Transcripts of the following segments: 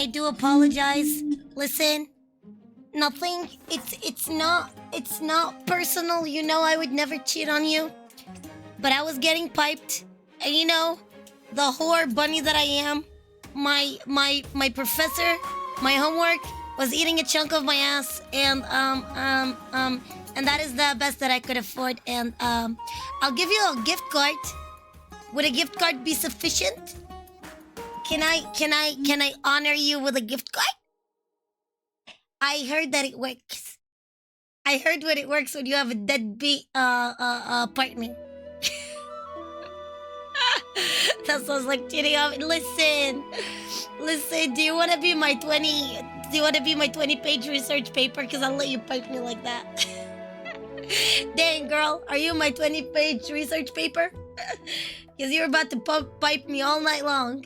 I do apologize. Listen, nothing. It's not personal. You know I would never cheat on you. But I was getting piped. And you know, the whore bunny that I am, my professor, my homework was eating a chunk of my ass, and that is the best that I could afford. And I'll give you a gift card. Would a gift card be sufficient? Can I honor you with a gift card? I heard that it works. I heard when it works when you have a deadbeat partner. That sounds like cheating on me. Listen. Do you want to be my 20-page research paper? Because I'll let you pipe me like that. Dang, girl, are you my 20-page research paper? Because you're about to pipe me all night long.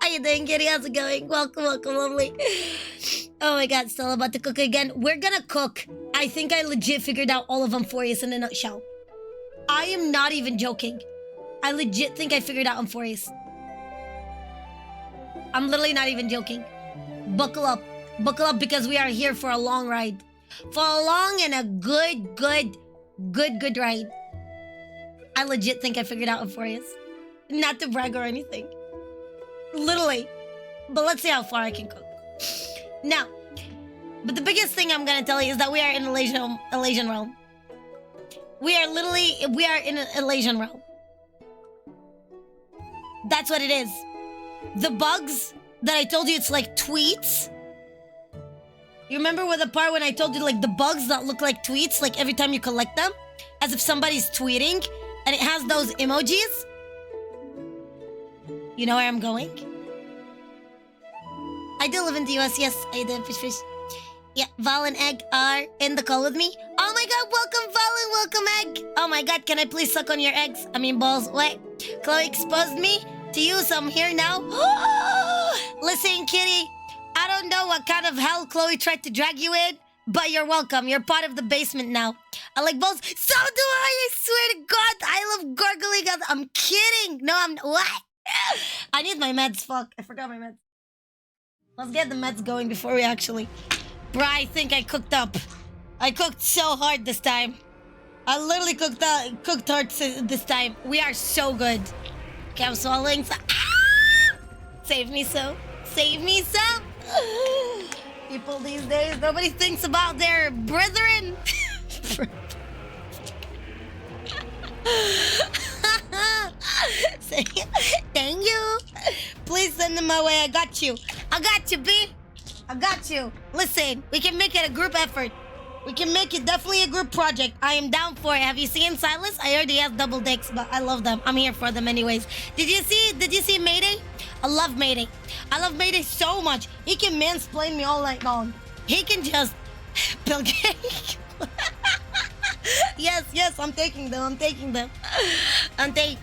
How you doing, kitty? How's it going? Welcome, lovely. Oh my god, still about to cook again. We're gonna cook. I think I legit figured out all of Amphoreus in a nutshell. I am not even joking. I legit think I figured out Amphoreus. I'm literally not even joking. Buckle up. Buckle up, because we are here for a long ride. For a long and a good ride. I legit think I figured out Amphoreus. Not to brag or anything. Literally. But let's see how far I can cook. Now, but the biggest thing I'm gonna tell you is that we are in Elysian realm. We are in an Elysian realm. That's what it is. The bugs that I told you, it's like tweets. You remember with the part when I told you like the bugs that look like tweets, like every time you collect them, as if somebody's tweeting, and it has those emojis? You know where I'm going? I do live in the US, yes, I do, fish. Yeah, Val and Egg are in the call with me. Oh my god, welcome Val and welcome Egg. Oh my god, can I please suck on your eggs? I mean balls. Wait, Chloe exposed me to you, so I'm here now. Listen, kitty, I don't know what kind of hell Chloe tried to drag you in, but you're welcome. You're part of the basement now. I like balls. So do I swear to God. I love gargling. I'm kidding. No, I'm... What? I need my meds. Fuck. I forgot my meds. Let's get the meds going before we actually... Bruh, I think I cooked up. I cooked so hard this time. I literally cooked hard this time. We are so good. Okay, I'm swallowing some... Ah! Save me some. Save me some. People these days, nobody thinks about their brethren. Thank you. Please send them my way. I got you. I got you, B. I got you. Listen, we can make it a group effort. We can make it definitely a group project. I am down for it. Have you seen Silas? I heard he has double dicks, but I love them. I'm here for them anyways. Did you see Mayday? I love Mayday. I love Mayday so much. He can mansplain me all night long. He can just... Bill Gates. Yes, I'm taking them. I'm taking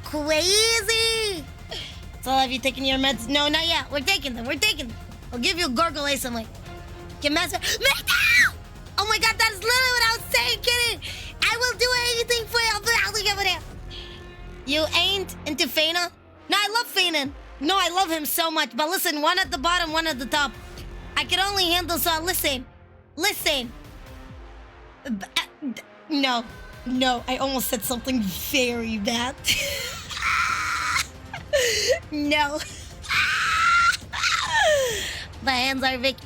crazy. So have you taken your meds? No, not yet. We're taking them. I'll give you a gargle ace. I'm like, get master. Oh my god, that's literally what I was saying, kidding. I will do anything for you. You ain't into Faina? No, I love Faina. No, I love him so much. But listen, one at the bottom, one at the top. I can only handle so. Listen. No, I almost said something very bad. No. The hands are big.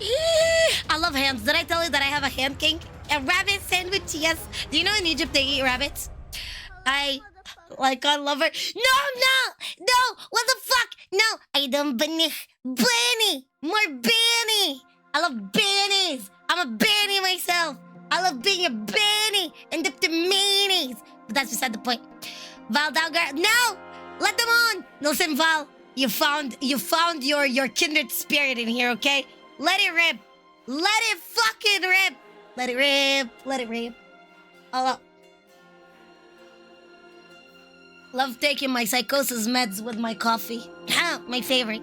I love hands. Did I tell you that I have a hand king? A rabbit sandwich, yes. Do you know in Egypt they eat rabbits? I love her. No, what the fuck? No, I don't Bunny. More Bunny. I love bunnies. I'm a bunny myself. I love being a bunny and dipped in mayonnaise. But that's beside the point. Val down, girl. No, let them on. Listen, Val, you found your kindred spirit in here, okay? Let it rip. Let it fucking rip. Let it rip. All up. Love taking my psychosis meds with my coffee. My favorite.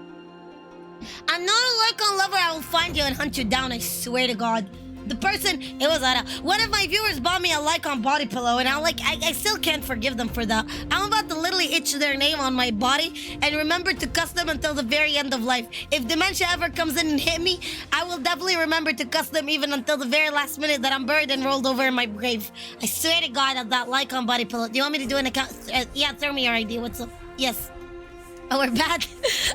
I'm not a Lycon lover. I will find you and hunt you down, I swear to God. The person, it was one of my viewers bought me a Lycon body pillow, and I still can't forgive them for that. I'm about to literally literally itch their name on my body and remember to cuss them until the very end of life. If dementia ever comes in and hit me, I will definitely remember to cuss them even until the very last minute that I'm buried and rolled over in my grave. I swear to God at that like on body pillow. Do you want me to do an account? Yeah, throw me your ID. What's up? Yes. Oh, we're bad.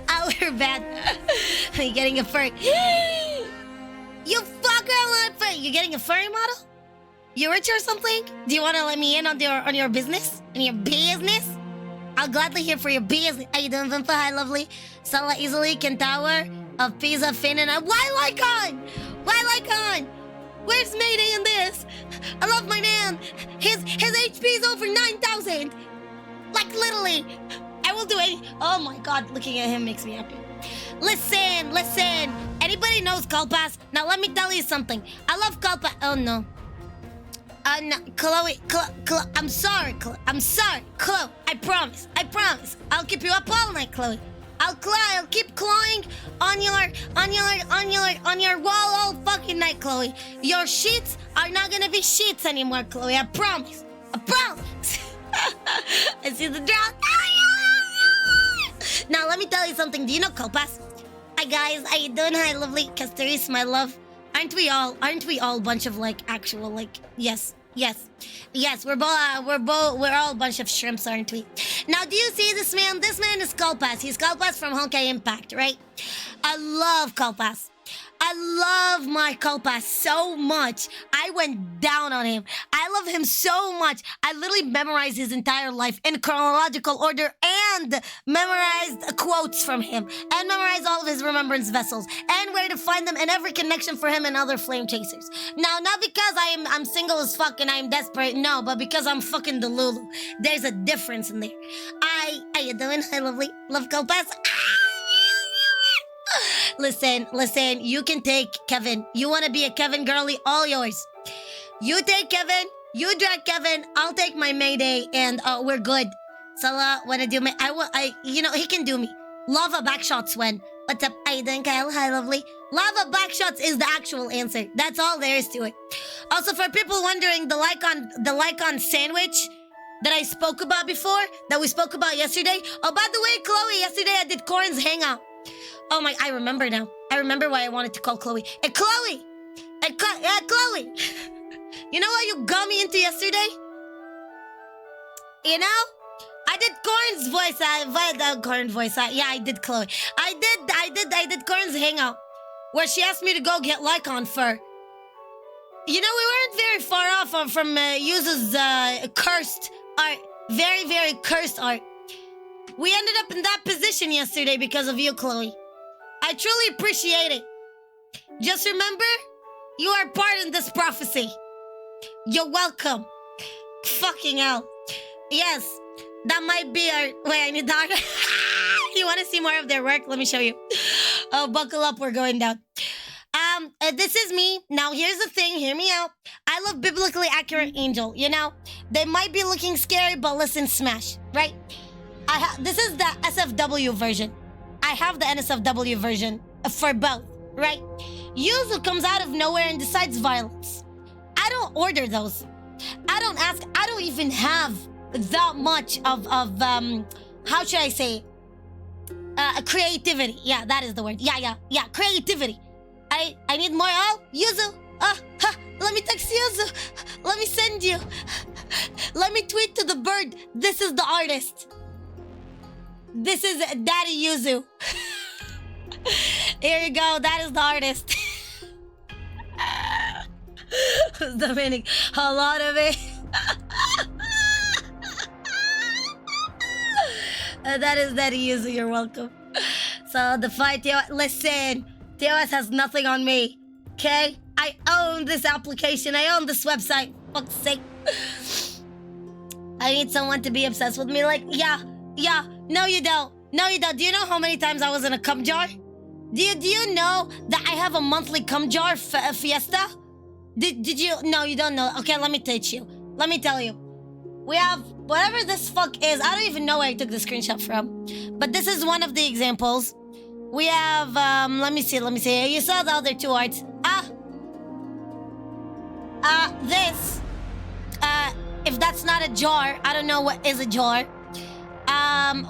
Oh, we're bad. Are you getting a furry? You fucker! I want a furry. You getting a furry model? You rich or something? Do you want to let me in on your business? On your business? I'll gladly hear for your business. How you doing, Vimpa? Hi, lovely. Sala easily can tower of Pisa, Finn, and why Lycon? Why Lycon? Where's Mayday in this? I love my man. His HP is over 9,000. Like literally. I will do any. Oh my God, looking at him makes me happy. Listen. Anybody knows Kalpas? Now let me tell you something. I love Kalpas. Oh no. No, Chloe, I'm sorry, Chloe. Chloe, I promise. I'll keep you up all night, Chloe. I'll keep clawing on your wall all fucking night, Chloe. Your sheets are not gonna be sheets anymore, Chloe. I promise. I see the drop. Now let me tell you something. Do you know Kalpas? Hi guys, how you doing? Hi, lovely Casteris, my love. Aren't we all a bunch of like actual like yes, we're all a bunch of shrimps, aren't we? Now do you see this man? This man is Kalpas. He's Kalpas from Honkai Impact, right? I love Kalpas. I love my Kalpas so much. I went down on him. I love him so much. I literally memorized his entire life in chronological order and memorized quotes from him and memorized all of his remembrance vessels and where to find them and every connection for him and other flame chasers. Now, not because I'm single as fuck and I'm desperate, no, but because I'm fucking Delulu. There's a difference in there. How you doing? Hi, lovely. Love Kalpas. Listen, you can take Kevin. You want to be a Kevin girly? All yours. You take Kevin, you drag Kevin, I'll take my Mayday, and we're good. Salah, wanna do me? He can do me. Lava backshots when. What's up? How you doing, Kyle? Hi, lovely. Lava backshots is the actual answer. That's all there is to it. Also, for people wondering, the Lycon sandwich that I spoke about before, that we spoke about yesterday. Oh, by the way, Chloe, yesterday I did Corin's hangout. Oh my, I remember now. I remember why I wanted to call Chloe. Hey, Chloe! Chloe! You know what you got me into yesterday? You know? I did Corin's voice. Yeah, I did Chloe. I did Corin's hangout. Where she asked me to go get Lycon fur. You know, we weren't very far off from Yuzu's cursed art. Very, very cursed art. We ended up in that position yesterday because of you, Chloe. I truly appreciate it. Just remember, you are part in this prophecy. You're welcome. Fucking hell. Yes, that might be our... Wait, I need that. You want to see more of their work? Let me show you. Oh, buckle up, we're going down. This is me. Now, here's the thing. Hear me out. I love biblically accurate angel, you know? They might be looking scary, but listen, smash, right? This is the SFW version. I have the NSFW version for both, right? Yuzu comes out of nowhere and decides violence. I don't order those. I don't ask. I don't even have that much of how should I say? Creativity. Yeah, that is the word. Yeah. Creativity. I need more. Oh, Yuzu. Let me text Yuzu. Let me send you. Let me tweet to the bird. This is the artist. This is Daddy Yuzu. Here you go. That is the artist. The meaning. A lot of it. That is Daddy Yuzu. You're welcome. So the fight, listen. TOS has nothing on me. Okay? I own this application. I own this website. Fuck's sake. I need someone to be obsessed with me. Like, yeah. No, you don't. Do you know how many times I was in a cum jar? Do you know that I have a monthly cum jar fiesta? Did you? No, you don't know. Okay, let me teach you. Let me tell you. We have whatever this fuck is. I don't even know where I took the screenshot from. But this is one of the examples. We have, let me see. You saw the other two arts. This. If that's not a jar, I don't know what is a jar.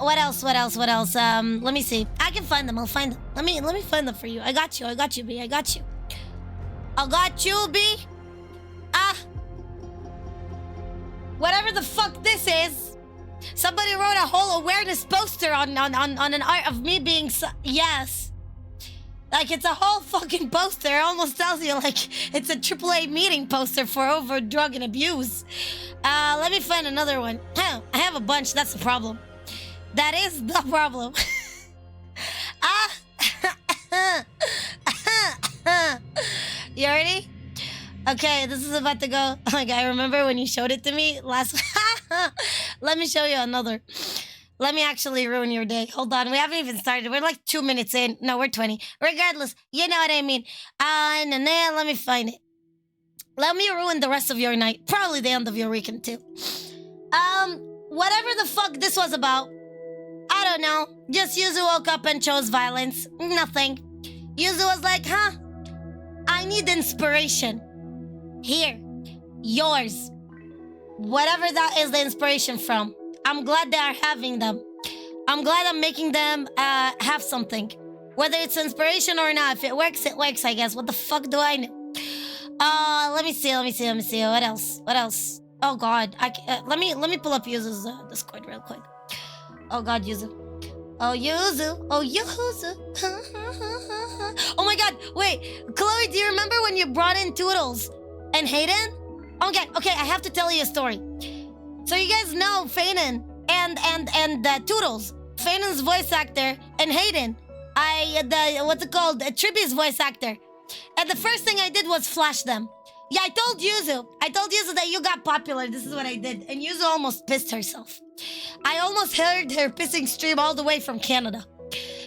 What else? Let me see. I can find them. I'll find them. Let me find them for you. I got you, B. I got you, B. Whatever the fuck this is. Somebody wrote a whole awareness poster on an art of me being yes. Like, it's a whole fucking poster. It almost tells you, like, it's a AAA meeting poster for over drug and abuse. Let me find another one. I have a bunch. That's the problem. That is the problem. You ready? Okay, this is about to go. Oh my god, I remember when you showed it to me last... Let me show you another. Let me actually ruin your day. Hold on, we haven't even started. We're like 2 minutes in. No, we're 20. Regardless, you know what I mean. Let me find it. Let me ruin the rest of your night. Probably the end of your weekend, too. Whatever the fuck this was about, I don't know. Just Yuzu woke up and chose violence. Nothing. Yuzu was like, I need inspiration. Here. Yours. Whatever that is the inspiration from. I'm glad they are having them. I'm glad I'm making them have something. Whether it's inspiration or not. If it works, I guess. What the fuck do I know? Let me see. What else? Oh god. Let me pull up Yuzu's Discord real quick. Oh god, Yuzu. Oh Yuzu. Oh my god, wait. Chloe, do you remember when you brought in Toodles and Hayden? Oh god, okay, I have to tell you a story. So you guys know Fanon and Toodles. Fanon's voice actor and Hayden. Trippy's voice actor. And the first thing I did was flash them. Yeah, I told Yuzu that you got popular. This is what I did. And Yuzu almost pissed herself. I almost heard her pissing stream all the way from Canada.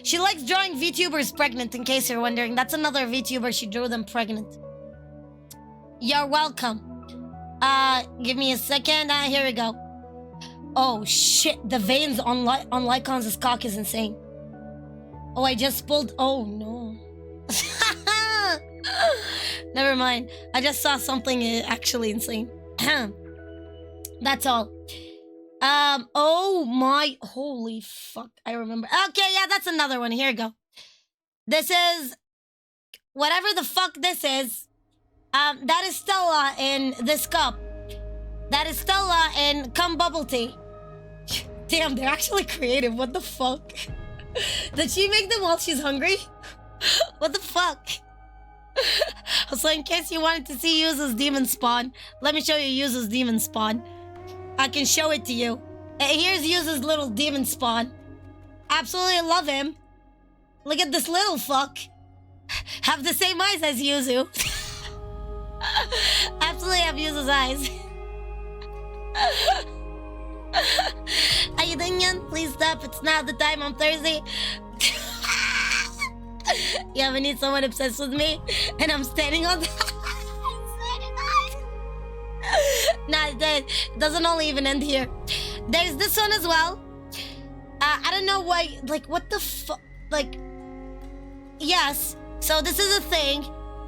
She likes drawing VTubers pregnant, in case you're wondering. That's another VTuber. She drew them pregnant. You're welcome. Give me a second. Here we go. Oh, shit. The veins on Lycon's cock is insane. Oh, I just pulled... Oh, no. Never mind. I just saw something actually insane. That's all. Oh my... Holy fuck. I remember. Okay, yeah, that's another one. Here we go. This is... Whatever the fuck this is. That is Stella in this cup. That is Stella in cum bubble tea. Damn, they're actually creative. What the fuck? Did she make them while she's hungry? What the fuck? So in case you wanted to see Yuzu's demon spawn, let me show you Yuzu's demon spawn. I can show it to you. Here's Yuzu's little demon spawn. Absolutely love him. Look at this little fuck. Have the same eyes as Yuzu. Absolutely have Yuzu's eyes. Are you done, Yan? Please stop. It's not the time on Thursday. Yeah, we need someone obsessed with me, and I'm standing on the... Nah, it doesn't only even end here. There's this one as well. I don't know why, like, what the fuck, like... Yes, so this is a thing,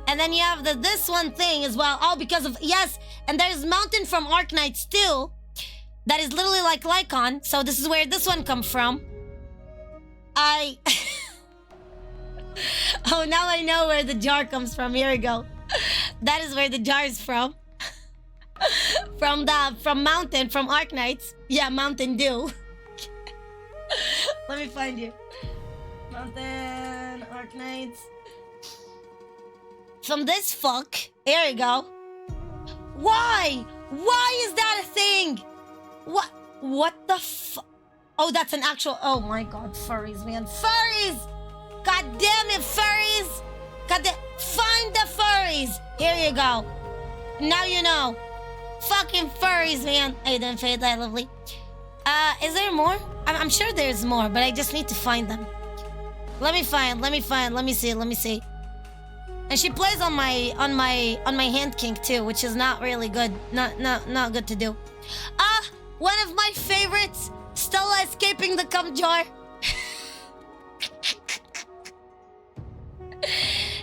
and then you have this one thing as well, all because of... Yes, and there's Mountain from Arknights too, that is literally like Lycon, so this is where this one comes from. Oh, now I know where the jar comes from. Here we go. That is where the jar is from. From Mountain, from Arknights. Yeah, Mountain Dew. Let me find you. Mountain, Arknights. From this fuck. Here we go. Why? Why is that a thing? What the fuck? Oh, that's an actual... Oh my god, furries, man. Furries! God damn it, furries! Find the furries! Here you go. Now you know. Fucking furries, man. I didn't fade that, lovely. Is there more? I'm sure there's more, but I just need to find them. Let me see. And she plays on my hand kink too, which is not really good. Not good to do. One of my favorites, Stella escaping the cum jar.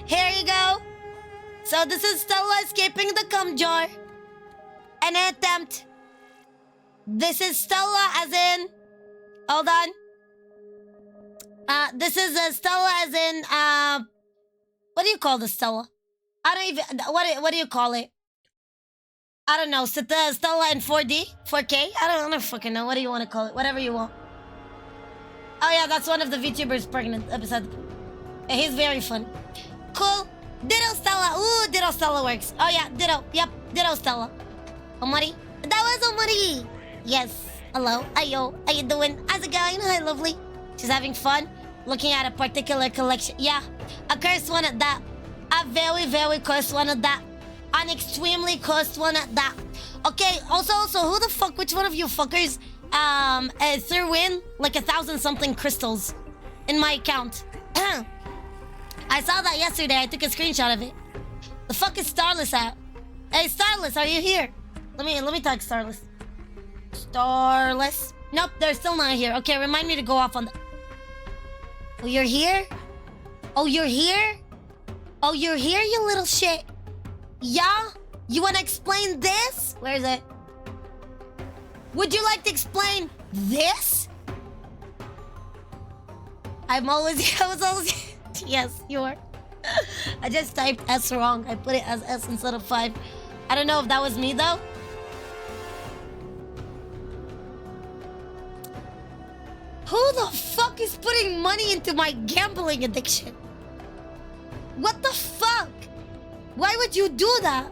Here you go. So this is Stella escaping the cum jar. An attempt. This is Stella as in Hold on. This is Stella as in, what do you call the Stella? I don't even, what do you call it? I don't know. Stella in 4D? 4K? I don't fucking know. What do you want to call it? Whatever you want. Oh yeah, that's one of the VTubers pregnant episode. He's very funny. Cool. Ditto Stella. Ooh, Ditto Stella works. Oh yeah, Ditto. Yep, Ditto Stella. Omari. That was Omari. Yes. Hello. Ayo. How you doing? How's it going? Hi, lovely. She's having fun looking at a particular collection. Yeah. A cursed one at that. A very, very cursed one at that. An extremely cursed one at that. Okay, also, who the fuck, which one of you fuckers threw in like 1,000-something crystals in my account? I saw that yesterday. I took a screenshot of it. The fuck is Starless at? Hey, Starless, are you here? Let me talk Starless. Starless. Nope, they're still not here. Okay, remind me to go off on the... Oh, you're here? Oh, you're here? Oh, you're here, you little shit. Yeah? You wanna explain this? Where is it? Would you like to explain this? I was always... Yes, you are. I just typed S wrong. I put it as S instead of 5. I don't know if that was me, though. Who the fuck is putting money into my gambling addiction? What the fuck? Why would you do that?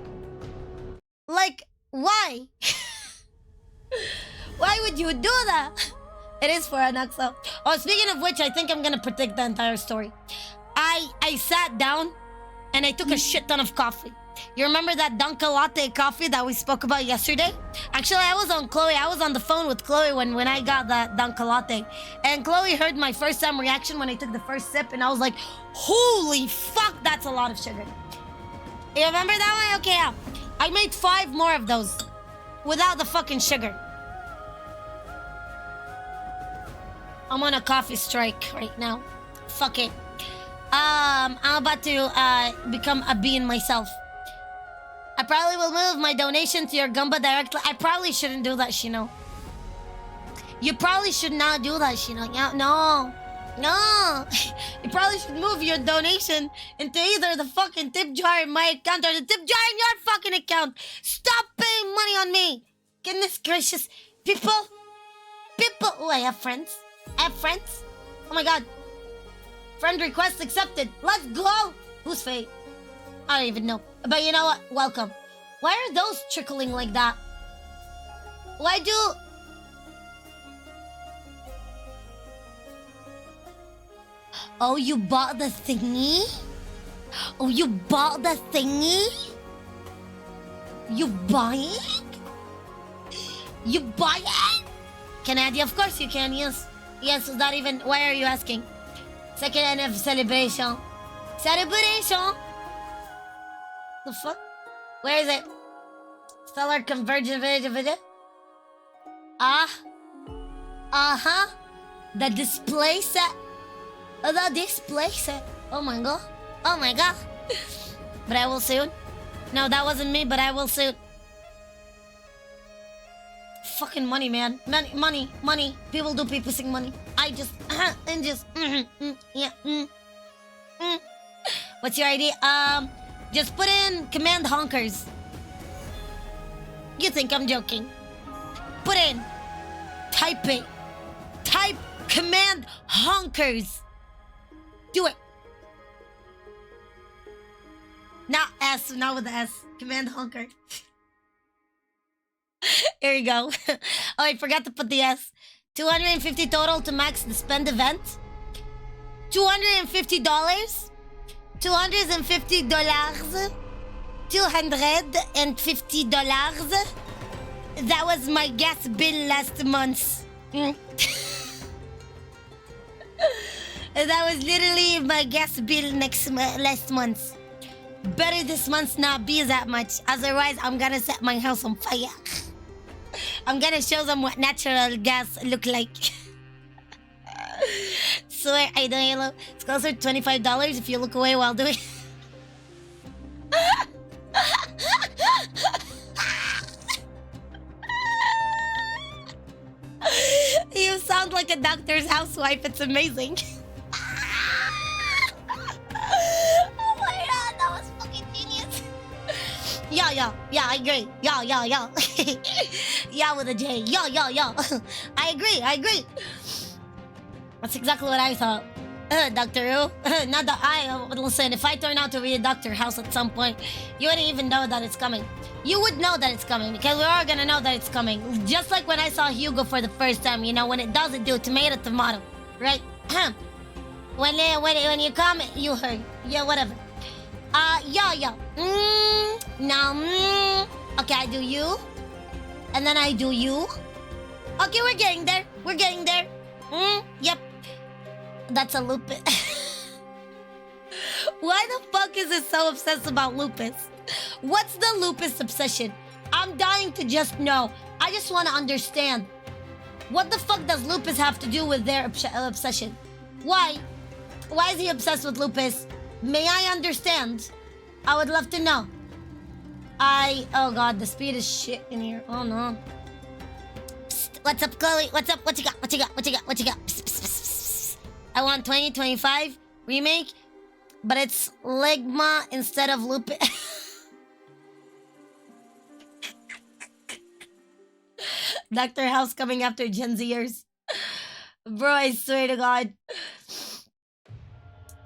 Like, why? Why would you do that? It is for an XO. Oh, speaking of which, I think I'm gonna predict the entire story. I sat down and I took a shit ton of coffee. You remember that Dunkin' Latte coffee that we spoke about yesterday? Actually, I was on the phone with Chloe when I got that Dunkin' Latte. And Chloe heard my first time reaction when I took the first sip, and I was like, holy fuck, that's a lot of sugar. You remember that one? Okay, yeah. I made 5 more of those without the fucking sugar. I'm on a coffee strike right now. Fuck it. I'm about to become a bean myself. I probably will move my donation to your Gumba directly. I probably shouldn't do that, Shino. You probably should not do that, Shino. Yeah, no. No. You probably should move your donation into either the fucking tip jar in my account or the tip jar in your fucking account. Stop paying money on me. Goodness gracious. People. Oh, I have friends. Oh my god. Friend request accepted. Let's go. Who's Faye? I don't even know. But you know what? Welcome. Why are those trickling like that? Why do... Oh, you bought the thingy? Oh, you bought the thingy? You buying? You buying? Can I add you? Of course you can, yes. Yes, is that even... Why are you asking? Second NF celebration. Celebration? The fuck? Where is it? Stellar convergent video? Uh-huh. The display set. The display set. Oh my god. Oh my god. But I will soon. No, that wasn't me, but I will soon. Fucking money, man. Money. People do people sing money. I just, and just, yeah, What's your idea? Just put in command honkers. You think I'm joking? Put in. Type it. Type command honkers. Do it. Not S, not with the S. Command honker. Here you go. Oh, I forgot to put the S. 250 total to max the spend event. $250. $250. $250. That was my gas bill last month. That was literally my gas bill last month. Better this month not be that much. Otherwise, I'm gonna set my house on fire. I'm gonna show them what natural gas look like. Swear, I don't yellow. It's closer to $25 if you look away while doing. You sound like a doctor's housewife. It's amazing. Oh my god, that was fucking genius. Yeah, I agree. Yeah. Yeah with a J. Yeah. I agree. That's exactly what I thought. Doctor Who? Not that listen, if I turn out to be a Doctor House at some point, you wouldn't even know that it's coming. You would know that it's coming because we're all gonna know that it's coming. Just like when I saw Hugo for the first time, you know, when it doesn't do tomato, right? when you come, you heard. Yeah, whatever. Yeah. Okay, I do you. And then I do you. Okay, we're getting there. Yep. That's a lupus. Why the fuck is it so obsessed about lupus? What's the lupus obsession? I'm dying to just know. I just want to understand. What the fuck does lupus have to do with their obsession? Why? Why is he obsessed with lupus? May I understand? I would love to know. Oh god, the speed is shit in here. Oh no. Psst, what's up, Chloe? What's up? What you got? Psst, psst. I want 2025 remake, but it's Ligma instead of lupus. Dr. House coming after Gen Zers. Bro, I swear to God.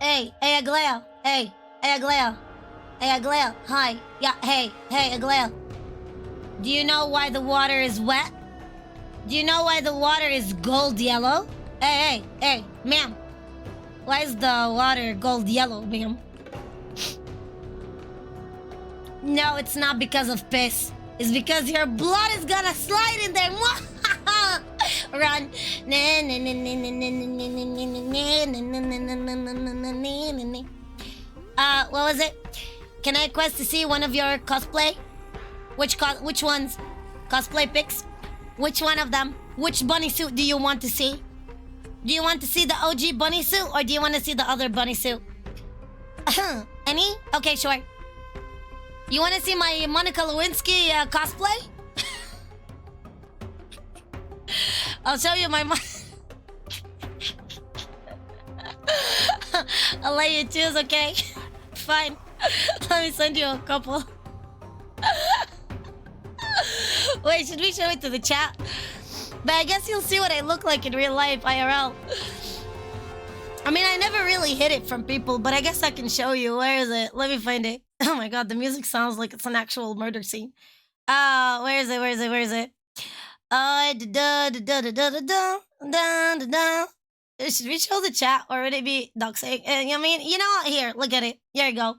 Hey, Aglea. Hey, Aglea. Hi. Yeah, hey, Aglea. Do you know why the water is wet? Do you know why the water is gold yellow? Hey, ma'am. Why is the water gold yellow, ma'am? No, it's not because of piss. It's because your blood is gonna slide in there. Run. What was it? Can I request to see one of your cosplay? Which ones? Cosplay pics? Which one of them? Which bunny suit do you want to see? Do you want to see the OG bunny suit or do you want to see the other bunny suit? Any? Okay, sure. You want to see my Monica Lewinsky cosplay? I'll show you my... I'll let you choose, okay? Fine. Let me send you a couple. Wait, should we show it to the chat? But I guess you'll see what I look like in real life, IRL. I mean, I never really hid it from people, but I guess I can show you. Where is it? Let me find it. Oh my god, the music sounds like it's an actual murder scene. Where is it? Should we show the chat or would it be doxing? I mean, you know what? Here, look at it. Here you go.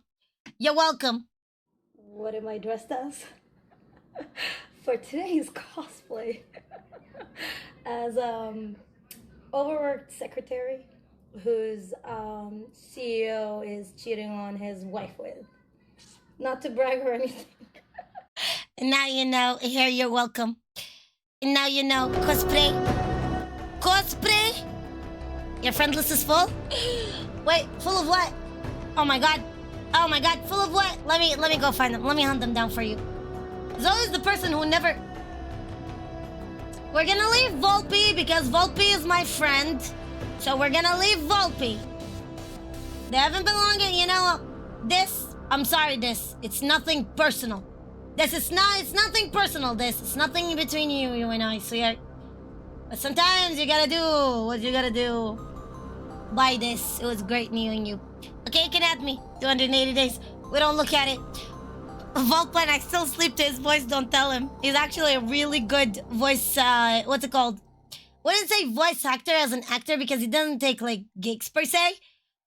You're welcome. What am I dressed as? For today's cosplay. As overworked secretary whose CEO is cheating on his wife with. Not to brag or anything. And now you know. Here, you're welcome. And now you know. Cosplay. Your friend list is full? Wait, full of what? Oh my god, full of what? Let me go find them. Let me hunt them down for you. Zoe is the person who never... We're gonna leave Volpe because Volpe is my friend. So we're gonna leave Volpe. They haven't been long, you know, I'm sorry, it's nothing personal. It's nothing personal, It's nothing between you and I, sweetheart. But sometimes you gotta do what you gotta do. Buy this. It was great knowing you. Okay, you can add me. 280 days. We don't look at it. Volplan, I still sleep to his voice, don't tell him. He's actually a really good voice, what's it called? Wouldn't say voice actor as an actor because he doesn't take, like, gigs per se.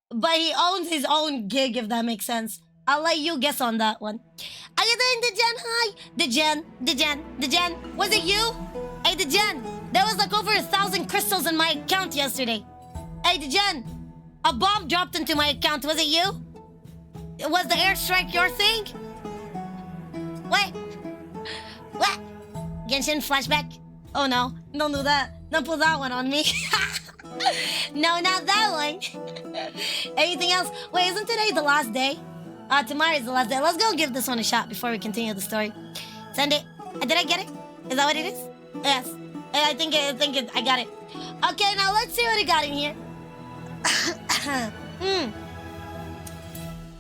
But he owns his own gig, if that makes sense. I'll let you guess on that one. Are you doing Dejen? Hi. Dejen. Was it you? Hey, Dejen. There was like over 1,000 crystals in my account yesterday. Hey, Dejen. A bomb dropped into my account. Was it you? Was the airstrike your thing? What? Genshin flashback? Oh no. Don't do that. Don't pull that one on me. No, not that one. Anything else? Wait, isn't today the last day? Tomorrow is the last day. Let's go give this one a shot before we continue the story. Send it. Did I get it? Is that what it is? Yes. I think I got it. Okay, now let's see what I got in here.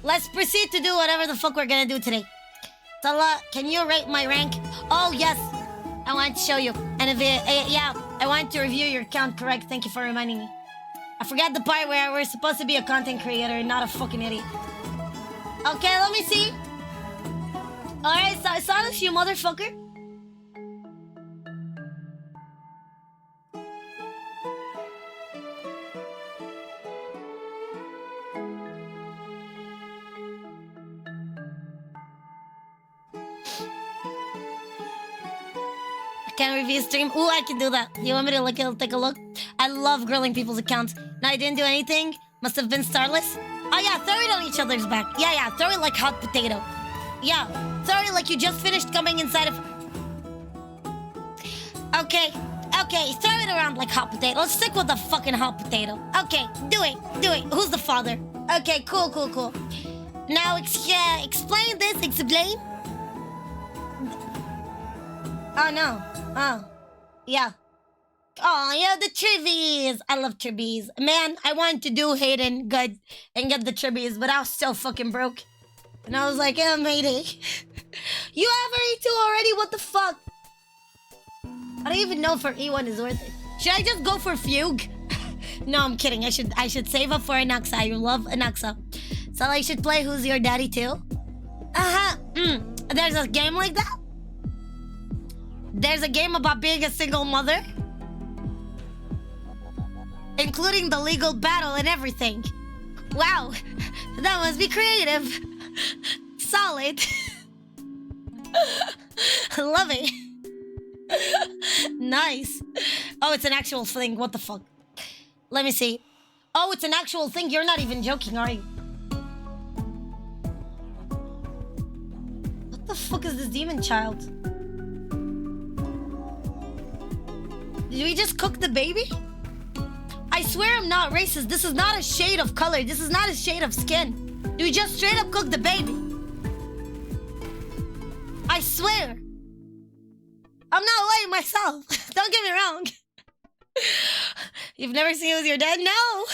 Let's proceed to do whatever the fuck we're gonna do today. Salah, can you rate my rank? Oh, yes. I want to show you. And if yeah, I want to review your account, correct. Thank you for reminding me. I forgot the part where we're supposed to be a content creator and not a fucking idiot. Okay, let me see. Alright, so I saw this, you motherfucker. Can review stream? Ooh, I can do that. You want me to take a look? I love grilling people's accounts. No, I didn't do anything. Must have been starless. Oh yeah, throw it on each other's back. Yeah, throw it like hot potato. Yeah, throw it like you just finished coming inside of... Okay, throw it around like hot potato. Let's stick with the fucking hot potato. Okay, do it. Who's the father? Okay, cool. Now, explain this, explain. Oh, no. Oh, yeah. Oh, yeah, the tribbies. I love tribbies. Man, I wanted to do Hayden good and get the tribbies, but I was so fucking broke. And I was like, yeah, matey. You have E2 already? What the fuck? I don't even know if for E1 is worth it. Should I just go for Fugue? No, I'm kidding. I should save up for Anaxa. I love Anaxa. So I should play Who's Your Daddy too? There's a game like that? There's a game about being a single mother? Including the legal battle and everything. Wow, that must be creative. Solid. Love it. Nice. Oh, it's an actual thing. What the fuck? Let me see. Oh, it's an actual thing. You're not even joking, are you? What the fuck is this demon child? Did we just cook the baby? I swear I'm not racist. This is not a shade of color. This is not a shade of skin. We just straight up cook the baby. I swear. I'm not lying myself. Don't get me wrong. You've never seen Who's Your Dad? No.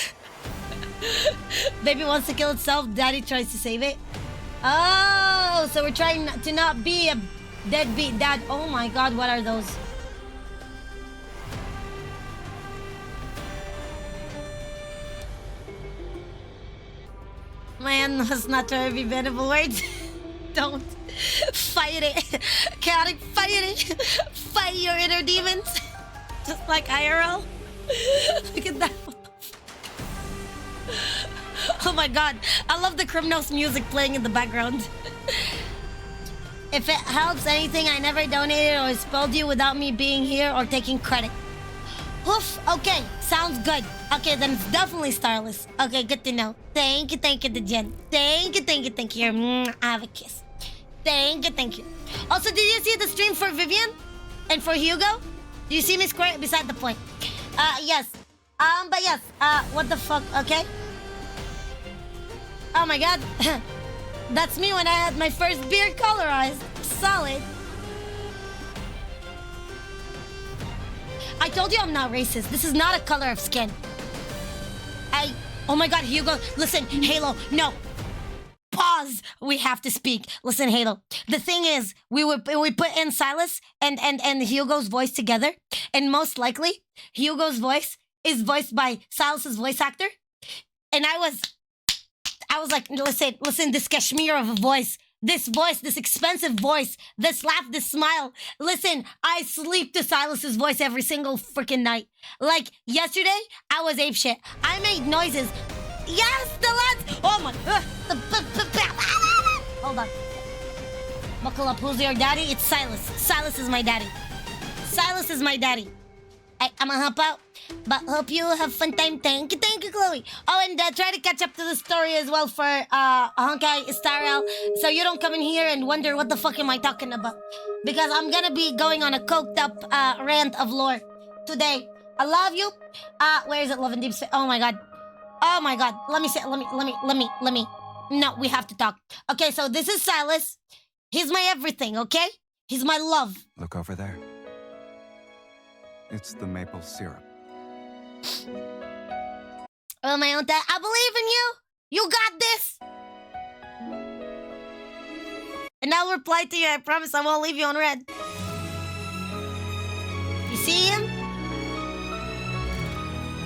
Baby wants to kill itself. Daddy tries to save it. Oh, so we're trying to not be a deadbeat dad. Oh my God, what are those? Man, let's not try to be bendable words. Don't. Fight it. Chaotic, fight it. Fight your inner demons. Just like IRL. Look at that. Oh my God. I love the Criminals music playing in the background. If it helps anything, I never donated or spelled you without me being here or taking credit. Oof. Okay, sounds good. Okay, then it's definitely Starless. Okay, good to know. Thank you, the Jen. Thank you. I have a kiss. Thank you. Also, did you see the stream for Vivian and for Hugo? Do you see me square? Beside the point. Yes. But yes. What the fuck? Okay. Oh my God. That's me when I had my first beard colorized. Solid. I told you I'm not racist. This is not a color of skin. Oh my God, Hugo. Listen, Halo. No. Pause. We have to speak. Listen, Halo. The thing is, we put in Silas and Hugo's voice together, and most likely, Hugo's voice is voiced by Silas's voice actor. And I was like, listen, this cashmere of a voice. This expensive voice, this laugh, this smile. Listen, I sleep to Silas's voice every single freaking night. Like yesterday, I was apeshit. I made noises. Yes, the lads. Oh my. Hold on. Buckle up. Who's your daddy? It's Silas. Silas is my daddy. Silas is my daddy. I'm gonna hop out. But hope you have fun time. Thank you, Chloe. Oh, and try to catch up to the story as well for Honkai Starel, so you don't come in here and wonder what the fuck am I talking about. Because I'm gonna be going on a coked up rant of lore today. I love you. Where is it? Love and Deep Space. Oh my God. Let me. No, we have to talk. Okay, so this is Silas. He's my everything, okay? He's my love. Look over there. It's the maple syrup. Oh, my own dad. I believe in you. You got this. And I'll reply to you. I promise I won't leave you on red. You see him?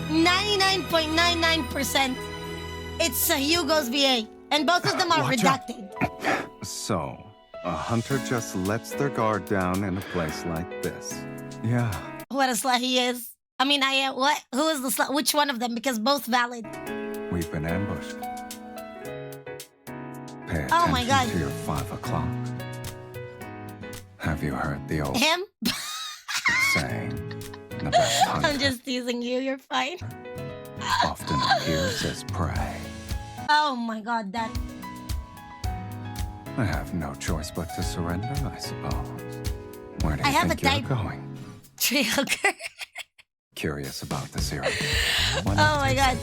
99.99%. It's Hugo's VA. And both of them are Watch out. redacted. So, a hunter just lets their guard down in a place like this. Yeah. What a slut he is. I mean, what? Who is the slut? Which one of them? Because both valid. We've been ambushed. Pay Oh my God. attention to your 5 o'clock. Have you heard the old Him? saying? The best hunter I'm just teasing you. You're fine. often appears as prey. Oh my God, Dad. I have no choice but to surrender, I suppose. Where do I you have think a you're type. going? Tree hooker. Curious about the series. Oh my God.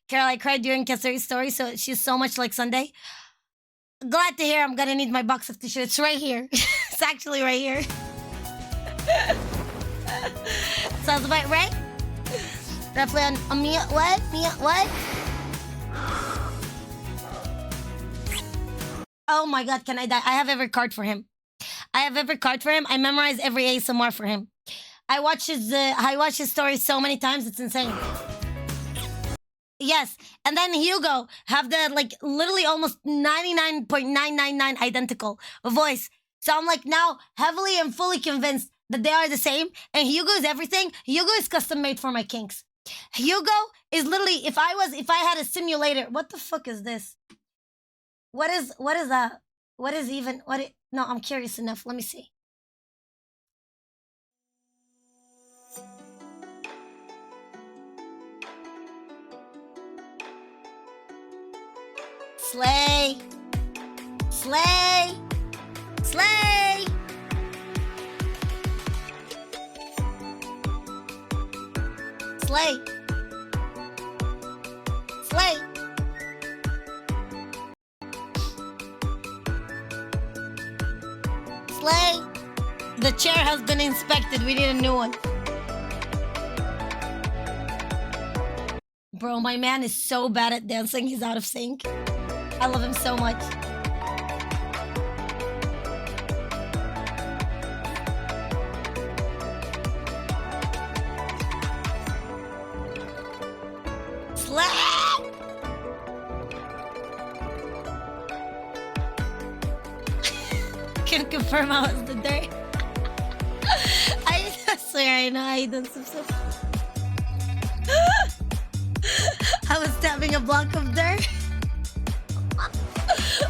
Carol, I cried during Kasseri's story, so she's so much like Sunday. Glad to hear I'm gonna need my box of tissue. It's right here. It's actually right here. Sounds about right? Roughly on a Mia, what? Oh my God, can I die? I have every card for him. I memorize every ASMR for him. I watch his stories so many times, it's insane. Yes, and then Hugo have the like literally almost 99.999 identical voice. So I'm like now heavily and fully convinced that they are the same. And Hugo is everything. Hugo is custom made for my kinks. Hugo is literally if I had a simulator. What the fuck is this? What is that? No, I'm curious enough. Let me see. Slay. Slay. Slay. Slay. Slay. Slay. The chair has been inspected. We need a new one. Bro, my man is so bad at dancing, he's out of sync. I love him so much. Slap! Can confirm I was the dirt. I swear I know I done some stuff. I was stabbing a block of dirt.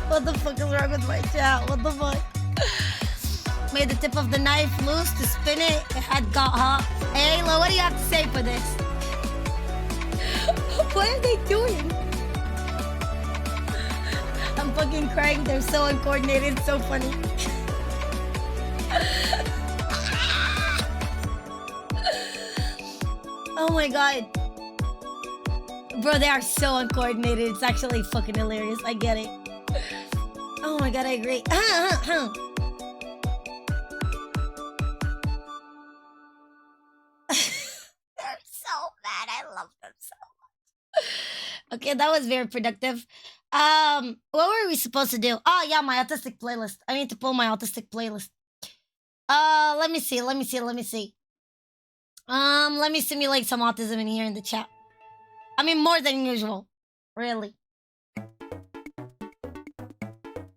What the fuck is wrong with my chat? What the fuck? Made the tip of the knife loose to spin it. It had got hot. Hey, Ayla, what do you have to say for this? What are they doing? I'm fucking crying. They're so uncoordinated. It's so funny. Oh my God. Bro, they are so uncoordinated. It's actually fucking hilarious. I get it. Oh my God, I agree. They're so bad. I love them so much. Okay, that was very productive. What were we supposed to do? Oh yeah, my autistic playlist. I need to pull my autistic playlist. Let me see. Let me simulate some autism in here in the chat. I mean, more than usual. Really.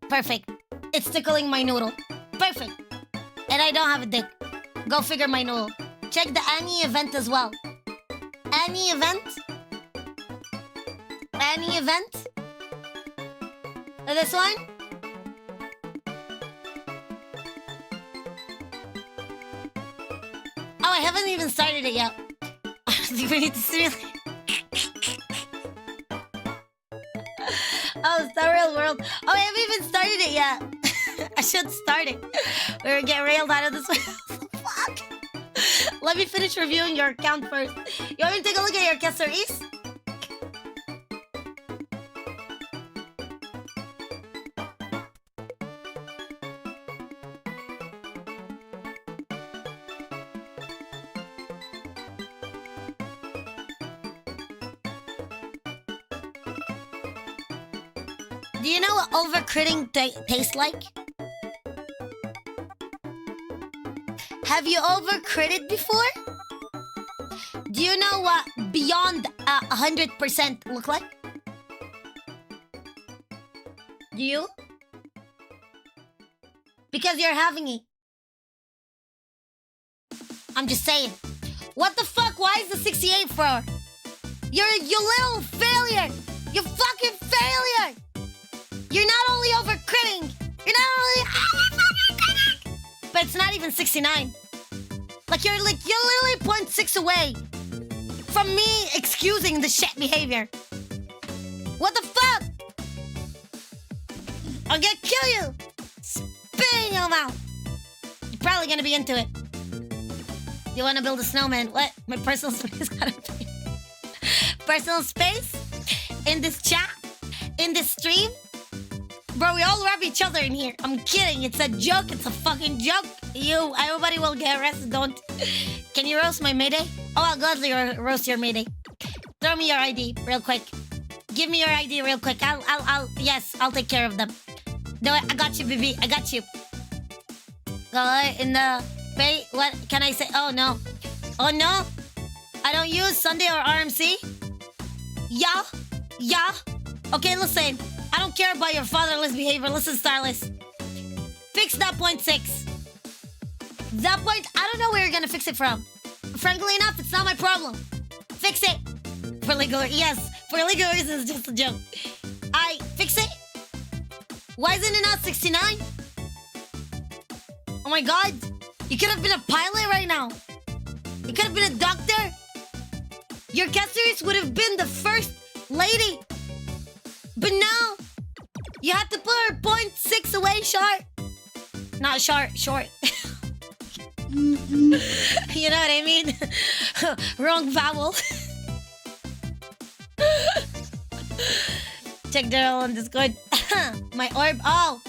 Perfect. It's tickling my noodle. Perfect. And I don't have a dick. Go figure my noodle. Check the Annie event as well. Annie event? Annie event? This one? Oh, I haven't even started it yet. Do we need to simulate? Oh, Star Rail World. Oh, I haven't even started it yet. I should start it. We're gonna get railed out of this one. Fuck. Let me finish reviewing your account first. You want me to take a look at your Kesseris? Do you know what overcritting tastes like? Have you overcritted before? Do you know what beyond 100% look like? Do you? Because you're having it. I'm just saying. What the fuck? Why is the 68 for? You little failure. You fucking failure. You're not only overcritting. You're not only overcritting. But it's not even 69. You're literally 0.6 away from me excusing the shit behavior. What the fuck? I'm gonna kill you. Spit in your mouth. You're probably gonna be into it. You wanna build a snowman? What? My personal space gotta be. Personal space? In this chat? In this stream? Bro, we all rub each other in here. I'm kidding. It's a joke. It's a fucking joke. Everybody will get arrested. Don't. Can you roast my Mayday? Oh, I'll gladly roast your Mayday. Throw me your ID real quick. Give me your ID real quick. Yes, I'll take care of them. No, I got you, baby. I got you. In the... Wait, what can I say? Oh, no. Oh, no? I don't use Sunday or RMC? Yeah? Yeah? Okay, listen. I don't care about your fatherless behavior. Listen, Starless. Fix that 0.6. That point, I don't know where you're gonna fix it from. Frankly enough, it's not my problem. Fix it. For legal reasons, it's just a joke. I fix it. Why isn't it not 69? Oh my god. You could have been a pilot right now. You could have been a doctor. Your Caceres would have been the first lady. But now, you had to put her 0.6 away short. Not short, short. You know what I mean? Wrong vowel. Check the roll on Discord. My orb. Oh,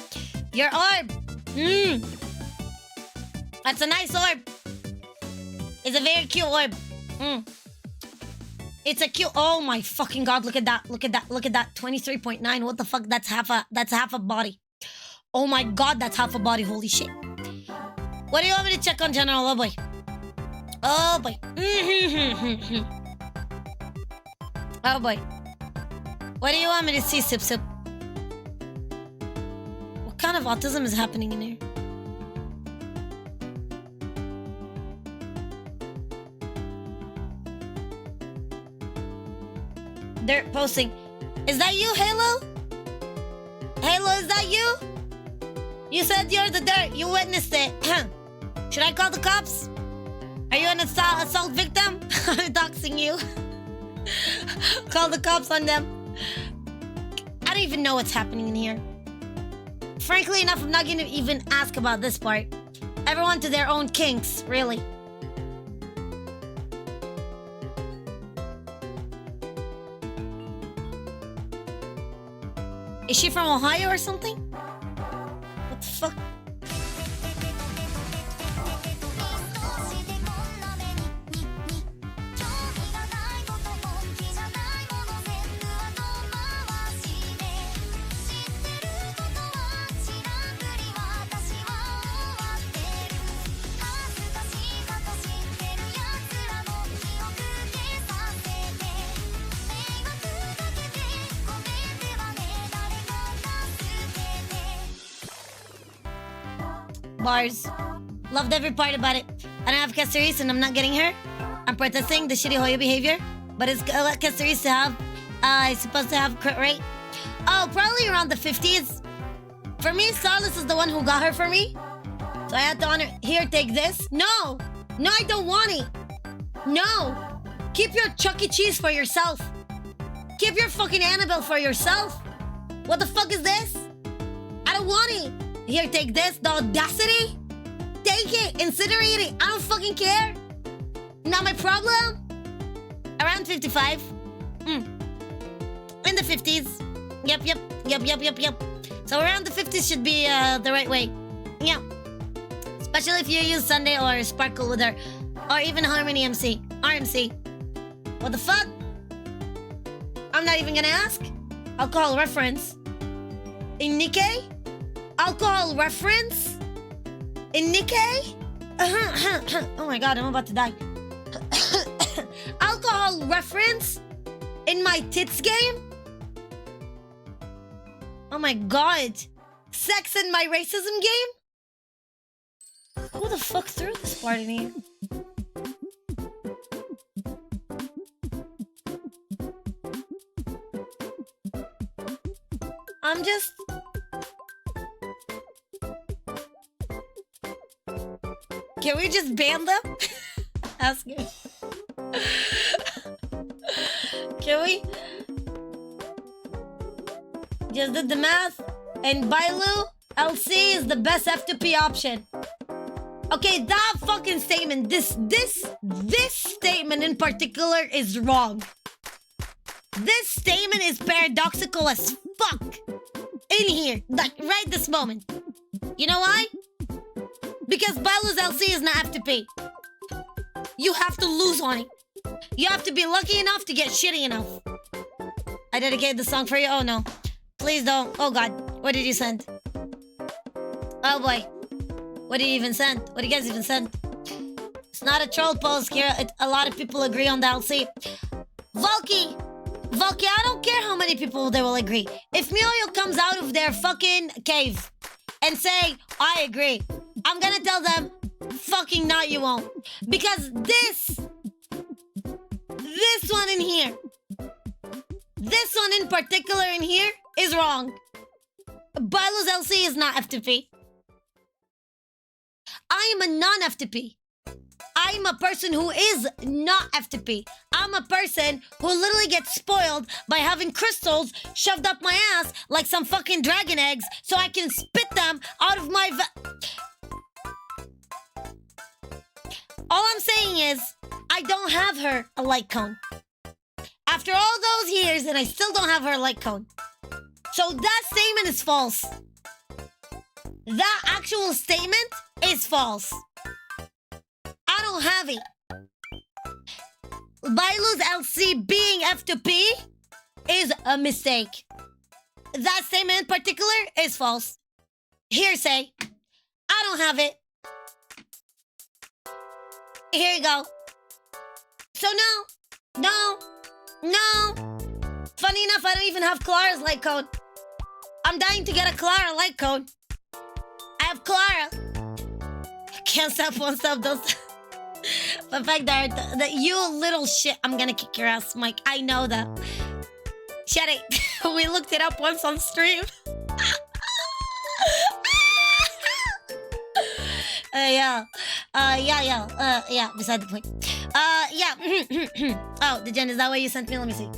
your orb. That's a nice orb. It's a very cute orb. It's a cute. Oh my fucking god! Look at that! Look at that! Look at that! 23.9. What the fuck? That's half a body. Oh my god! That's half a body. Holy shit! What do you want me to check on general? Oh boy. Oh boy. Oh boy. What do you want me to see, Sip Sip? What kind of autism is happening in here? They're posting. Is that you, Halo? Halo, is that you? You said you're the dirt. You witnessed it. Should I call the cops? Are you an assault victim? I'm doxing you. Call the cops on them. I don't even know what's happening in here. Frankly enough, I'm not going to even ask about this part. Everyone to their own kinks, really. Is she from Ohio or something? What the fuck? Bars. Loved every part about it. I don't have Caceres and I'm not getting her. I'm protesting the shitty Hoyo behavior. But it's Caceres to have. It's supposed to have crit rate. Oh, probably around the 50s. For me, Starless is the one who got her for me. So I had to honor. Here, take this. No! No, I don't want it. No! Keep your Chuck E. Cheese for yourself. Keep your fucking Annabelle for yourself. What the fuck is this? I don't want it. Here, take this. The audacity? Take it. Incinerate it. I don't fucking care. Not my problem. Around 55. In the 50s. Yep. So around the 50s should be the right way. Yeah. Especially if you use Sunday or Sparkle with her. Or even Harmony MC. RMC. What the fuck? I'm not even gonna ask. I'll call reference. In Nikkei? Alcohol reference? In Nikkei? Oh my god, I'm about to die. Alcohol reference? In my tits game? Oh my god. Sex in my racism game? Who the fuck threw this part in here? I'm just... Can we just ban them? Ask me. Can we? Just did the math. And Bailu, LC is the best F2P option. Okay, that fucking statement, this statement in particular is wrong. This statement is paradoxical as fuck. In here, like right this moment. You know why? Because Bailu's LC is not F2P. You have to lose on it. You have to be lucky enough to get shitty enough. I dedicated the song for you. Oh no. Please don't. Oh god. What did you send? Oh boy. What did you even send? What do you guys even send? It's not a troll post here. A lot of people agree on the LC. Valky, I don't care how many people they will agree. If Mioyo comes out of their fucking cave and say, I agree, I'm gonna tell them, fucking not you won't. Because this one in here, this one in particular in here is wrong. Bailu's LC is not F2P. I am a non-F2P. I'm a person who is not F2P. I'm a person who literally gets spoiled by having crystals shoved up my ass like some fucking dragon eggs so I can spit them out of my All I'm saying is, I don't have her a light cone. After all those years, and I still don't have her a light cone. So that statement is false. That actual statement is false. I don't have it. Bailu's LC being F2P is a mistake. That statement in particular is false. Hearsay. I don't have it. Here you go. So no. Funny enough, I don't even have Clara's light code. I'm dying to get a Clara light code. I have Clara. Can't stop, won't stop, don't stop. The fact that you little shit, I'm gonna kick your ass, Mike. I know that. Shut it. We looked it up once on stream. Yeah. Beside the point. Yeah. Oh, the Jen, is that what you sent me? Let me see.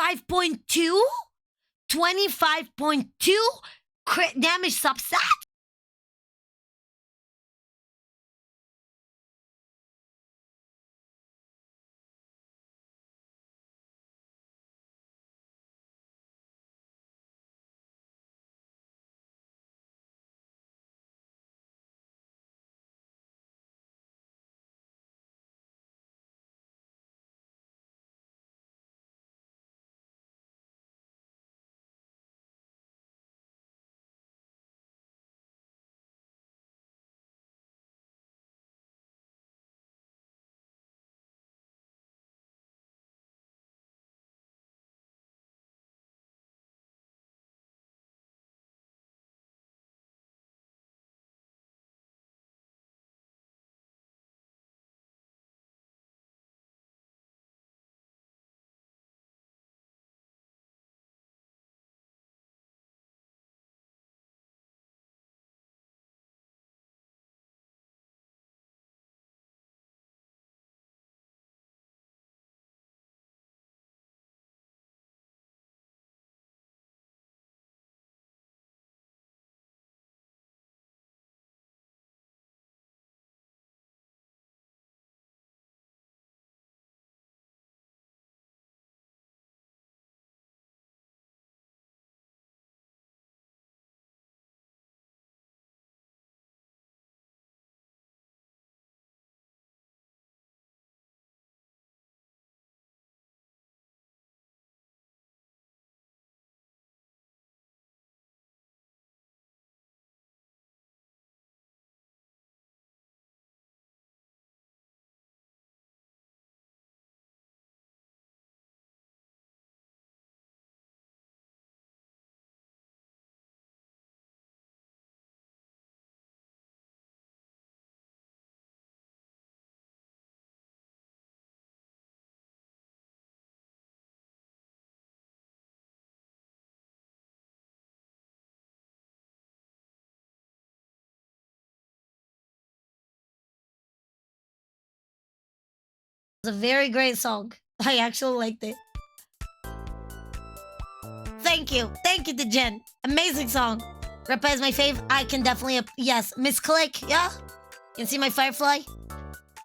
25.2? 25.2 crit damage subset? It's a very great song. I actually liked it. Thank you. Thank you to Jen. Amazing song. Repa is my fave. I can definitely... yes. Miss Click. Yeah? You can see my firefly?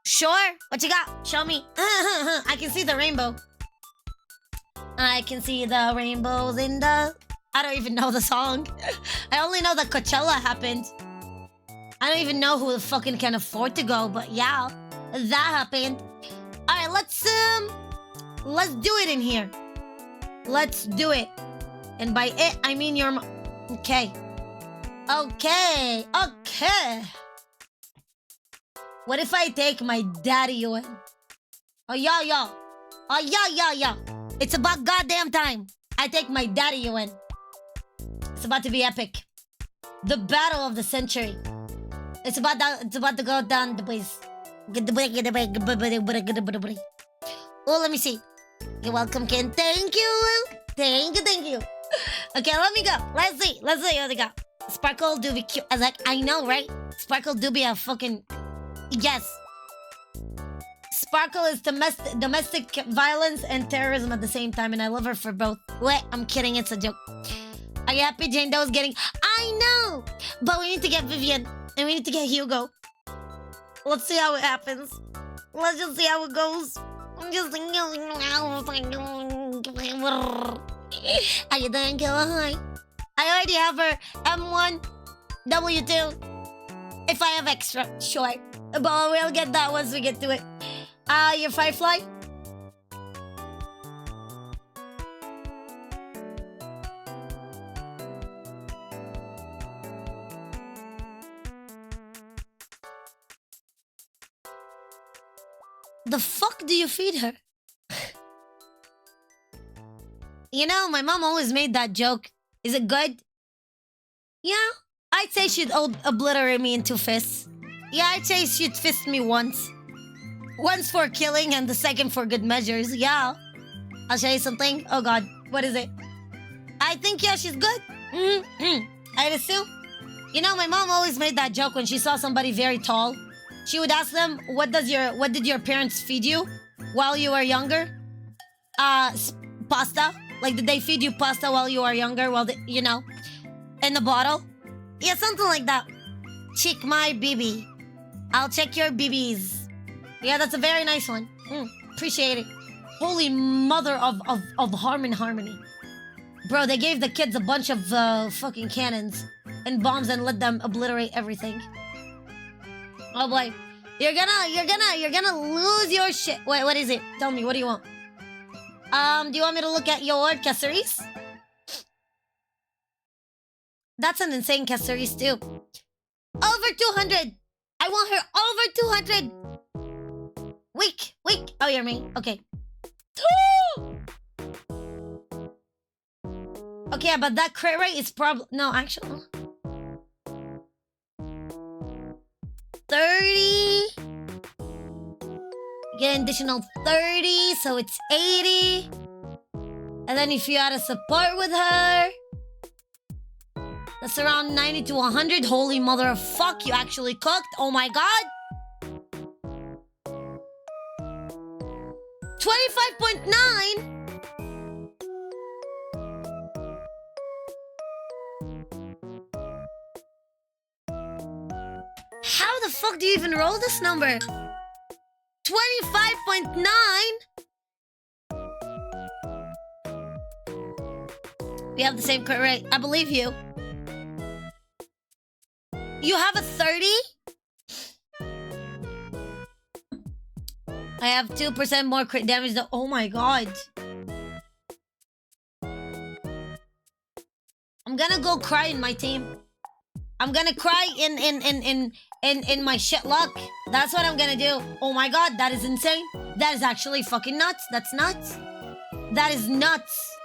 Sure. What you got? Show me. I can see the rainbow. I can see the rainbows in the... I don't even know the song. I only know that Coachella happened. I don't even know who the fucking can afford to go, but yeah, that happened. All right, let's do it in here. Let's do it. And by it, I mean your okay. Okay. What if I take my daddy UN? Oh, yeah. Oh, yeah. It's about goddamn time. I take my daddy UN. It's about to be epic. The battle of the century. It's about to go down the place. Oh, let me see. You're welcome, Ken. Thank you. Okay, let me go. Let's see what they got. Sparkle do be cute. I know, right? Sparkle do be a fucking... yes. Sparkle is domestic violence and terrorism at the same time, and I love her for both. Wait, I'm kidding. It's a joke. Are you happy Jane Doe's getting... I know! But we need to get Vivian, and we need to get Hugo. Let's see how it happens. Let's just see how it goes. I'm just thinking... How you doing, Killer? Hi. I already have her M1, W2. If I have extra, sure. But we'll get that once we get to it. Your Firefly? The fuck do you feed her? You know, my mom always made that joke. Is it good? Yeah, I'd say she'd obliterate me in 2 fists. Yeah, I'd say she'd fist me once. Once for killing and the second for good measures. Yeah. I'll show you something. Oh god, what is it? I think, yeah, she's good. I'd assume. You know, my mom always made that joke when she saw somebody very tall. She would ask them, what did your parents feed you while you were younger? Pasta. Like, did they feed you pasta while you were younger? While you know, in the bottle? Yeah, something like that. Check my BB. I'll check your BBs. Yeah, that's a very nice one. Appreciate it. Holy mother of harmony. Bro, they gave the kids a bunch of fucking cannons and bombs and let them obliterate everything. Oh boy. You're gonna lose your shit. Wait, what is it? Tell me, what do you want? Do you want me to look at your Caceres? That's an insane Caceres too. Over 200! I want her over 200! Weak! Oh, you're me. Okay. Okay, but that crit rate is probably... No, actually... 30... Get an additional 30, so it's 80. And then if you add a support with her... That's around 90 to 100. Holy mother of fuck, you actually cooked. Oh my god. 25.9? How the fuck do you even roll this number? 25.9? We have the same crit rate. I believe you. You have a 30? I have 2% more crit damage though. Oh my god. I'm gonna go cry in my team. I'm gonna cry in my shit luck. That's what I'm gonna do. Oh my god, that is insane. That is actually fucking nuts. That's nuts. That is nuts.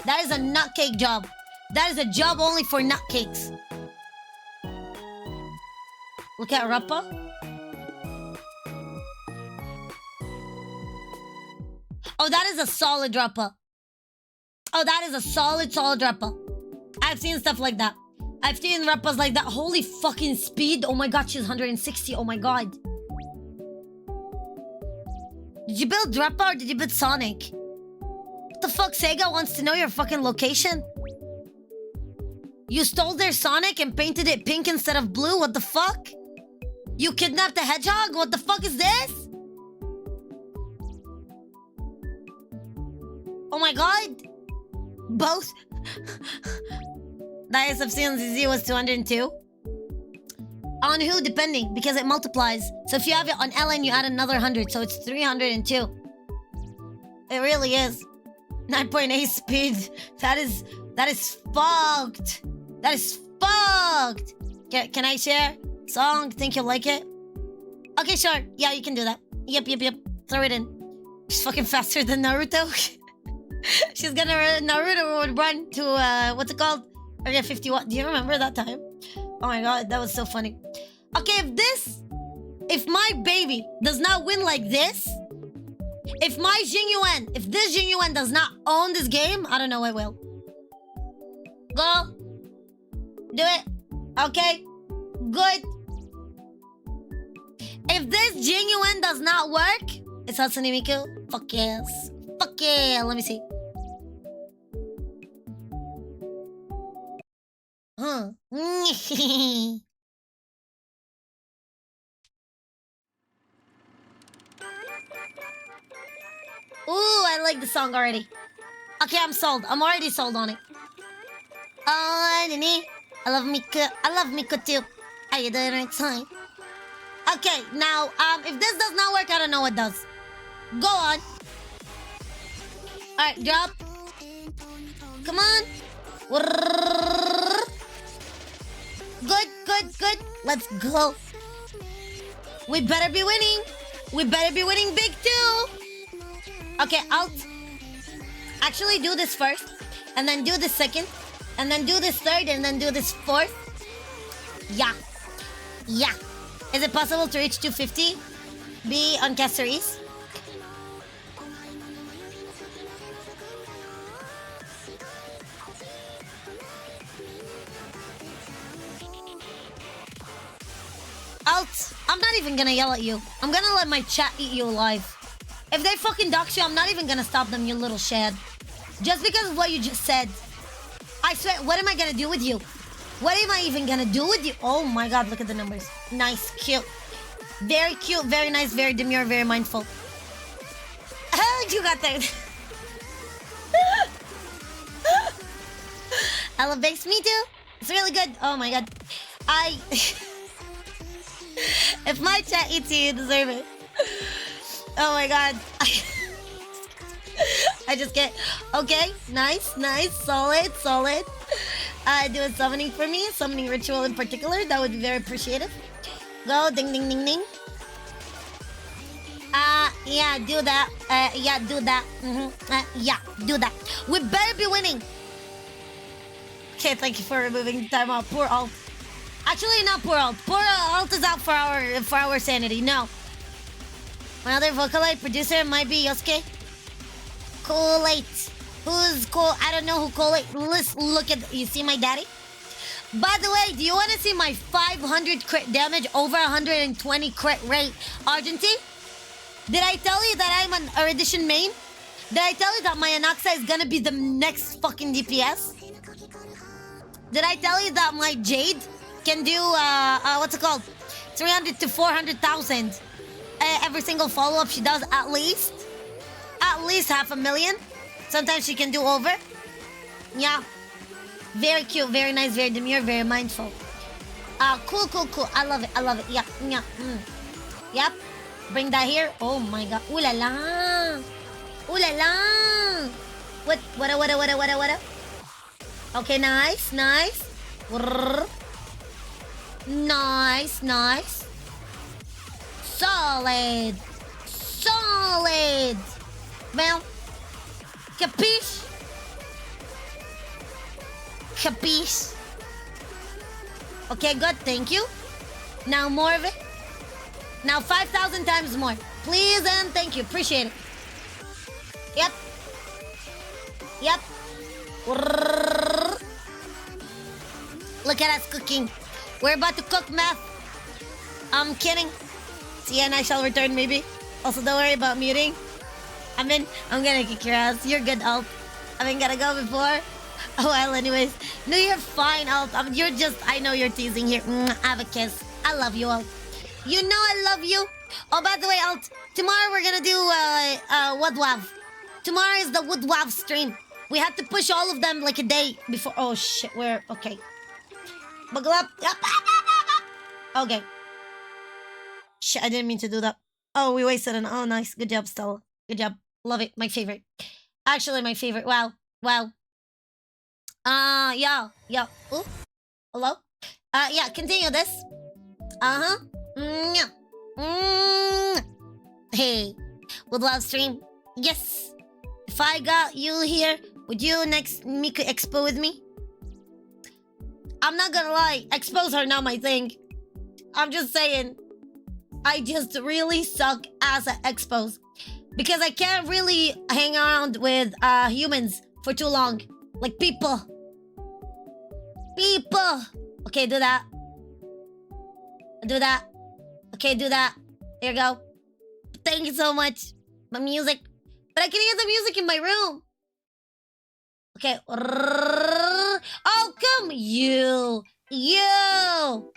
That is a nutcake job. That is a job only for nutcakes. Look at Rappa. Oh, that is a solid Rappa. Oh, that is a solid Rappa. I've seen stuff like that. I've seen Rappas like that. Holy fucking speed. Oh my god, she's 160. Oh my god. Did you build Rappa or did you build Sonic? What the fuck? Sega wants to know your fucking location? You stole their Sonic and painted it pink instead of blue? What the fuck? You kidnapped a hedgehog? What the fuck is this? Oh my god. Both. The ISFC on ZZ was 202. On who? Depending, because it multiplies. So if you have it on LN, you add another 100, so it's 302. It really is. 9.8 speed. That is fucked. That is fucked. Can I share? Song, think you'll like it? Okay, sure. Yeah, you can do that. Yep. Throw it in. She's fucking faster than Naruto. She's gonna... Naruto would run to, what's it called? Area 51. Do you remember that time? Oh my god, that was so funny. Okay, if my baby does not win like this, if this Jingyuan does not own this game, I don't know what will. Go. Do it. Okay. Good. If this Jingyuan does not work, it's Hatsune Miku. Fuck yes. Fuck yeah. Let me see. Ooh, I like the song already. Okay, I'm sold. I'm already sold on it. I love Miku. I love Miku too. Are you doing right time? Okay, now, if this does not work, I don't know what does. Go on. Alright, drop. Come on. Good. Let's go. We better be winning. We better be winning big too. Okay, I'll actually do this first, and then do this second, and then do this third, and then do this fourth. Yeah. Is it possible to reach 250? Be on Caceres? I'm not even gonna yell at you. I'm gonna let my chat eat you alive. If they fucking dox you, I'm not even gonna stop them, you little shad. Just because of what you just said. I swear, what am I gonna do with you? What am I even gonna do with you? Oh my god, look at the numbers. Nice, cute. Very cute, very nice, very demure, very mindful. Oh, you got there. Elevates me too. It's really good. Oh my god. If my chat eats you, you deserve it. Oh my god. I just get... Okay, nice, nice, solid, solid. Do a summoning for me, a summoning ritual in particular. That would be very appreciative. Go, ding, ding, ding, ding. Yeah, do that. Yeah, do that. Yeah, do that. We better be winning. Okay, thank you for removing the timeout. Poor alt. Actually, not poor alt. Poor alt is out for our sanity. No. My other vocalite producer might be Yosuke. Coolate. Who's cool? I don't know who Coolate. Let's look at. You see my daddy? By the way, do you want to see my 500 crit damage, over 120 crit rate Argentine? Did I tell you that I'm an Erudition main? Did I tell you that my Anaxa is gonna be the next fucking DPS? Did I tell you that my Jade can do, what's it called? 300 to 400,000 every single follow-up she does at least? At least 500,000. Sometimes she can do over. Yeah. Very cute, very nice, very demure, very mindful. Cool, cool, cool. I love it, I love it. Yeah, yeah. Yep. Bring that here. Oh my god. Ooh la la. Ooh la la. What? Okay, nice, nice. Nice, nice. Solid. Solid. Well, capiche? Capiche? Okay, good, thank you. Now more of it. Now 5,000 times more. Please and thank you, appreciate it. Yep. Yep. Look at us cooking. We're about to cook meth. I'm kidding. See, and I shall return maybe. Also, don't worry about muting. I'm gonna kick your ass. You're good, Alt. I mean, gotta go before. Oh, well, anyways. No, you're fine, Alt. You're just... I know you're teasing here. Have a kiss. I love you, Alt. You know I love you. Oh, by the way, Alt. Tomorrow we're gonna do, Woodwav. Tomorrow is the Woodwav stream. We have to push all of them like a day before... Oh, shit. We're... Okay. Buckle up. Okay. Shit, I didn't mean to do that. Oh, we wasted an... Oh, nice. Good job, Stella. Good job. Love it. My favorite. Actually, my favorite. Wow. Wow. Yeah. Yeah. Ooh. Hello? Yeah, continue this. Uh-huh. Hey. Would love stream. Yes. If I got you here, would you next make an expo with me? I'm not gonna lie. Expos are not my thing. I'm just saying. I just really suck ass at expos. Because I can't really hang around with humans for too long. Like people. People. Okay, do that. Do that. Okay, do that. There you go. Thank you so much. My music. But I can hear the music in my room. Okay. Oh, come. You. You.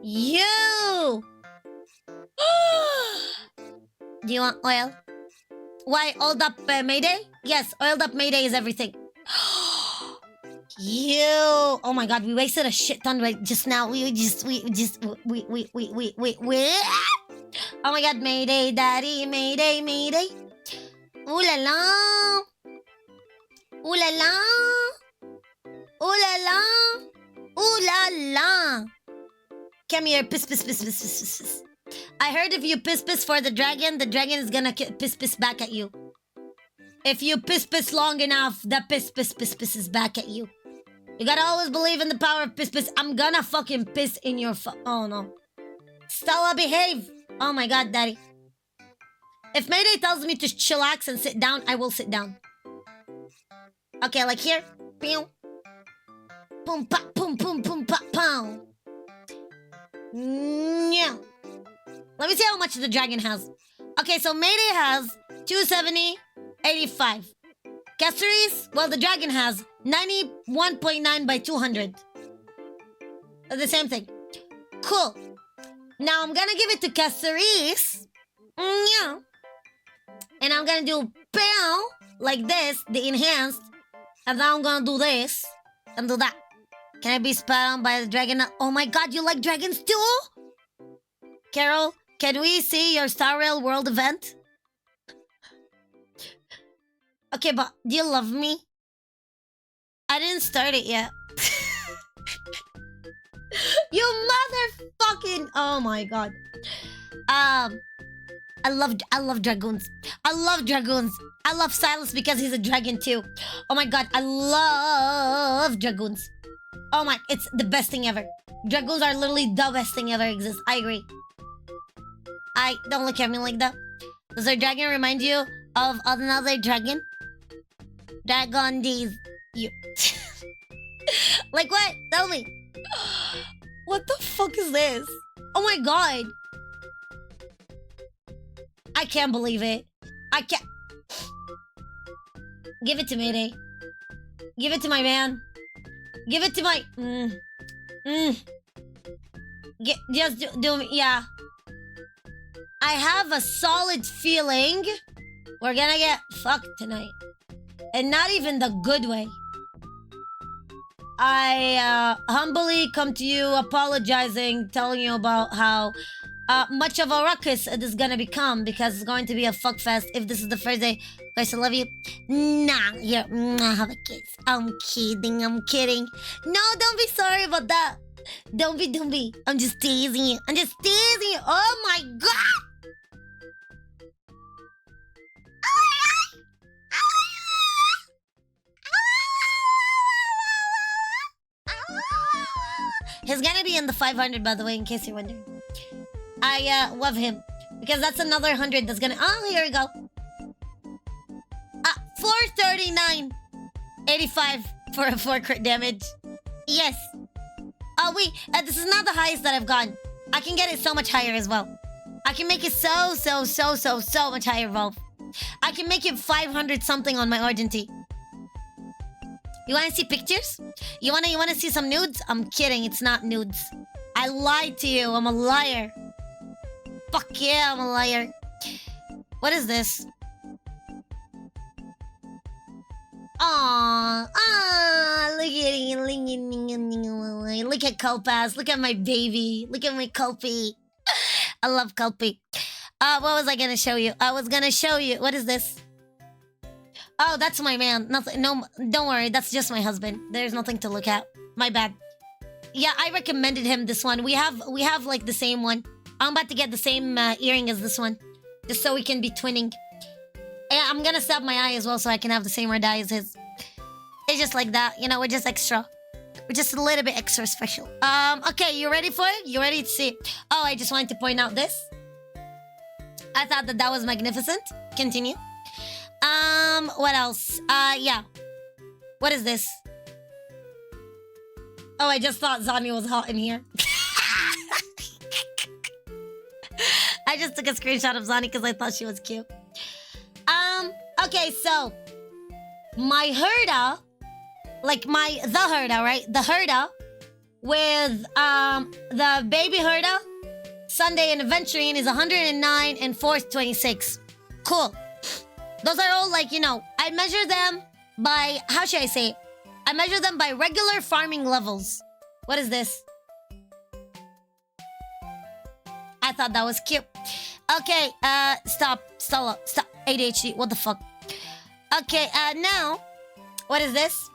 You. Do you want oil? Why, oiled up Mayday? Yes, oiled up Mayday is everything. You. Oh my god, we wasted a shit ton right just now. We. Oh my god, Mayday, Daddy, Mayday, Mayday. Ooh la la. Ooh la la. Ooh la la. Ooh la la. Come here, piss, piss, piss, piss, piss, piss, piss. I heard if you piss piss for the dragon is gonna piss piss back at you. If you piss piss long enough, the piss piss piss piss is back at you. You gotta always believe in the power of piss piss. I'm gonna fucking piss in your oh no. Stella, behave. Oh my god, Daddy. If Mayday tells me to chillax and sit down, I will sit down. Okay, like here. Boom, boom, pa, boom, boom, boom, pa, pow. Yeah. Let me see how much the dragon has. Okay, so Mayday has 270, 85. Caceres, well, the dragon has 91.9 by 200. The same thing. Cool. Now I'm gonna give it to Caceres. Yeah. And I'm gonna do pow like this, the enhanced. And now I'm gonna do this and do that. Can I be spat on by the dragon? Oh my god, you like dragons too? Carol, can we see your Star Rail World event? Okay, but do you love me? I didn't start it yet. You motherfucking... Oh my god. I love dragoons. I love dragoons. I love Silas because he's a dragon too. Oh my god, I love dragoons. Oh my, it's the best thing ever. Dragoons are literally the best thing ever exists. I agree. Don't look at me like that. Does our dragon remind you of another dragon? Dragon D's. You. Like what? Tell me. What the fuck is this? Oh my god. I can't believe it. I can't. Give it to me, Day. Give it to my man. Give it to my... Just do me... Yeah. I have a solid feeling we're gonna get fucked tonight. And not even the good way. I humbly come to you apologizing, telling you about how much of a ruckus it is gonna become because it's going to be a fuck fest if this is the first day. Guys, I love you. Nah, here, have a kiss. I'm kidding. No, don't be sorry about that. Don't be. I'm just teasing you. Oh my god! He's gonna be in the 500, by the way, in case you're wondering. I love him because that's another 100 that's gonna... Oh, here we go. 439, 85 for a 4 crit damage. Yes. Oh wait, this is not the highest that I've gotten. I can get it so much higher as well. I can make it so much higher, Volv. I can make it 500 something on my Argenty. You wanna see pictures? You wanna see some nudes? I'm kidding, it's not nudes. I lied to you, I'm a liar. Fuck yeah, I'm a liar. What is this? Aww, look at it. Look at Culpass, look at my baby. Look at my Culpy. I love Culpy. What was I gonna show you? I was gonna show you, what is this? Oh, that's my man. Nothing. No, don't worry. That's just my husband. There's nothing to look at. My bad. Yeah, I recommended him this one. We have like the same one. I'm about to get the same earring as this one, just so we can be twinning. Yeah, I'm gonna stab my eye as well so I can have the same red eye as his. It's just like that, you know. We're just extra. We're just a little bit extra special. Okay, you ready for it? You ready to see it? Oh, I just wanted to point out this. I thought that was magnificent. Continue. What else? Yeah. What is this? Oh, I just thought Zani was hot in here. I just took a screenshot of Zani because I thought she was cute. Okay, so my herda, like the herda, right? The herda with the baby herda, Sunday and Adventuring is 109 and 426. Cool. Those are all like, you know, I measure them by, how should I say it? I measure them by regular farming levels. What is this? I thought that was cute. Okay, stop. ADHD, what the fuck? Okay, now, what is this?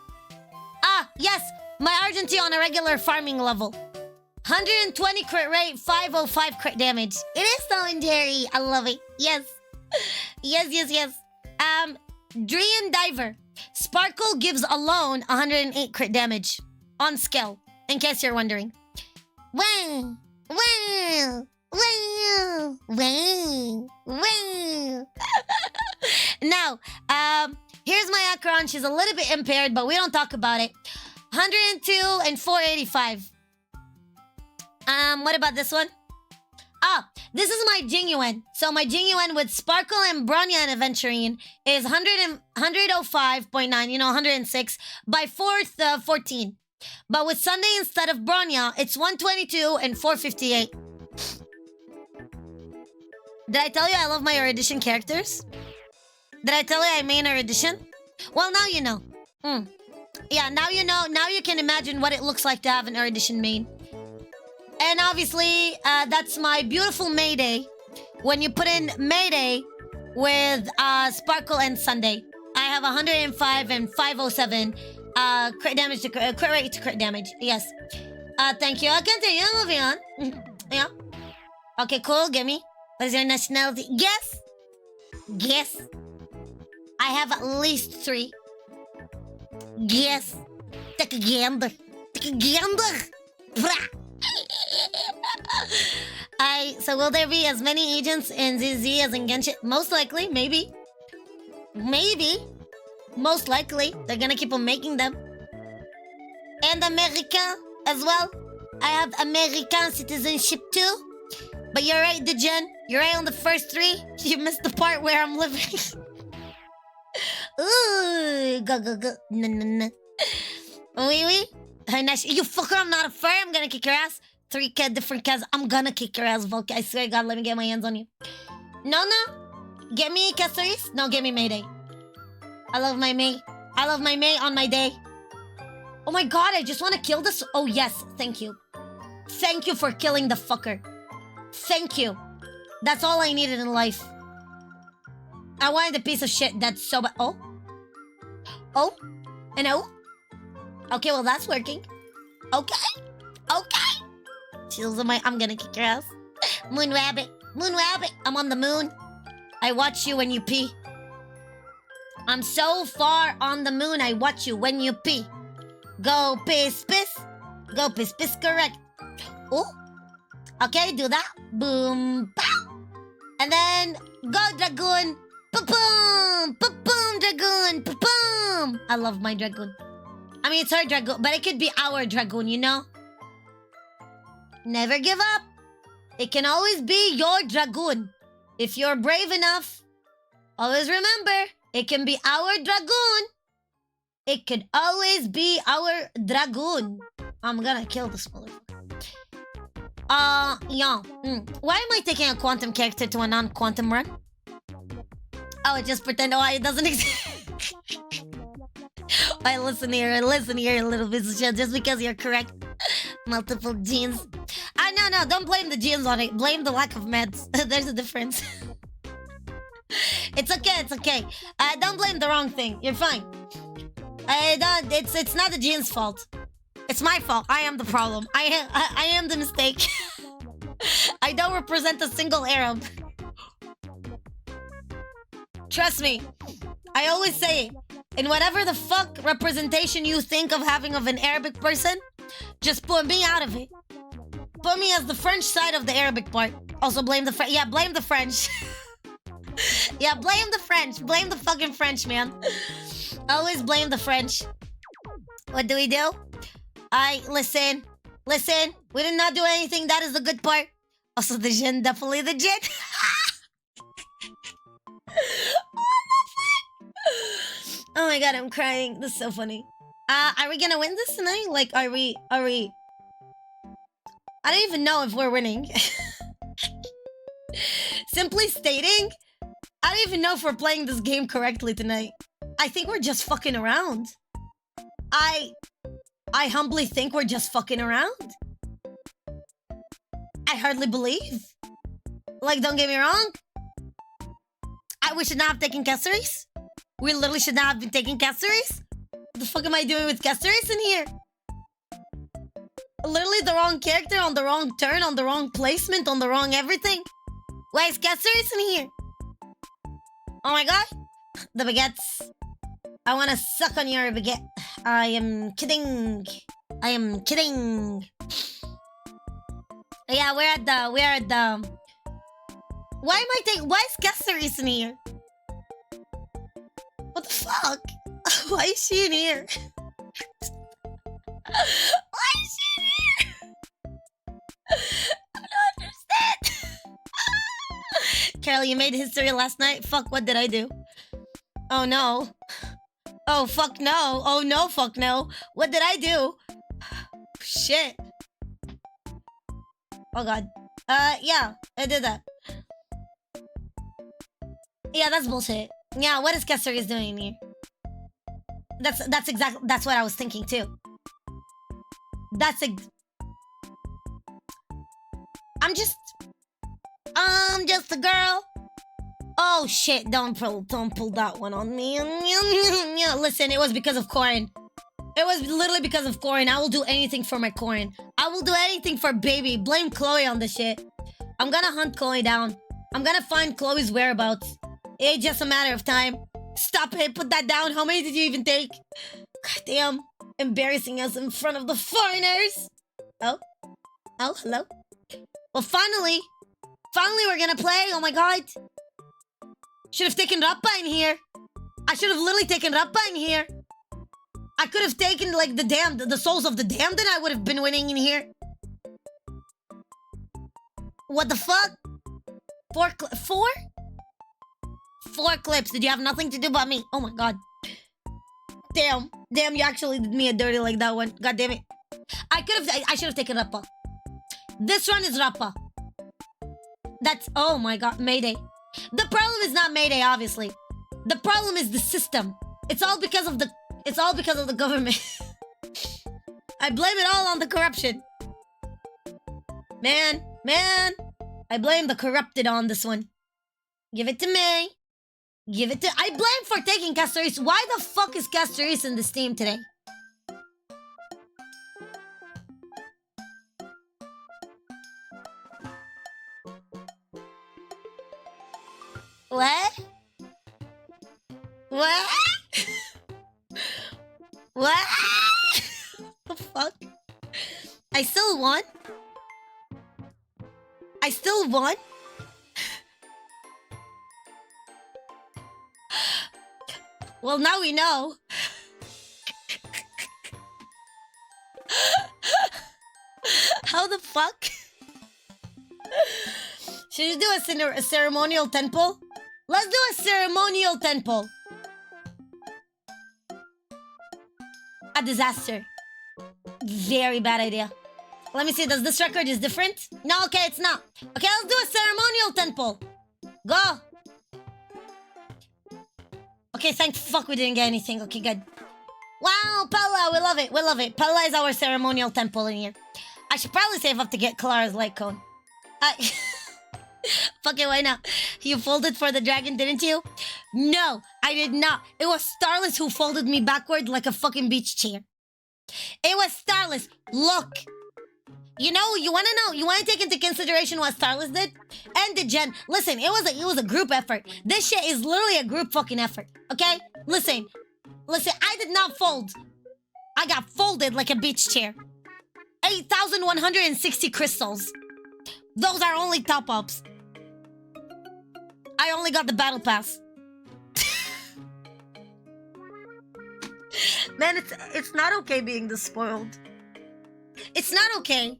Ah, yes, my Argenty on a regular farming level. 120 crit rate, 505 crit damage. It is legendary. I love it. Yes. Yes. Dream Diver. Sparkle gives alone 108 crit damage on skill, in case you're wondering. Wow. Now, here's my Akron. She's a little bit impaired, but we don't talk about it. 102 and 485. What about this one? Ah, This is my genuine. So my genuine with Sparkle and Bronya and Aventurine is 105.9, 106 by 14. But with Sunday instead of Bronya, it's 122 and 458. Did I tell you I love my Erudition characters? Did I tell you I main Erudition? Well, now you know. Yeah, now you know. Now you can imagine what it looks like to have an Erudition main. And obviously, that's my beautiful Mayday. When you put in Mayday with Sparkle and Sunday, I have 105 and 507 crit damage to crit rate to crit damage. Yes. Thank you. I'll continue. Moving on. Yeah. Okay, cool. Give me. What is your nationality? Guess. Guess. I have at least 3. Guess. Take a gander. Take a gander. So will there be as many agents in ZZ as in Genshin? Most likely, maybe. Maybe. Most likely. They're gonna keep on making them. And American as well. I have American citizenship too. But you're right, Degen. You're right on the first 3. You missed the part where I'm living. Ooh, go, go, go. No, no, no. Oui, oui. You fucker, I'm not a fur. I'm gonna kick your ass. 3 different cats. I'm gonna kick your ass, Volk. I swear to God, let me get my hands on you. No, no. Get me Caceres? No, get me Mayday. I love my May. I love my May on my day. Oh my God, I just want to kill this. Oh, yes. Thank you. Thank you for killing the fucker. Thank you. That's all I needed in life. I wanted a piece of shit that's so bad. Oh? Oh? And oh? Okay, well, that's working. Okay. Okay. Chills on my... I'm gonna kick your ass. Moon Rabbit. Moon Rabbit. I'm on the moon. I watch you when you pee. I'm so far on the moon, I watch you when you pee. Go piss piss. Go piss piss, correct. Oh. Okay, do that. Boom, pow. And then go Dragoon. Pa-boom. Pa-boom, Dragoon. Pa-boom. I love my Dragoon. I mean, it's her Dragoon, but it could be our Dragoon, you know? Never give up. It can always be your Dragoon. If you're brave enough, always remember, it can be our Dragoon. It could always be our Dragoon. I'm gonna kill this motherfucker. Yeah. Why am I taking a quantum character to a non-quantum run? Oh, just pretend it doesn't exist. I listen here a little bit, just because you're correct. Multiple genes. No, don't blame the genes on it. Blame the lack of meds. There's a difference. It's okay, it's okay. Don't blame the wrong thing. You're fine. It's not the genes' fault. It's my fault. I am the problem. I am the mistake. I don't represent a single Arab. Trust me. I always say, in whatever the fuck representation you think of having of an Arabic person, just put me out of it. Put me as the French side of the Arabic part. Also blame the French. Yeah, blame the French. Yeah, blame the French. Blame the fucking French, man. Always blame the French. What do we do? Listen. Listen. We did not do anything. That is the good part. Also, the Jin. Definitely the Jin. Oh my God, I'm crying. This is so funny. Are we gonna win this tonight? Like, are we... I don't even know if we're winning. Simply stating, I don't even know if we're playing this game correctly tonight. I think we're just fucking around. I humbly think we're just fucking around. I hardly believe. Like, don't get me wrong. We should not have taken Caceres. We literally should not have been taking Caceres. What the fuck am I doing with Caceres in here? Literally the wrong character on the wrong turn, on the wrong placement, on the wrong everything. Why is Caceres in here? Oh my God. The baguettes. I want to suck on your baguette. I am kidding. I am kidding. Yeah, we're at the... Why is Caceres in here? What the fuck? Why is she in here? Why is she in here? I don't understand. Carol, you made history last night. Fuck, what did I do? Oh no. Oh fuck no. Oh no, fuck no. What did I do? Shit. Oh god. Yeah, I did that. Yeah, that's bullshit. Yeah, what is Kessler doing here? That's exactly that's what I was thinking too. I'm just a girl. Oh shit! Don't pull that one on me. Yeah, listen, it was because of Corin. It was literally because of Corin. I will do anything for my Corin. I will do anything for baby. Blame Chloe on the shit. I'm gonna hunt Chloe down. I'm gonna find Chloe's whereabouts. It's just a matter of time. Stop it. Put that down. How many did you even take? God damn. Embarrassing us in front of the foreigners. Oh, hello. Well, finally we're gonna play. Oh my god. Should have taken Rappa in here. I should have literally taken Rappa in here. I could have taken like the souls of the damned, and I would have been winning in here. What the fuck? Four clips. Did you have nothing to do but me? Oh my god. Damn, you actually did me a dirty like that one. God damn it. I should have taken Rappa. This one is Rappa. That's, oh my god, Mayday. The problem is not Mayday, obviously. The problem is the system. It's all because of the government. I blame it all on the corruption. Man, I blame the corrupted on this one. Give it to me. I blame for taking Castoris. Why the fuck is Castoris in this team today? What? What? The fuck? I still won? Well, now we know. How the fuck? Should you do a ceremonial temple? Let's do a ceremonial temple. A disaster. Very bad idea. Let me see, does this record is different? No, okay, it's not. Okay, let's do a ceremonial temple. Go. Okay, thank fuck we didn't get anything. Okay, good. Wow, Pella, we love it. Pella is our ceremonial temple in here. I should probably save up to get Clara's light cone. Fuck it, why not? You folded for the dragon, didn't you? No, I did not. It was Starless who folded me backward like a fucking beach chair. It was Starless. Look. You know, you want to take into consideration what Starless did? And the Gen. Listen, it was a group effort. This shit is literally a group fucking effort. Okay? Listen, I did not fold. I got folded like a beach chair. 8,160 crystals. Those are only top-ups. I only got the battle pass. Man, it's not okay being this spoiled. It's not okay.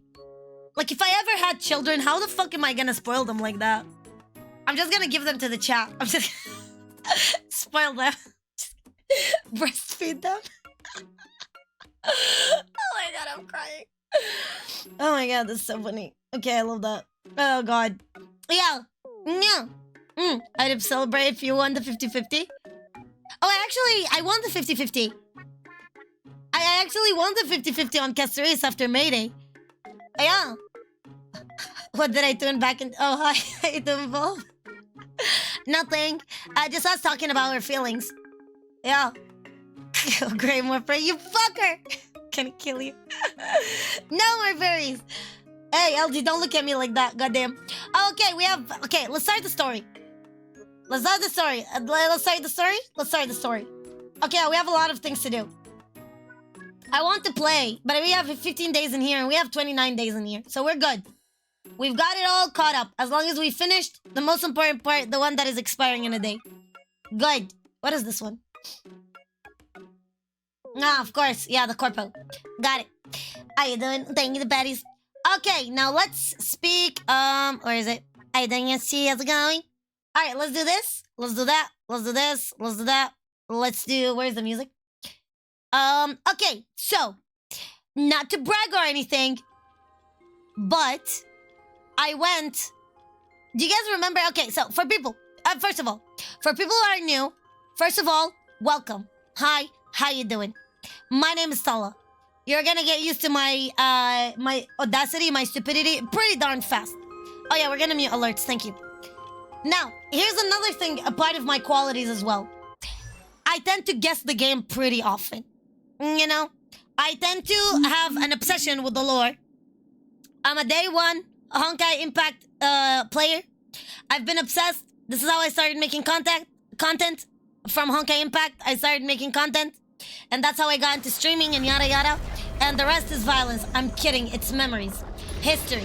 Like, if I ever had children, how the fuck am I gonna spoil them like that? I'm just gonna give them to the chat. I'm just spoil them. Breastfeed them. Oh my god, I'm crying. Oh my god, that's so funny. Okay, I love that. Oh god. Yeah. I'd celebrate if you won the 50-50. Oh, I won the 50-50. I actually won the 50-50 on Castoris after Mayday. Yeah. What did I turn back in? Oh, hi. How you doing, Bob? Nothing. Just us talking about our feelings. Yeah. Great, more prey. You fucker. Can I kill you? No more berries. Hey, LG, don't look at me like that. Goddamn. Okay, let's start the story. Let's start the story. Okay, we have a lot of things to do. I want to play, but we have 15 days in here and we have 29 days in here. So we're good. We've got it all caught up. As long as we finished the most important part, the one that is expiring in a day. Good. What is this one? Ah, of course. Yeah, the corpo. Got it. How you doing? Thank you, the baddies. Okay, now let's speak, where is it? How you doing, see how's it going? All right, let's do this. Let's do that. Let's do this. Let's do that. Let's do. Where's the music? Okay. So, not to brag or anything, but I went. Do you guys remember? Okay, so for people, first of all, for people who are new, first of all, welcome. Hi, how you doing? My name is Tala. You're gonna get used to my my audacity, my stupidity, pretty darn fast. Oh yeah, we're gonna mute alerts. Thank you. Now, here's another thing, a part of my qualities as well. I tend to guess the game pretty often. You know, I tend to have an obsession with the lore. I'm a day one Honkai Impact player. I've been obsessed. This is how I started making content from Honkai Impact. I started making content, and that's how I got into streaming and yada yada. And the rest is violence. I'm kidding. It's memories, history.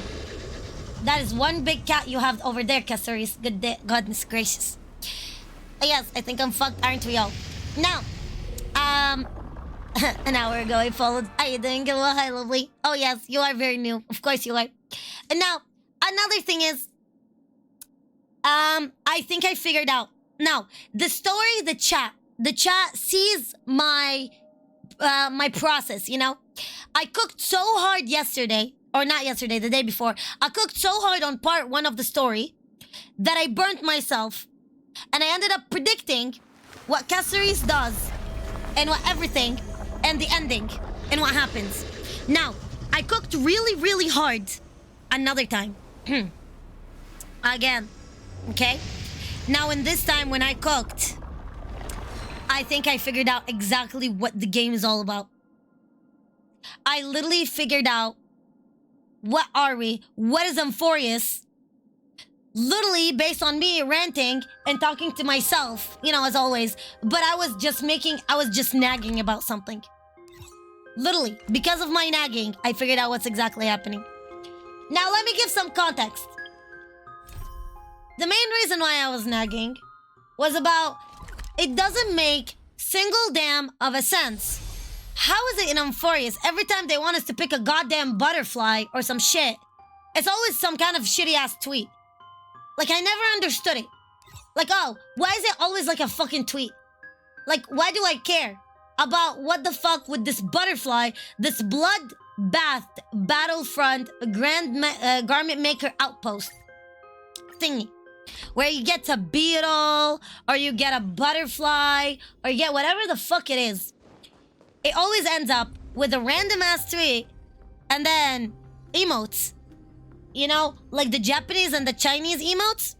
That is one big cat you have over there, Caceres. Goodness gracious. Yes, I think I'm fucked, aren't we all? Now, an hour ago I followed. How you doing? Hello, hi, lovely. Oh yes, you are very new. Of course you are. And now, another thing is, I think I figured out. Now, the story, the chat sees my my process, you know? I cooked so hard yesterday, or not yesterday, the day before. I cooked so hard on part 1 of the story that I burnt myself, and I ended up predicting what Caceres does, and what everything, and the ending, and what happens. Now, I cooked really, really hard another time. Again, okay? Now, in this time when I cooked, I think I figured out exactly what the game is all about. I literally figured out, what are we? What is Amphoreus? Literally based on me ranting and talking to myself, you know, as always. But I was just nagging about something. Literally, because of my nagging, I figured out what's exactly happening. Now, let me give some context. The main reason why I was nagging was about, it doesn't make single damn of a sense. How is it in Amphoreus, every time they want us to pick a goddamn butterfly or some shit, it's always some kind of shitty-ass tweet. Like, I never understood it. Like, oh, why is it always like a fucking tweet? Like, why do I care about what the fuck with this butterfly, this blood-bathed battlefront garment maker outpost thingy? Where you get a beetle, or you get a butterfly, or you get whatever the fuck it is. It always ends up with a random-ass tweet, and then emotes. You know, like the Japanese and the Chinese emotes.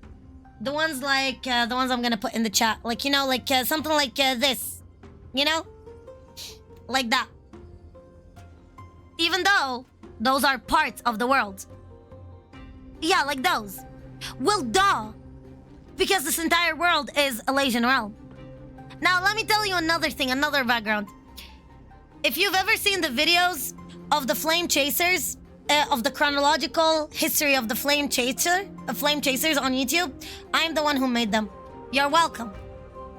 The ones like, the ones I'm gonna put in the chat. Like, you know, like something like this. You know? Like that. Even though those are parts of the world. Yeah, like those. Well, duh. Because this entire world is Elysian Realm. Now, let me tell you another thing, another background. If you've ever seen the videos of the Flame Chasers, of the chronological history of the Flame Chasers on YouTube, I'm the one who made them. You're welcome.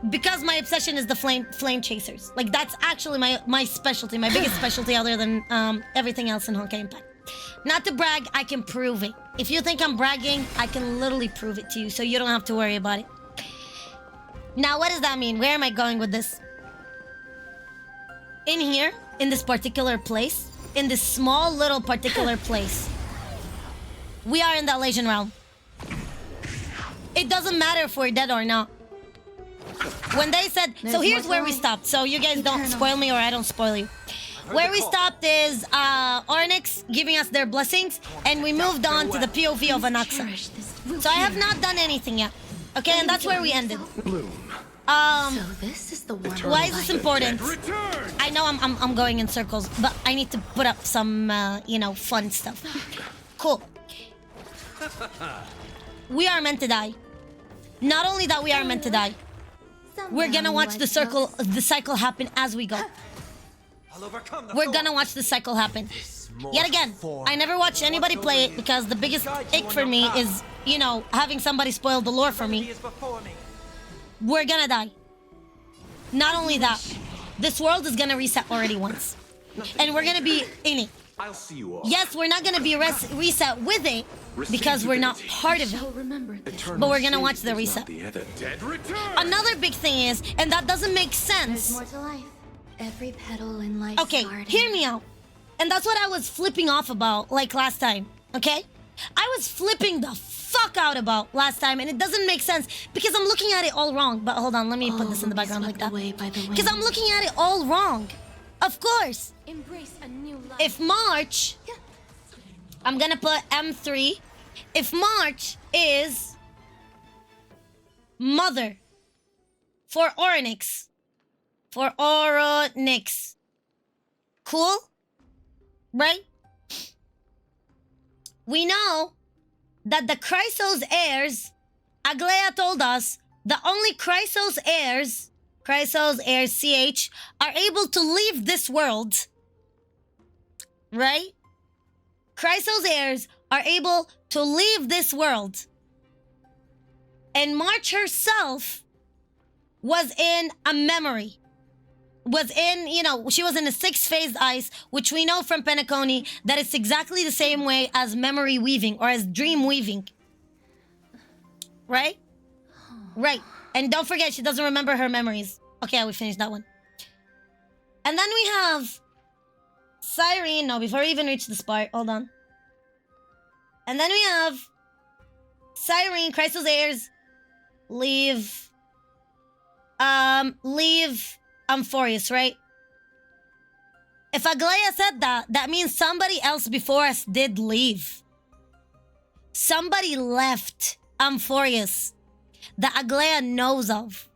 Because my obsession is the Flame Chasers. Like, that's actually my specialty, my biggest specialty other than everything else in Honkai Impact. Not to brag, I can prove it. If you think I'm bragging, I can literally prove it to you, so you don't have to worry about it. Now, what does that mean? Where am I going with this? In here, in this particular place, in this small little particular place, we are in the Elysian Realm. It doesn't matter if we're dead or not. When they said, so here's where we stopped, so you guys don't spoil me or I don't spoil you. Where we stopped is Ornyx giving us their blessings, and we moved on to the POV of Anaxa. So I have not done anything yet. Okay, and that's where we ended. So this is the one. Why is this important? I know I'm going in circles, but I need to put up some you know, fun stuff. Cool. We are meant to die. Not only that we are meant to die, we're gonna watch the cycle happen as we go. We're gonna watch the cycle happen. Yet again, I never watched anybody play it because the biggest ick for me is, you know, having somebody spoil the lore for me. We're gonna die. Not only that, this world is gonna reset already once. And we're gonna be in it. I'll see you all. Yes, we're not gonna be reset with it because we're not part of it. Shall remember this. Eternal But we're gonna watch sleep the is reset. not the end. The dead return. Another big thing is, and that doesn't make There's sense. more to life. Every petal in life's Okay, garden. hear me out. And that's what I was flipping off about, like last time, okay? I was flipping the fuck out about last time, and it doesn't make sense because I'm looking at it all wrong. But hold on, let me put this in the background like that. Because I'm looking at it all wrong. Of course. Embrace a new life. If March, I'm gonna put M3. If March is mother for Oronix. For Oronix. Cool? Right? We know that the Chrysos heirs, Aglaya told us, the only Chrysos heirs, CH, are able to leave this world. Right? Chrysos heirs are able to leave this world. And March herself was in a memory. Was in, she was in a 6-phased ice, which we know from Penacony that it's exactly the same way as memory weaving or as dream weaving. Right? Right. And don't forget, she doesn't remember her memories. Okay, we finished that one. And then we have Cyrene. No, before we even reach this part, hold on. And then we have Cyrene, Chrysos heirs, leave Amphoreus, right? If Aglaya said that, that means somebody else before us did leave. Somebody left Amphoreus that Aglaya knows of.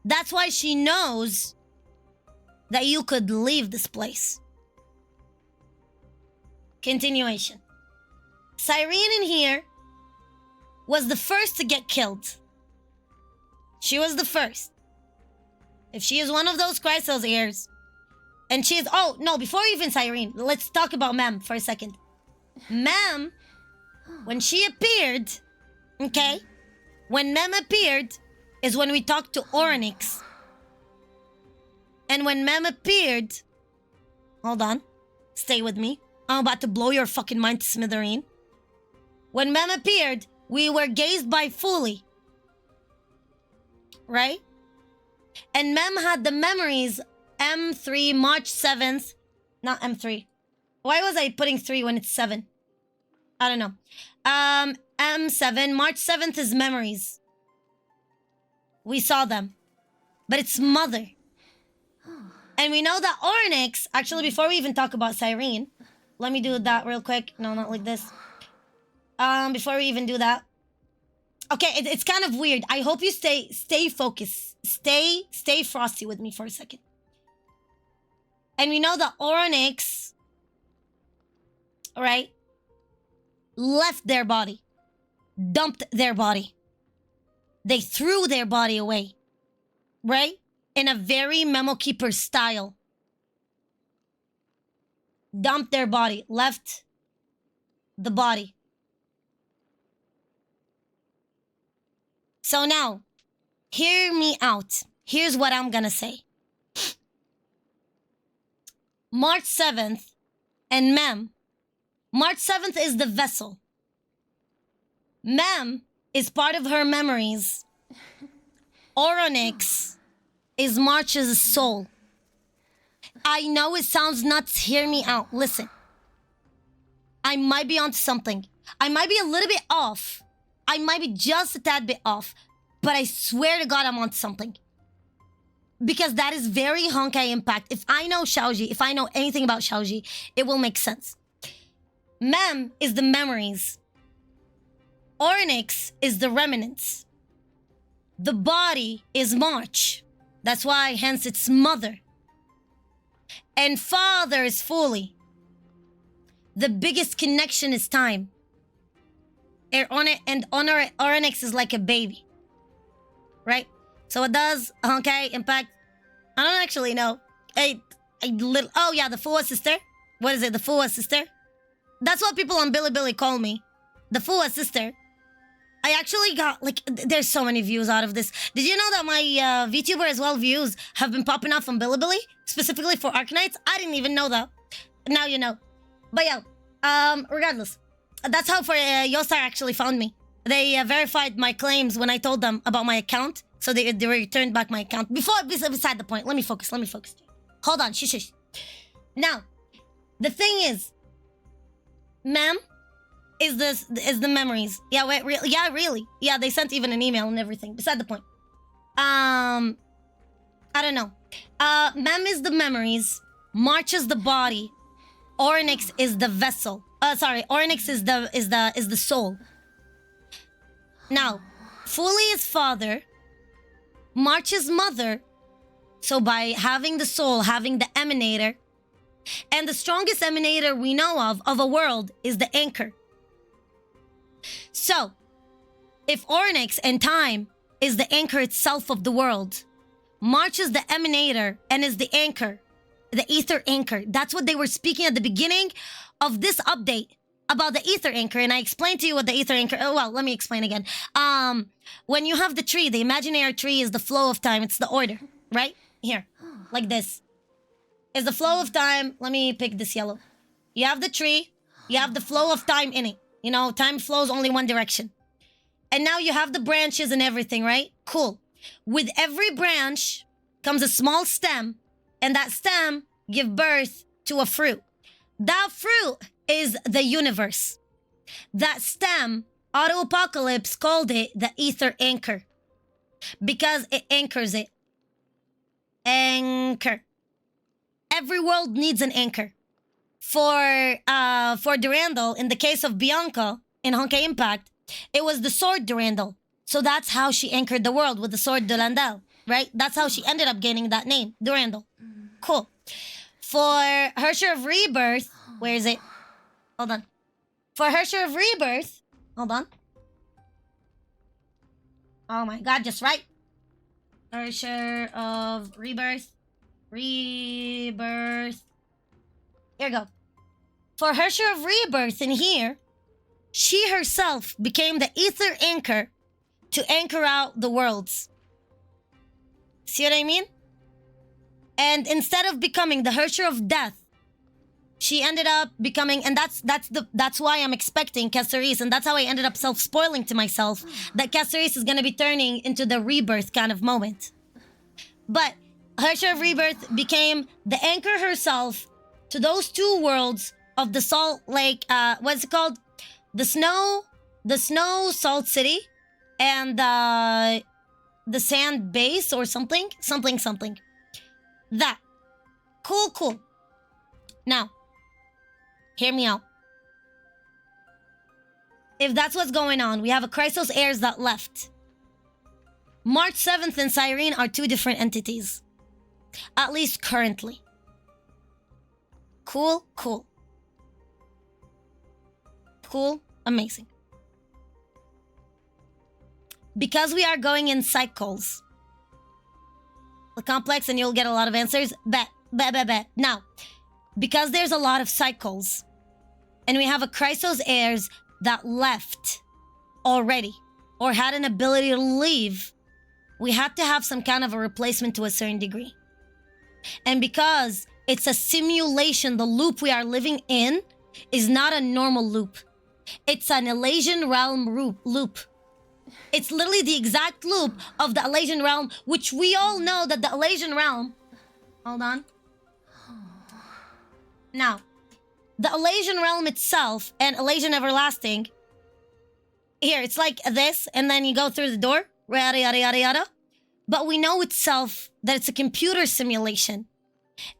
That's why she knows that you could leave this place. Continuation. Cyrene in here was the first to get killed. She was the first. If she is one of those Chrysos heirs, and she is, oh no, before even Cyrene, let's talk about Mem for a second. Mem, when she appeared, okay, when Mem appeared is when we talked to Oronix. And when Mem appeared, hold on, stay with me. I'm about to blow your fucking mind to smithereen. When Mem appeared, we were gazed by fully. Right? And Mem had the memories M3, March 7th. Not M3. Why was I putting 3 when it's 7? I don't know. M7, March 7th is memories. We saw them. But it's mother. And we know that Oronix, actually before we even talk about Cyrene, let me do that real quick. No, not like this. Before we even do that. Okay, it's kind of weird. I hope you stay focused. Stay frosty with me for a second. And we know that Oronix, right, left their body. Dumped their body. They threw their body away. Right? In a very Memo Keeper style. Dumped their body. Left the body. So now, hear me out. Here's what I'm gonna say. March 7th and Mem. March 7th is the vessel. Mem is part of her memories. Oronix is March's soul. I know it sounds nuts. Hear me out. Listen. I might be onto something. I might be a little bit off. I might be just a tad bit off. But I swear to God I'm onto something. Because that is very Honkai impact. If I know Shaoji, if I know anything about Shaoji, it will make sense. Mem is the memories. Oronix is the remnants. The body is March. That's why, hence, it's mother. And father is fully. The biggest connection is time. And Oronix is like a baby. Right? So it does Honkai impact. I don't actually know. Oh yeah, the Fuwa sister. What is it? The Fuwa sister? That's what people on Bilibili call me. The Fuwa sister. I actually got, there's so many views out of this. Did you know that my VTuber as well views have been popping up on Bilibili? Specifically for Arknights? I didn't even know that. Now you know. But yeah, regardless, that's how for Yostar actually found me. They verified my claims when I told them about my account, so they returned back my account. Beside the point, let me focus. Hold on, shush. Now, the thing is, ma'am, is the memories. Yeah, wait, really. Yeah, they sent even an email and everything. Beside the point. I don't know. Mem is the memories. March is the body. Oryx is the vessel. Oryx is the soul. Now, Fully is father. March is mother. So by having the soul, having the emanator, and the strongest emanator we know of a world is the anchor. So, if Oryx and time is the anchor itself of the world, March is the emanator and is the anchor, the ether anchor. That's what they were speaking at the beginning of this update about the ether anchor. And I explained to you what the ether anchor, well, let me explain again. When you have the tree, the imaginary tree is the flow of time. It's the order, right? Here, like this. Is the flow of time. Let me pick this yellow. You have the tree. You have the flow of time in it. You know, time flows only one direction. And now you have the branches and everything, right? Cool. With every branch comes a small stem, and that stem give birth to a fruit. That fruit is the universe. That stem, Auto Apocalypse called it the ether anchor because it anchors it. Anchor. Every world needs an anchor. For Durandal, in the case of Bianca in Honkai Impact, it was the sword Durandal. So that's how she anchored the world, with the sword Durandal, right? That's how she ended up gaining that name, Durandal. Cool. For Hersher of Rebirth, where is it? Hold on. For Hersher of Rebirth, hold on. Oh my god, just right. Hersher of Rebirth. Rebirth. Here we go. For Hersher of Rebirth in here, she herself became the ether anchor to anchor out the worlds. See what I mean? And instead of becoming the Hersher of Death, she ended up becoming, and that's why I'm expecting Caceres, and that's how I ended up self-spoiling to myself that Caceres is gonna be turning into the rebirth kind of moment. But Hersher of Rebirth became the anchor herself to those two worlds of the Salt Lake, what's it called? The Snow Salt City and the Sand Base or something. That. Cool. Now, hear me out. If that's what's going on, we have a Chrysos heirs that left. March 7th and Cyrene are two different entities. At least currently. Cool. Amazing. Because we are going in cycles. The complex and you'll get a lot of answers. Bet. Now, because there's a lot of cycles, and we have a Chrysos heirs that left already, or had an ability to leave, we had to have some kind of a replacement to a certain degree. And because it's a simulation, the loop we are living in is not a normal loop. It's an Elysian realm loop. It's literally the exact loop of the Elysian realm, which we all know that the Elysian realm... Hold on. Now, the Elysian realm itself and Elysian Everlasting... Here, it's like this, and then you go through the door. Yada. But we know itself that it's a computer simulation.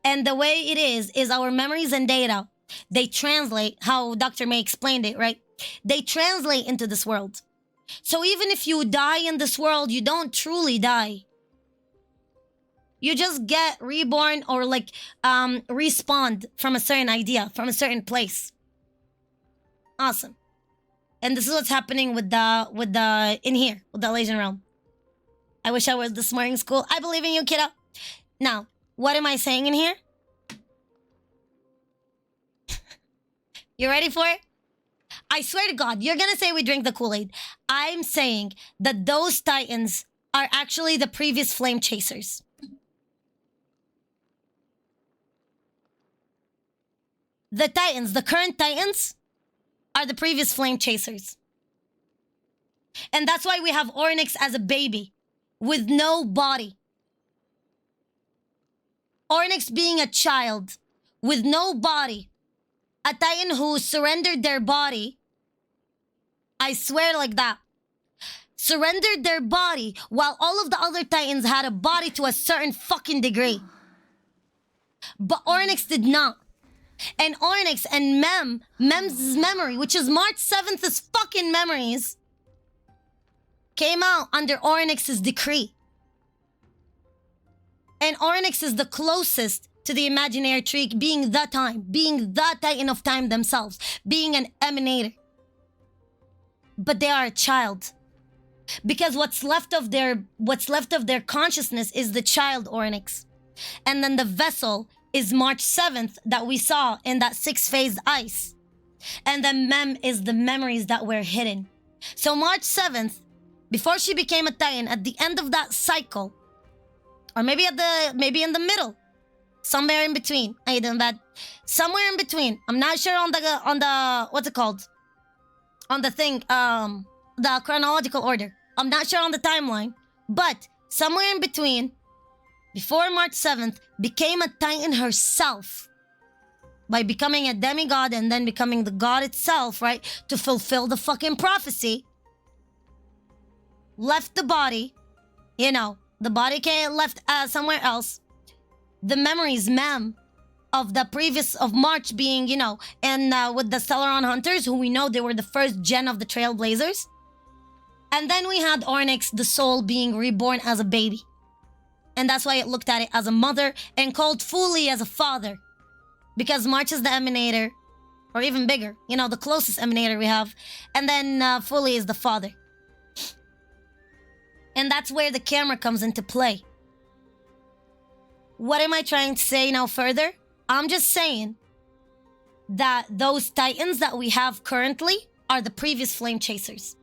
And the way it is our memories and data, they translate, how Dr. May explained it, right? They translate into this world. So even if you die in this world, you don't truly die. You just get reborn or like respawned from a certain idea, from a certain place. Awesome. And this is what's happening with the in here, with the Elysian realm. I wish I was this morning school. I believe in you, kiddo. Now, what am I saying in here? You ready for it? I swear to God, you're gonna say we drink the Kool-Aid. I'm saying that those titans are actually the previous flame chasers. the Titans, the current Titans, are the previous Flame Chasers. And that's why we have Onyx as a baby with no body. Onyx being a child with no body. A Titan who surrendered their body. I swear like that. Surrendered their body while all of the other Titans had a body to a certain fucking degree. But Onyx did not. And Onyx and Mem's memory, which is March 7th's fucking memories, came out under Onyx's decree. And Onyx is the closest to the imaginary tree, being the Titan of time themselves, being an emanator. But they are a child. Because what's left of their consciousness is the child Onyx. And then the vessel is March 7th that we saw in that 6-phased ice. And then Mem is the memories that were hidden. So March 7th, before she became a Titan, at the end of that cycle, or maybe in the middle, somewhere in between. Are you doing that? Somewhere in between. I'm not sure on the what's it called? On the thing, the chronological order. I'm not sure on the timeline, but somewhere in between, before March 7th, became a Titan herself by becoming a demigod and then becoming the god itself, right? To fulfill the fucking prophecy. Left the body, the body left somewhere else. The memories, Mem, of the previous, of March being, and with the Stellaron Hunters, who we know they were the first gen of the Trailblazers. And then we had Onyx, the soul, being reborn as a baby. And that's why it looked at it as a mother and called Fully as a father. Because March is the emanator, or even bigger, the closest emanator we have. And then Fully is the father. And that's where the camera comes into play. What am I trying to say now further? I'm just saying that those Titans that we have currently are the previous Flame Chasers.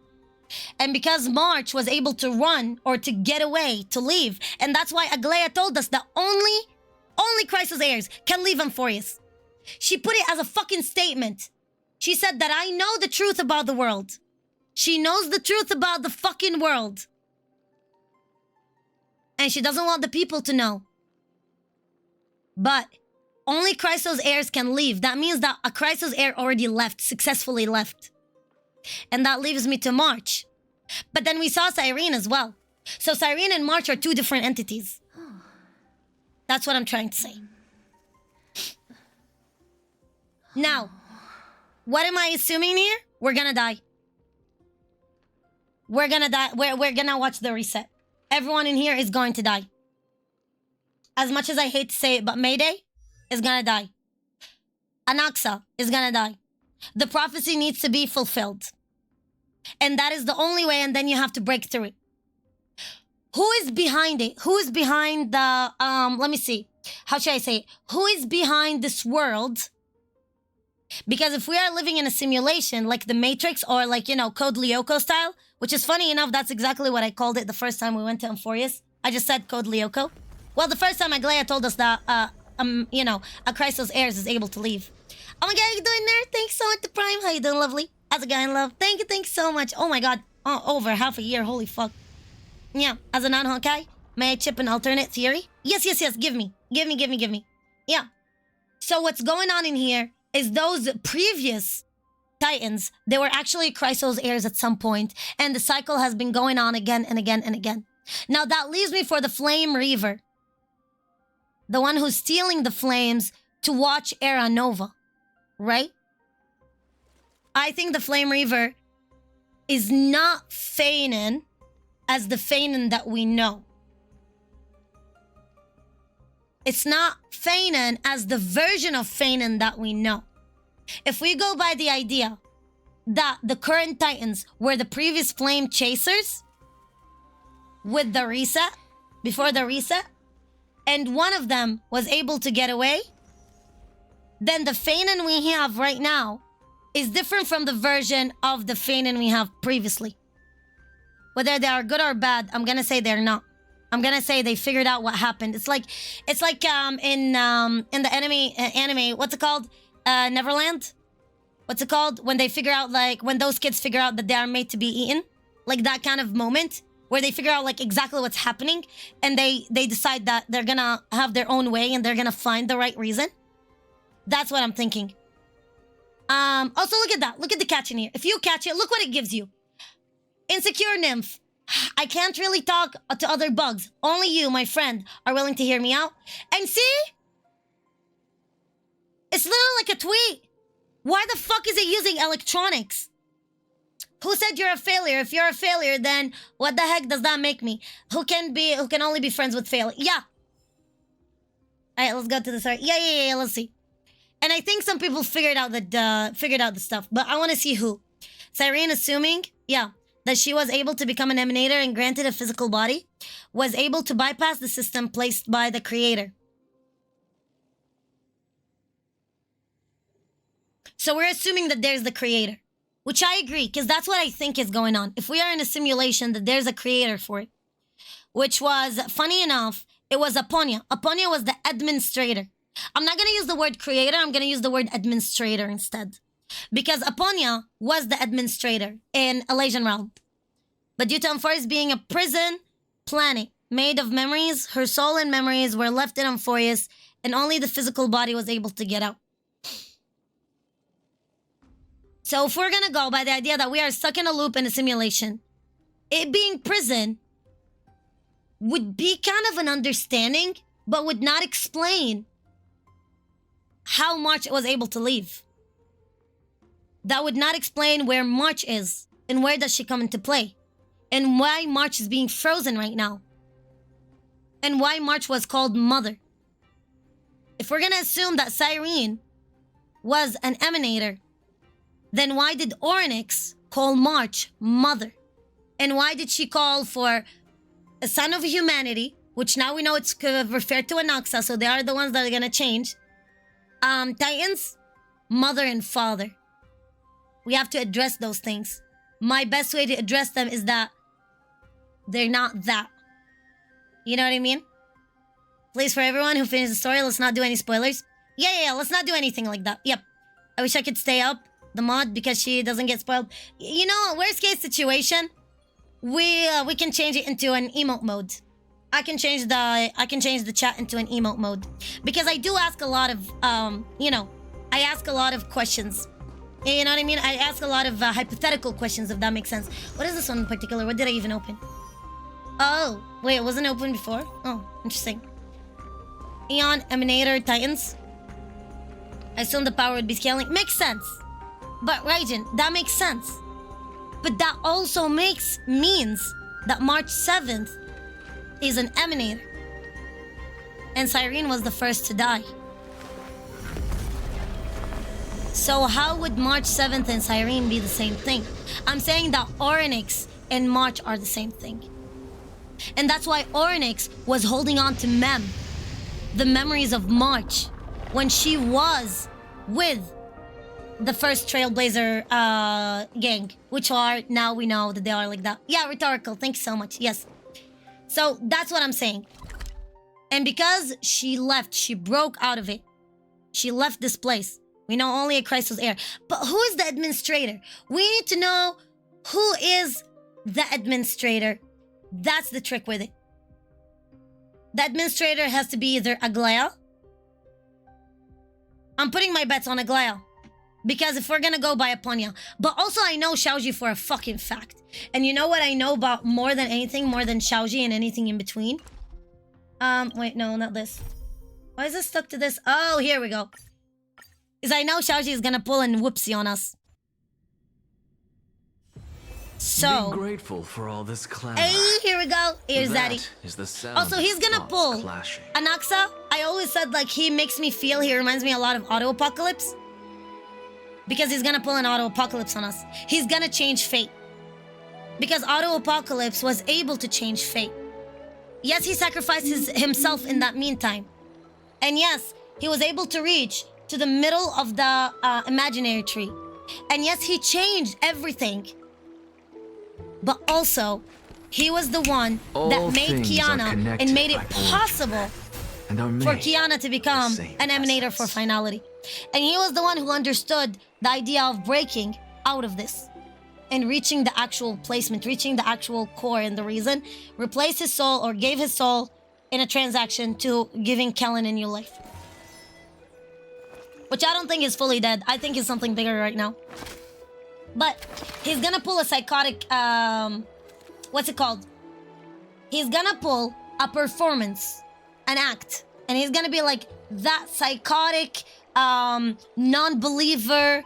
And because March was able to run or to get away, to leave, and that's why Aglaia told us that only Chrysos heirs can leave Amphoreus. She put it as a fucking statement. She said that I know the truth about the world. She knows the truth about the fucking world. And she doesn't want the people to know. But only Chrysos heirs can leave. That means that a Chrysos heir already left, successfully left. And that leaves me to March. But then we saw Cyrene as well. So Cyrene and March are two different entities. That's what I'm trying to say. Now, what am I assuming here? We're gonna die. We're gonna die. We're gonna watch the reset. Everyone in here is going to die. As much as I hate to say it, but Mayday is gonna die. Anaxa is gonna die. The prophecy needs to be fulfilled. And that is the only way, and then you have to break through it. Who is behind it? Who is behind the, let me see. How should I say it? Who is behind this world? Because if we are living in a simulation, like the Matrix, or like, Code Lyoko style, which is funny enough, that's exactly what I called it the first time we went to Amphoreus. I just said Code Lyoko. Well, the first time Aglaia told us that, a Chrysos heirs is able to leave. Oh my god, how you doing there? Thanks so much to Prime. How you doing, lovely? How's it going, love? Thank you so much. Oh my god. Oh, over half a year. Holy fuck. Yeah, as a non-Honkai, may I chip an alternate theory? Yes. Give me. Yeah. So what's going on in here is those previous Titans, they were actually Chrysos heirs at some point, and the cycle has been going on again and again and again. Now that leaves me for the Flame Reaver. The one who's stealing the flames to watch Era Nova. Right? I think the Flame Reaver is not Feinen as the Feinen that we know. It's not Feinen as the version of Feinen that we know. If we go by the idea that the current Titans were the previous Flame Chasers with the reset, before the reset, and one of them was able to get away, then the Feinen we have right now is different from the version of the Feinen we have previously. Whether they are good or bad, I'm gonna say they're not. I'm gonna say they figured out what happened. It's like in the anime, what's it called? Neverland. What's it called? When they figure out, like, when those kids figure out that they are made to be eaten. Like that kind of moment where they figure out like exactly what's happening and they decide that they're gonna have their own way and they're gonna find the right reason. That's what I'm thinking. Also look at that. Look at the catch in here. If you catch it, look what it gives you. Insecure nymph. I can't really talk to other bugs. Only you, my friend, are willing to hear me out. And see? It's literally like a tweet. Why the fuck is it using electronics? Who said you're a failure? If you're a failure, then what the heck does that make me? Who can only be friends with failure? Yeah. Alright, let's go to the start. Yeah, let's see. And I think some people figured out the stuff, but I want to see who. Cyrene assuming, yeah, that she was able to become an emanator and granted a physical body, was able to bypass the system placed by the creator. So we're assuming that there's the creator, which I agree, because that's what I think is going on. If we are in a simulation, that there's a creator for it, which was, funny enough, it was Aponia. Aponia was the administrator. I'm not going to use the word creator. I'm going to use the word administrator instead. Because Aponia was the administrator in Elysian Realm. But due to Amphoreus being a prison planet made of memories, her soul and memories were left in Amphoreus, and only the physical body was able to get out. So if we're going to go by the idea that we are stuck in a loop in a simulation, it being prison would be kind of an understanding, but would not explain how March was able to leave. That would not explain where March is and where does she come into play and why March is being frozen right now and why March was called Mother. If we're going to assume that Cyrene was an emanator, then why did Orynyx call March Mother? And why did she call for a son of humanity, which now we know it's referred to Anaxa, so they are the ones that are going to change. Titans, Mother and Father. We have to address those things. My best way to address them is that they're not that. You know what I mean? Please, for everyone who finished the story, let's not do any spoilers. Yeah, let's not do anything like that. Yep. I wish I could stay up the mod because she doesn't get spoiled. You know, worst case situation, we can change it into an emote mode. I can change the chat into an emote mode because I do ask a lot of I ask a lot of questions. You know what I mean? I ask a lot of hypothetical questions, if that makes sense. What is this one in particular? What did I even open? Oh, wait, it wasn't open before? Oh, interesting. Eon, Emanator, Titans. I assume the power would be scaling. Makes sense. But Raijin, that makes sense. But that also means that March 7th is an emanator. And Cyrene was the first to die. So how would March 7th and Cyrene be the same thing? I'm saying that Orynyx and March are the same thing. And that's why Orynyx was holding on to the memories of March, when she was with the first Trailblazer gang, which are, now we know that they are like that. Yeah, rhetorical, thank you so much, yes. So that's what I'm saying. And because she left, she broke out of it. She left this place. We know only a Christ was heir. But who is the administrator? We need to know who is the administrator. That's the trick with it. The administrator has to be either Aglaya. I'm putting my bets on Aglaya. Because if we're gonna go by Aponia. But also I know Xiaoji for a fucking fact. And you know what I know about more than anything, more than Xiaoji and anything in between? Wait, no, not this. Why is this stuck to this? Oh, here we go. Is I know Xiaoji is gonna pull and whoopsie on us. So, be grateful for all this clamor. Hey, here we go. Here's That Zaddy. is the sound Also, of he's gonna thoughts pull clashing. Anaxa. I always said like he makes me feel, he reminds me a lot of Auto Apocalypse. Because he's gonna pull an Auto Apocalypse on us. He's gonna change fate. Because Auto Apocalypse was able to change fate. Yes, he sacrificed himself in that meantime. And yes, he was able to reach to the middle of the imaginary tree. And yes, he changed everything. But also, he was the one that made Kiana and made it possible for Kiana to become an emanator for finality. And he was the one who understood the idea of breaking out of this and reaching the actual placement, reaching the actual core and the reason, replaced his soul or gave his soul in a transaction to giving Kellen a new life. Which I don't think is fully dead. I think he's something bigger right now. But he's gonna pull a psychotic, what's it called? He's gonna pull a performance, an act. And he's gonna be like that psychotic, non-believer,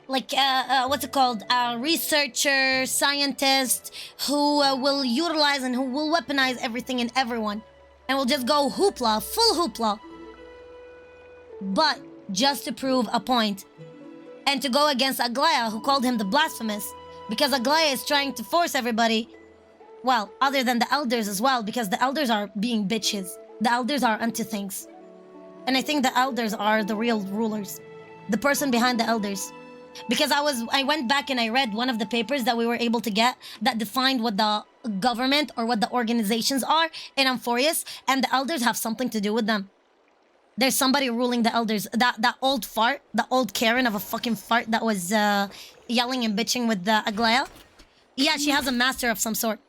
what's it called? Researcher, scientist who will utilize and who will weaponize everything and everyone. And will just go hoopla, full hoopla. But just to prove a point. And to go against Aglaya, who called him the blasphemous. Because Aglaya is trying to force everybody, well, other than the elders as well, because the elders are being bitches. The elders are unto things. And I think the elders are the real rulers. The person behind the elders. Because I went back and I read one of the papers that we were able to get that defined what the government or what the organizations are in Amphoreus, and the elders have something to do with them. There's somebody ruling the elders. That old fart, the old Karen of a fucking fart that was yelling and bitching with Aglaya. Yeah, she has a master of some sort.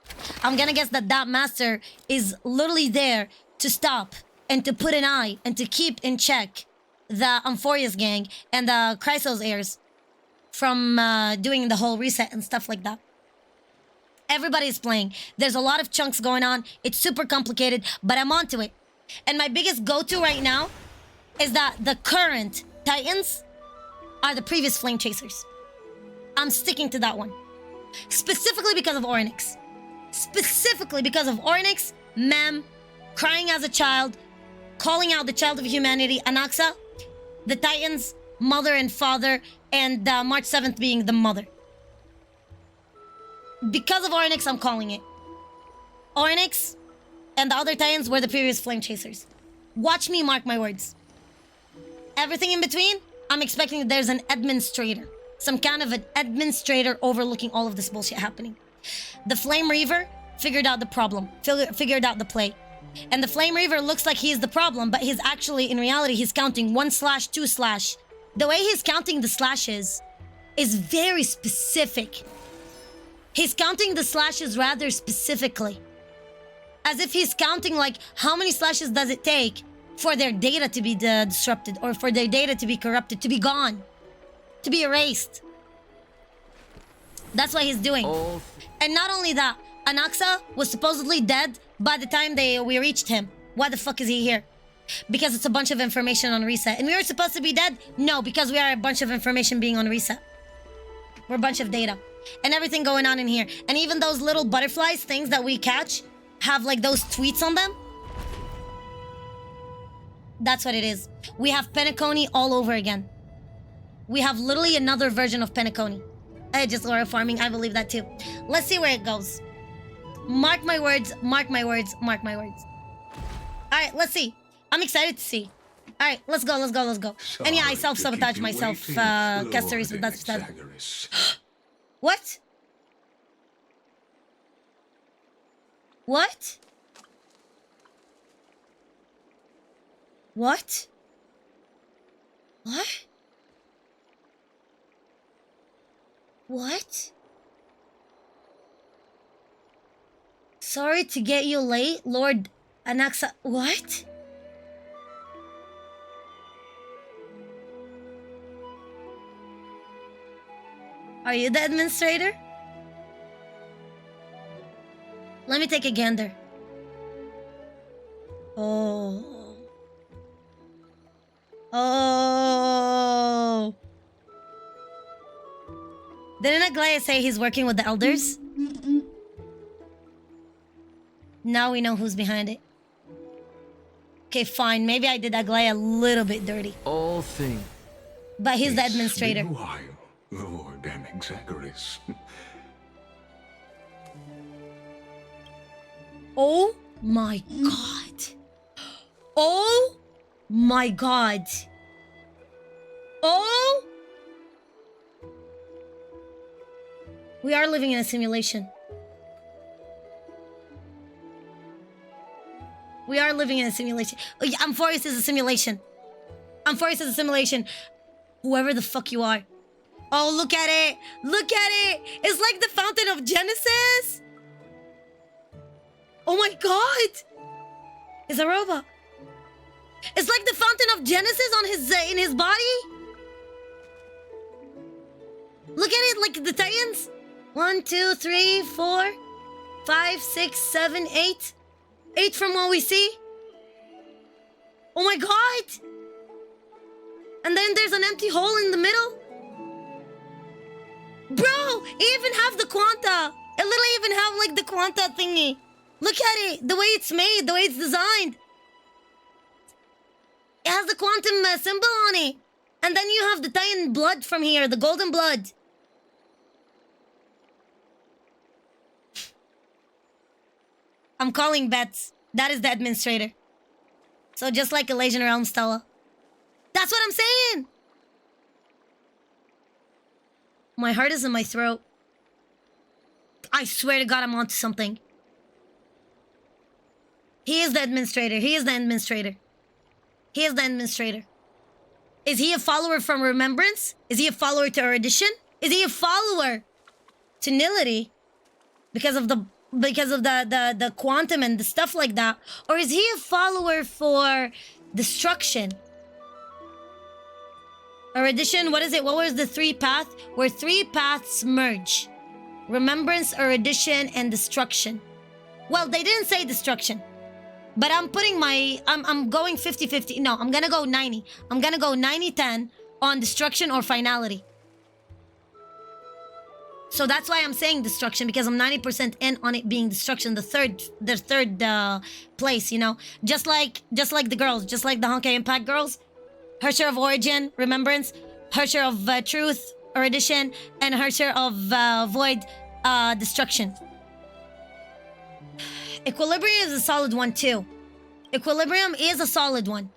I'm gonna guess that that master is literally there to stop and to put an eye and to keep in check the Amphoreus gang and the Chrysos heirs from doing the whole reset and stuff like that. Everybody's playing. There's a lot of chunks going on. It's super complicated, but I'm onto it. And my biggest go-to right now is that the current Titans are the previous Flame Chasers. I'm sticking to that one. Specifically because of Orynyx. Specifically because of Orynyx, Mem, crying as a child, calling out the child of humanity, Anaxa, the Titans, mother and father, and March 7th being the mother. Because of Orynyx, I'm calling it. Orynyx and the other Titans were the previous Flame Chasers. Watch me mark my words. Everything in between, I'm expecting that there's an administrator. Some kind of an administrator overlooking all of this bullshit happening. The Flame Reaver figured out the problem. Figured out the play. And the Flame Reaver looks like he's the problem, but he's actually, in reality, he's counting 1/2/. The way he's counting the slashes is very specific. He's counting the slashes rather specifically. As if he's counting like how many slashes does it take for their data to be disrupted or for their data to be corrupted, to be gone, to be erased. That's what he's doing. Oh. And not only that, Anaxa was supposedly dead by the time we reached him. Why the fuck is he here? Because it's a bunch of information on reset. And we were supposed to be dead? No, because we are a bunch of information being on reset. We're a bunch of data. And everything going on in here. And even those little butterflies, things that we catch, have like those tweets on them. That's what it is. We have Penacony all over again. We have literally another version of Penacony. Just Laura farming, I believe that too. Let's see where it goes. Mark my words, mark my words, mark my words. Alright, let's see. I'm excited to see. Alright, let's go, let's go, let's go. And yeah, I self-sabotage myself, Castoris, but that's that. What? What? What? What? What? Sorry to get you late, Lord Anaxa. What? Are you the administrator? Let me take a gander. Oh. Oh. Didn't Aglaya say he's working with the elders? Now we know who's behind it. Okay, fine. Maybe I did Aglaya a little bit dirty. All thing. But he's the administrator. Been a while, Lord Anaxagoras. Oh my god. Oh my god. Oh. We are living in a simulation. We We are living in a simulation. Oh, yeah, Amphoreus is a simulation. Amphoreus is a simulation. Whoever the fuck you are. Oh, look at it. Look at it. It's like the fountain of Genesis. Oh my god. It's a robot. It's like the fountain of Genesis on his in his body. Look at it, like the Titans. 1, 2, 3, 4, 5, 6, 7, 8. 8 from what we see. Oh my god. And then there's an empty hole in the middle. Bro, it even have the quanta. It literally even have like the quanta thingy. Look at it, the way it's made, the way it's designed. It has the quantum symbol on it. And then you have the Titan blood from here, the golden blood. I'm calling bets. That is the administrator. So just like Elasian Realm Stella. That's what I'm saying. My heart is in my throat. I swear to God, I'm onto something. He is the administrator. He is the administrator. He is the administrator. Is he a follower from Remembrance? Is he a follower to Erudition? Is he a follower to Nility? Because of the quantum and the stuff like that? Or is he a follower for destruction? Erudition, what is it? What was the 3 path? Where 3 paths merge. Remembrance, Erudition, and destruction. Well, they didn't say destruction. But I'm putting I'm going 50-50. No, I'm gonna go 90. I'm gonna go 90-10 on destruction or finality. So that's why I'm saying destruction, because I'm 90% in on it being destruction, the third place, you know? Just like the girls, just like the Honkai Impact girls. Her share of origin, remembrance, her share of truth, erudition, and her share of void, destruction. Equilibrium is a solid one too. Equilibrium is a solid one.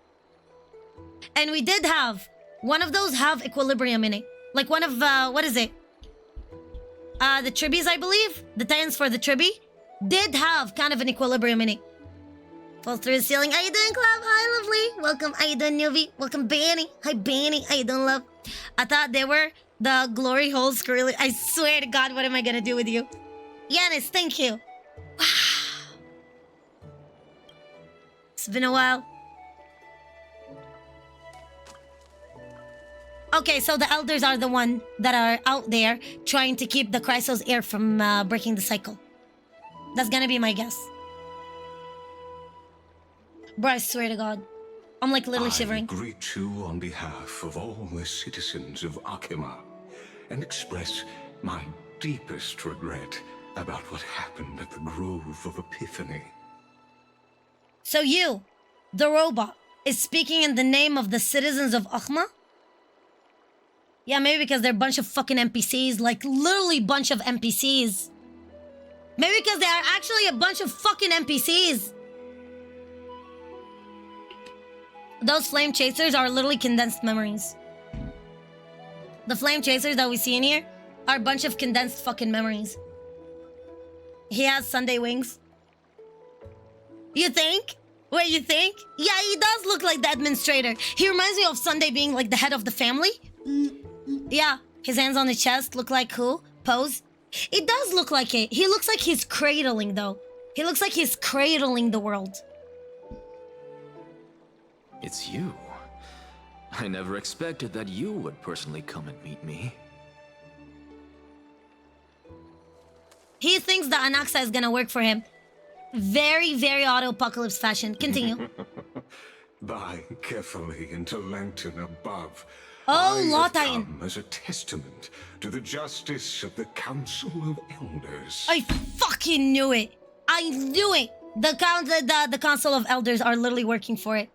And we did have one of those have equilibrium in it. Like one of, what is it? The Tribbies, I believe. The Titans for the Tribby did have kind of an equilibrium in it. Falls through the ceiling. How you doing, Club? Hi, lovely. Welcome. How you doing, Newbie? Welcome, Banny. Hi, Banny. How you doing, love? I thought they were the glory holes, Squirrely. I swear to God, what am I gonna do with you? Yanis, thank you. Wow. It's been a while. Okay, so the elders are the one that are out there trying to keep the Chrysos heir from breaking the cycle. That's gonna be my guess. Bro, I swear to God. I'm like literally shivering. I greet you on behalf of all the citizens of AMMA and express my deepest regret about what happened at the Grove of Epiphany. So you, the robot, is speaking in the name of the citizens of AMMA? Yeah, maybe because they're a bunch of fucking NPCs, like literally bunch of NPCs. Maybe because they are actually a bunch of fucking NPCs. Those flame chasers are literally condensed memories. The flame chasers that we see in here are a bunch of condensed fucking memories. He has Sunday wings. You think? Wait, you think? Yeah, he does look like the administrator. He reminds me of Sunday being like the head of the family. Yeah, his hands on his chest look like who? Pose. It does look like it. He looks like he's cradling though. He looks like he's cradling the world. It's you. I never expected that you would personally come and meet me. He thinks that Anaxa is gonna work for him. Very, very auto-apocalypse fashion. Continue. By carefully into lantern above. Oh, I Law have Titan. come as a testament to the justice of the Council of Elders. I fucking knew it. I knew it. The Council of Elders are literally working for it.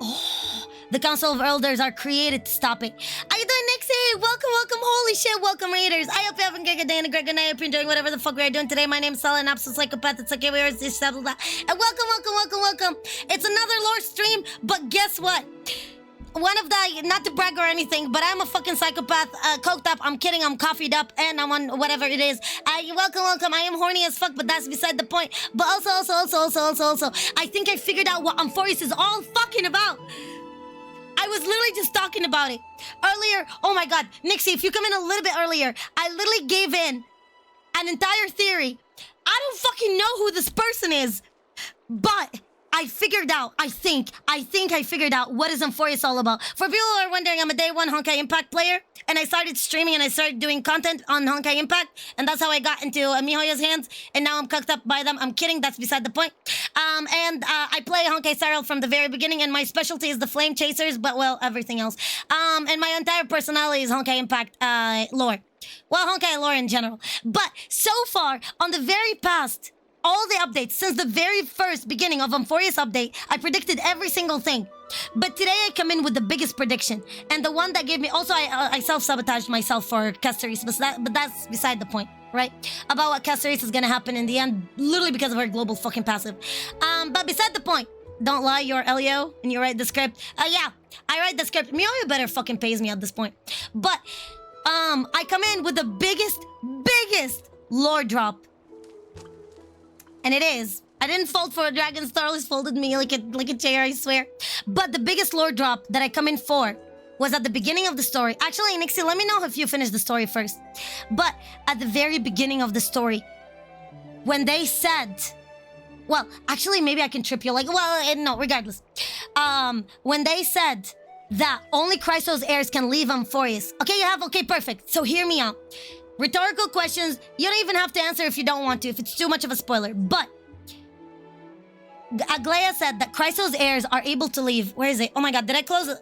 Oh, the Council of Elders are created to stop it. How you doing, Nixie? Welcome, welcome. Holy shit, welcome, Raiders. I hope you're having a good day and a great good night. I hope you're enjoying whatever the fuck we are doing today. My name's Sala, an absolute psychopath. It's okay, we are this, blah, blah. And welcome, welcome, welcome, welcome. It's another lore stream, but guess what? one of the, not to brag or anything, but I'm a fucking psychopath, coked up, I'm kidding, I'm coffeeed up, and I'm on whatever it is. Welcome, I am horny as fuck, but that's beside the point. But also, I think I figured out what Amphoreus is all fucking about. I was literally just talking about it earlier. Oh my god, Nixie, if you come in a little bit earlier, I literally gave in an entire theory. I don't fucking know who this person is, but I figured out, I think I figured out what is Amphoreus all about. For people who are wondering, I'm a day one Honkai Impact player, and I started streaming and I started doing content on Honkai Impact, and that's how I got into Mihoyo's hands, and now I'm cooked up by them. I'm kidding, that's beside the point. I play Honkai Star Rail from the very beginning, and my specialty is the Flame Chasers, but well, everything else. And my entire personality is Honkai Impact lore. Well, Honkai lore in general. But so far, on the very past, all the updates since the very first beginning of Amphoreus update, I predicted every single thing. But today I come in with the biggest prediction. And the one that gave me... Also, I self-sabotaged myself for Castoris, but that's beside the point, right? About what Castoris is gonna happen in the end, literally because of her global fucking passive. But beside the point, don't lie, you're Elio, and you write the script. Yeah, I write the script. Mihoyo better fucking pays me at this point. But, I come in with the biggest lore drop. And it is. I didn't fold for a dragon. Starless folded me like a chair, I swear. But the biggest lore drop that I come in for was at the beginning of the story. Actually, Nixie, let me know if you finish the story first. But at the very beginning of the story, when they said... Well, actually, maybe I can trip you. No, regardless. When they said that only Chrysos heirs can leave Amphoreus. Okay, perfect. So hear me out. Rhetorical questions, you don't even have to answer if you don't want to, if it's too much of a spoiler. But Aglaia said that Chrysos heirs are able to leave. Where is it? Oh my god, did I close it?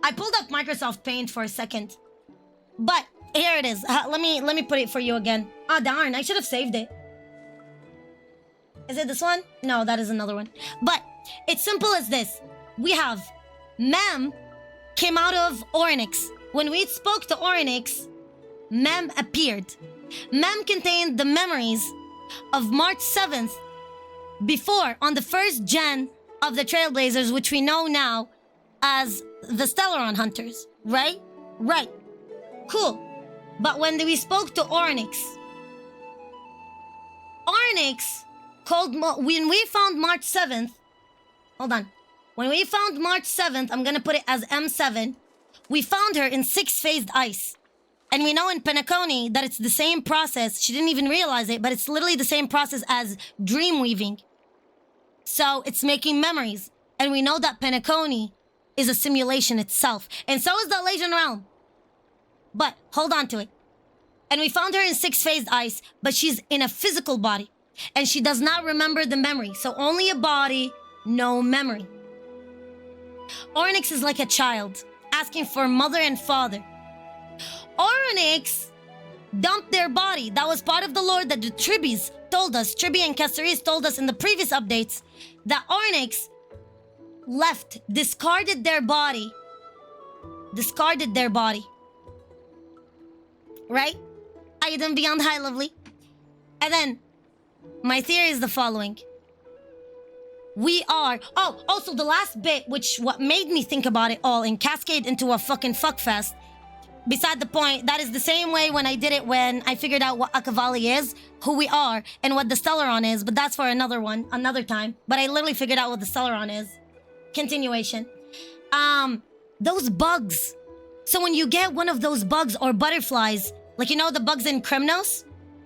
I pulled up Microsoft Paint for a second. But here it is. Let me put it for you again. Ah, darn, I should have saved it. Is it this one? No, that is another one. But it's simple as this. We have Mem came out of Orynyx. When we spoke to Orynyx, Mem appeared. Mem contained the memories of March 7th before, on the first gen of the Trailblazers, which we know now as the Stellaron Hunters, right? Right. Cool. But when we spoke to Orynyx called... when we found March 7th... Hold on. When we found March 7th, I'm gonna put it as M7, we found her in 6-phased ice. And we know in Penacony that it's the same process. She didn't even realize it, but it's literally the same process as dream weaving. So it's making memories. And we know that Penacony is a simulation itself. And so is the Alasian realm. But hold on to it. And we found her in 6-phased ice, but she's in a physical body. And she does not remember the memory. So only a body, no memory. Orynyx is like a child, asking for mother and father. Orynyx dumped their body. That was part of the lore that the Tribbies told us. Tribby and Castoris told us in the previous updates that Orynyx left, discarded their body. Right? Item beyond high lovely. And then, my theory is the following. We are... Oh, also the last bit, what made me think about it all and cascade into a fucking fuckfest. Beside the point, that is the same way when I did it when I figured out what Akavali is, who we are, and what the Stellaron is, but that's for another time. But I literally figured out what the Stellaron is. Continuation. Those bugs. So when you get one of those bugs or butterflies, like, you know, the bugs in Kremnos?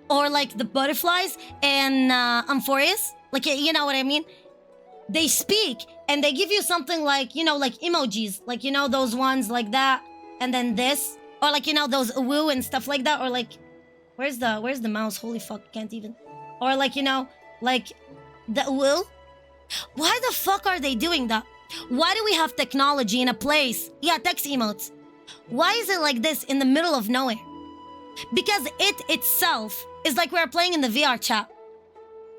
Or like the butterflies in Amphoreus? Like, you know what I mean? They speak, and they give you something like, you know, like emojis. Like, you know, those ones like that, and then this. Or like, you know, those woo and stuff like that. Or like, where's the mouse? Holy fuck, can't even. Or like, you know, like the woo. Why the fuck are they doing that? Why do we have technology in a place? Yeah, text emotes. Why is it like this in the middle of nowhere? Because it itself is like we're playing in the VR chat.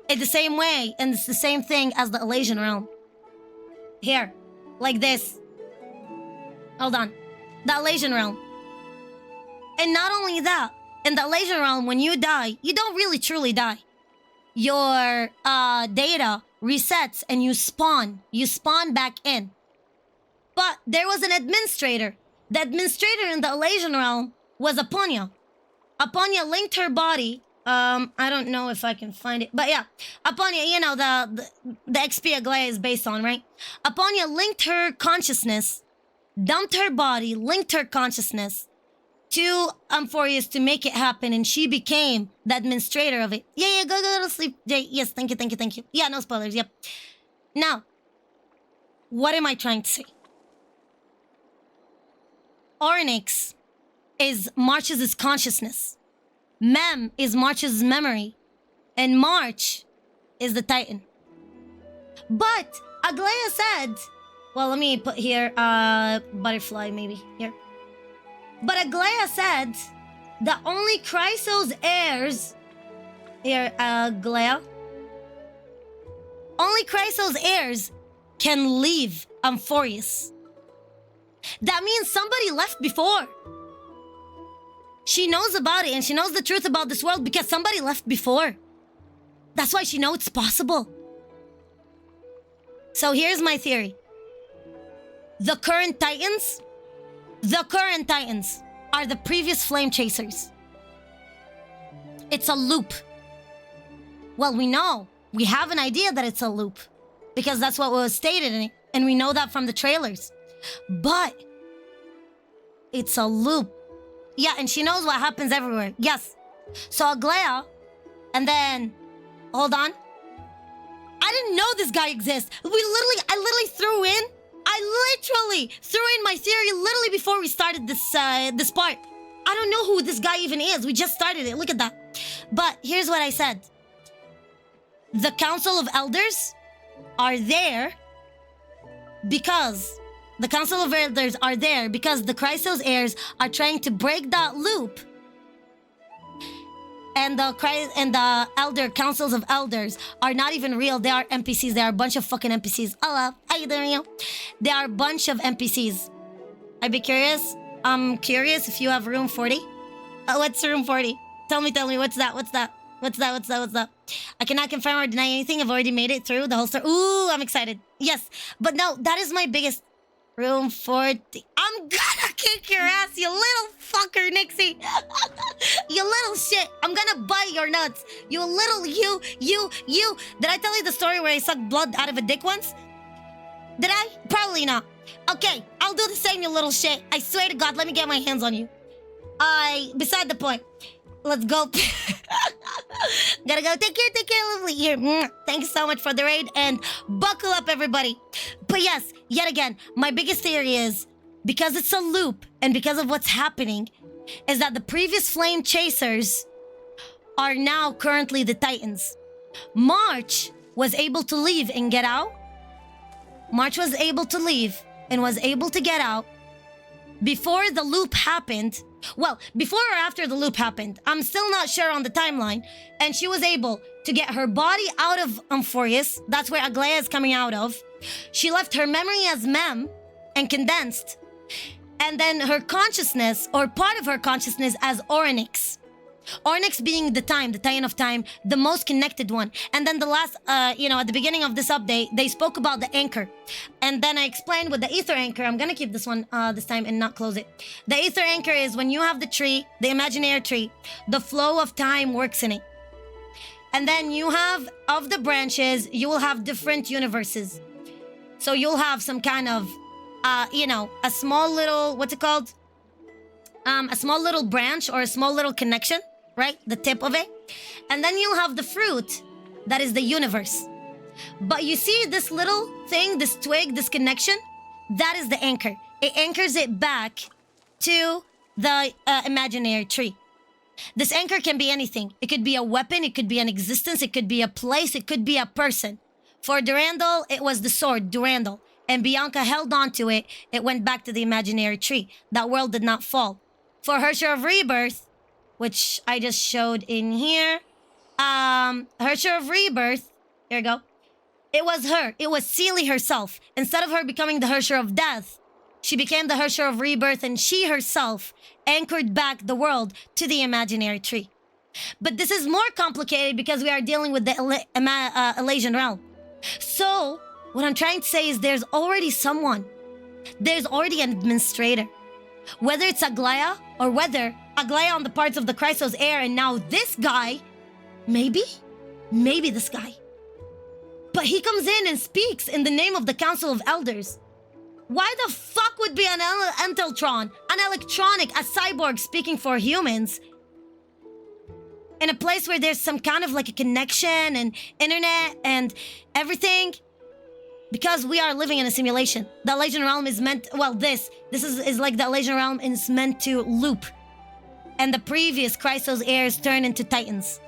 It's the same way, and it's the same thing as the Alasian realm. Here, like this. Hold on. The Alasian realm. And not only that, in the Alasian realm, when you die, you don't really truly die. Your data resets and you spawn. You spawn back in. But there was an administrator. The administrator in the Elysian realm was Aponia. Aponia linked her body. I don't know if I can find it, but yeah, Aponia, you know, the XP Aglaya is based on, right? Aponia linked her consciousness, dumped her body, linked her consciousness to Amphoreus to make it happen, and she became the administrator of it. Yeah, go to sleep, Jay. Yes, thank you. Yeah, no spoilers, yep. Now, what am I trying to say? Oryx is March's consciousness. Mem is March's memory. And March is the Titan. But Aglaya said... Well, let me put here, butterfly maybe, here. But Aglaya said that only Chrysos heirs... Here, Aglaya. Only Chrysos heirs can leave Amphoreus. That means somebody left before. She knows about it, and she knows the truth about this world because somebody left before. That's why she knows it's possible. So here's my theory. The current Titans are the previous Flame Chasers. It's a loop. Well, we have an idea that it's a loop because that's what was stated in it, and we know that from the trailers. But it's a loop. Yeah, and she knows what happens everywhere. Yes. So Aglaya, and then, hold on. I didn't know this guy exists. I literally threw in my theory literally before we started this part. I don't know who this guy even is. We just started it. Look at that. But here's what I said. The Council of Elders are there because... The Council of Elders are there because the Chrysos heirs are trying to break that loop. And the Councils of Elders are not even real. They are NPCs. They are a bunch of fucking NPCs. Hello. How you doing, yo? They are a bunch of NPCs. I'd be curious. I'm curious if you have room 40. What's room 40? Tell me, what's that? What's that? I cannot confirm or deny anything. I've already made it through the whole story. Ooh, I'm excited. Yes. But no, that is my biggest... Room 40. I'm gonna kick your ass, you little fucker, Nixie. You little shit. I'm gonna bite your nuts. You little you. Did I tell you the story where I sucked blood out of a dick once? Did I? Probably not. Okay, I'll do the same, you little shit. I swear to God, let me get my hands on you. Beside the point. Let's go. Gotta go. Take care, lovely. Here. Thanks so much for the raid, and buckle up, everybody. But yes, yet again, my biggest theory is, because it's a loop, and because of what's happening, is that the previous Flame Chasers are now currently the Titans. March was able to leave and get out. March was able to leave and was able to get out before the loop happened. Well, before or after the loop happened. I'm still not sure on the timeline. And she was able to get her body out of Amphoreus. That's where Aglaya is coming out of. She left her memory as Mem and condensed. And then her consciousness, or part of her consciousness, as Oryx. Oryx being the Titan of Time, the most connected one. And then the last, at the beginning of this update, they spoke about the anchor. And then I explained with the ether anchor, I'm gonna keep this one this time and not close it. The ether anchor is when you have the tree, the imaginary tree, the flow of time works in it. And then you have, of the branches, you will have different universes. So you'll have some kind of, a small little, what's it called? A small little branch or a small little connection. Right? The tip of it. And then you'll have the fruit that is the universe. But you see this little thing, this twig, this connection? That is the anchor. It anchors it back to the imaginary tree. This anchor can be anything. It could be a weapon, it could be an existence, it could be a place, it could be a person. For Durandal, it was the sword, Durandal. And Bianca held on to it. It went back to the imaginary tree. That world did not fall. For Hersher of Rebirth, which I just showed in here. Hersher of Rebirth. Here we go. It was her. It was Seelie herself. Instead of her becoming the Hersher of Death, she became the Hersher of Rebirth, and she herself anchored back the world to the imaginary tree. But this is more complicated because we are dealing with the Elysian realm. So, what I'm trying to say is there's already someone There's already an administrator. Whether it's Aglaya or whether Aglaya on the parts of the Chrysos heir and now this guy, maybe this guy. But he comes in and speaks in the name of the Council of Elders. Why the fuck would be an Enteltron, an electronic, a cyborg speaking for humans in a place where there's some kind of like a connection and internet and everything? Because we are living in a simulation. The Elysian Realm is meant, well, this is like the Elysian Realm is meant to loop. And the previous Chrysos heirs turn into Titans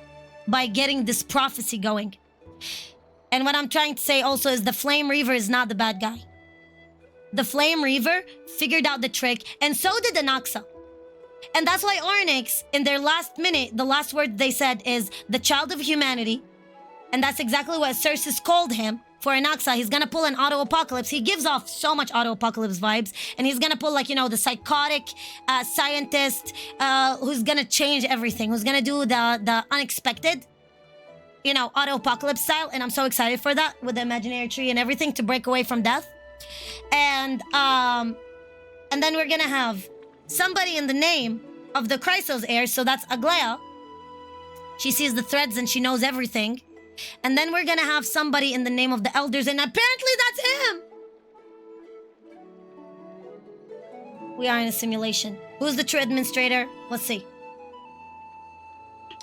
by getting this prophecy going. And what I'm trying to say also is the Flame Reaver is not the bad guy. The Flame Reaver figured out the trick, and so did Anaxa. And that's why Onyx, in their last minute, the last word they said is the child of humanity. And that's exactly what Cersei called him. For Anaxa, he's gonna pull an auto-apocalypse. He gives off so much auto-apocalypse vibes. And he's gonna pull, like, you know, the psychotic scientist who's gonna change everything. Who's gonna do the unexpected, you know, auto-apocalypse style. And I'm so excited for that with the imaginary tree and everything to break away from death. And then we're gonna have somebody in the name of the Chrysos heir. So that's Aglaya. She sees the threads and she knows everything. And then we're gonna have somebody in the name of the elders, and apparently that's him! We are in a simulation. Who's the true administrator? Let's see.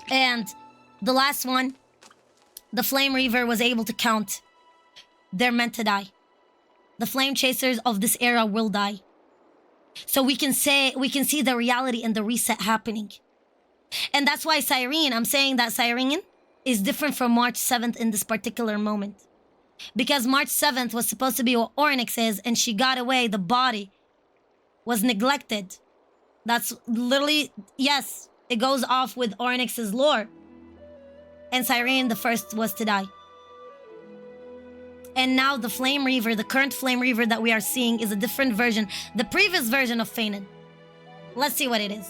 And the last one, the Flame Reaver was able to count. They're meant to die. The Flame Chasers of this era will die. So we can see the reality and the reset happening. And that's why Cyrene, I'm saying that Cyrene is different from March 7th in this particular moment. Because March 7th was supposed to be what Onyx is, and she got away, the body was neglected. That's literally, yes, it goes off with Onyx's lore. And Cyrene, the first, was to die. And now the Flame Reaver, the current Flame Reaver that we are seeing is a different version, the previous version of Fanon. Let's see what it is.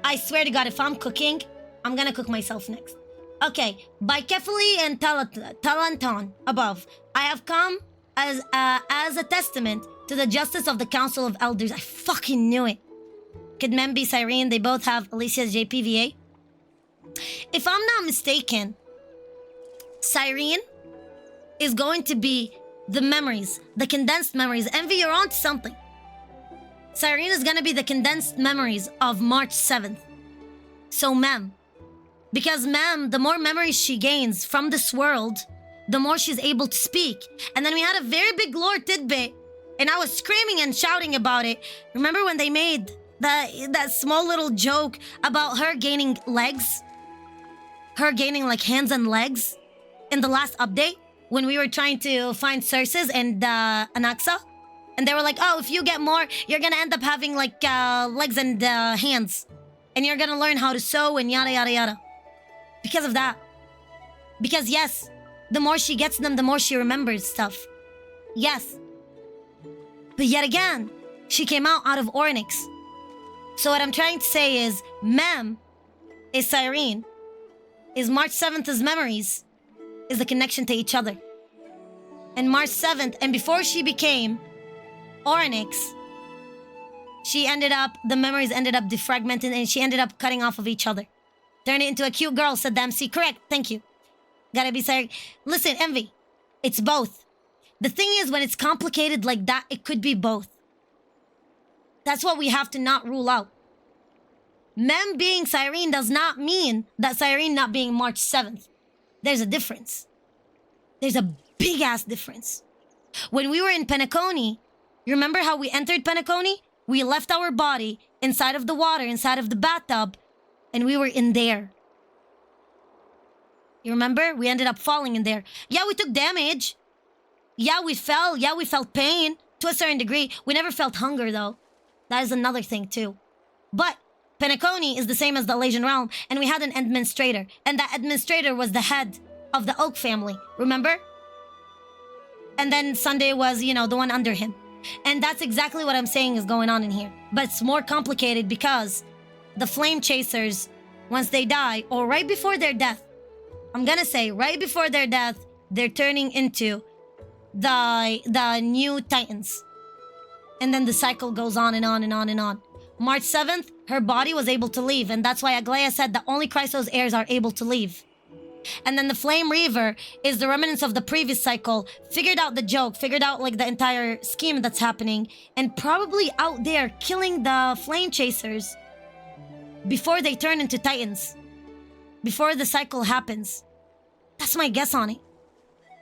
I swear to God, if I'm cooking, I'm gonna cook myself next. Okay, by Kefali and Talanton above, I have come as a testament to the justice of the Council of Elders. I fucking knew it. Could Mem be Cyrene? They both have Alicia's JPVA. If I'm not mistaken, Cyrene is going to be the memories, the condensed memories. Envy, you're on to something. Cyrene is gonna be the condensed memories of March 7th. So Mem. Because Mem, the more memories she gains from this world, the more she's able to speak. And then we had a very big lore tidbit, and I was screaming and shouting about it. Remember when they made that small little joke about her gaining legs? Her gaining like hands and legs in the last update when we were trying to find Cersei and Anaxa? And they were like, oh, if you get more, you're gonna end up having like legs and hands. And you're gonna learn how to sew and yada yada yada. Because of that. Because yes, the more she gets them, the more she remembers stuff. Yes. But yet again, she came out of Onyx. So what I'm trying to say is, Mem is Cyrene, is March 7th's memories, is the connection to each other. And March 7th, and before she became Onyx, the memories ended up defragmenting and she ended up cutting off of each other. Turn it into a cute girl, said Dempsey. Correct, thank you. Gotta be sorry. Listen, Envy, it's both. The thing is, when it's complicated like that, it could be both. That's what we have to not rule out. Mem being Cyrene does not mean that Cyrene not being March 7th. There's a difference. There's a big-ass difference. When we were in Penacony, you remember how we entered Penacony? We left our body inside of the water, inside of the bathtub, and we were in there. You remember? We ended up falling in there. Yeah, we took damage. Yeah, we fell. Yeah, we felt pain to a certain degree. We never felt hunger, though. That is another thing, too. But Penacony is the same as the Elysian Realm, and we had an administrator. And that administrator was the head of the Oak family. Remember? And then Sunday was, the one under him. And that's exactly what I'm saying is going on in here. But it's more complicated because the Flame Chasers, once they die, or right before their death, I'm gonna say right before their death, they're turning into the new Titans. And then the cycle goes on and on and on and on. March 7th, her body was able to leave. And that's why Aglaia said that only Chrysos heirs are able to leave. And then the Flame Reaver is the remnants of the previous cycle, figured out the joke, figured out like the entire scheme that's happening, and probably out there killing the Flame Chasers before they turn into Titans. Before the cycle happens. That's my guess on it.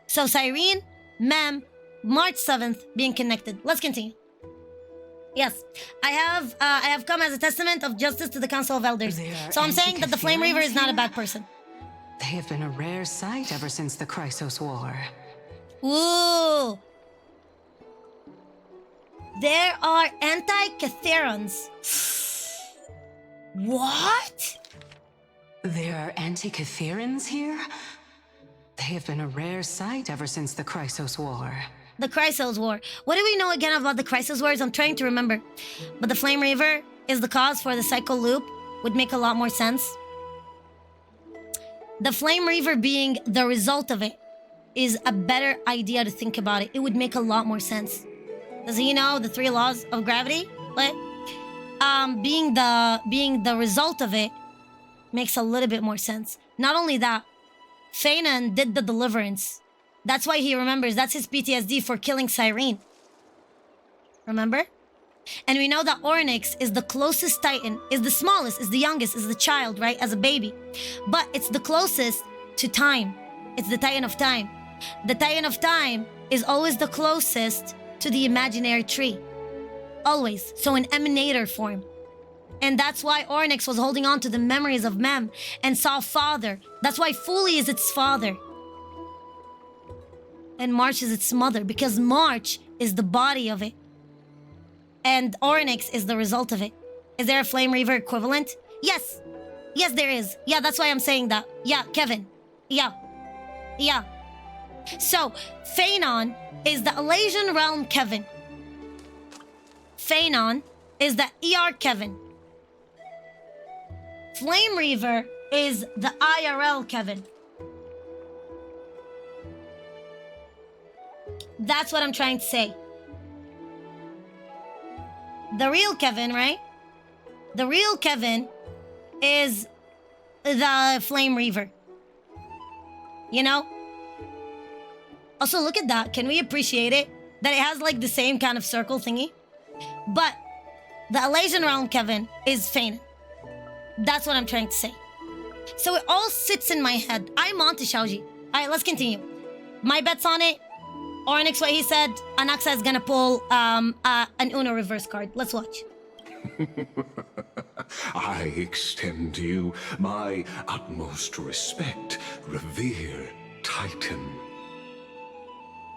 So Cyrene, Mem, March 7th being connected. Let's continue. Yes, I have come as a testament of justice to the Council of Elders. So I'm saying that the Flame Reaver is not a bad person. They have been a rare sight ever since the Chrysos War. Ooh. There are anti-Catherans. What? There are Antikytherans here? They have been a rare sight ever since the Chrysos War. The Chrysos War. What do we know again about the Chrysos Wars? I'm trying to remember. But the Flame Reaver is the cause for the cycle loop. Would make a lot more sense. The Flame Reaver being the result of it is a better idea to think about it. It would make a lot more sense. Does he know the 3 laws of gravity? What? Being the result of it makes a little bit more sense. Not only that, Fëanor did the deliverance. That's why he remembers. That's his PTSD for killing Cyrene. Remember? And we know that Onyx is the closest Titan, is the smallest, is the youngest, is the child, right? As a baby. But it's the closest to time. It's the Titan of time. The Titan of time is always the closest to the imaginary tree. Always. So in emanator form. And that's why Onyx was holding on to the memories of Mem and saw father. That's why Fuli is its father. And March is its mother, because March is the body of it. And Onyx is the result of it. Is there a Flame Reaver equivalent? Yes. Yes, there is. Yeah, that's why I'm saying that. Yeah, Kevin. Yeah. Yeah. So, Fëanor is the Elysian Realm Kevin. Fëanor is the ER Kevin. Flame Reaver is the IRL Kevin. That's what I'm trying to say. The real Kevin, right? The real Kevin is the Flame Reaver. You know? Also, look at that. Can we appreciate it? That it has like the same kind of circle thingy. But the Elysian Realm Kevin is Fëanor. That's what I'm trying to say. So it all sits in my head. I'm on to Xiaoji. Alright, let's continue. My bet's on it. Onyx, what he said, Anaxa is gonna pull an Uno reverse card. Let's watch. I extend to you my utmost respect, revered Titan.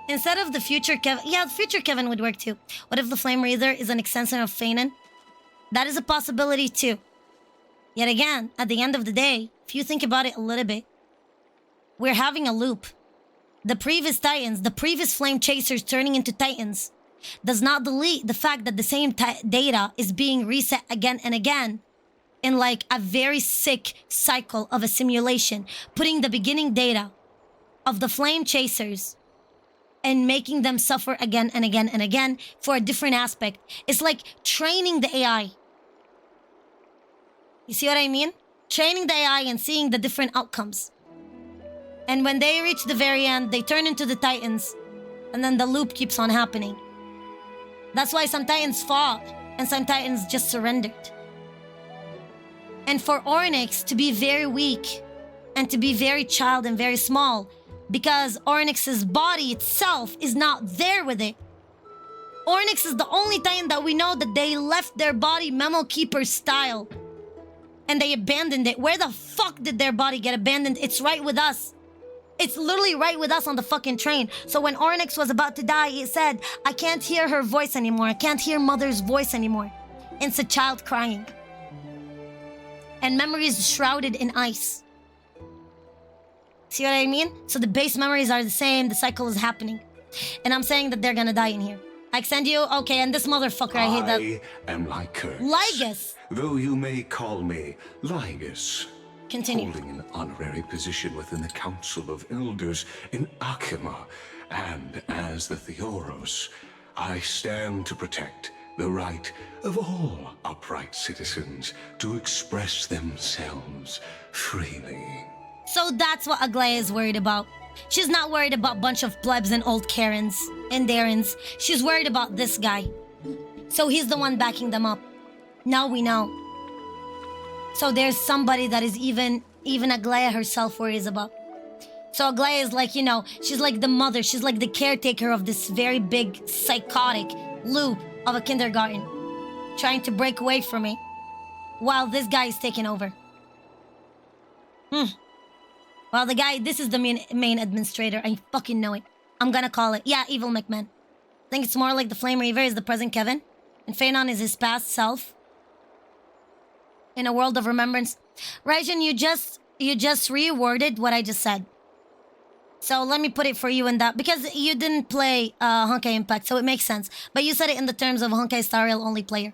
Instead of the future Kevin... Yeah, the future Kevin would work too. What if the Flame Reaver is an extension of Fëanor? That is a possibility too. Yet again, at the end of the day, if you think about it a little bit, we're having a loop. The previous Titans, the previous Flame Chasers turning into Titans, does not delete the fact that the same data is being reset again and again in like a very sick cycle of a simulation, putting the beginning data of the Flame Chasers and making them suffer again and again and again for a different aspect. It's like training the AI. You see what I mean? Training the AI and seeing the different outcomes. And when they reach the very end, they turn into the Titans. And then the loop keeps on happening. That's why some Titans fought and some Titans just surrendered. And for Onyx to be very weak and to be very child and very small, because Onyx's body itself is not there with it. Onyx is the only Titan that we know that they left their body Memo Keeper style. And they abandoned it. Where the fuck did their body get abandoned? It's right with us. It's literally right with us on the fucking train. So when Onyx was about to die, it said, I can't hear her voice anymore. I can't hear mother's voice anymore. It's a child crying. And memories shrouded in ice. See what I mean? So the base memories are the same. The cycle is happening. And I'm saying that they're gonna die in here. I send you? Okay, and this motherfucker, I hate that. I am Lycurgus. Lygus. Though you may call me Lygus. Continue. Holding an honorary position within the Council of Elders in AMMA, and as the Theoros, I stand to protect the right of all upright citizens to express themselves freely. So that's what Aglaya is worried about. She's not worried about a bunch of plebs and old Karens and Darrens. She's worried about this guy. So he's the one backing them up. Now we know. So there's somebody that is even Aglaya herself worries about. So Aglaya is like, you know, she's like the mother. She's like the caretaker of this very big psychotic loop of a kindergarten. Trying to break away from me. While this guy is taking over. Well, the guy, this is the main administrator. I fucking know it. I'm gonna call it. Yeah, Evil McMahon. I think it's more like the Flame Reaver is the present Kevin. And Phanon is his past self. In a world of remembrance. Raijin, you just reworded what I just said. So let me put it for you in that. Because you didn't play Honkai Impact, so it makes sense. But you said it in the terms of Honkai Star Rail only player.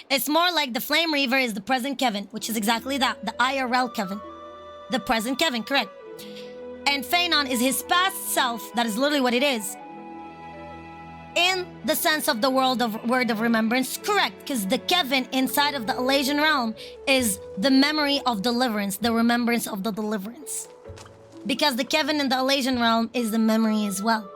It's more like the Flame Reaver is the present Kevin, which is exactly that. The IRL Kevin. The present Kevin, correct. And Phanon is his past self. That is literally what it is. In the sense of the word of remembrance, correct. Because the Kevin inside of the Elysian realm is the memory of deliverance. The remembrance of the deliverance. Because the Kevin in the Elysian realm is the memory as well.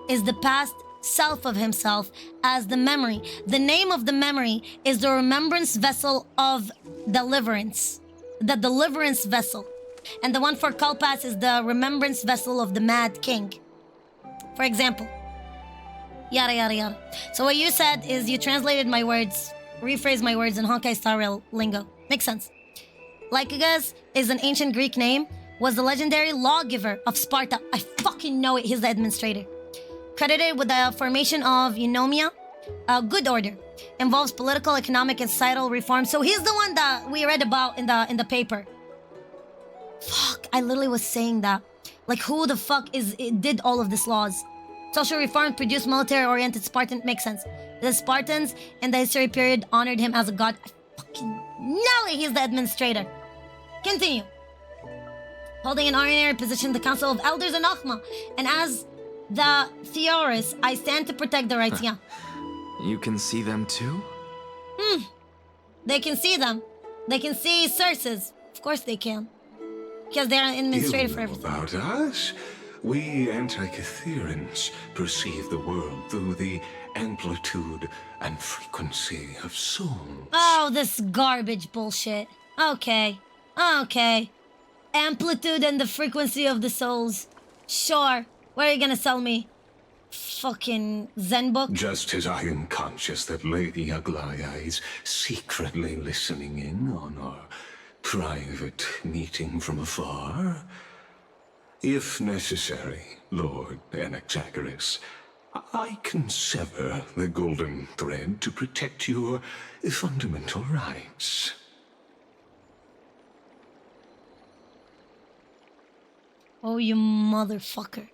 Is the past self of himself as the memory. The name of the memory is the remembrance vessel of deliverance. The deliverance vessel. And the one for Kalpas is the remembrance vessel of the Mad King. For example. Yada yada yada. So what you said is you translated my words, rephrased my words in Honkai Star Rail lingo. Makes sense. Lycagus is an ancient Greek name, was the legendary lawgiver of Sparta. I fucking know it, he's the administrator. Credited with the formation of Eunomia, a good order. Involves political, economic, and societal reforms. So he's the one that we read about in the paper. Fuck, I literally was saying that. Like, who the fuck did all of these laws? Social reform produced military-oriented Spartan. Makes sense. The Spartans in the history period honored him as a god. I fucking know it, he's the administrator. Continue. Holding an honorary position in the Council of Elders in AMMA. And as the Theorist, I stand to protect the rights. Yeah. You can see them too? They can see them. They can see sources. Of course they can. Because they're administrative for everything. About us? We Antikytherians perceive the world through the amplitude and frequency of souls. Oh, this garbage bullshit. Okay. Amplitude and the frequency of the souls. Sure. Where are you gonna sell me? Fucking Zen book? Just as I am conscious that Lady Aglaya is secretly listening in on our private meeting from afar. If necessary, Lord Anaxagoras, I can sever the golden thread to protect your fundamental rights. Oh, you motherfucker.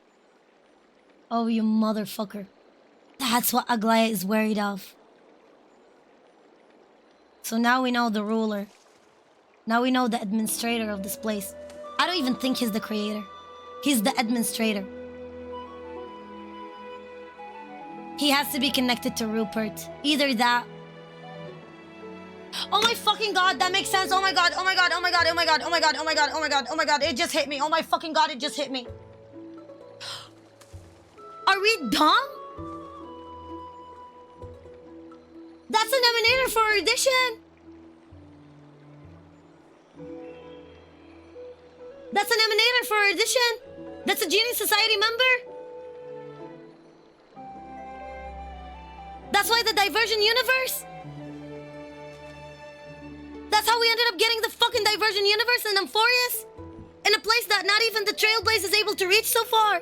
Oh, you motherfucker. That's what Aglaya is worried of. So now we know the ruler. Now we know the administrator of this place. I don't even think he's the creator. He's the administrator. He has to be connected to Rupert. Either that. Oh my fucking god, that makes sense. Oh my god, oh my god, oh my god, oh my god, oh my god, oh my god, oh my god, oh my god, it just hit me. Oh my fucking god, it just hit me. Are we dumb? That's an emanator for audition. That's an emanator for audition. That's a Genie Society member. That's why the Diversion Universe. That's how we ended up getting the fucking Diversion Universe in Amphoreus. In a place that not even the Trailblaze is able to reach so far.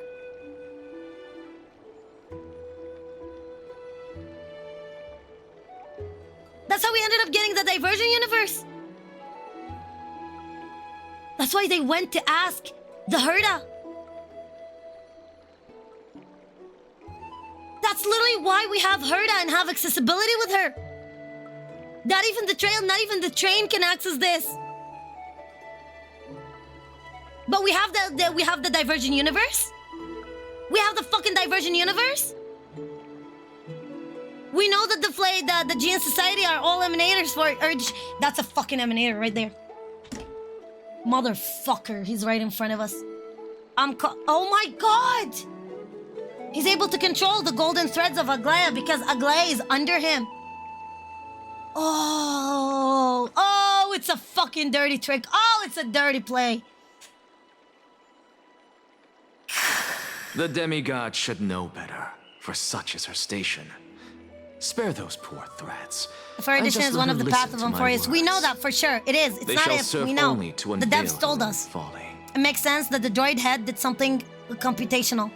That's how we ended up getting the Diversion Universe. That's why they went to ask the Herda. That's literally why we have Herda and have accessibility with her. Not even the trail, not even the train can access this. But we have the Divergent Universe. We have the fucking Divergent Universe. We know that the G and Society are all emanators for urge. That's a fucking emanator right there. Motherfucker, he's right in front of us. Oh my god! He's able to control the golden threads of Aglaya because Aglaya is under him. Oh, it's a fucking dirty trick. Oh, it's a dirty play. The demigod should know better, for such is her station. Spare those poor threats. Fire and Edition just is let one of her the path listen of to my Amphoreus. We know words. that for sure. It is. It's They not shall if serve we know. only to The devs unveil told her us. folly. It makes sense that the droid head did something computational.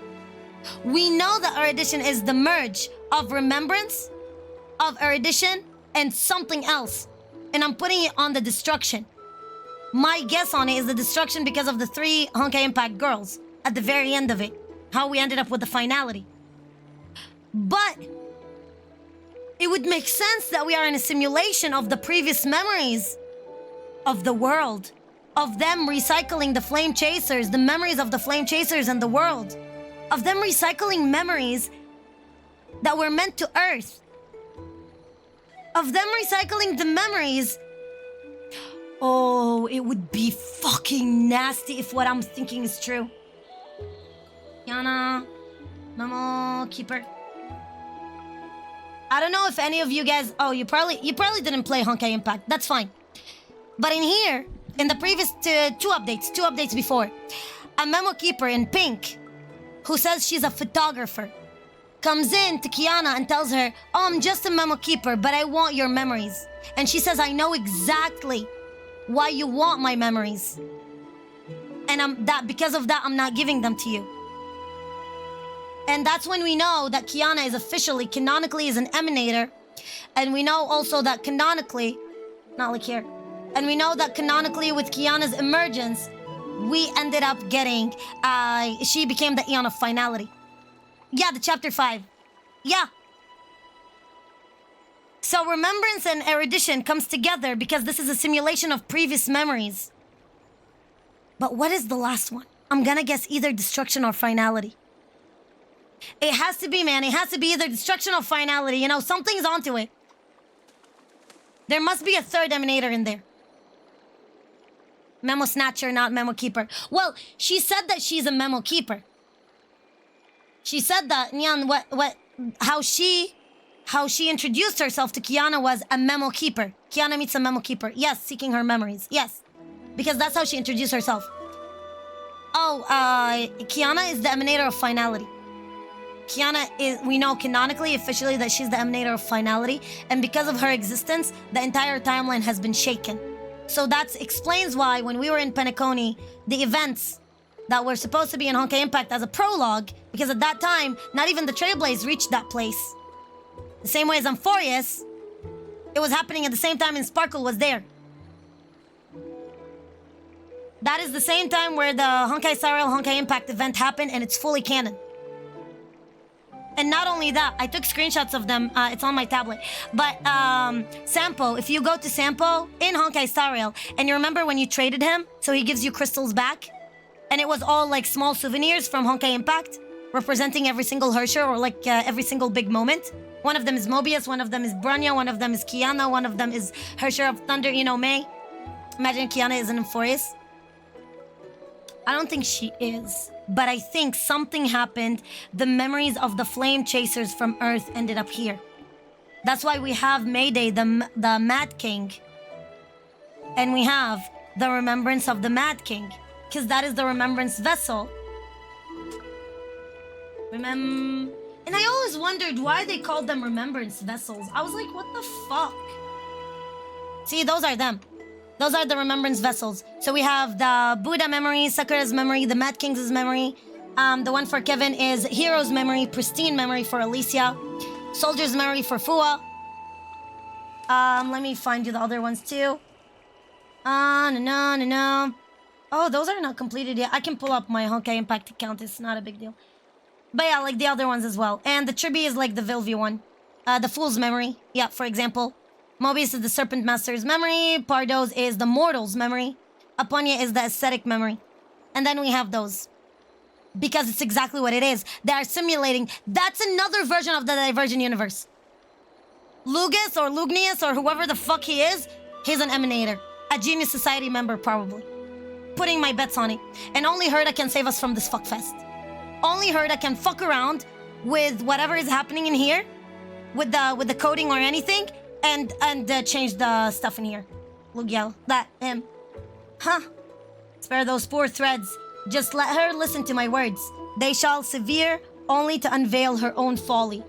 We know that erudition is the merge of remembrance, of erudition, and something else. And I'm putting it on the destruction. My guess on it is the destruction because of the 3 Honkai Impact girls at the very end of it. How we ended up with the finality. But it would make sense that we are in a simulation of the previous memories of the world. Of them recycling the flame chasers, the memories of the flame chasers and the world. Of them recycling memories that were meant to Earth. Of them recycling the memories. Oh, it would be fucking nasty if what I'm thinking is true. Yana, Memo, Keeper. I don't know if any of you guys... Oh, you probably didn't play Honkai Impact. That's fine. But in here, in the previous two updates before, a Memo Keeper in pink, who says she's a photographer, comes in to Kiana and tells her, "Oh, I'm just a Memo Keeper, but I want your memories." And she says, "I know exactly why you want my memories. And because of that, I'm not giving them to you." And that's when we know that Kiana is officially, canonically, is an emanator. And we know also that canonically, not like here, and we know that canonically with Kiana's emergence, we ended up getting, she became the Eon of Finality. Yeah, the Chapter 5. Yeah. So remembrance and erudition comes together because this is a simulation of previous memories. But what is the last one? I'm gonna guess either destruction or finality. It has to be, man. It has to be either destruction or finality. You know, something's onto it. There must be a third emanator in there. Memo Snatcher, not Memo Keeper. Well, she said that she's a Memo Keeper. She said that, Nyan, how she introduced herself to Kiana was a Memo Keeper. Kiana meets a Memo Keeper. Yes, seeking her memories. Yes. Because that's how she introduced herself. Oh, Kiana is the emanator of finality. Kiana is, we know canonically, officially, that she's the emanator of finality. And because of her existence, the entire timeline has been shaken. So that explains why when we were in Penacony, the events that were supposed to be in Honkai Impact as a prologue, because at that time, not even the Trailblaze reached that place. The same way as Amphoreus, it was happening at the same time and Sparkle was there. That is the same time where the Honkai Star Rail Honkai Impact event happened and it's fully canon. And not only that, I took screenshots of them. It's on my tablet. But Sampo, if you go to Sampo in Honkai Star Rail, and you remember when you traded him, so he gives you crystals back, and it was all like small souvenirs from Honkai Impact, representing every single Hersher or like every single big moment. One of them is Mobius, one of them is Bronya, one of them is Kiana, one of them is Hersher of Thunder, you know, May. Imagine Kiana is an Amphoreus. I don't think she is. But I think something happened. The memories of the flame chasers from Earth ended up here. That's why we have Mayday, the Mad King. And we have the remembrance of the Mad King. Because that is the remembrance vessel. And I always wondered why they called them remembrance vessels. I was like, what the fuck? See, those are them. Those are the remembrance vessels. So we have the Buddha memory, Sakura's memory, the Mad King's memory. The one for Kevin is Hero's memory, Pristine memory for Alicia, Soldier's memory for Fua. Let me find you the other ones too. No. Oh, those are not completed yet. I can pull up my Honkai Impact account. It's not a big deal. But yeah, like the other ones as well. And the Tribi is like the Vilvi one. The Fool's memory. Yeah, for example. Mobius is the Serpent Master's memory. Pardos is the Mortal's memory. Aponia is the Aesthetic memory. And then we have those. Because it's exactly what it is. They are simulating. That's another version of the Divergent universe. Lugus or Lugnius or whoever the fuck he is, he's an emanator. A Genius Society member, probably. Putting my bets on it. And only Herda can save us from this fuckfest. Only Herda can fuck around with whatever is happening in here, with the coding or anything, and change the stuff in here. Lugiel, that, him. Huh. Spare those poor threads. Just let her listen to my words. They shall severe only to unveil her own folly.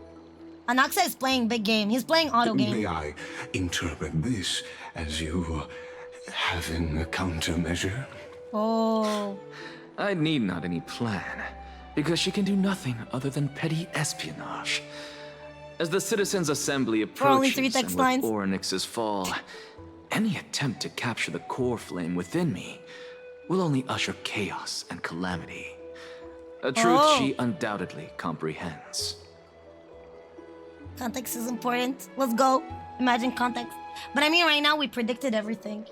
Anaxa is playing big game. He's playing auto game. May I interpret this as you having a countermeasure? Oh. I need not any plan, because she can do nothing other than petty espionage. As the Citizens' Assembly only 3 approaches text and lines. with Orynyx's fall, any attempt to capture the core flame within me will only usher chaos and calamity. A truth she undoubtedly comprehends. Context is important. Let's go. Imagine context. But I mean, right now we predicted everything.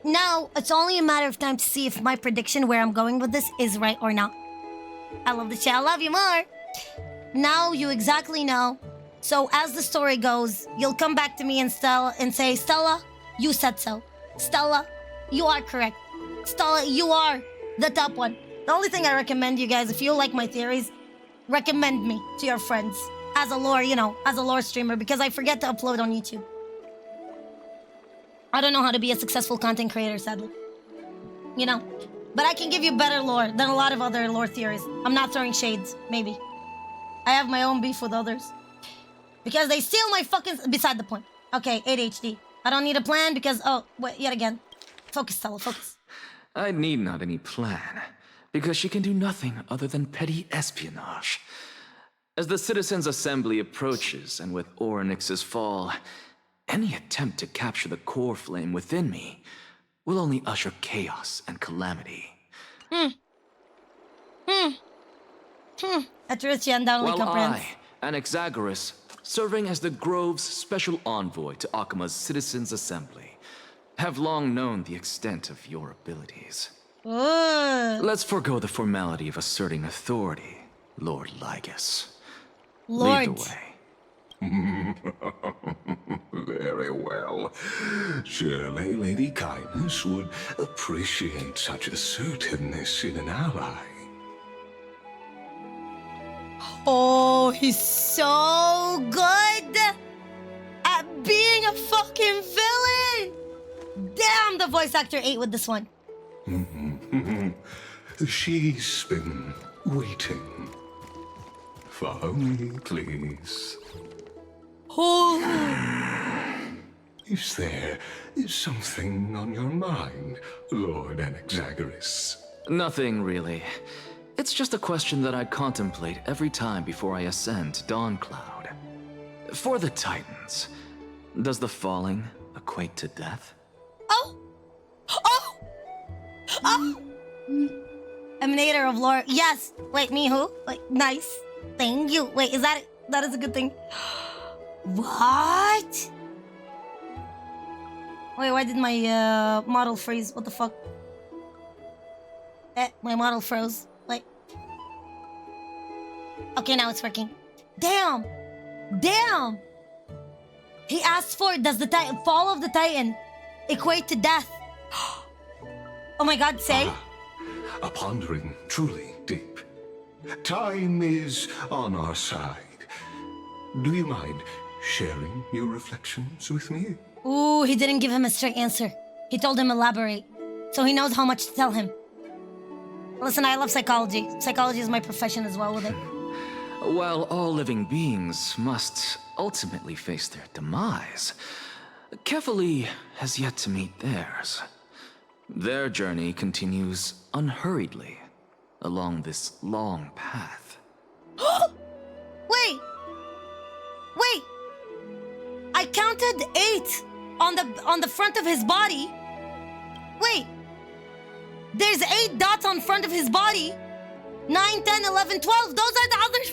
Now, it's only a matter of time to see if my prediction where I'm going with this is right or not. I love the chat. I love you more. Now you exactly know. So as the story goes, you'll come back to me and say, Stella, you said so. Stella, you are correct. Stella, you are the top one. The only thing I recommend you guys, if you like my theories, recommend me to your friends. As a lore, as a lore streamer, because I forget to upload on YouTube. I don't know how to be a successful content creator, sadly. But I can give you better lore than a lot of other lore theories. I'm not throwing shades, maybe. I have my own beef with others. Because they steal my fucking... Beside the point. Okay, ADHD. I don't need a plan because... Oh, wait, yet again. Focus, Stella, focus. I need not any plan, because she can do nothing other than petty espionage. As the Citizens' Assembly approaches, and with Orynyx's fall, any attempt to capture the core flame within me will only usher chaos and calamity. A truth she undoubtedly While comprehends. I, Anaxagoras, serving as the Grove's special envoy to AMMA's Citizens' Assembly, have long known the extent of your abilities. Ooh. Let's forego the formality of asserting authority, Lord Lygus. Lord. Lead the way. Very well. Surely Lady Kindness would appreciate such assertiveness in an ally. Oh, he's so good at being a fucking villain. Damn, the voice actor ate with this one. She's been waiting. Follow me, please. Oh. Is there something on your mind, Lord Anaxagoras? Nothing really. It's just a question that I contemplate every time before I ascend to Dawncloud. For the Titans, does the falling equate to death? Oh! Emanator of lore. Yes. Wait, me who? Wait, nice. Thank you. Wait, that is a good thing. What? Wait, why did my model freeze? What the fuck? My model froze. Wait. Okay, now it's working. Damn! Damn! He asked for, does the fall of the Titan equate to death? Oh my god, say. A pondering truly deep. Time is on our side. Do you mind sharing your reflections with me? Ooh, he didn't give him a straight answer. He told him elaborate. So he knows how much to tell him. Listen, I love psychology. Psychology is my profession as well with it. While all living beings must ultimately face their demise, Kefali has yet to meet theirs. Their journey continues unhurriedly along this long path. Wait! Wait! I counted 8 on the front of his body. Wait! There's 8 dots on front of his body. 9, 10, 11, 12. Those are the other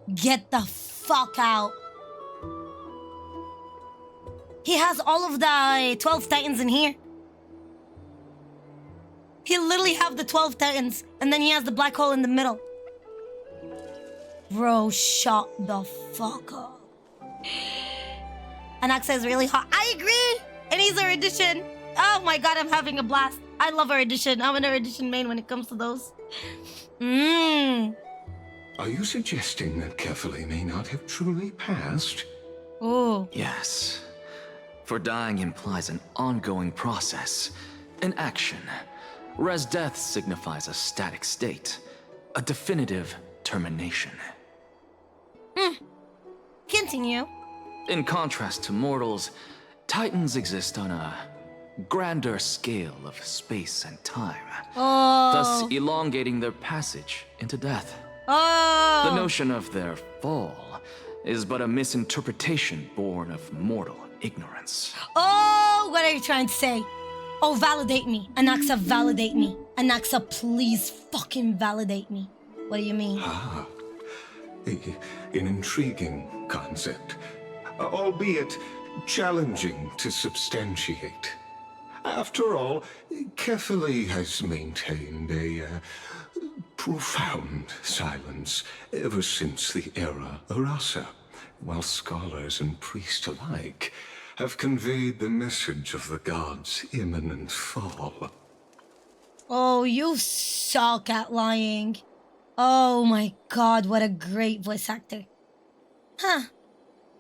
4. Get the fuck out. He has all of the 12 Titans in here. He literally have the 12 Titans, and then he has the black hole in the middle. Bro, shut the fuck up. Anaxa is really hot. I agree. And he's our edition. Oh my god, I'm having a blast. I love our edition. I'm an edition main when it comes to those. Are you suggesting that Kefali may not have truly passed? Oh. Yes. For dying implies an ongoing process, an action. Whereas death signifies a static state, a definitive termination. Continue. In contrast to mortals, Titans exist on a grander scale of space and time, thus elongating their passage into death. The notion of their fall is but a misinterpretation born of mortal ignorance. Oh, what are you trying to say? Oh, validate me. Anaxa, validate me. Anaxa, please fucking validate me. What do you mean? An intriguing concept, albeit challenging to substantiate. After all, Kefali has maintained a profound silence ever since the era Arasa, while scholars and priests alike have conveyed the message of the gods' imminent fall. Oh, you suck at lying. Oh my god, what a great voice actor. Huh.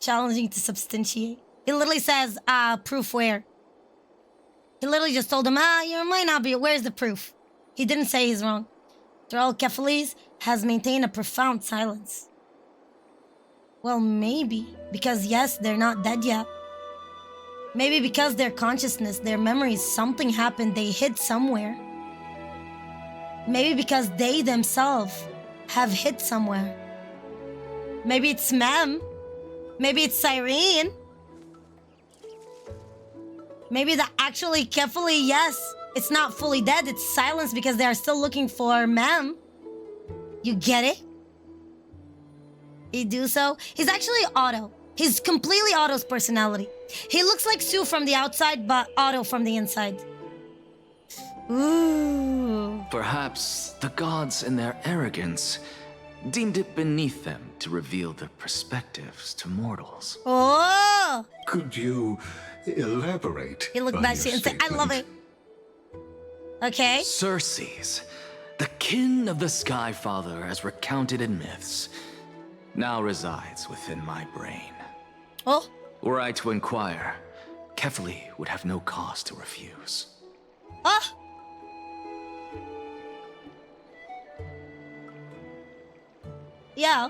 Challenging to substantiate. He literally says, proof where? He literally just told him, you might not be, where's the proof? He didn't say he's wrong. Thrall Kefalis has maintained a profound silence. Well, maybe. Because yes, they're not dead yet. Maybe because their consciousness, their memories, something happened, they hid somewhere. Maybe because they themselves have hid somewhere. Maybe it's Mem. Maybe it's Cyrene. Maybe that actually Kefali, yes, it's not fully dead. It's silence because they are still looking for Mem. You get it? You do so? He's actually Otto. He's completely Otto's personality. He looks like Sue from the outside, but Otto from the inside. Ooh. Perhaps the gods, in their arrogance, deemed it beneath them to reveal their perspectives to mortals. Oh! Could you elaborate? He looked on back your and said, I love it. Okay. Circes, the kin of the Sky Father as recounted in myths, now resides within my brain. Oh. Were I to inquire, Kefali would have no cause to refuse. Oh. Yeah.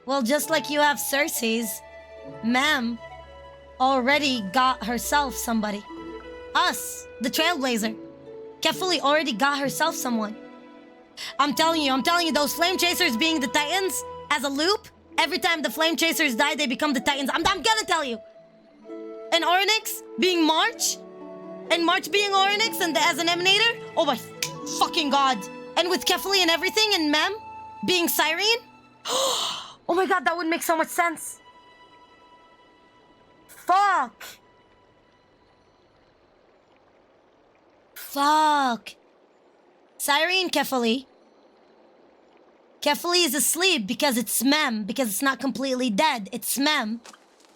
Well, just like you have Circe's, Mem already got herself somebody. Us, the Trailblazer. Kefali already got herself someone. I'm telling you, those Flame Chasers being the Titans as a loop, every time the Flame Chasers die, they become the Titans. I'm gonna tell you. And Orynyx being March, and March being Orynyx and as an Emanator, oh my fucking god. And with Kefali and everything, and Mem being Cyrene, oh my god, that would make so much sense. Fuck. Cyrene, Kefali. Kefali is asleep because it's Mem, because it's not completely dead. It's Mem.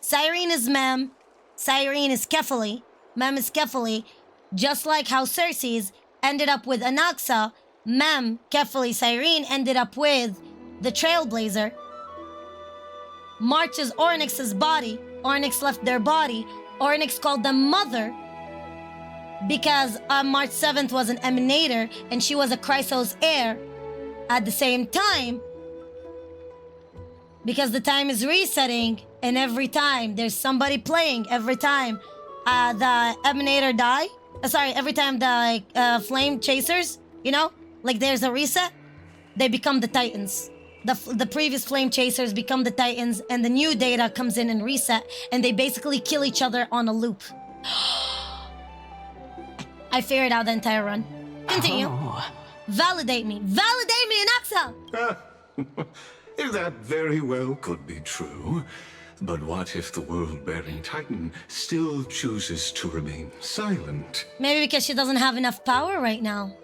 Cyrene is Mem. Cyrene is Kefali. Mem is Kefali. Just like how Circe's ended up with Anaxa, Mem, Kefali, Cyrene ended up with the Trailblazer. March is Orynyx's body. Orynyx left their body. Orynyx called them Mother because March 7th was an Emanator and she was a Chrysos heir. At the same time, because the time is resetting and every time there's somebody playing, every time the Emanator die, every time the Flame Chasers, you know, like there's a reset, they become the Titans. The previous Flame Chasers become the Titans and the new data comes in and reset and they basically kill each other on a loop. I figured out the entire run. Continue. Oh. Validate me, Anaxa! That very well could be true. But what if the world-bearing Titan still chooses to remain silent? Maybe because she doesn't have enough power right now.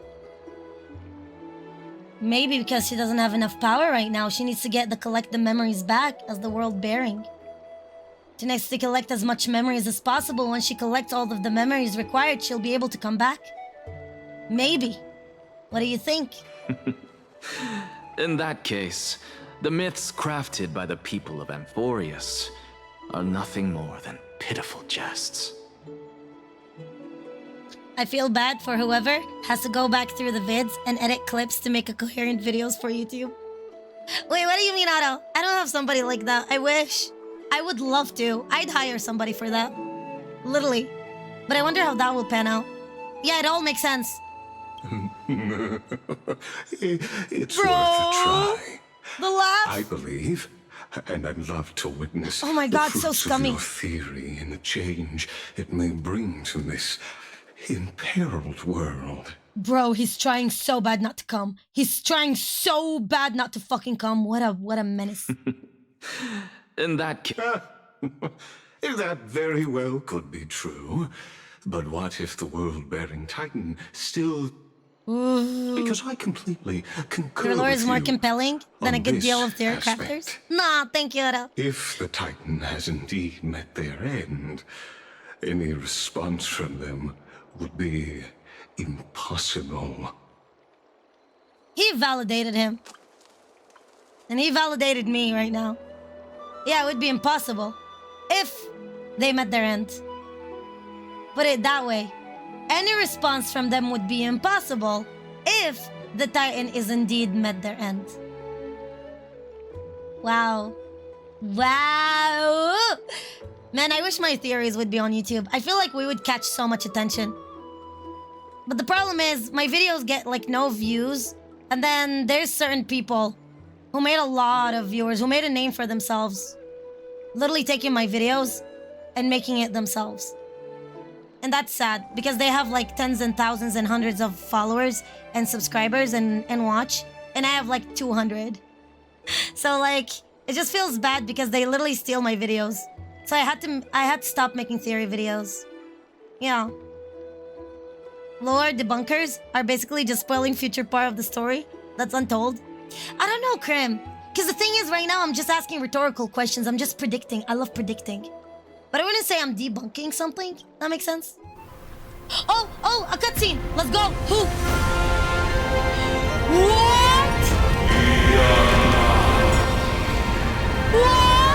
Maybe because she doesn't have enough power right now. She needs to collect the memories back as the world bearing. She needs to collect as much memories as possible. When she collects all of the memories required, she'll be able to come back. Maybe. What do you think? In that case, the myths crafted by the people of Amphoreus are nothing more than pitiful jests. I feel bad for whoever has to go back through the vids and edit clips to make a coherent videos for YouTube. Wait, what do you mean, Otto? I don't have somebody like that. I wish. I would love to. I'd hire somebody for that. Literally. But I wonder how that will pan out. Yeah, it all makes sense. It's Bro, worth a try. the laugh. I believe, and I'd love to witness Oh my God, the so fruits scummy. of your theory and the change it may bring to this imperiled world. Bro, he's trying so bad not to come. He's trying so bad not to fucking come. What a menace. In that case, That very well could be true. But what if the world-bearing Titan still... Because I completely concur Your lore with is more you compelling than a on good this deal of theory aspect. crafters? Nah, thank you, Otto. If the Titan has indeed met their end, any response from them would be impossible. He validated him. And he validated me right now. Yeah, it would be impossible if they met their end. Put it that way. Any response from them would be impossible if the Titan is indeed met their end. Wow. Wow. Man, I wish my theories would be on YouTube. I feel like we would catch so much attention. But the problem is, my videos get like no views. And then there's certain people who made a lot of viewers, who made a name for themselves. Literally taking my videos and making it themselves. And that's sad because they have like tens and thousands and hundreds of followers and subscribers and watch. And I have like 200. So like, it just feels bad because they literally steal my videos. So I had to stop making theory videos. Yeah. Lore debunkers are basically just spoiling future part of the story that's untold. I don't know, Krim. Because the thing is, right now, I'm just asking rhetorical questions. I'm just predicting. I love predicting. But I wouldn't say I'm debunking something. That makes sense? Oh, a cutscene. Let's go. Who? What? What?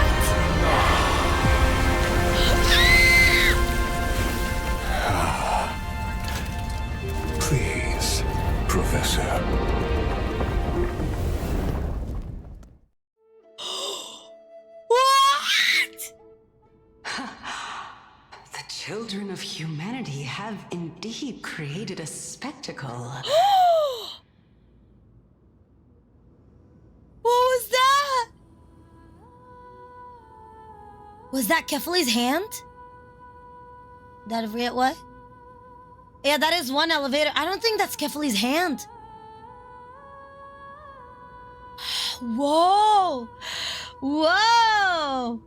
Please, Professor. What? The children of humanity have indeed created a spectacle. What was that? Was that Kefali's hand? That what? Yeah, that is one elevator. I don't think that's Kefali's hand. Whoa! Whoa!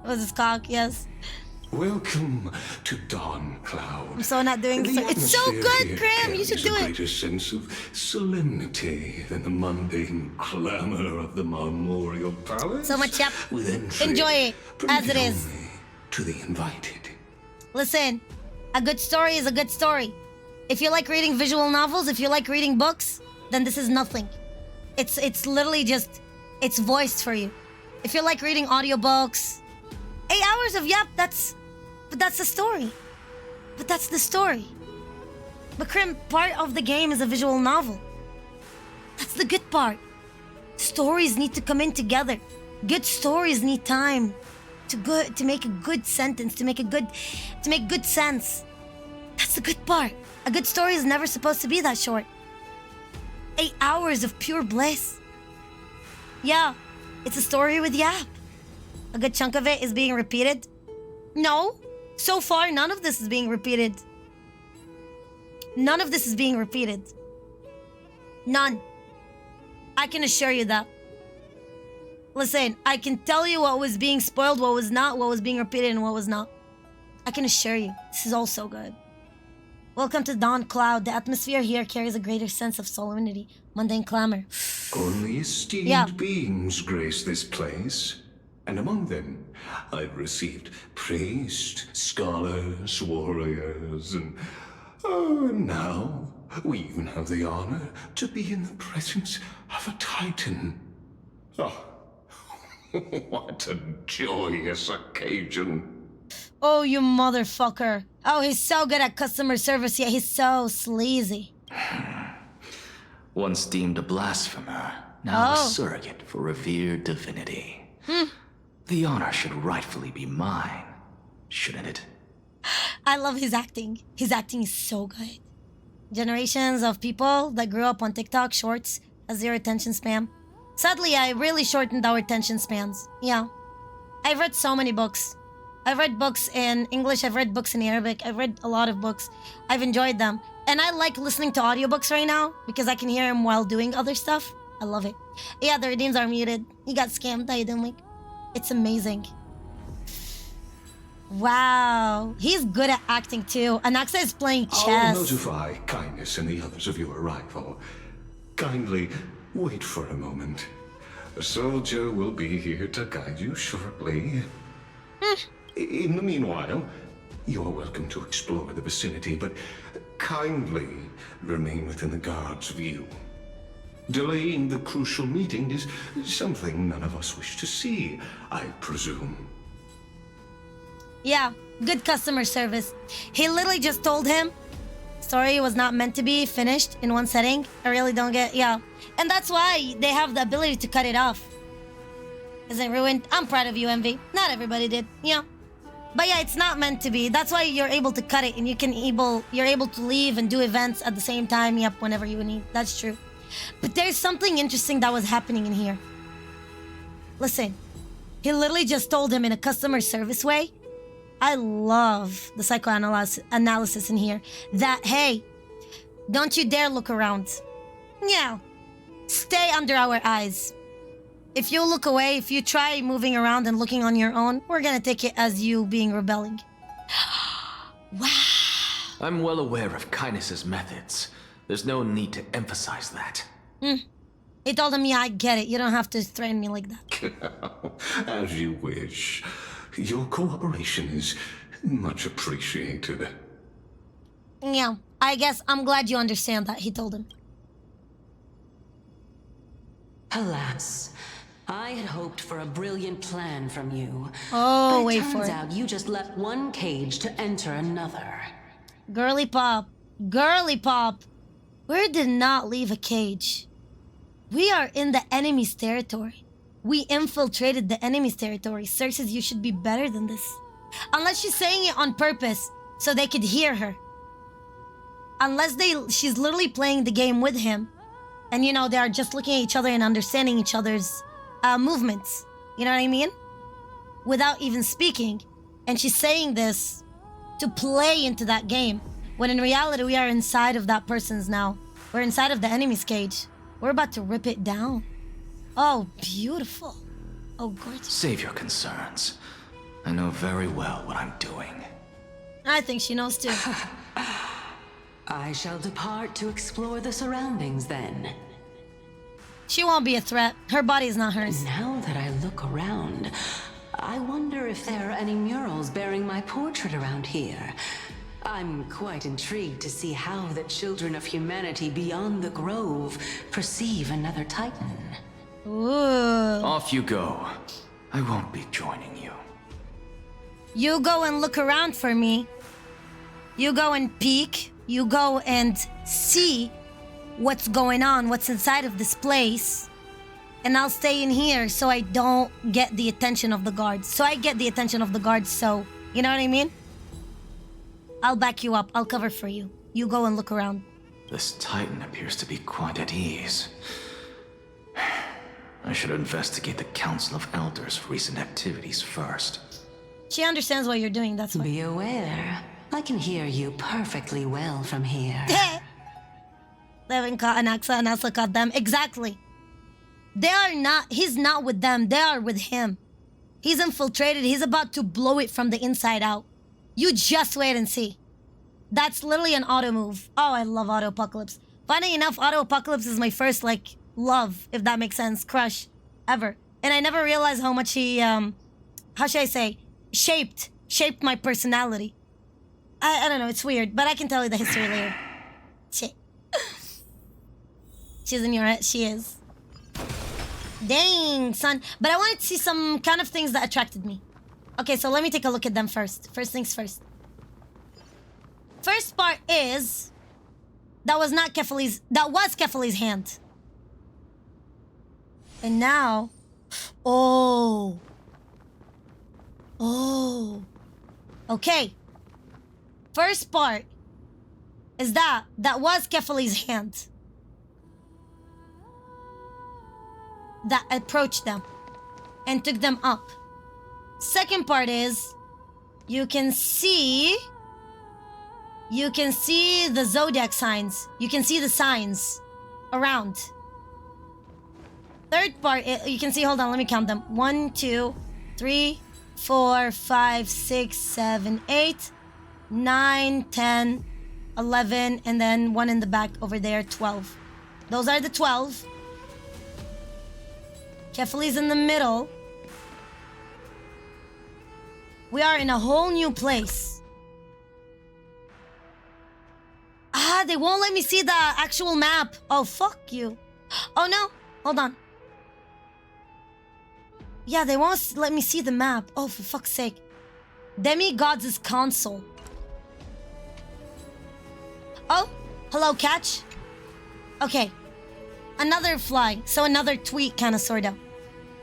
Was his cock? Yes. Welcome to Dawn Cloud. I'm so not doing this. The It's so atmosphere good, here Krim. You should carries do a it. greater sense of solemnity than the mundane clamor of the Memorial Palace. So much, yep. With entry Enjoy it, as it permitted is. only to the invited. Listen, a good story is a good story. If you like reading visual novels, if you like reading books, then this is nothing. It's literally just, it's voiced for you. If you like reading audiobooks, 8 hours of but that's the story. But that's the story. But Krim, part of the game is a visual novel. That's the good part. Stories need to come in together. Good stories need time to make a good sentence, to make good sense. That's the good part. A good story is never supposed to be that short. 8 hours of pure bliss. Yeah, it's a story with Yap. A good chunk of it is being repeated. No, so far none of this is being repeated. None of this is being repeated. None. I can assure you that. Listen, I can tell you what was being spoiled, what was not, what was being repeated, and what was not. I can assure you, this is all so good. Welcome to Dawn Cloud. The atmosphere here carries a greater sense of solemnity, mundane clamor. Only esteemed Yeah. beings grace this place, and among them I've received priests, scholars, warriors, and now we even have the honor to be in the presence of a titan. Oh, what a joyous occasion. Oh, you motherfucker. Oh, he's so good at customer service, yet he's so sleazy. Once deemed a blasphemer, now a Oh. surrogate for revered divinity. The honor should rightfully be mine, shouldn't it? I love his acting. His acting is so good. Generations of people that grew up on TikTok shorts has zero attention span. Sadly, I really shortened our attention spans. Yeah. I've read so many books. I've read books in English, I've read books in Arabic, I've read a lot of books. I've enjoyed them. And I like listening to audiobooks right now because I can hear him while doing other stuff. I love it. Yeah, the redeems are muted. He got scammed, I didn't like. It's amazing. Wow. He's good at acting too. Anaxa is playing I'll chess. notify Kindness and the others of your arrival. Kindly wait for a moment. A soldier will be here to guide you shortly. In the meanwhile, you're welcome to explore the vicinity, but kindly remain within the guard's view. Delaying the crucial meeting is something none of us wish to see, I presume. Yeah, good customer service. He literally just told him story was not meant to be finished in one setting. I really don't get, yeah. And that's why they have the ability to cut it off. Isn't it ruined? I'm proud of you, Envy. Not everybody did, yeah. But yeah, it's not meant to be. That's why you're able to cut it and you're able to leave and do events at the same time, yep, whenever you need. That's true. But there's something interesting that was happening in here. Listen, he literally just told him in a customer service way. I love the psychoanalysis in here. That, hey, don't you dare look around. Yeah, stay under our eyes. If you look away, if you try moving around and looking on your own, we're gonna take it as you being rebelling. Wow. I'm well aware of Kindness's methods. There's no need to emphasize that. He told him, yeah, I get it. You don't have to threaten me like that. As you wish. Your cooperation is much appreciated. Yeah, I guess I'm glad you understand that, he told him. Alas, I had hoped for a brilliant plan from you. Oh, but wait it for turns it. out you just left one cage to enter another. Girly pop. Girly pop. We did not leave a cage. We are in the enemy's territory. We infiltrated the enemy's territory. Sir says you should be better than this. Unless she's saying it on purpose so they could hear her. Unless she's literally playing the game with him. And you know, they are just looking at each other and understanding each other's movements. You know what I mean? Without even speaking. And she's saying this to play into that game. When in reality, we are inside of that person's now. We're inside of the enemy's cage. We're about to rip it down. Oh, beautiful. Oh, gorgeous. Save your concerns. I know very well what I'm doing. I think she knows too. I shall depart to explore the surroundings then. She won't be a threat. Her body is not hers. Now that I look around, I wonder if there are any murals bearing my portrait around here. I'm quite intrigued to see how the children of humanity beyond the grove perceive another Titan. Ooh. Off you go. I won't be joining you. You go and look around for me. You go and peek. You go and see what's going on, what's inside of this place. And I'll stay in here so I don't get the attention of the guards. So I get the attention of the guards, so... You know what I mean? I'll back you up. I'll cover for you. You go and look around. This Titan appears to be quite at ease. I should investigate the Council of Elders' recent activities first. She understands what you're doing, that's why. Be aware, I can hear you perfectly well from here. Levin caught Anaxa and Elsa caught them. Exactly. They are not... He's not with them. They are with him. He's infiltrated. He's about to blow it from the inside out. You just wait and see. That's literally an auto move. Oh, I love auto apocalypse. Funny enough, auto apocalypse is my first like love, if that makes sense, crush ever. And I never realized how much he how should I say, shaped my personality. I don't know, it's weird, but I can tell you the history later. Shit. She's in your head, she is. Dang, son. But I wanted to see some kind of things that attracted me. Okay, so let me take a look at them first. First things first. First part is... That was Kefali's hand. And now... Oh. Oh. Okay. First part is that was Kefali's hand. That approached them and took them up. Second part is you can see the zodiac signs. You can see the signs around. Third part, you can see, hold on, let me count them. 1, 2, 3, 4, 5, 6, 7, 8, 9, 10, 11, and then one in the back over there, 12. Those are the 12. Kefali's in the middle. We are in a whole new place. Ah, they won't let me see the actual map. Oh, fuck you. Oh, no. Hold on. Yeah, they won't let me see the map. Oh, for fuck's sake. Demigods' console. Oh, hello, catch. Okay. Another fly. So another tweet, kind of, sort of.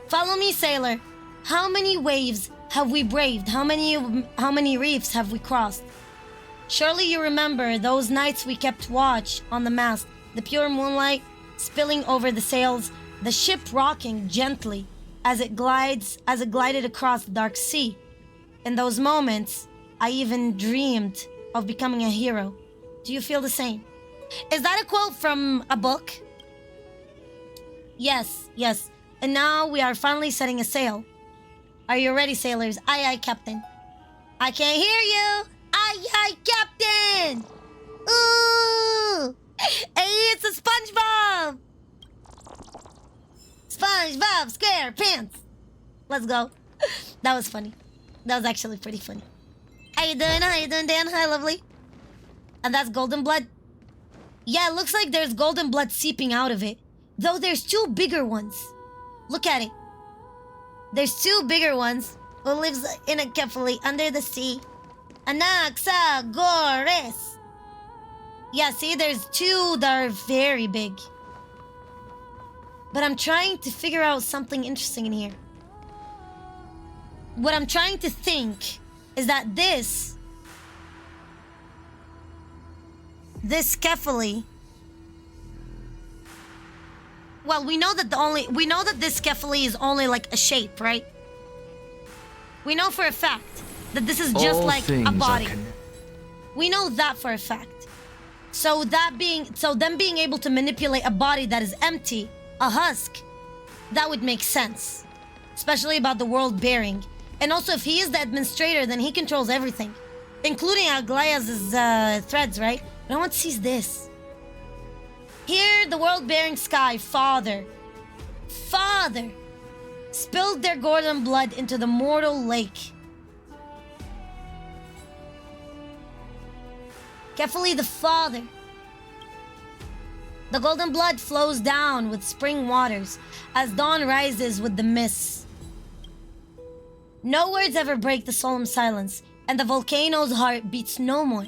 Follow me, sailor. How many waves have we braved? How many reefs have we crossed? Surely you remember those nights we kept watch on the mast, the pure moonlight spilling over the sails, the ship rocking gently as it glided across the dark sea. In those moments, I even dreamed of becoming a hero. Do you feel the same? Is that a quote from a book? Yes, yes. And now we are finally setting a sail. Are you ready, sailors? Aye, aye, Captain. I can't hear you. Aye, aye, Captain. Ooh. Hey, it's a SpongeBob. SpongeBob SquarePants. Let's go. That was funny. That was actually pretty funny. How you doing? How you doing, Dan? Hi, lovely. And that's golden blood. Yeah, it looks like there's golden blood seeping out of it. Though there's two bigger ones. Look at it. There's two bigger ones who lives in a Kefali under the sea. Anaxagoras. Yeah, see, there's two that are very big. But I'm trying to figure out something interesting in here. What I'm trying to think is that this Kefali. Well, we know that this Kefali is only like a shape, right? We know for a fact that this is just like a body. We know that for a fact. So them being able to manipulate a body that is empty, a husk, that would make sense. Especially about the world bearing. And also, if he is the administrator, then he controls everything. Including Aglaya's threads, right? But I want to see this. Here, the world-bearing sky, Father, spilled their golden blood into the mortal lake. Kefali the Father. The golden blood flows down with spring waters as dawn rises with the mists. No words ever break the solemn silence, and the volcano's heart beats no more.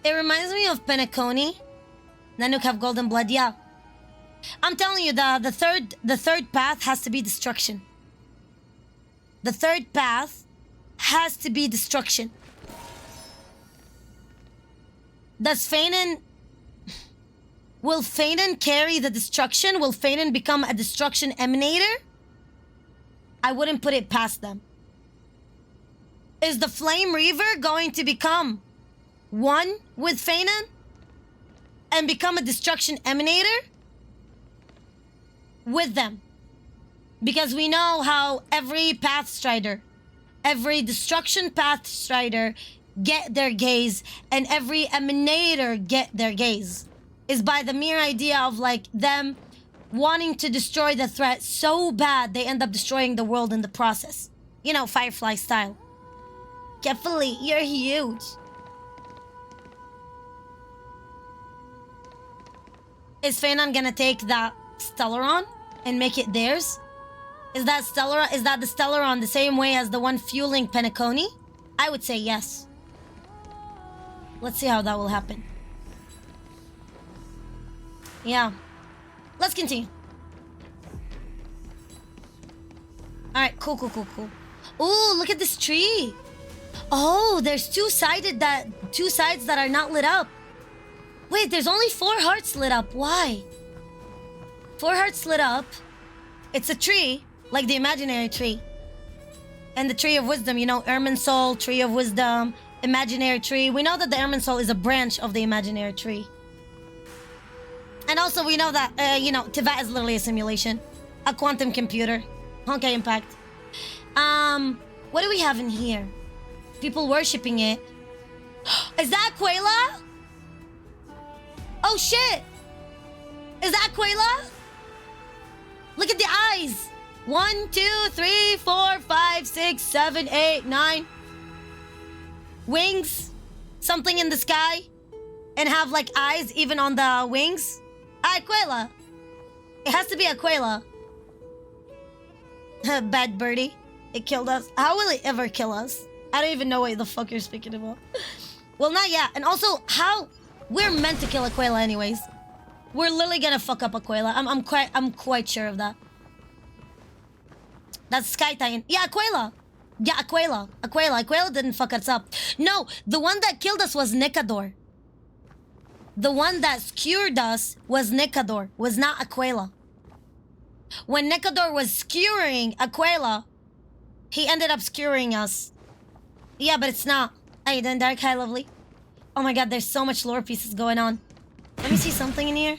It reminds me of Penacony. Nanook have golden blood, yeah. I'm telling you, the third path has to be destruction. The third path has to be destruction. Does Fanon... Will Fanon carry the destruction? Will Fanon become a destruction emanator? I wouldn't put it past them. Is the Flame Reaver going to become one with Fanon and become a destruction emanator? with them. Because we know how every Path Strider, every Destruction Path Strider get their gaze, and every Emanator get their gaze, is by the mere idea of like them wanting to destroy the threat so bad they end up destroying the world in the process. You know, Firefly style. Carefully, you're huge. Is Phanon gonna take that Stellaron and make it theirs? Is that the Stellaron the same way as the one fueling Penacony? I would say yes. Let's see how that will happen. Yeah. Let's continue. Alright, cool. Ooh, look at this tree. Oh, there's two sides that are not lit up. Wait, there's only 4 hearts lit up. Why? 4 hearts lit up. It's a tree, like the imaginary tree. And the tree of wisdom, you know, Irminsul, tree of wisdom, imaginary tree. We know that the Irminsul is a branch of the imaginary tree. And also we know that, you know, Tivat is literally a simulation. A quantum computer. Honkai Impact. What do we have in here? People worshipping it. Is that Aquela? Oh shit! Is that Aquela? Look at the eyes! 1, 2, 3, 4, 5, 6, 7, 8, 9. Wings. Something in the sky. And have like eyes even on the wings. Aquela. It has to be Aquela. Bad birdie. It killed us. How will it ever kill us? I don't even know what the fuck you're speaking about. Well, not yet. And also, how? We're meant to kill Aquela anyways. We're literally gonna fuck up Aquela. I'm quite sure of that. That's Sky Titan. Yeah, Aquela. Yeah, Aquela. Aquela didn't fuck us up. No, the one that killed us was Nicador. The one that skewered us was Nicador, was not Aquela. When Nicador was skewering Aquela, he ended up skewering us. Yeah, but it's not. How you doing, Dark? Hi, lovely. Oh my god, there's so much lore pieces going on. Let me see something in here.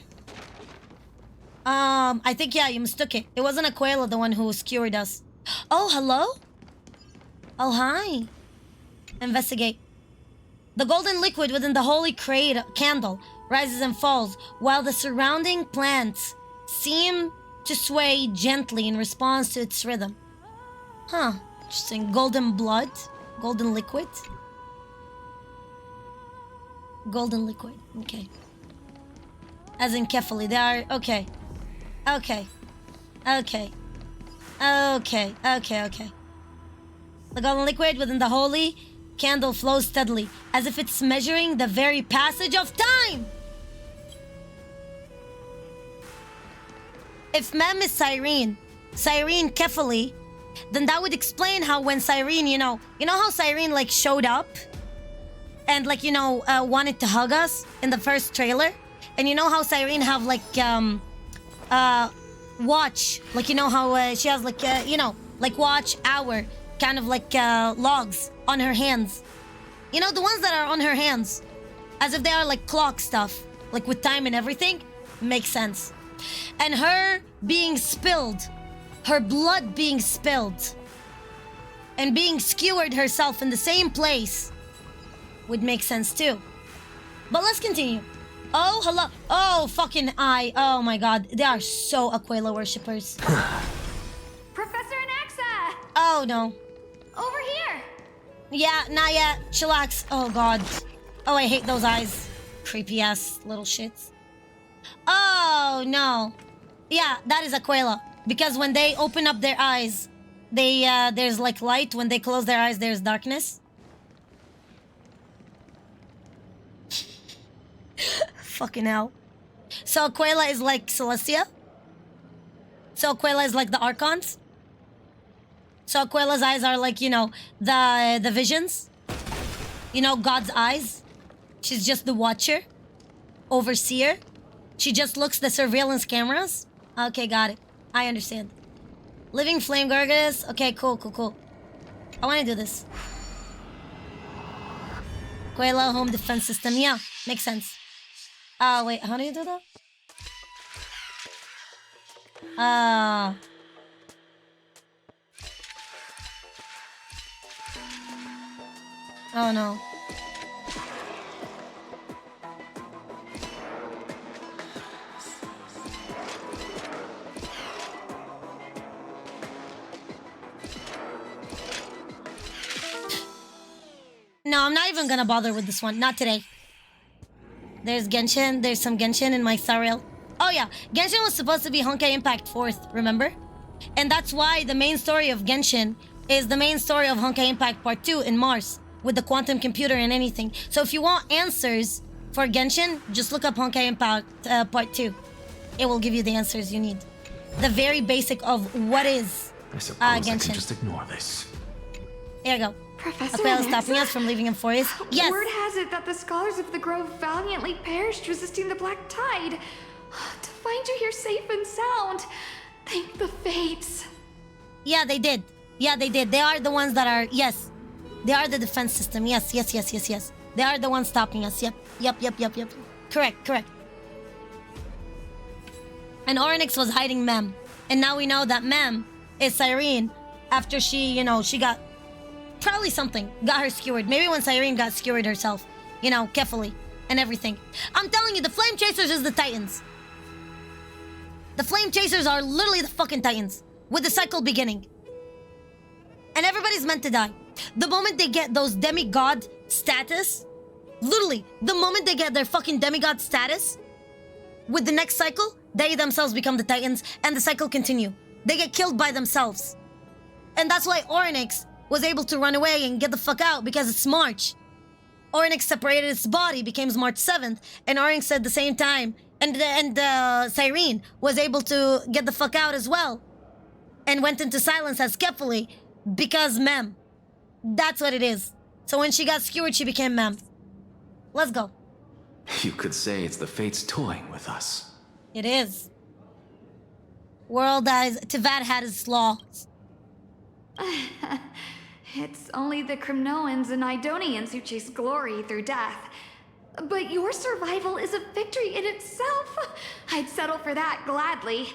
I think, yeah, you mistook it. It wasn't Aquela, the one who skewered us. Oh, hello? Oh, hi. Investigate. The golden liquid within the holy candle rises and falls, while the surrounding plants seem to sway gently in response to its rhythm. Huh. Interesting. Golden blood. Golden liquid. Golden liquid. Okay. As in Kefali. They are... Okay. Okay. Okay. Okay. Okay. Okay. The golden liquid within the holy candle flows steadily, as if it's measuring the very passage of time. If Mem is Cyrene Kefali, then that would explain how when Cyrene, you know how Cyrene like showed up and like, wanted to hug us in the first trailer? And you know how Cyrene have like, watch, like, how she has like, like watch, hour, kind of like logs on her hands. You know, the ones that are on her hands, as if they are like clock stuff, like with time and everything. Makes sense. And her being spilled, her blood being spilled, and being skewered herself in the same place would make sense too. But let's continue. Oh, hello. Oh, fucking oh my god. They are so Aquela worshippers. Professor Anaxa! Oh no. Over here! Yeah, not yet. Chillax. Oh god. Oh, I hate those eyes. Creepy ass little shits. Oh no. Yeah, that is Aquela. Because when they open up their eyes, they there's like light. When they close their eyes, there's darkness. Fucking hell. So Aquela is like Celestia. So Aquela is like the Archons. So Aquela's eyes are like, the visions. God's eyes. She's just the watcher. Overseer. She just looks the surveillance cameras. Okay, got it. I understand. Living flame gargants. Okay, cool. I want to do this. Aquela home defense system. Yeah, makes sense. Wait, how do you do that? Uh... Oh no. No, I'm not even gonna bother with this one. Not today. There's Genshin. There's some Genshin in my Sariel. Oh yeah, Genshin was supposed to be Honkai Impact 4th, remember? And that's why the main story of Genshin is the main story of Honkai Impact Part 2 in Mars, with the quantum computer and anything. So if you want answers for Genshin, just look up Honkai Impact Part 2. It will give you the answers you need. The very basic of what is I suppose I Genshin. can just ignore this. There you go. Professor Aquila Anaxa? stopping us from leaving Amphoreus. Yes. Word has it that the scholars of the Grove valiantly perished resisting the Black Tide. To find you here safe and sound, thank the fates. Yeah, they did. Yeah, they did. They are the ones that are, yes. They are the defense system. Yes. They are the ones stopping us. Yep. Correct. And Oryx was hiding Mem. And now we know that Mem is Cyrene after she, she got probably something. Got her skewered. Maybe when Cyrene got skewered herself. Carefully. And everything. I'm telling you, the Flame Chasers is the Titans. The Flame Chasers are literally the fucking Titans. With the cycle beginning. And everybody's meant to die. The moment they get those demigod status, literally, the moment they get their fucking demigod status, with the next cycle, they themselves become the Titans, and the cycle continue. They get killed by themselves. And that's why Oryx was able to run away and get the fuck out, because it's March. Oryx separated its body, became March 7th, and Oryx at the same time, and Cyrene was able to get the fuck out as well. And went into silence as Kephalli, because Mem. That's what it is. So when she got skewered, she became Mem. Let's go. You could say it's the fates toying with us. It is. World eyes. Tivat had his flaws. It's only the Kremnoans and Idonians who chase glory through death. But your survival is a victory in itself. I'd settle for that gladly.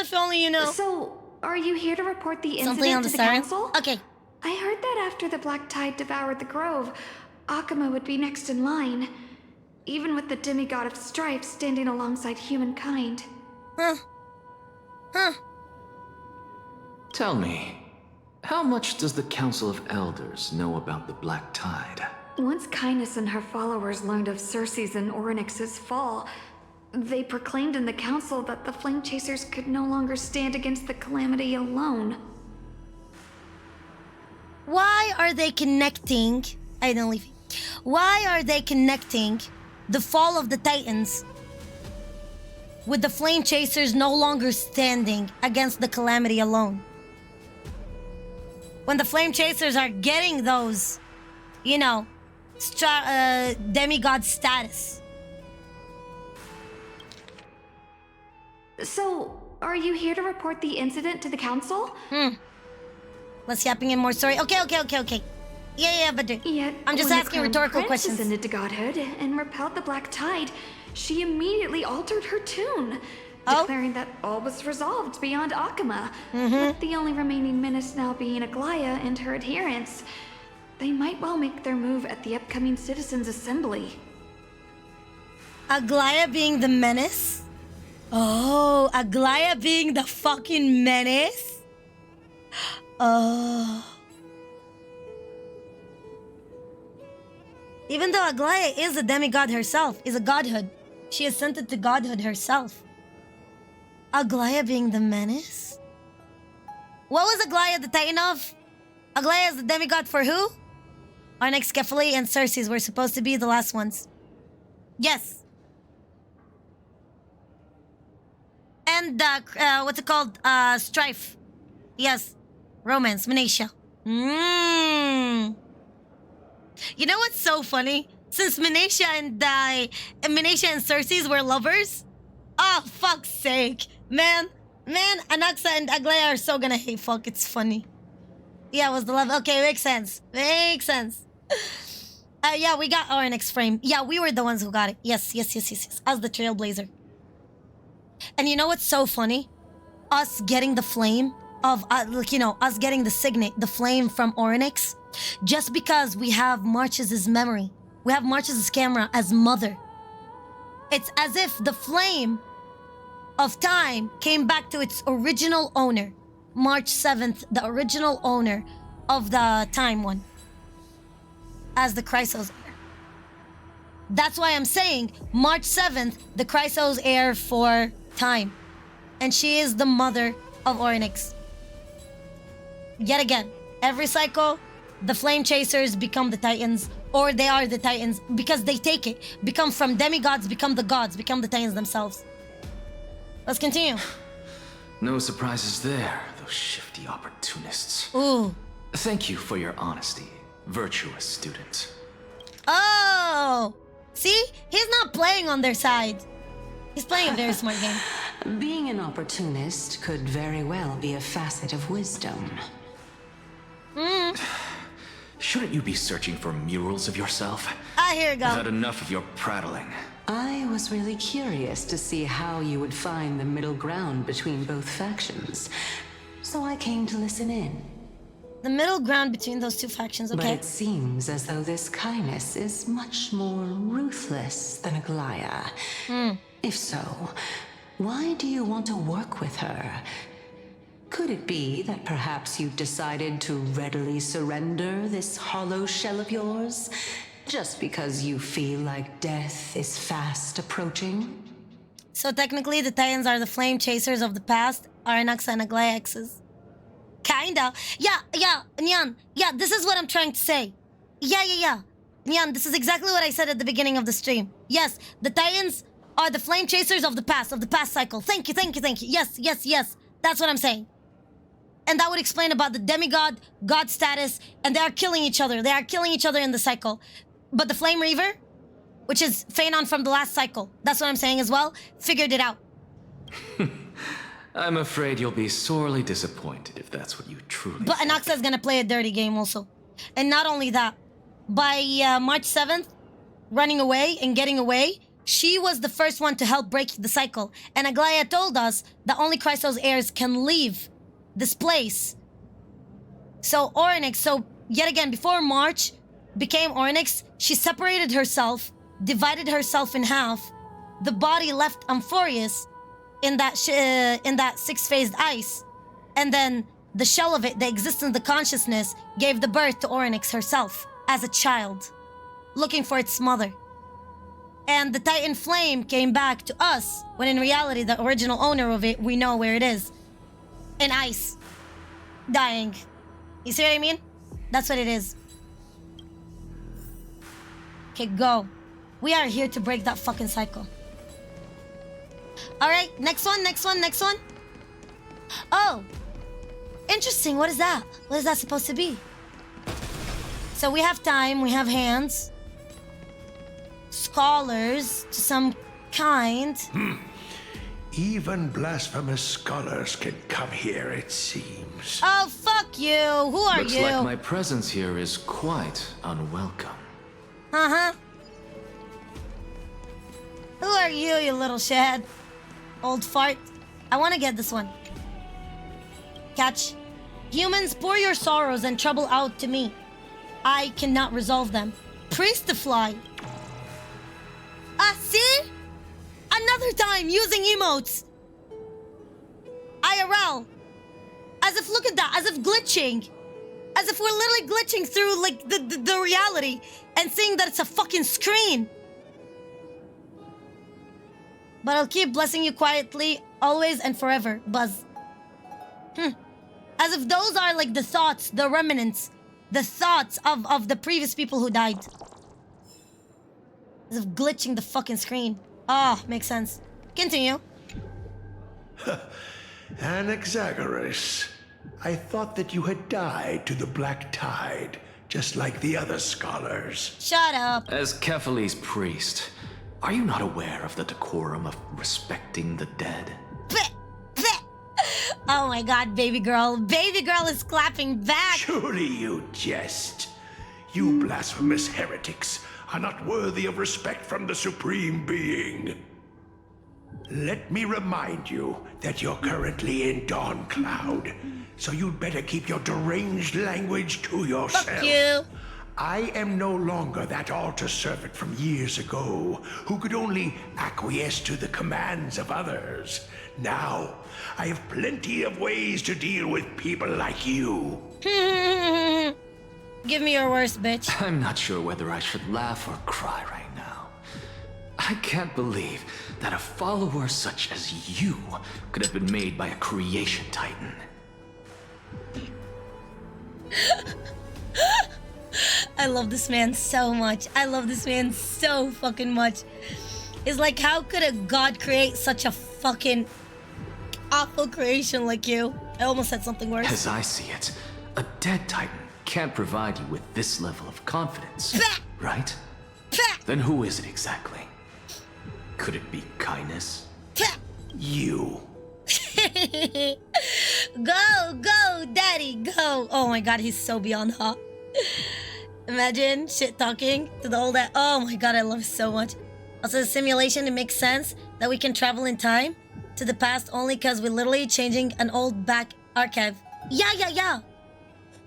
If only you know. So, are you here to report the Something incident on to the the siren? council? Okay. I heard that after the Black Tide devoured the Grove, AMMA would be next in line, even with the demigod of strife standing alongside humankind. Huh. Tell me, how much does the Council of Elders know about the Black Tide? Once Kindness and her followers learned of Circe's and Oryx's fall, they proclaimed in the council that the Flame Chasers could no longer stand against the calamity alone. Why are they connecting? I don't leave. Why are they connecting the fall of the Titans with the Flame Chasers no longer standing against the calamity alone? When the Flame Chasers are getting those, demigod status. So, are you here to report the incident to the council? Let's yapping in more story. Okay. Yeah, but Yet, I'm just when the asking Crown rhetorical Prince questions. ascended to godhood and repelled the Black Tide, she immediately altered her tune, declaring that all was resolved beyond AMMA, with the only remaining menace now being Aglaya and her adherents. They might well make their move at the upcoming Citizens' Assembly. Aglaya being the menace? Oh, Aglaya being the fucking menace? Oh. Even though Aglaya is a demigod herself, is a godhood. She ascended to godhood herself. Aglaya being the menace? What was Aglaya the Titan of? Aglaya is the demigod for who? Onyx, Kephalli, and Circes were supposed to be the last ones. Yes. And, what's it called? Strife. Yes. Romance, Menacia. You know what's so funny? Since Menacia and Circes were lovers? Oh, fuck's sake. Man, Anaxa and Aglaya are so gonna hate fuck. It's funny. Yeah, it was the love. Okay, makes sense. Yeah, we got our next frame. Yeah, we were the ones who got it. Yes. As the trailblazer. And you know what's so funny? Us getting the flame of, us getting the signet, the flame from Orynyx, just because we have Marches's memory. We have Marches's camera as mother. It's as if the flame of time came back to its original owner. March 7th, the original owner of the time one. As the Chrysos heir. That's why I'm saying March 7th, the Chrysos heir for time. And she is the mother of Orynyx. Yet again, every cycle, the Flame Chasers become the Titans, or they are the Titans, because they take it. Become from demigods, become the gods, become the Titans themselves. Let's continue. No surprises there, those shifty opportunists. Ooh. Thank you for your honesty, virtuous student. Oh! See? He's not playing on their side. He's playing a very smart game. Being an opportunist could very well be a facet of wisdom. Shouldn't you be searching for murals of yourself? Here we go. I've had enough of your prattling. I was really curious to see how you would find the middle ground between both factions, so I came to listen in. The middle ground between those two factions, But okay? it seems as though this kindness is much more ruthless than Aglaya. If so, why do you want to work with her? Could it be that perhaps you've decided to readily surrender this hollow shell of yours, just because you feel like death is fast approaching? So technically, the Titans are the Flame Chasers of the past, Orynyx and Aglaya X's. Kinda. Yeah, Nyan. Yeah, this is what I'm trying to say. Yeah. Nyan, this is exactly what I said at the beginning of the stream. Yes, the Titans are the Flame Chasers of the past cycle. Thank you. Yes. That's what I'm saying. And that would explain about the demigod, god status, and they are killing each other. They are killing each other in the cycle. But the Flame Reaver, which is Phanon from the last cycle, that's what I'm saying as well, figured it out. I'm afraid you'll be sorely disappointed if that's what you truly But think. Anaxa's gonna play a dirty game also. And not only that, by March 7th, running away and getting away, she was the first one to help break the cycle. And Aglaya told us that only Chrysos heirs can leave this place. So yet again, before March became Orynyx, she separated herself, divided herself in half. The body left Amphoreus in that six-phased ice. And then the shell of it, the existence, the consciousness, gave the birth to Orynyx herself as a child, looking for its mother. And the Titan Flame came back to us, when in reality, the original owner of it, we know where it is. In ice. Dying. You see what I mean? That's what it is. Okay, go. We are here to break that fucking cycle. Alright, next one. Oh! Interesting, what is that? What is that supposed to be? So we have time, we have hands. Scholars to some kind. Even blasphemous scholars can come here, it seems. Oh, fuck you! Who are Looks you? like my presence here is quite unwelcome. Uh-huh. Who are you, you little shithead? Old fart. I want to get this one. Catch. Humans, pour your sorrows and trouble out to me. I cannot resolve them. Priestifly. See? Another time using emotes. IRL. As if, look at that, as if glitching. As if we're literally glitching through, like, the reality and seeing that it's a fucking screen. But I'll keep blessing you quietly, always and forever, Buzz. As if those are, like, the thoughts, the remnants, the thoughts of the previous people who died. As if glitching the fucking screen. Ah, makes sense. Continue. Anaxagoras, I thought that you had died to the Black Tide, just like the other scholars. Shut up. As Kephale's priest, are you not aware of the decorum of respecting the dead? Bleh, bleh. Oh my god, baby girl. Baby girl is clapping back. Surely you jest. You blasphemous heretics are not worthy of respect from the Supreme Being. Let me remind you that you're currently in Dawn Cloud, so you'd better keep your deranged language to yourself. Fuck you. I am no longer that altar servant from years ago who could only acquiesce to the commands of others. Now, I have plenty of ways to deal with people like you. Give me your worst, bitch. I'm not sure whether I should laugh or cry right now. I can't believe that a follower such as you could have been made by a creation titan. I love this man so much. I love this man so fucking much. It's like, how could a god create such a fucking awful creation like you? I almost said something worse. As I see it, a dead titan can't provide you with this level of confidence, right? Then who is it exactly? Could it be kindness? You. Go, daddy, go. Oh my god, he's so beyond hot. Imagine shit talking to the old dad. Oh my god, I love it so much. Also, the simulation, it makes sense that we can travel in time to the past only because we're literally changing an old back archive. Yeah.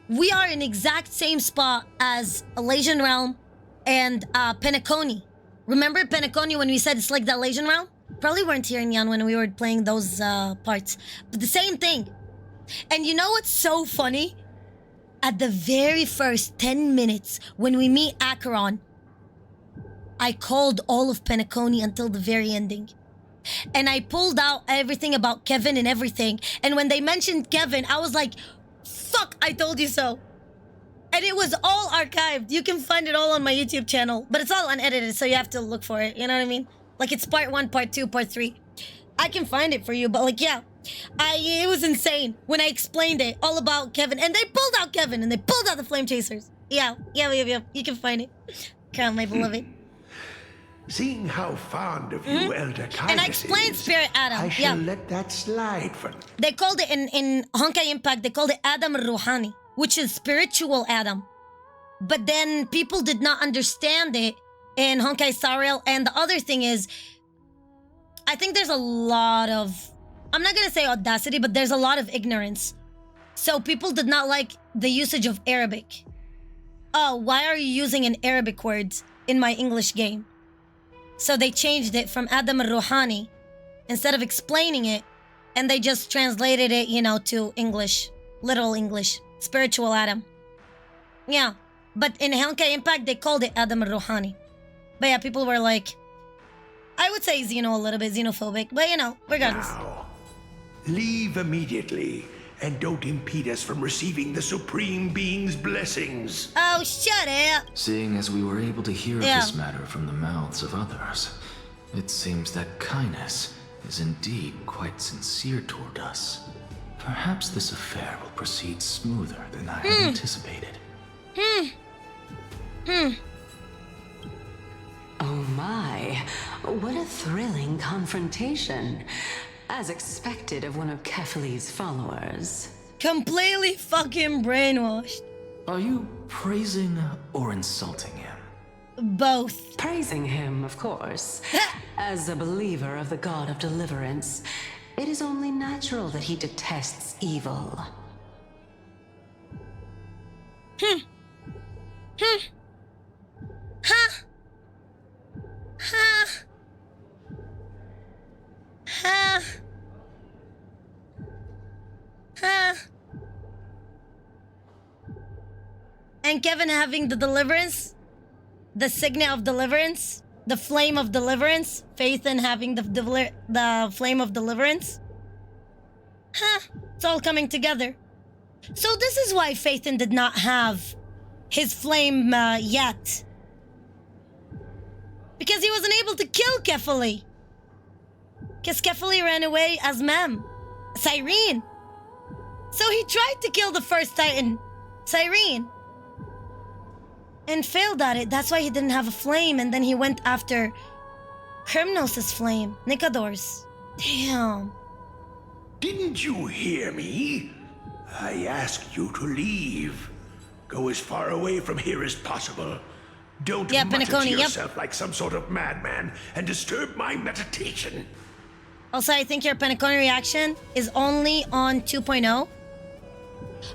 We are in exact same spot as Elysian Realm and Penacony. Remember Penacony when we said it's like the Elysian Realm? Probably weren't here in Yan when we were playing those parts. But the same thing. And you know what's so funny? At the very first 10 minutes when we meet Acheron, I called all of Penacony until the very ending. And I pulled out everything about Kevin and everything. And when they mentioned Kevin, I was like, fuck, I told you so. And it was all archived. You can find it all on my YouTube channel. But it's all unedited, so you have to look for it. You know what I mean? Like, it's part 1, part 2, part 3. I can find it for you, but like, yeah. It was insane when I explained it all about Kevin. And they pulled out Kevin, and they pulled out the Flame Chasers. Yeah. You can find it. Crown, my beloved. Seeing how fond of you Elder Kindness And I explained is, Spirit Adam. I shall let that slide for now. They called it in Honkai Impact, they called it Adam Ruhani, which is spiritual Adam. But then people did not understand it in Honkai Sariel. And the other thing is, I think there's a lot of, I'm not gonna say audacity, but there's a lot of ignorance. So people did not like the usage of Arabic. Oh, why are you using an Arabic word in my English game? So they changed it from Adam al-Ruhani instead of explaining it, and they just translated it, to English, literal English, spiritual Adam. Yeah, but in Honkai Impact, they called it Adam al-Ruhani. But yeah, people were like, I would say a little bit xenophobic, but regardless. Now, leave immediately, and don't impede us from receiving the Supreme Being's blessings. Oh, shut up! Seeing as we were able to hear of this matter from the mouths of others, it seems that kindness is indeed quite sincere toward us. Perhaps this affair will proceed smoother than I had anticipated. Oh my, what a thrilling confrontation. As expected of one of Kefali's followers. Completely fucking brainwashed. Are you praising or insulting him? Both. Praising him, of course. As a believer of the god of deliverance, it is only natural that he detests evil. And Kevin having the deliverance, the signet of deliverance, the flame of deliverance, Phaethon having the flame of deliverance. It's all coming together. So this is why Phaethon did not have his flame yet. Because he wasn't able to kill Kefali. Because Kefali ran away as Cyrene. So he tried to kill the first Titan, Cyrene. And failed at it. That's why he didn't have a flame. And then he went after Krymnos' flame, Nikador's. Damn. Didn't you hear me? I asked you to leave. Go as far away from here as possible. Don't mutter to yourself like some sort of madman and disturb my meditation. Also, I think your Penacony reaction is only on 2.0.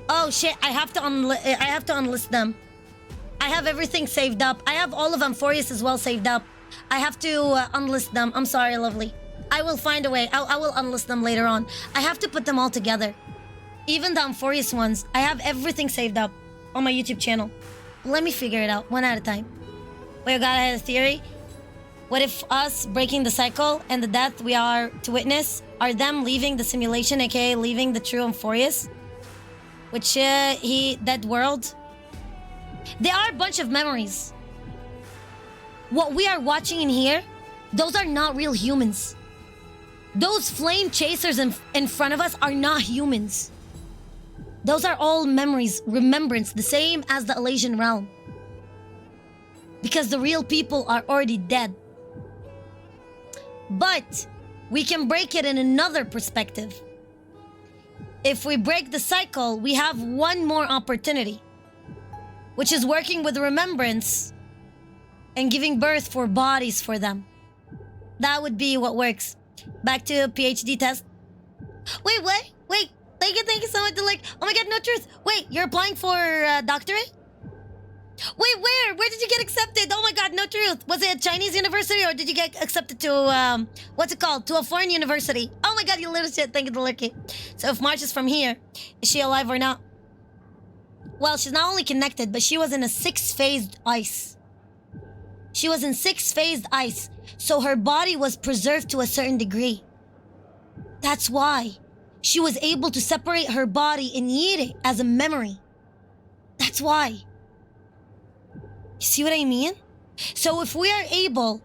Oh shit, I have to unlist them. I have everything saved up. I have all of Amphoreus as well saved up. I have to unlist them. I'm sorry, lovely. I will find a way. I will unlist them later on. I have to put them all together. Even the Amphoreus ones. I have everything saved up on my YouTube channel. Let me figure it out one at a time. Wait, God, I had a theory. What if us breaking the cycle and the death we are to witness are them leaving the simulation, aka leaving the true Amphoreus? Which that world. There are a bunch of memories. What we are watching in here, those are not real humans. Those flame chasers in front of us are not humans. Those are all memories, remembrance, the same as the Elysian realm. Because the real people are already dead. But we can break it in another perspective. If we break the cycle, we have one more opportunity, which is working with remembrance and giving birth for bodies for them. That would be what works. Back to PhD test. Wait, what? Wait, thank you so much. Oh my God, no truth. Wait, you're applying for doctorate? Wait, where? Where did you get accepted? Oh my God, no truth. Was it a Chinese university or did you get accepted to, what's it called? To a foreign university. Oh my God, you little shit. Thank you, Lurky. So if March is from here, is she alive or not? Well, she's not only connected, but she was in a 6-phased ice. She was in 6-phased ice, so her body was preserved to a certain degree. That's why she was able to separate her body and eat it as a memory. That's why. You see what I mean? So if we are able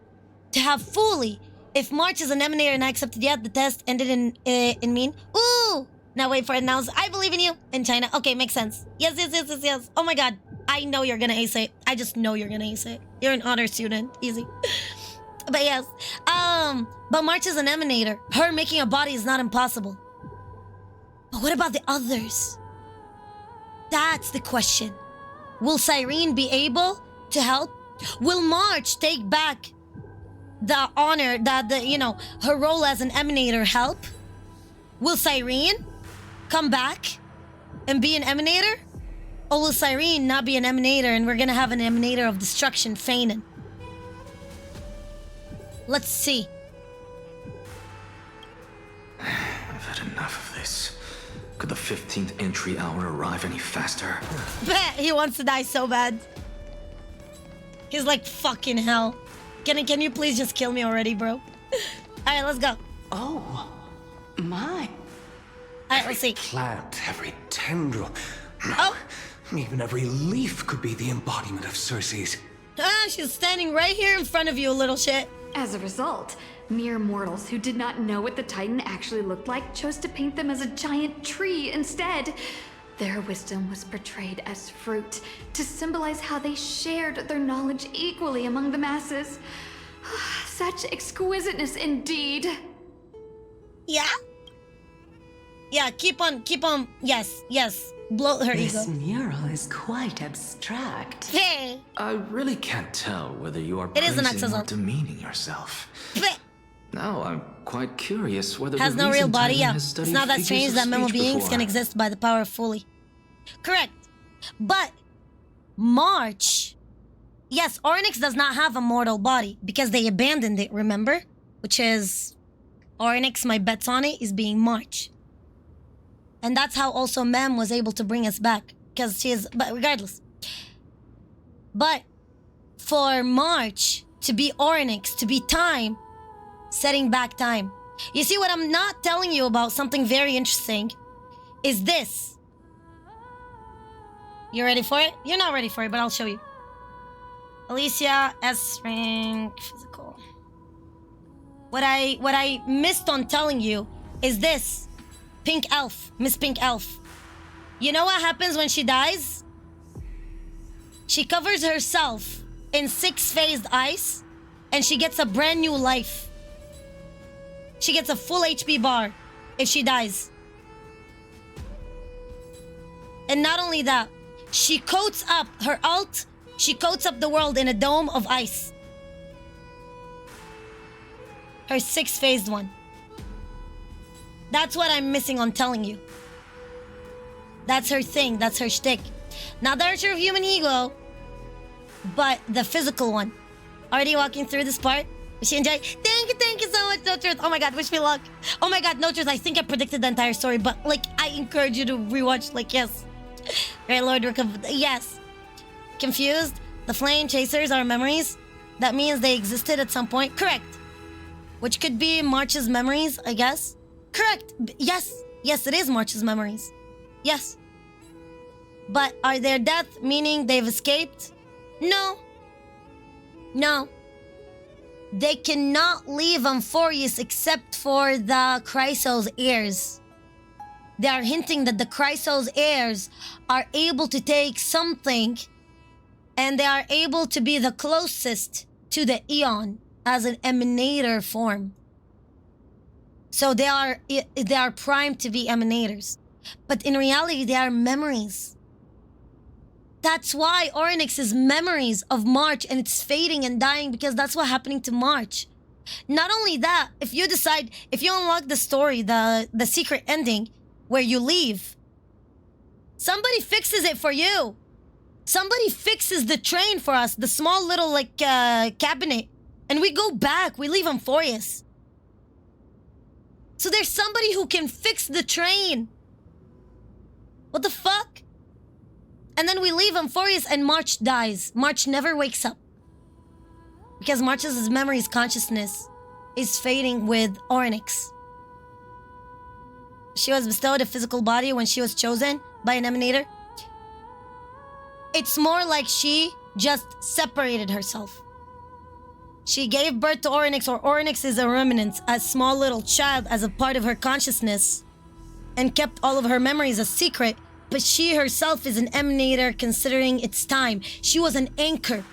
to have fully, if March is an emanator and I accepted the test ended in mean. Ooh! Now wait for it now. I believe in you. In China. Okay, makes sense. Yes. Oh my God. I know you're gonna ace it. I just know you're gonna ace it. You're an honor student. Easy. But yes. But March is an emanator. Her making a body is not impossible. But what about the others? That's the question. Will Cyrene be able to help? Will March take back the honor that her role as an emanator help? Will Cyrene come back and be an emanator? Or will Cyrene not be an emanator and we're gonna have an emanator of destruction, Feynman? Let's see. I've had enough of this. Could the 15th entry hour arrive any faster? He wants to die so bad. He's like, fucking hell. Can you please just kill me already, bro? Alright, let's go. Oh, my. Alright, let's see. Plant, every tendril. Oh! Even every leaf could be the embodiment of Circe's. Ah, she's standing right here in front of you, little shit. As a result, mere mortals who did not know what the Titan actually looked like chose to paint them as a giant tree instead. Their wisdom was portrayed as fruit to symbolize how they shared their knowledge equally among the masses. Such exquisiteness indeed. Yeah? Yeah, keep on. Yes. Blow her This ego. mural is quite abstract. Hey! I really can't tell whether you are It is an praising or exosome. demeaning yourself. Bleh. Now I'm quite curious whether Has the no real reason body, Titan yeah. has It's studied not that figures strange of that memo speech beings before. can exist by the power of fully. Correct. But March. Yes, Oryx does not have a mortal body because they abandoned it, remember? Which is Oryx, my bets on it, is being March. And that's how also Mem was able to bring us back. Because she is, but regardless. But for March to be Oryx, to be time, setting back time. You see, what I'm not telling you about, something very interesting, is this. You ready for it? You're not ready for it, but I'll show you. Alicia, S rank, physical. What I missed on telling you is this. Pink Elf, Miss Pink Elf. You know what happens when she dies? She covers herself in 6-phased ice and she gets a brand new life. She gets a full HP bar if she dies. And not only that, she coats up her ult, she coats up the world in a dome of ice. Her 6-phased one. That's what I'm missing on telling you. That's her thing. That's her shtick. Not the Archer of Human Ego, but the physical one. Already walking through this part. Did she enjoy? Thank you so much, No Truth. Oh my god, wish me luck. Oh my god, No Truth, I think I predicted the entire story, but like, I encourage you to rewatch, like, yes. Right, Lord, yes. Confused? The flame chasers are memories? That means they existed at some point? Correct. Which could be March's memories, I guess. Correct. Yes. Yes, it is March's memories. Yes. But are their death meaning they've escaped? No. No. They cannot leave Amphoreus except for the Chrysos heirs. They are hinting that the Chrysos heirs are able to take something and they are able to be the closest to the Eon as an emanator form. So they are primed to be emanators. But in reality, they are memories. That's why Orynyx is memories of March and it's fading and dying because that's what's happening to March. Not only that, if you unlock the story, the secret ending where you leave, somebody fixes it for you. Somebody fixes the train for us, the small little cabinet, and we go back, we leave Amphoreus. So there's somebody who can fix the train. What the fuck? And then we leave Amphoreus and March dies. March never wakes up. Because March's memory's consciousness is fading with Orynyx. She was bestowed a physical body when she was chosen by an emanator. It's more like she just separated herself. She gave birth to Orynyx, or Orynyx is a remnant, a small little child as a part of her consciousness, and kept all of her memories a secret. But she herself is an emanator considering its time. She was an anchor.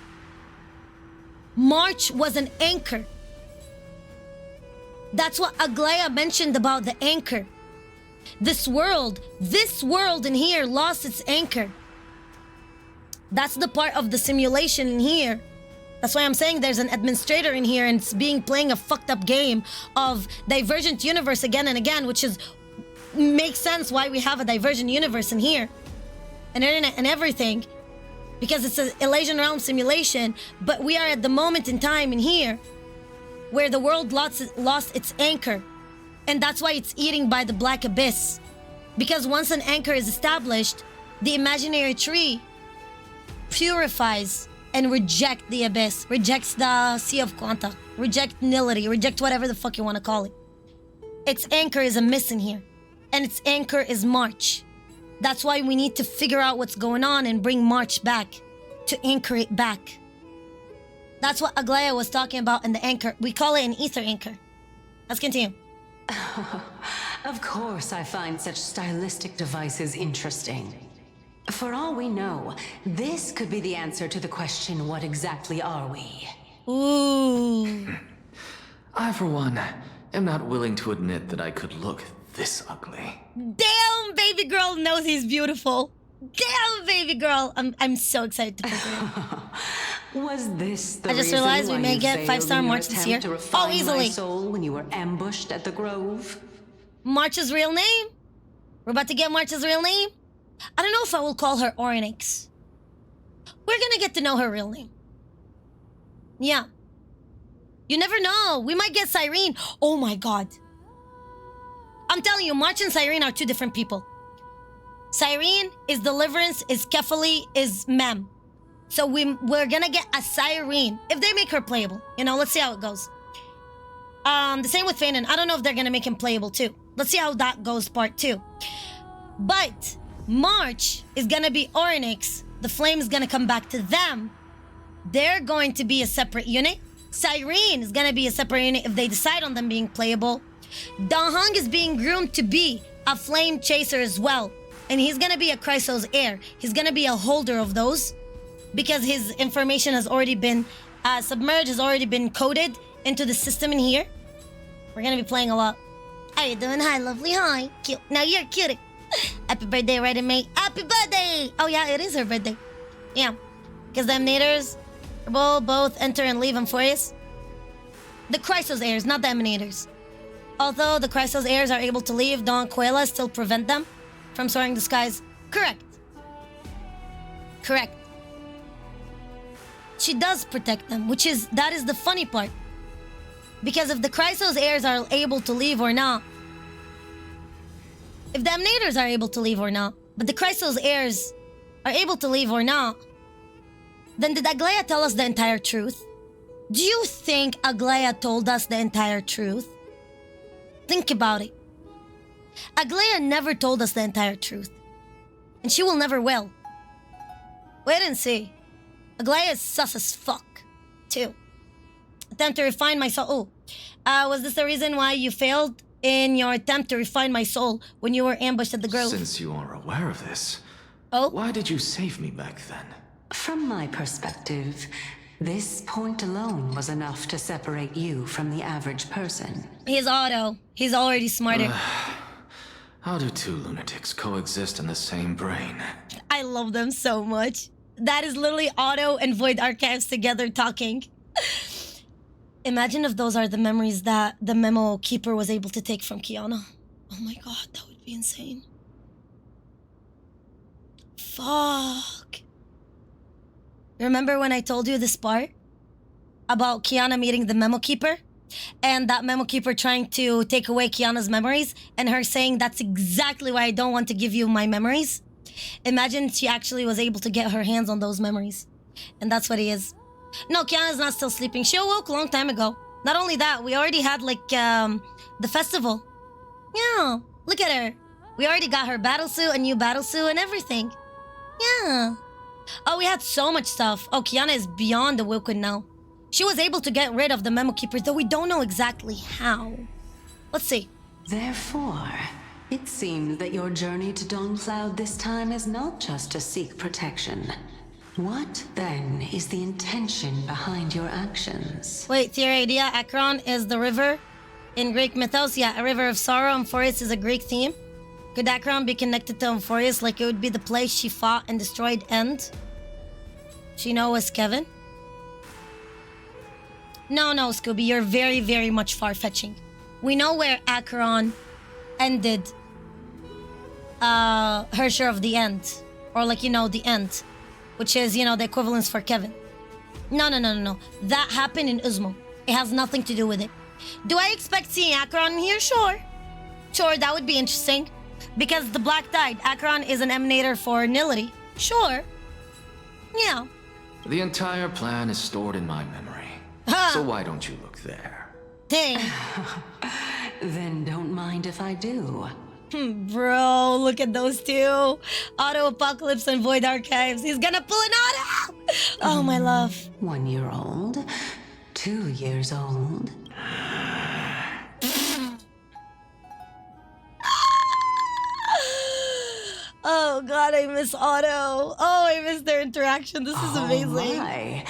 March was an anchor. That's what Aglaya mentioned about the anchor. This world in here lost its anchor. That's the part of the simulation in here. That's why I'm saying there's an administrator in here and it's playing a fucked up game of Divergent Universe again and again, which makes sense why we have a Divergent Universe in here. An internet and everything. Because it's an Elysian Realm simulation, but we are at the moment in time in here where the world lost its anchor. And that's why it's eating by the black abyss. Because once an anchor is established, the imaginary tree purifies and rejects the abyss, rejects the sea of quanta, reject nility, reject whatever the fuck you want to call it. Its anchor is a miss in here. And its anchor is March. That's why we need to figure out what's going on and bring March back, to anchor it back. That's what Aglaya was talking about in the anchor. We call it an ether anchor. Let's continue. Of course I find such stylistic devices interesting. For all we know, this could be the answer to the question, what exactly are we? Ooh. I, for one, am not willing to admit that I could look this ugly. Damn, baby girl knows he's beautiful. Damn, baby girl. I'm so excited to figure it. Was this the I just reason realized we why may you get failed 5-star in your March this attempt year? to refine Oh, easily. my soul when you were ambushed at the Grove? March's real name? We're about to get March's real name? I don't know if I will call her Orynyx. We're gonna get to know her real name. Yeah. You never know. We might get Cyrene. Oh my god. I'm telling you, March and Cyrene are two different people. Cyrene is Deliverance, is Kefali, is Mem. So we're gonna get a Cyrene. If they make her playable. You know, let's see how it goes. The same with Fanon. I don't know if they're gonna make him playable too. Let's see how that goes, part 2. But March is gonna be Orynyx. The flame is gonna come back to them. They're going to be a separate unit. Cyrene is gonna be a separate unit if they decide on them being playable. Dahong is being groomed to be a flame chaser as well. And he's gonna be a Chrysos heir. He's gonna be a holder of those. Because his information has already been submerged, has already been coded into the system in here. We're gonna be playing a lot. How you doing? Hi, lovely. Hi. Cute. Now you're cute. Happy birthday, right, mate? Happy birthday! Oh yeah, it is her birthday. Yeah. Because the emanators will both enter and leave Amphoreus. The Chrysos heirs, not the emanators. Although the Chrysos heirs are able to leave, don't Quela still prevent them from soaring the skies? Correct. Correct. She does protect them, that is the funny part. Because if the Chrysos heirs are able to leave or not, if the Damnators are able to leave or not, but the Chrysos heirs are able to leave or not, then did Aglaia tell us the entire truth? Do you think Aglaia told us the entire truth? Think about it. Aglaia never told us the entire truth. And she will never will. Wait and see. Aglaia is sus as fuck, too. Attempt to refine my soul. Oh. Was this the reason why you failed in your attempt to refine my soul when you were ambushed at the girl? Since you are aware of this, oh, why did you save me back then? From my perspective, this point alone was enough to separate you from the average person. He's Otto. He's already smarter. How do two lunatics coexist in the same brain? I love them so much. That is literally Otto and Void Archives together talking. Imagine if those are the memories that the memo keeper was able to take from Kiana. Oh my god, that would be insane. Fuck. Remember when I told you this part? About Kiana meeting the memo keeper? And that memo keeper trying to take away Kiana's memories? And her saying, that's exactly why I don't want to give you my memories? Imagine she actually was able to get her hands on those memories. And that's what he is. No, Kiana's not still sleeping. She awoke a long time ago. Not only that, we already had the festival. Yeah, look at her. We already got her battle suit, a new battle suit, and everything. Yeah. Oh, we had so much stuff. Oh, Kiana is beyond awoken now. She was able to get rid of the memo keeper, though we don't know exactly how. Let's see. Therefore, it seems that your journey to Dawnfloud this time is not just to seek protection. What, then, is the intention behind your actions? Wait, theory idea, Akron is the river in Greek mythos. Yeah, a river of sorrow. Amphoreus is a Greek theme. Could Akron be connected to Amphoreus like it would be the place she fought and destroyed End? She know as Kevin? No, Scooby, you're very, very much far-fetching. We know where Akron ended her share of the end. Or the end. Which is, the equivalence for Kevin. No. That happened in Uzmo. It has nothing to do with it. Do I expect seeing Akron in here? Sure, that would be interesting. Because the Black Tide, Akron is an emanator for Nility. Sure. Yeah. The entire plan is stored in my memory. So why don't you look there? Dang. Then don't mind if I do. Bro, look at those two. Auto Apocalypse and Void Archives. He's gonna pull an Auto! Oh, my love. 1 year old? 2 years old? Oh, God, I miss Auto. Oh, I miss their interaction. This is amazing. My.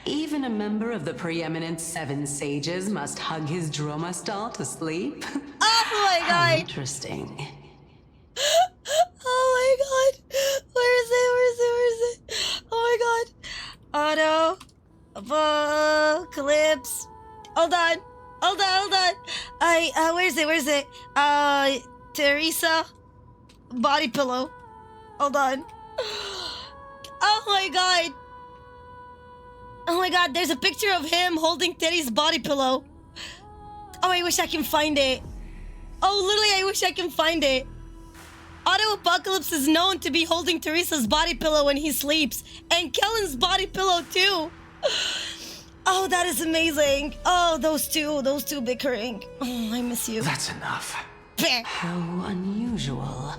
Even a member of the preeminent Seven Sages must hug his Dromastal to sleep? Oh, my God. How interesting. Oh, my God. Where is it? Oh, my God. Auto. Apocalypse. Hold on. Where's it? Teresa. Body pillow. Hold on. Oh my god, there's a picture of him holding Teddy's body pillow. Oh, I wish I can find it. Oh, literally, I wish I can find it. Auto Apocalypse is known to be holding Teresa's body pillow when he sleeps. And Kellen's body pillow, too. Oh, that is amazing. Oh, those two bickering. Oh, I miss you. That's enough. How unusual.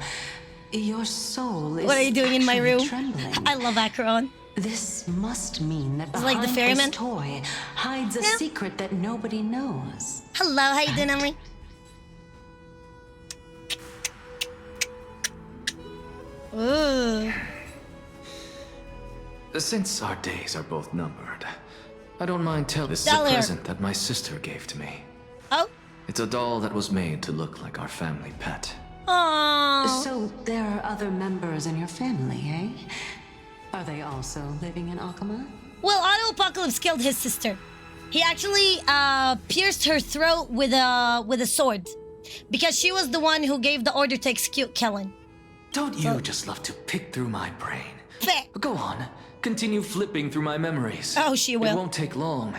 Your soul is what are you doing in my room? Trembling. I love Acheron. This must mean that behind like the ferryman? this toy hides a secret that nobody knows. Hello, how you doing, Emily? Ooh. Since our days are both numbered, I don't mind telling this is a present that my sister gave to me. Oh? It's a doll that was made to look like our family pet. Aww. So there are other members in your family, eh? Are they also living in Akamma? Well, Auto Apocalypse killed his sister. He actually pierced her throat with a sword. Because she was the one who gave the order to execute Kellen. Don't you just love to pick through my brain? Feh. Go on, continue flipping through my memories. Oh, she will. It won't take long.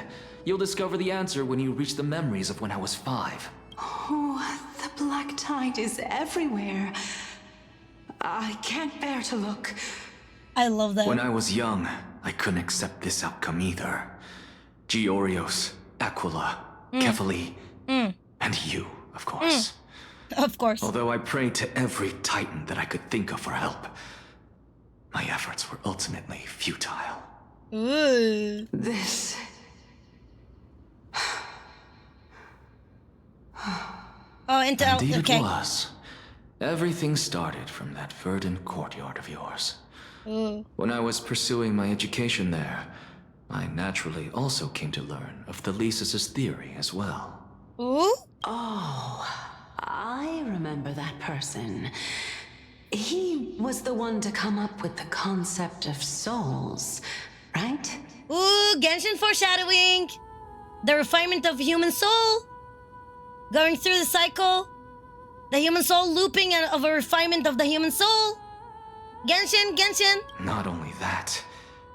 You'll discover the answer when you reach the memories of when I was 5. Oh, the black tide is everywhere. I can't bear to look. I love that. When I was young, I couldn't accept this outcome either. Georios, Aquila, Kefali, and you, of course. Of course. Although I prayed to every titan that I could think of for help, my efforts were ultimately futile. Ooh. This... Oh, Intel. Indeed Okay. it was. Everything started from that verdant courtyard of yours. When I was pursuing my education there, I naturally also came to learn of the Thesis' theory as well. Ooh. Oh, I remember that person. He was the one to come up with the concept of souls, right? Ooh, Genshin foreshadowing. The refinement of human soul. Going through the cycle. The human soul looping of a refinement of the human soul. Genshin. Not only that,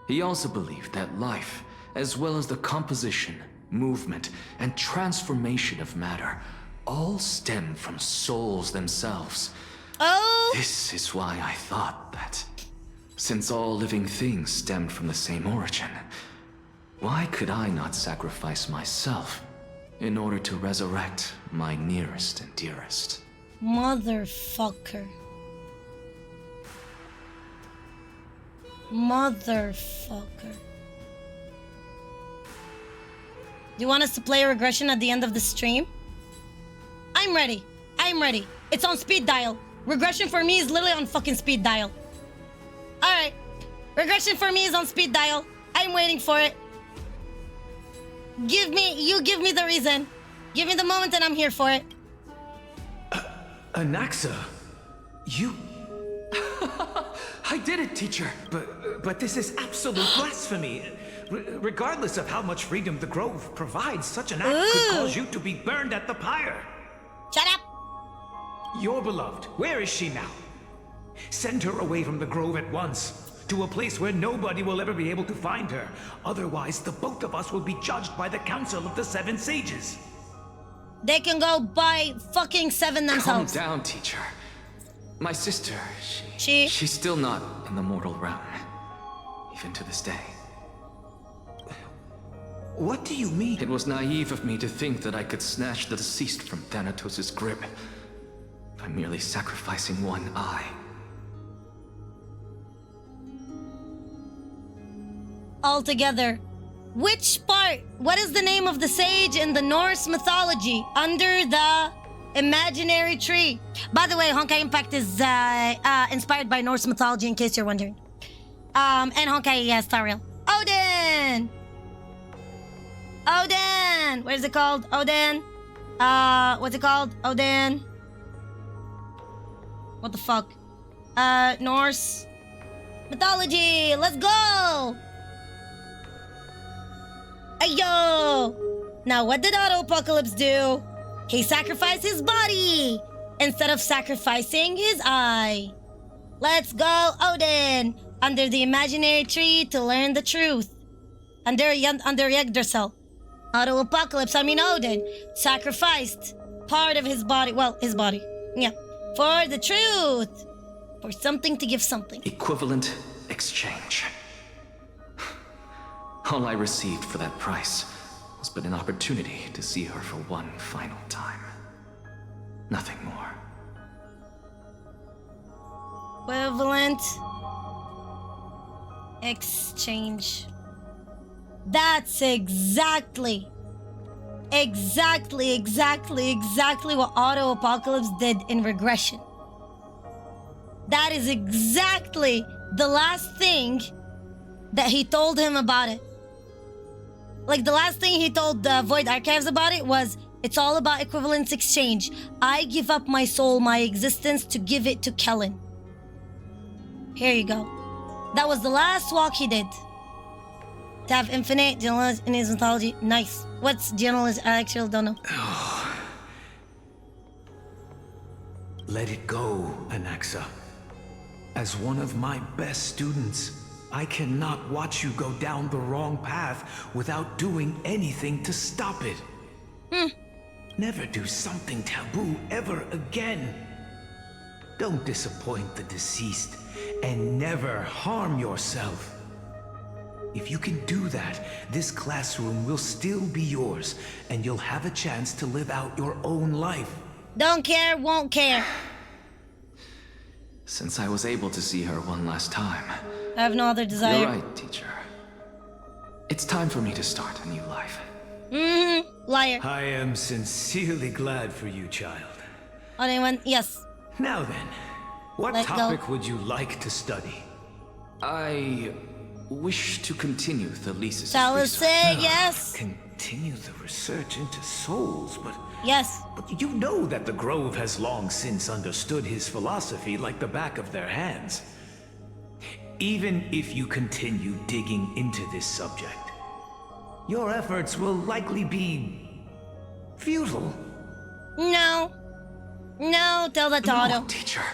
he also believed that life, as well as the composition, movement, and transformation of matter, all stem from souls themselves. Oh. This is why I thought that, since all living things stemmed from the same origin, why could I not sacrifice myself in order to resurrect my nearest and dearest? Motherfucker. Do you want us to play a regression at the end of the stream? I'm ready. It's on speed dial. Regression for me is literally on fucking speed dial. Alright. Regression for me is on speed dial. I'm waiting for it. Give me the reason. Give me the moment and I'm here for it. Anaxa, you... I did it, teacher! But this is absolute blasphemy. Regardless of how much freedom the Grove provides, such an act could cause you to be burned at the pyre. Shut up! Your beloved, where is she now? Send her away from the Grove at once, to a place where nobody will ever be able to find her. Otherwise, the both of us will be judged by the Council of the Seven Sages. They can go by fucking 7 themselves. Calm down, teacher. My sister, she's still not in the mortal realm. Even to this day. What do you mean? It was naive of me to think that I could snatch the deceased from Thanatos' grip by merely sacrificing one eye. Altogether. Which part? What is the name of the sage in the Norse mythology under the imaginary tree? By the way, Honkai Impact is inspired by Norse mythology, in case you're wondering. And Honkai, yes, Tariel. Odin! What is it called? Odin? What's it called? Odin? What the fuck? Norse mythology. Let's go! Ayo! Now, what did Auto-Apocalypse do? He sacrificed his body instead of sacrificing his eye. Let's go, Odin! Under the imaginary tree to learn the truth. Under Yggdrasil. Auto-Apocalypse, I mean Odin, sacrificed part of his body. Well, his body. Yeah. For the truth. For something to give something. Equivalent exchange. All I received for that price was but an opportunity to see her for one final time. Nothing more. Equivalent exchange. That's exactly what Auto-Apocalypse did in Regression. That is exactly the last thing that he told him about it. Like, the last thing he told the Void Archives about it was, it's all about equivalence exchange. I give up my soul, my existence, to give it to Kellen. Here you go. That was the last walk he did. To have infinite generalized in his mythology. Nice. What's generalized? I actually don't know. Let it go, Anaxa. As one of my best students, I cannot watch you go down the wrong path without doing anything to stop it. Never do something taboo ever again. Don't disappoint the deceased, and never harm yourself. If you can do that, this classroom will still be yours, and you'll have a chance to live out your own life. Don't care, won't care. Since I was able to see her one last time. I have no other desire. You're right, teacher. It's time for me to start a new life. Liar. I am sincerely glad for you, child. Anyone? Yes. Now then, what Let topic go. would you like to study? I wish to continue the Lisa's Tell us it, yes. Continue the research into souls, but Yes. you know that the Grove has long since understood his philosophy like the back of their hands. Even if you continue digging into this subject, your efforts will likely be futile. No. No, tell the No, Toto. teacher.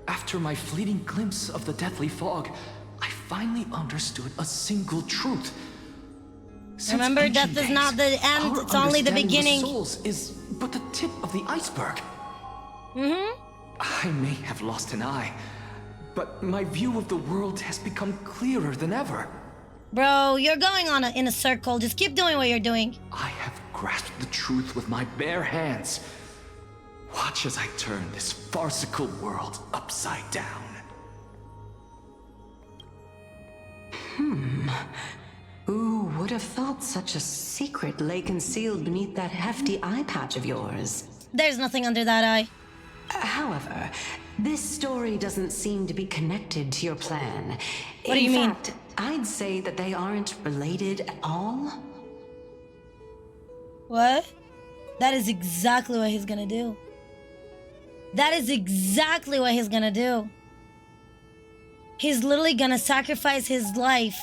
After my fleeting glimpse of the deathly fog, I finally understood a single truth. Since Remember, ancient death is days, not the end, our it's only the understanding of beginning. souls is but the tip of the iceberg. I may have lost an eye, but my view of the world has become clearer than ever. Bro, you're going on in a circle. Just keep doing what you're doing. I have grasped the truth with my bare hands. Watch as I turn this farcical world upside down. Who would have thought such a secret lay concealed beneath that hefty eye patch of yours? There's nothing under that eye. However, this story doesn't seem to be connected to your plan. What do you mean? In fact, I'd say that they aren't related at all. What? That is exactly what he's gonna do. That is exactly what he's gonna do. He's literally gonna sacrifice his life,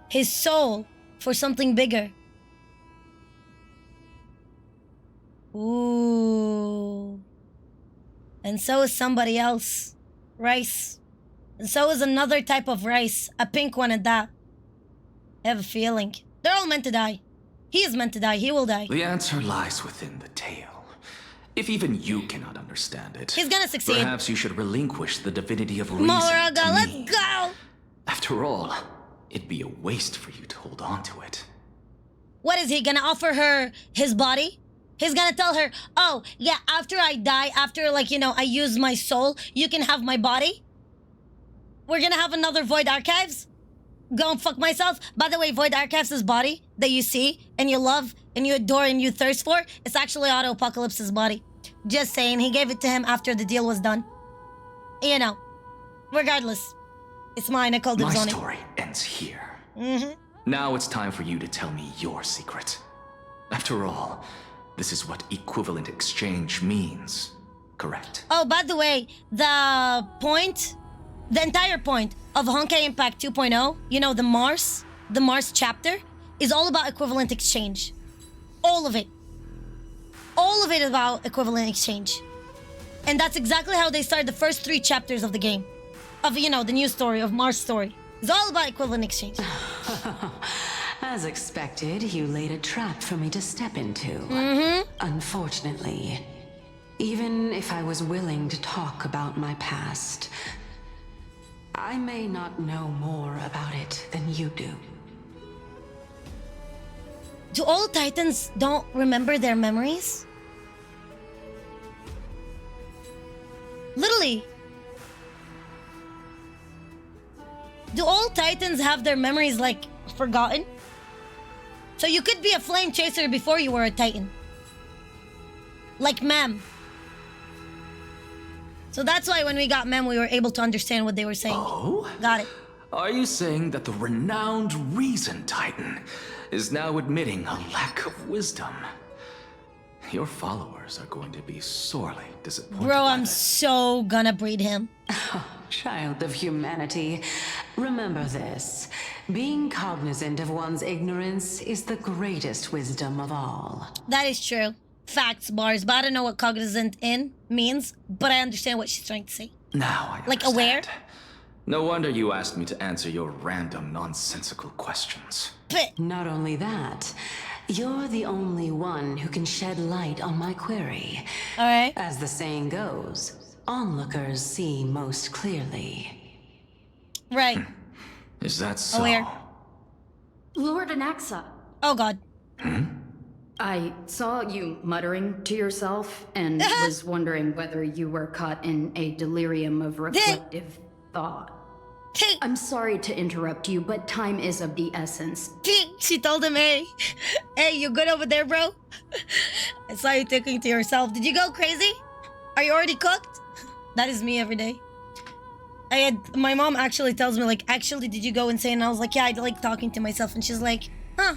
his soul, for something bigger. Ooh. And so is somebody else. Rice. And so is another type of rice. A pink one at that. I have a feeling. They're all meant to die. He is meant to die. He will die. The answer lies within the tale. If even you cannot understand it, He's gonna succeed. perhaps you should relinquish the divinity of reason Moraga, to let's me. go! After all, it'd be a waste for you to hold on to it. What is he gonna offer her? His body? He's gonna tell her, oh, yeah, after I die, after, like, you know, I use my soul, you can have my body? We're gonna have another Void Archives? Go and fuck myself? By the way, Void Archives' body that you see, and you love, and you adore, and you thirst for, it's actually Auto Apocalypse's body. Just saying, he gave it to him after the deal was done. You know, regardless, it's mine, I called My dibs on it. story ends here. Now it's time for you to tell me your secret. After all, this is what equivalent exchange means, correct? Oh, by the way, the entire point of Honkai Impact 2.0, you know, the Mars chapter, is all about equivalent exchange. All of it. All of it is about equivalent exchange. And that's exactly how they start the first 3 chapters of the game. Of, you know, the new story, of Mars' story. It's all about equivalent exchange. As expected, you laid a trap for me to step into. Unfortunately, even if I was willing to talk about my past, I may not know more about it than you do. Do all Titans don't remember their memories? Literally. Do all Titans have their memories, like, forgotten? So you could be a flame chaser before you were a Titan. Like Mem. So that's why when we got Mem, we were able to understand what they were saying. Oh? Got it. Are you saying that the renowned Reason Titan is now admitting a lack of wisdom? Your followers are going to be sorely disappointed. Bro, by I'm this. so gonna breed him. Child of humanity, remember this. Being cognizant of one's ignorance is the greatest wisdom of all. That is true. facts bars, but I don't know what cognizant in means, but I understand what she's trying to say. Now I Like understand. aware? No wonder you asked me to answer your random, nonsensical questions. Not only that, you're the only one who can shed light on my query. Alright. As the saying goes, onlookers see most clearly. Right. Is that so? Aware. Lord Anaxa, Oh god. I saw you muttering to yourself and was wondering whether you were caught in a delirium of reflective thought. I'm sorry to interrupt you, but time is of the essence. She told him, hey, you good over there, bro? I saw you thinking to yourself, did you go crazy? Are you already cooked? That is me every day. My mom actually tells me, like, actually, did you go insane? And I was like, yeah, I like talking to myself. And she's like, huh,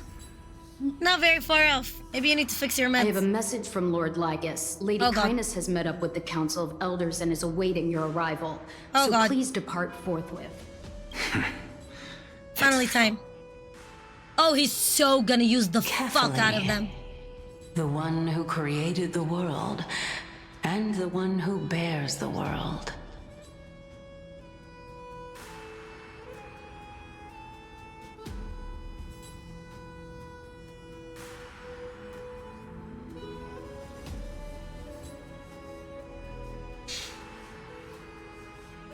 not very far off. Maybe you need to fix your meds. I have a message from Lord Lygus. Lady Kindness has met up with the Council of Elders and is awaiting your arrival. So please depart forthwith. Finally time. Oh, he's so gonna use the fuck out of them. The one who created the world, and the one who bears the world.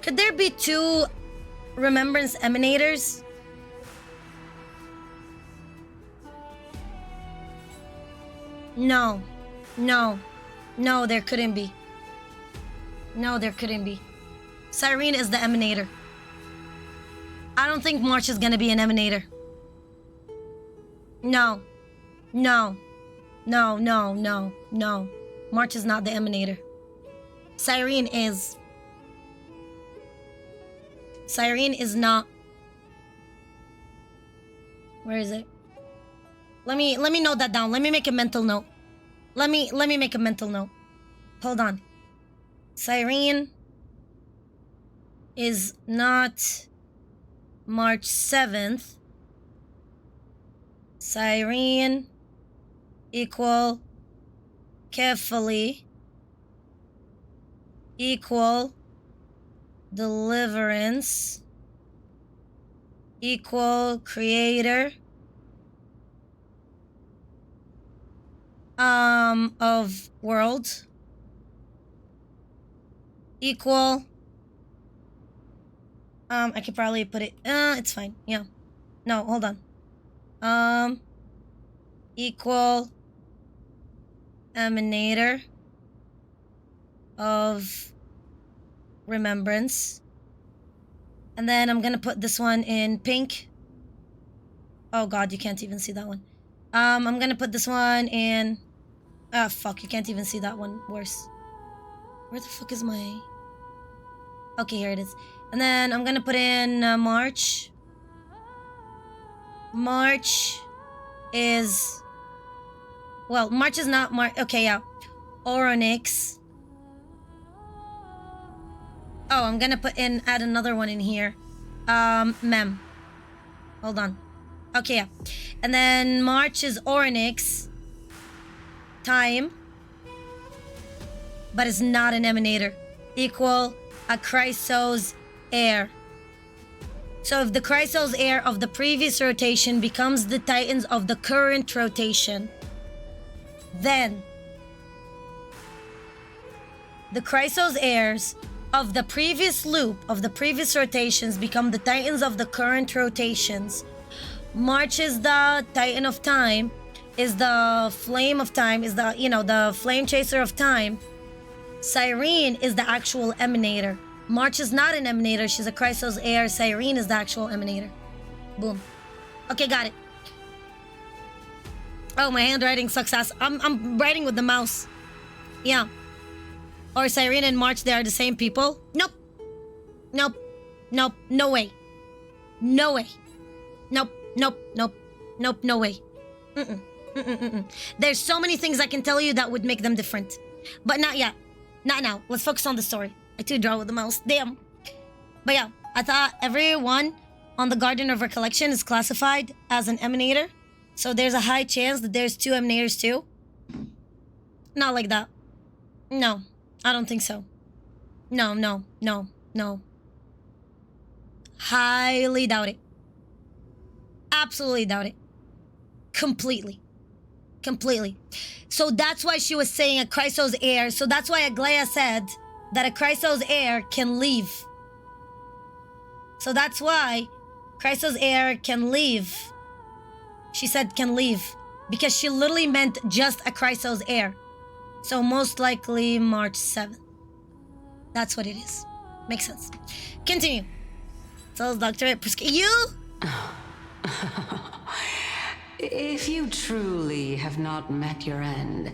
Could there be two remembrance emanators? No. No. No, there couldn't be. No, there couldn't be. Cyrene is the emanator. I don't think March is gonna be an emanator. No. No. No, no, no, no. March is not the emanator. Cyrene is. Cyrene is not. Where is it? Let me note that down. Let me make a mental note. Let me make a mental note. Hold on. Cyrene is not March 7th. Cyrene equal carefully equal deliverance equal creator of world equal I could probably put it it's fine, yeah. No, hold on. Equal emanator of remembrance. And then I'm gonna put this one in pink. Oh god, you can't even see that one. I'm gonna put this one in... Ah, fuck, you can't even see that one. Worse. Where the fuck is my... Okay, here it is. And then I'm gonna put in March. March is... Well, March is not March... Okay, yeah. Oronix. Oh, I'm gonna add another one in here. Mem. Hold on. Okay, yeah. And then March is Oronix. Time. But it's not an emanator. Equal a Chrysos heir. So if the Chrysos heir of the previous rotation becomes the Titans of the current rotation, then the Chrysos heirs of the previous loop, of the previous rotations, become the Titans of the current rotations. March is the Titan of Time, is the Flame of Time, is the, the Flame Chaser of Time. Cyrene is the actual emanator. March is not an emanator, she's a Chrysos heir. Cyrene is the actual emanator. Boom. Okay, got it. Oh, my handwriting sucks ass. I'm writing with the mouse. Yeah. Or Cyrene and March, they are the same people? Nope. Nope. Nope. No way. No way. Nope. Nope. Nope. Nope. No way. There's so many things I can tell you that would make them different. But not yet. Not now. Let's focus on the story. I too draw with the mouse. Damn. But yeah, I thought everyone on the Garden of Recollection is classified as an emanator. So there's a high chance that there's two emanators too. Not like that. No, I don't think so. No, no, no, no. Highly doubt it. Absolutely doubt it. Completely. Completely. So that's why she was saying a Chrysos heir. So that's why Aglaia said that a Chrysos heir can leave. So that's why Chrysos heir can leave. She said can leave. Because she literally meant just a Chrysos heir. So most likely March 7th. That's what it is. Makes sense. Continue. Tells Dr. You? If you truly have not met your end,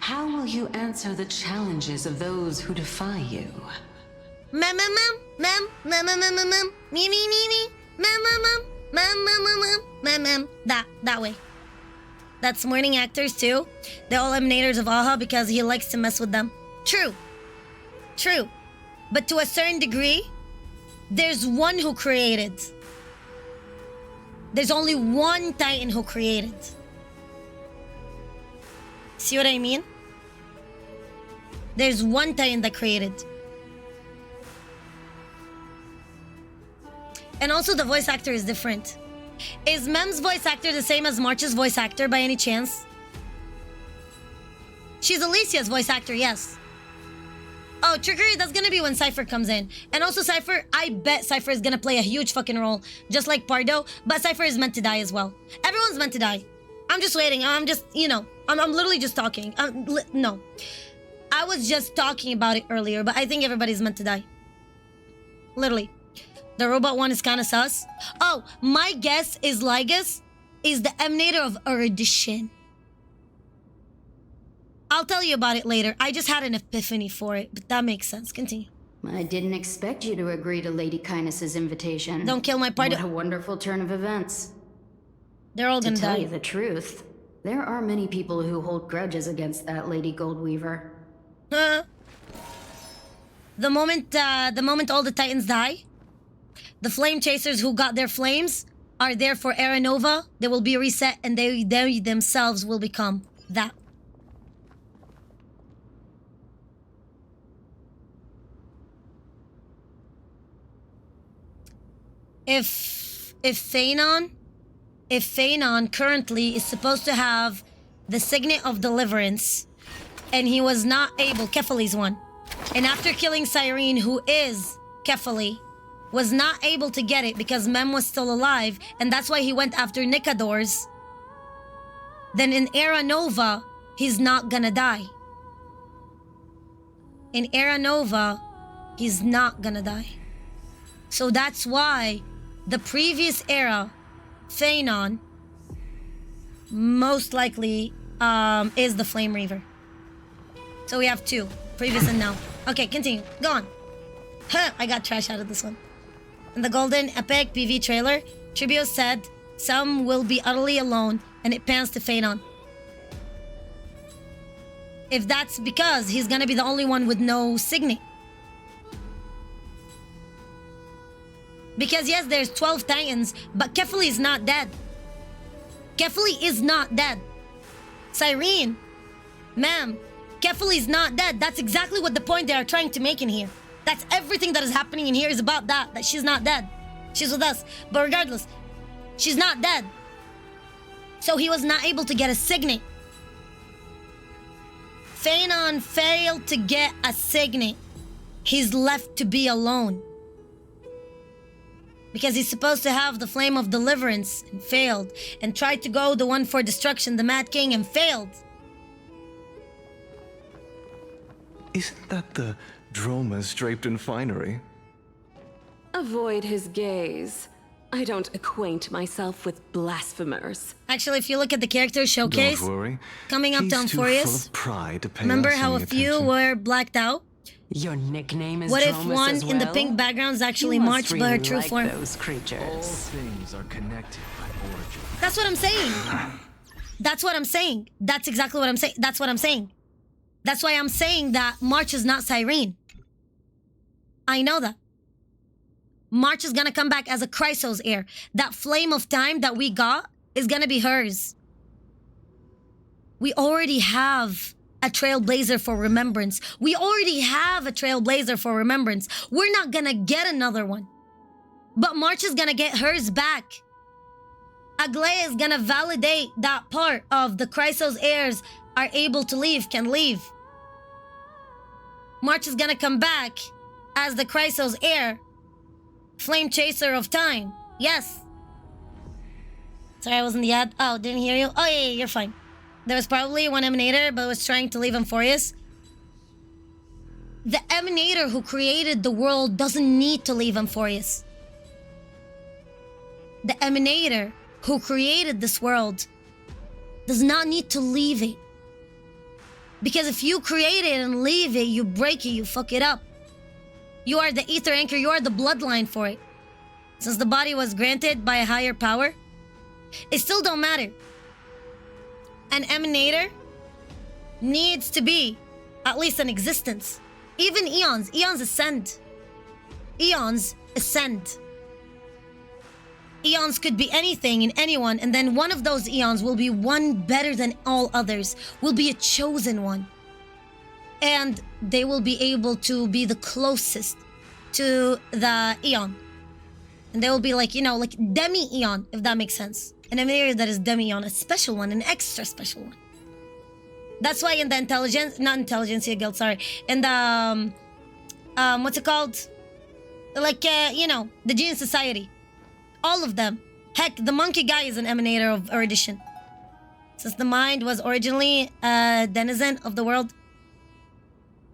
how will you answer the challenges of those who defy you? Mem, me, mem, that way. That's morning actors too. They're all emanators of Aha because he likes to mess with them. True. True. But to a certain degree, there's one who created. There's only one Titan who created. See what I mean? There's one Titan that created. And also the voice actor is different. Is Mem's voice actor the same as March's voice actor by any chance? She's Alicia's voice actor, yes. Oh, trickery, that's gonna be when Cypher comes in. And also Cypher, I bet Cypher is gonna play a huge fucking role, just like Pardo, but Cypher is meant to die as well. Everyone's meant to die. I'm just waiting, I'm just, you know, I'm literally just talking. No. I was just talking about it earlier, but I think everybody's meant to die. Literally. The robot one is kind of sus. Oh, my guess is Lygus is the emanator of Erudition. I'll tell you about it later. I just had an epiphany for it, but that makes sense. Continue. I didn't expect you to agree to Lady Kindness's invitation. Don't kill my party. What a wonderful turn of events. They're all gonna die. To tell you the truth, there are many people who hold grudges against that Lady Goldweaver. The moment all the Titans die, the flame chasers who got their flames are there for Era Nova. They will be reset and they themselves will become that. If Phanon currently is supposed to have the signet of deliverance, and he was not able, Kephali's one, and after killing Cyrene, who is Kephali, was not able to get it because Mem was still alive, and that's why he went after Nicadors, then in Era Nova, he's not gonna die. In Era Nova, he's not gonna die. So that's why the previous era, Phanon, most likely is the Flame Reaver. So we have two, previous and now. Okay, continue. Go on. Huh, I got trash out of this one. In the Golden Epic PV trailer, Tribio said some will be utterly alone, and it pans to Phanon. If that's because he's gonna be the only one with no signet. Because yes, there's 12 Titans, but Kephali is not dead. Kephali is not dead. Cyrene, ma'am, Kephali is not dead. That's exactly what the point they are trying to make in here. That's everything that is happening in here is about that she's not dead. She's with us. But regardless, she's not dead. So he was not able to get a signet. Phanon failed to get a signet. He's left to be alone. Because he's supposed to have the flame of deliverance and failed, and tried to go the one for destruction, the Mad King, and failed. Isn't that the dromas draped in finery? Avoid his gaze. I don't acquaint myself with blasphemers. Actually, if you look at the character showcase, Don't worry. coming up to He's too full Amphoreus, of pride to pay remember us how a any few attention. were blacked out? Your nickname is What if Dromus one as in the well? pink background is actually You must March, but her really true like form? those creatures. All things are connected by origin. That's what I'm saying. That's what I'm saying. That's exactly what I'm saying. That's what I'm saying. That's why I'm saying that March is not Cyrene. I know that. March is gonna come back as a Chrysos heir. That flame of time that we got is gonna be hers. We already have a trailblazer for remembrance. We already have a trailblazer for remembrance. We're not gonna get another one. But March is gonna get hers back. Aglaia is gonna validate that part of the Chrysos heirs are able to leave, can leave. March is gonna come back as the Chrysos heir, flame chaser of time. Yes. Sorry, I wasn't the ad. Oh, didn't hear you. Oh, yeah, you're fine. There was probably one emanator, but was trying to leave Amphoreus. The emanator who created the world doesn't need to leave Amphoreus. The emanator who created this world does not need to leave it. Because if you create it and leave it, you break it, you fuck it up. You are the ether anchor, you are the bloodline for it. Since the body was granted by a higher power, it still don't matter. An emanator needs to be at least an existence. Even eons ascend. Eons ascend. Eons could be anything in anyone, and then one of those eons will be one better than all others, will be a chosen one. And they will be able to be the closest to the eon. And they will be like, you know, like demi-eon, if that makes sense. An emanator that is demi-eon, a special one, an extra special one. That's why in the intelligentsia guild, sorry. In the, what's it called? Like, you know, the Gene Society. All of them. Heck, the monkey guy is an emanator of erudition. Since the mind was originally a denizen of the world.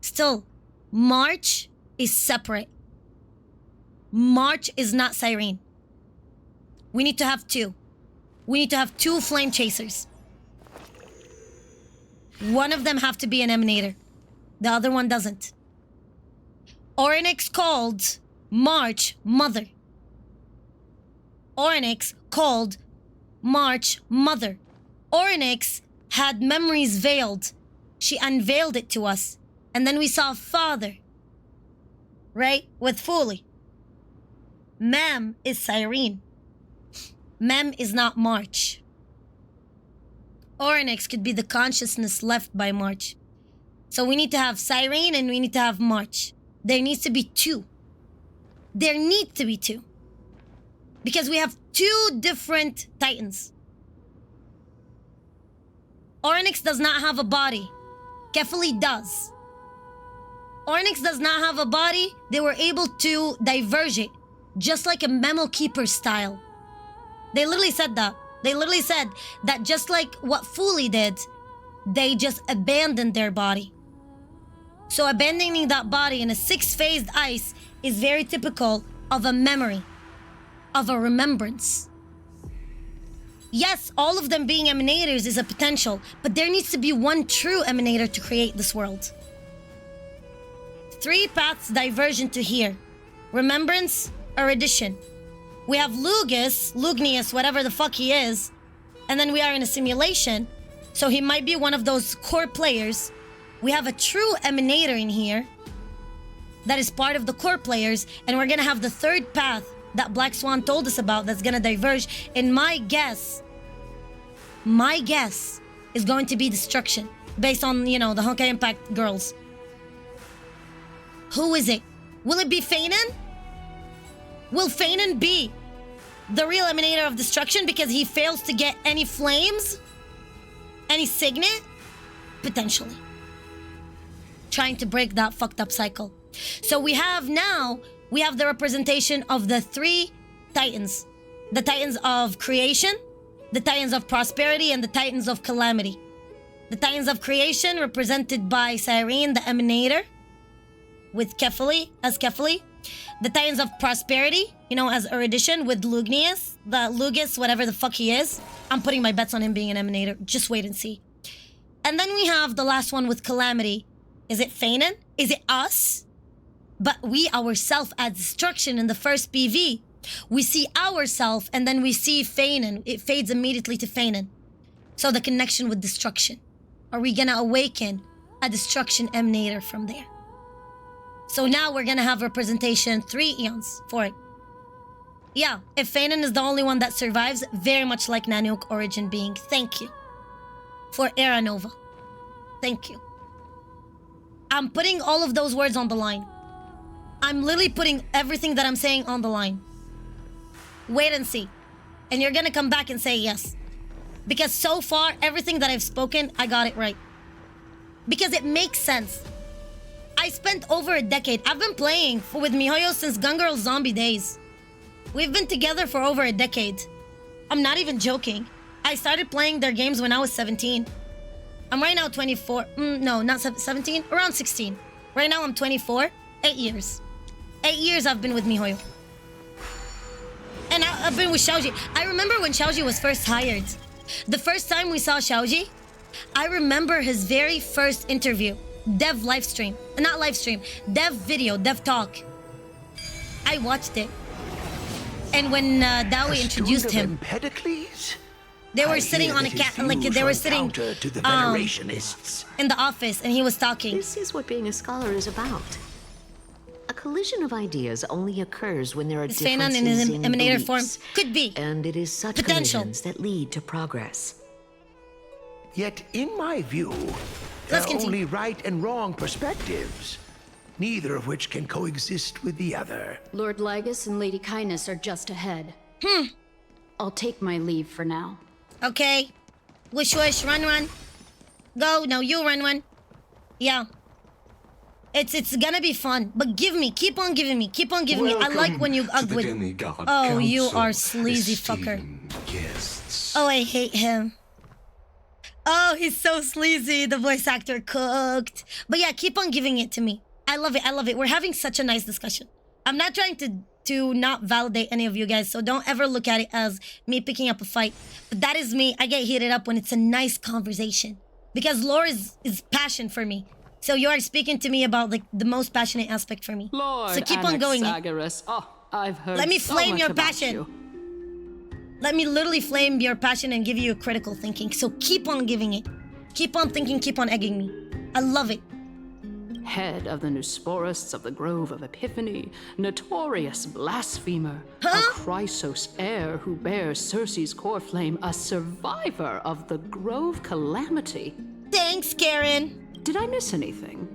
Still, March is separate. March is not Cyrene. We need to have two. We need to have two flame chasers. One of them have to be an emanator. The other one doesn't. Orynyx called March Mother. Orynyx called March Mother. Orynyx had memories veiled. She unveiled it to us. And then we saw Father. Right? With Foley. Mem is Cyrene. Mem is not March. Orynyx could be the consciousness left by March. So we need to have Cyrene and we need to have March. There needs to be two. There need to be two. Because we have two different titans. Orynyx does not have a body. Kefali does. Orynyx does not have a body. They were able to diverge it. Just like a memo keeper style. They literally said that. They literally said that just like what Foley did, they just abandoned their body. So abandoning that body in a six-phased ice is very typical of a memory. Of a remembrance. Yes, all of them being emanators is a potential, but there needs to be one true emanator to create this world. 3 paths diversion to here. Remembrance, erudition. We have Lugnius, whatever the fuck he is, and then we are in a simulation, so he might be one of those core players. We have a true emanator in here that is part of the core players, and we're gonna have the 3rd path that Black Swan told us about that's gonna diverge. And my guess is going to be destruction based on, you know, the Honkai Impact girls. Who is it? Will it be Fanon? Will Fanon be the real emanator of destruction because he fails to get any flames? Any signet? Potentially. Trying to break that fucked up cycle. So we have the representation of the 3 titans. The titans of creation, the titans of prosperity, and the titans of calamity. The titans of creation represented by Cyrene, the emanator, with Kefali, as Kefali. The titans of prosperity, you know, as erudition, with Lugnius, the Lugus, whatever the fuck he is. I'm putting my bets on him being an emanator. Just wait and see. And then we have the last one with calamity. Is it Fanon? Is it us? But we ourselves as destruction in the first PV. We see ourselves and then we see Fanon. It fades immediately to Fanon. So the connection with destruction. Are we gonna awaken a destruction emanator from there? So now we're gonna have representation 3 eons for it. Yeah, if Fanon is the only one that survives, very much like Nanook origin being. Thank you. For Era Nova. Thank you. I'm putting all of those words on the line. I'm literally putting everything that I'm saying on the line. Wait and see. And you're gonna come back and say yes. Because so far, everything that I've spoken, I got it right. Because it makes sense. I spent over a decade. I've been playing with MiHoYo since Gun Girl Zombie days. We've been together for over a decade. I'm not even joking. I started playing their games when I was 17. I'm right now 24. No, not 17. Around 16. Right now I'm 24. 8 years. 8 years I've been with MiHoYo. And I've been with Xiaoji. I remember when Xiaoji was first hired. The first time we saw Xiaoji, I remember his very first interview. Dev live stream. Not live stream. Dev video. Dev talk. I watched it. And when Dawi introduced him, Empedocles? they were sitting on a cat, like they were sitting to the Venerationists. in the office, and he was talking. This is what being a scholar is about. A collision of ideas only occurs when there are Is Feinan differences in his emanator form? beliefs. Could be. And it is such Potential. collisions that lead to progress. Yet, in my view, there Let's are continue. only right and wrong perspectives, neither of which can coexist with the other. Lord Lygus and Lady Kindness are just ahead. I'll take my leave for now. Okay. Wish, wish, run, run. Go. No, you run, run. Yeah. It's gonna be fun. But keep on giving me. Keep on giving me. I like when you to the with. demigod Oh, you council, are sleazy fucker. esteemed guests. Oh, I hate him. Oh, he's so sleazy. The voice actor cooked. But yeah, keep on giving it to me. I love it. I love it. We're having such a nice discussion. I'm not trying to not validate any of you guys, so don't ever look at it as me picking up a fight. But that is me. I get heated up when it's a nice conversation. Because lore is passion for me. So you are speaking to me about like the most passionate aspect for me. Lord So keep on going. Anaxagoras. Oh, I've heard Let me so flame much your about passion. you. Let me literally flame your passion and give you a critical thinking. So keep on giving it. Keep on thinking, keep on egging me. I love it. Head of the Nusporists of the Grove of Epiphany, notorious blasphemer, Huh? a Chrysos heir who bears Circe's core flame, a survivor of the Grove calamity. Thanks, Karen. Did I miss anything?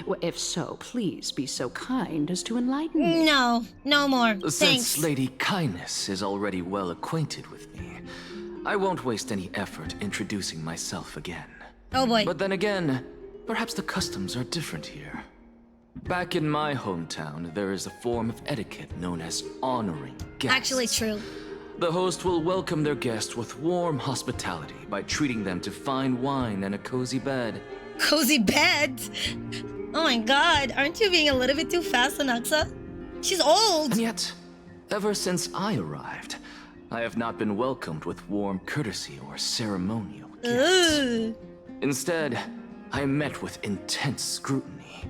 Well, if so, please be so kind as to enlighten me. No, no more. Since Thanks. Lady Kindness is already well acquainted with me, I won't waste any effort introducing myself again. Oh boy. But then again, perhaps the customs are different here. Back in my hometown, there is a form of etiquette known as honoring guests. Actually true. The host will welcome their guests with warm hospitality by treating them to fine wine and a cozy bed. Cozy bed? Oh my god, aren't you being a little bit too fast, Anaxa? She's old. And yet, ever since I arrived, I have not been welcomed with warm courtesy or ceremonial gifts. Ugh. Instead, I am met with intense scrutiny.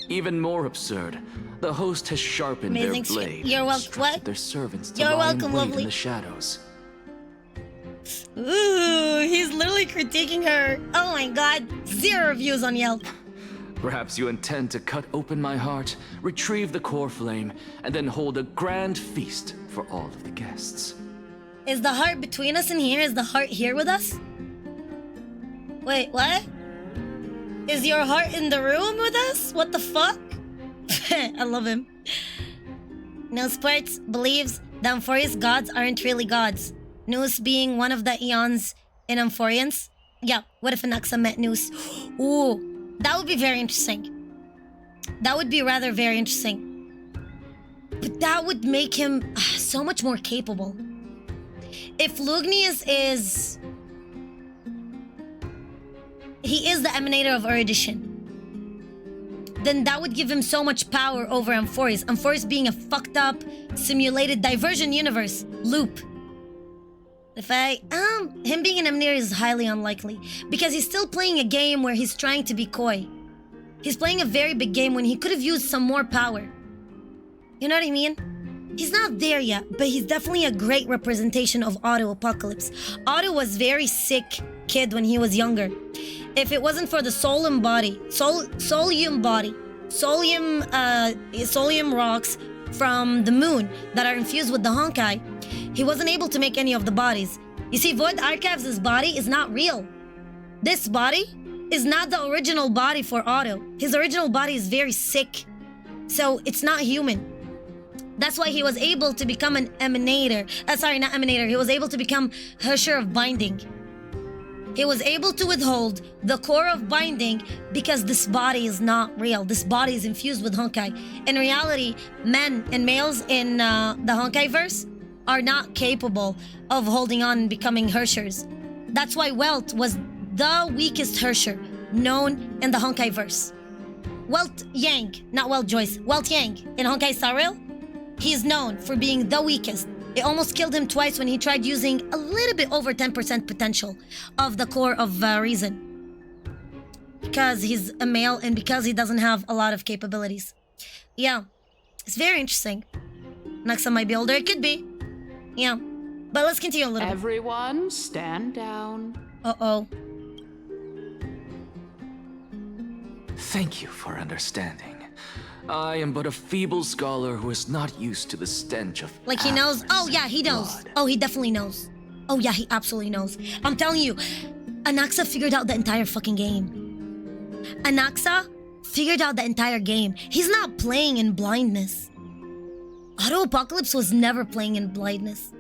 Even more absurd, the host has sharpened Amazing their blade You're and welcome. instructed What? their servants to You're lie in welcome, wait lovely. in the shadows. Ooh, he's literally critiquing her. Oh my god, 0 reviews on Yelp. Perhaps you intend to cut open my heart, retrieve the core flame, and then hold a grand feast for all of the guests. Is the heart between us in here? Is the heart here with us? Wait, what? Is your heart in the room with us? What the fuck? I love him. No Sports believes the Amphoreus gods aren't really gods. Nous being one of the eons in Amphoreans. Yeah, what if Anaxa met Nous? Ooh, that would be very interesting. That would be rather very interesting. But that would make him so much more capable. If Lugnius is... He is the emanator of erudition. Then that would give him so much power over Amphoreus. Amphoreus being a fucked up, simulated diversion universe. Loop. Him being an emanator is highly unlikely. Because he's still playing a game where he's trying to be coy. He's playing a very big game when he could have used some more power. You know what I mean? He's not there yet, but he's definitely a great representation of Otto Apocalypse. Otto was very sick kid when he was younger. If it wasn't for the Solium rocks from the moon that are infused with the Honkai, he wasn't able to make any of the bodies. You see, Void Archives' body is not real. This body is not the original body for Otto. His original body is very sick. So it's not human. That's why he was able to become an emanator. Sorry, not emanator. He was able to become Herrscher of Binding. He was able to withhold the core of binding because this body is not real. This body is infused with Honkai. In reality, men and males in the Honkai verse are not capable of holding on and becoming Herrschers. That's why Welt was the weakest Herrscher known in the Honkai verse. Welt Yang, not Welt Joyce, Welt Yang in Honkai Star Rail, he is known for being the weakest. It almost killed him twice when he tried using a little bit over 10% potential of the core of reason. Because he's a male and because he doesn't have a lot of capabilities. Yeah, it's very interesting. Naxa might be older, it could be. Yeah, but let's continue a little bit. Everyone, stand down. Uh-oh. Thank you for understanding. I am but a feeble scholar who is not used to the stench of like he knows? Oh yeah, he knows. blood. Oh, he definitely knows. Oh yeah, he absolutely knows. I'm telling you, Anaxa figured out the entire fucking game. Anaxa figured out the entire game. He's not playing in blindness. Auto Apocalypse was never playing in blindness.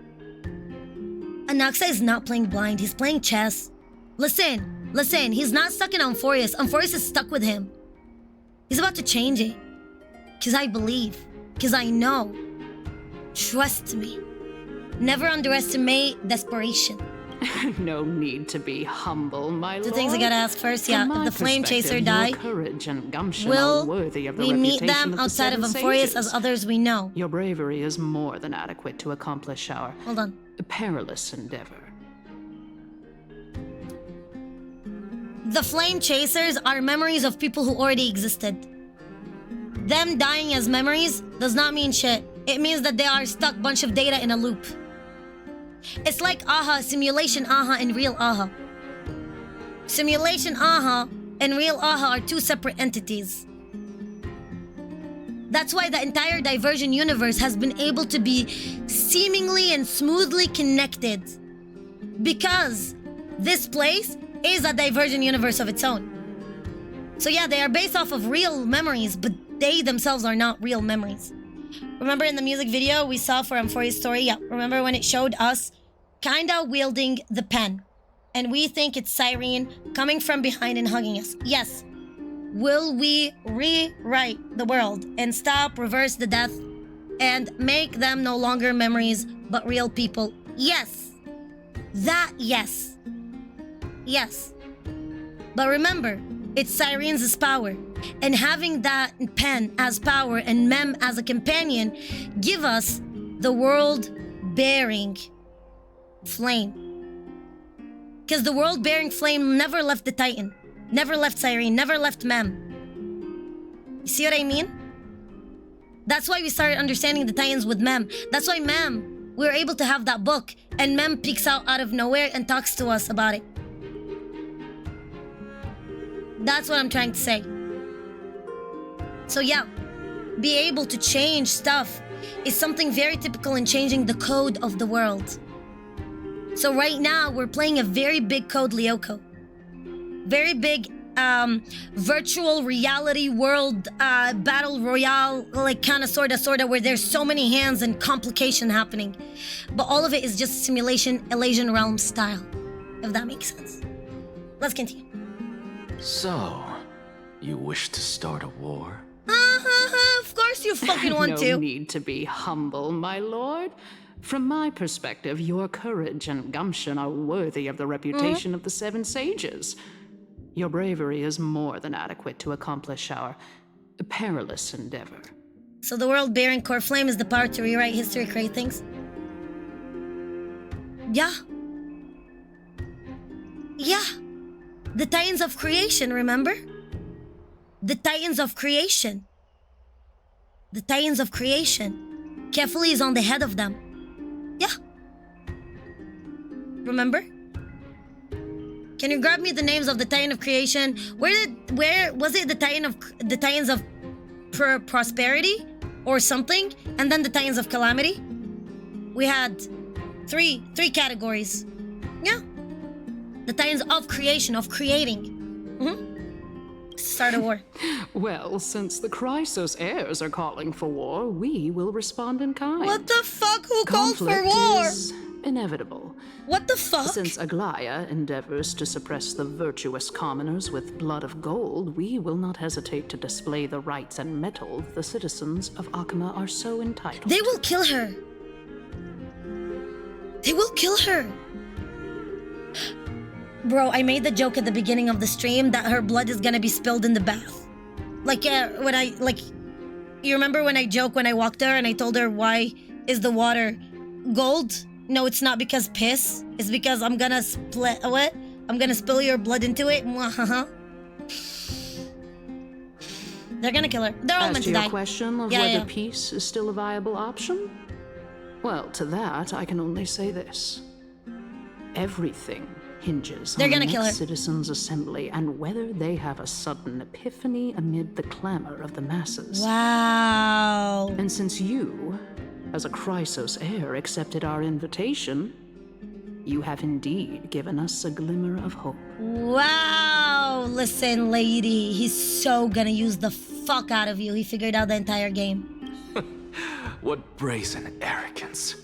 Anaxa is not playing blind. He's playing chess. Listen, he's not stuck in Amphoreus. Amphoreus is stuck with him. He's about to change it. Because I believe. Because I know. Trust me. Never underestimate desperation. No need to be humble, my lord. Two things I gotta ask first. Yeah, From if my the Flame perspective, Chaser die, your courage and gumption will are worthy of the we meet reputation them of the outside of Seven Amphoreus Sages. as others we know? Your bravery is more than adequate to accomplish our Hold on. perilous endeavor. The Flame Chasers are memories of people who already existed. Them dying as memories does not mean shit. It means that they are stuck bunch of data in a loop. It's like AHA, simulation AHA, and real AHA. Simulation AHA and real AHA are two separate entities. That's why the entire Diversion universe has been able to be seemingly and smoothly connected. Because this place is a Diversion universe of its own. So yeah, they are based off of real memories, but they themselves are not real memories. Remember in the music video we saw for Amphoreus' story? Yeah, remember when it showed us kinda wielding the pen? And we think it's Cyrene coming from behind and hugging us. Yes. Will we rewrite the world and stop, reverse the death, and make them no longer memories, but real people? Yes. That, yes. Yes. But remember, it's Cyrene's power. And having that pen as power and Mem as a companion give us the world-bearing flame. Because the world-bearing flame never left the Titan. Never left Cyrene, never left Mem. You see what I mean? That's why we started understanding the Titans with Mem. That's why Mem, we were able to have that book. And Mem peeks out of nowhere and talks to us about it. That's what I'm trying to say. So yeah, be able to change stuff is something very typical in changing the code of the world. So right now, we're playing a very big code Lyoko. Very big virtual reality world battle royale, like kind of sorta, where there's so many hands and complication happening. But all of it is just simulation, Elysian Realm style, if that makes sense. Let's continue. So, you wish to start a war? Of course you fucking want to. No need to be humble, my lord. From my perspective, your courage and gumption are worthy of the reputation of the Seven Sages. Your bravery is more than adequate to accomplish our perilous endeavor. So the world-bearing core flame is the power to rewrite history, create things? Yeah. Yeah. The Titans of Creation, remember? The Titans of Creation. The Titans of Creation. Carefully is on the head of them. Yeah. Remember? Can you grab me the names of the Titan of Creation? Where was it the Titans of Prosperity or something? And then the Titans of Calamity? We had three categories. Yeah. The Titans of Creation, of creating. Start a war. Well, since the Chrysos heirs are calling for war, we will respond in kind. What the fuck? Who called for Conflict war? is inevitable. What the fuck? Since Aglaya endeavors to suppress the virtuous commoners with blood of gold, we will not hesitate to display the rights and mettle the citizens of AMMA are so entitled. They will kill her. They will kill her. Bro, I made the joke at the beginning of the stream that her blood is gonna be spilled in the bath. Like, when I, like, you remember when I joked when I walked her and I told her, why is the water gold? No, it's not because piss. It's because I'm gonna split, what? I'm gonna spill your blood into it. They're gonna kill her. They're all meant to die. As to your question of whether peace is still a viable option? Well, to that, I can only say this. Everything hinges on the next citizens' assembly and whether they have a sudden epiphany amid the clamor of the masses. Wow. And since you, as a Chrysos heir, accepted our invitation, you have indeed given us a glimmer of hope. Wow. Listen, lady, he's so gonna use the fuck out of you. He figured out the entire game. What brazen arrogance.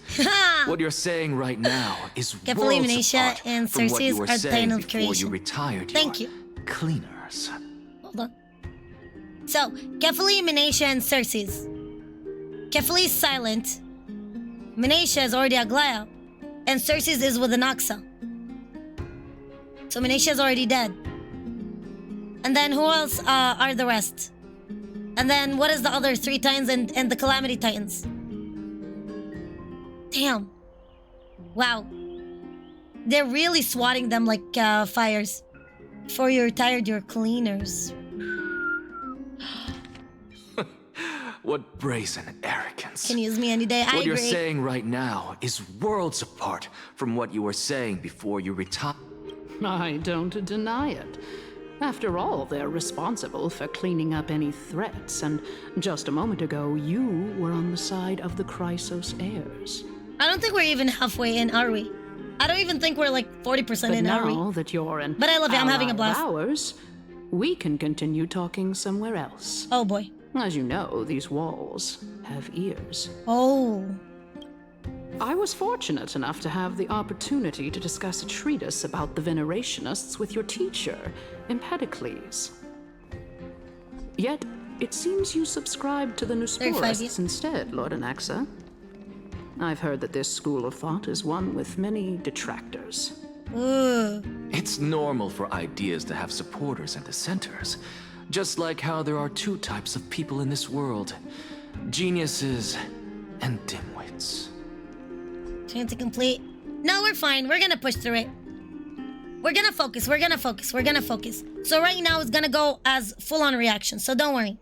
What you're saying right now is Carefully, worlds Venetia apart and from what you Xerxes were are saying time of before you creation. retired Thank your you. cleaners. Hold on. So, Kefali, Menatia, and Xerxes. Kefali is silent. Menatia is already Aglaya. And Xerxes is with Anaxa. So Menatia is already dead. And then who else are the rest? And then what is the other 3 Titans and the Calamity Titans? Damn. Wow. They're really swatting them like fires. Before you retired, you're cleaners. What brazen arrogance. Can use me any day. I agree. What you're saying right now is worlds apart from what you were saying before you retired. I don't deny it. After all, they're responsible for cleaning up any threats, and just a moment ago, you were on the side of the Chrysos heirs. I don't think we're even halfway in, are we? I don't even think we're like 40% in, are we? Now that you're in But I love it, I'm having a blast. Ours, we can continue talking somewhere else. Oh boy. As you know, these walls have ears. Oh. I was fortunate enough to have the opportunity to discuss a treatise about the Venerationists with your teacher, Empedocles. Yet, it seems you subscribe to the Nusporists instead, Lord Anaxa. I've heard that this school of thought is one with many detractors. It's normal for ideas to have supporters and dissenters. Just like how there are 2 types of people in this world. Geniuses and dimwits. Chance to complete. No, we're fine. We're gonna push through it. We're gonna focus. We're gonna focus. We're gonna focus. So right now it's gonna go as full-on reaction. So don't worry.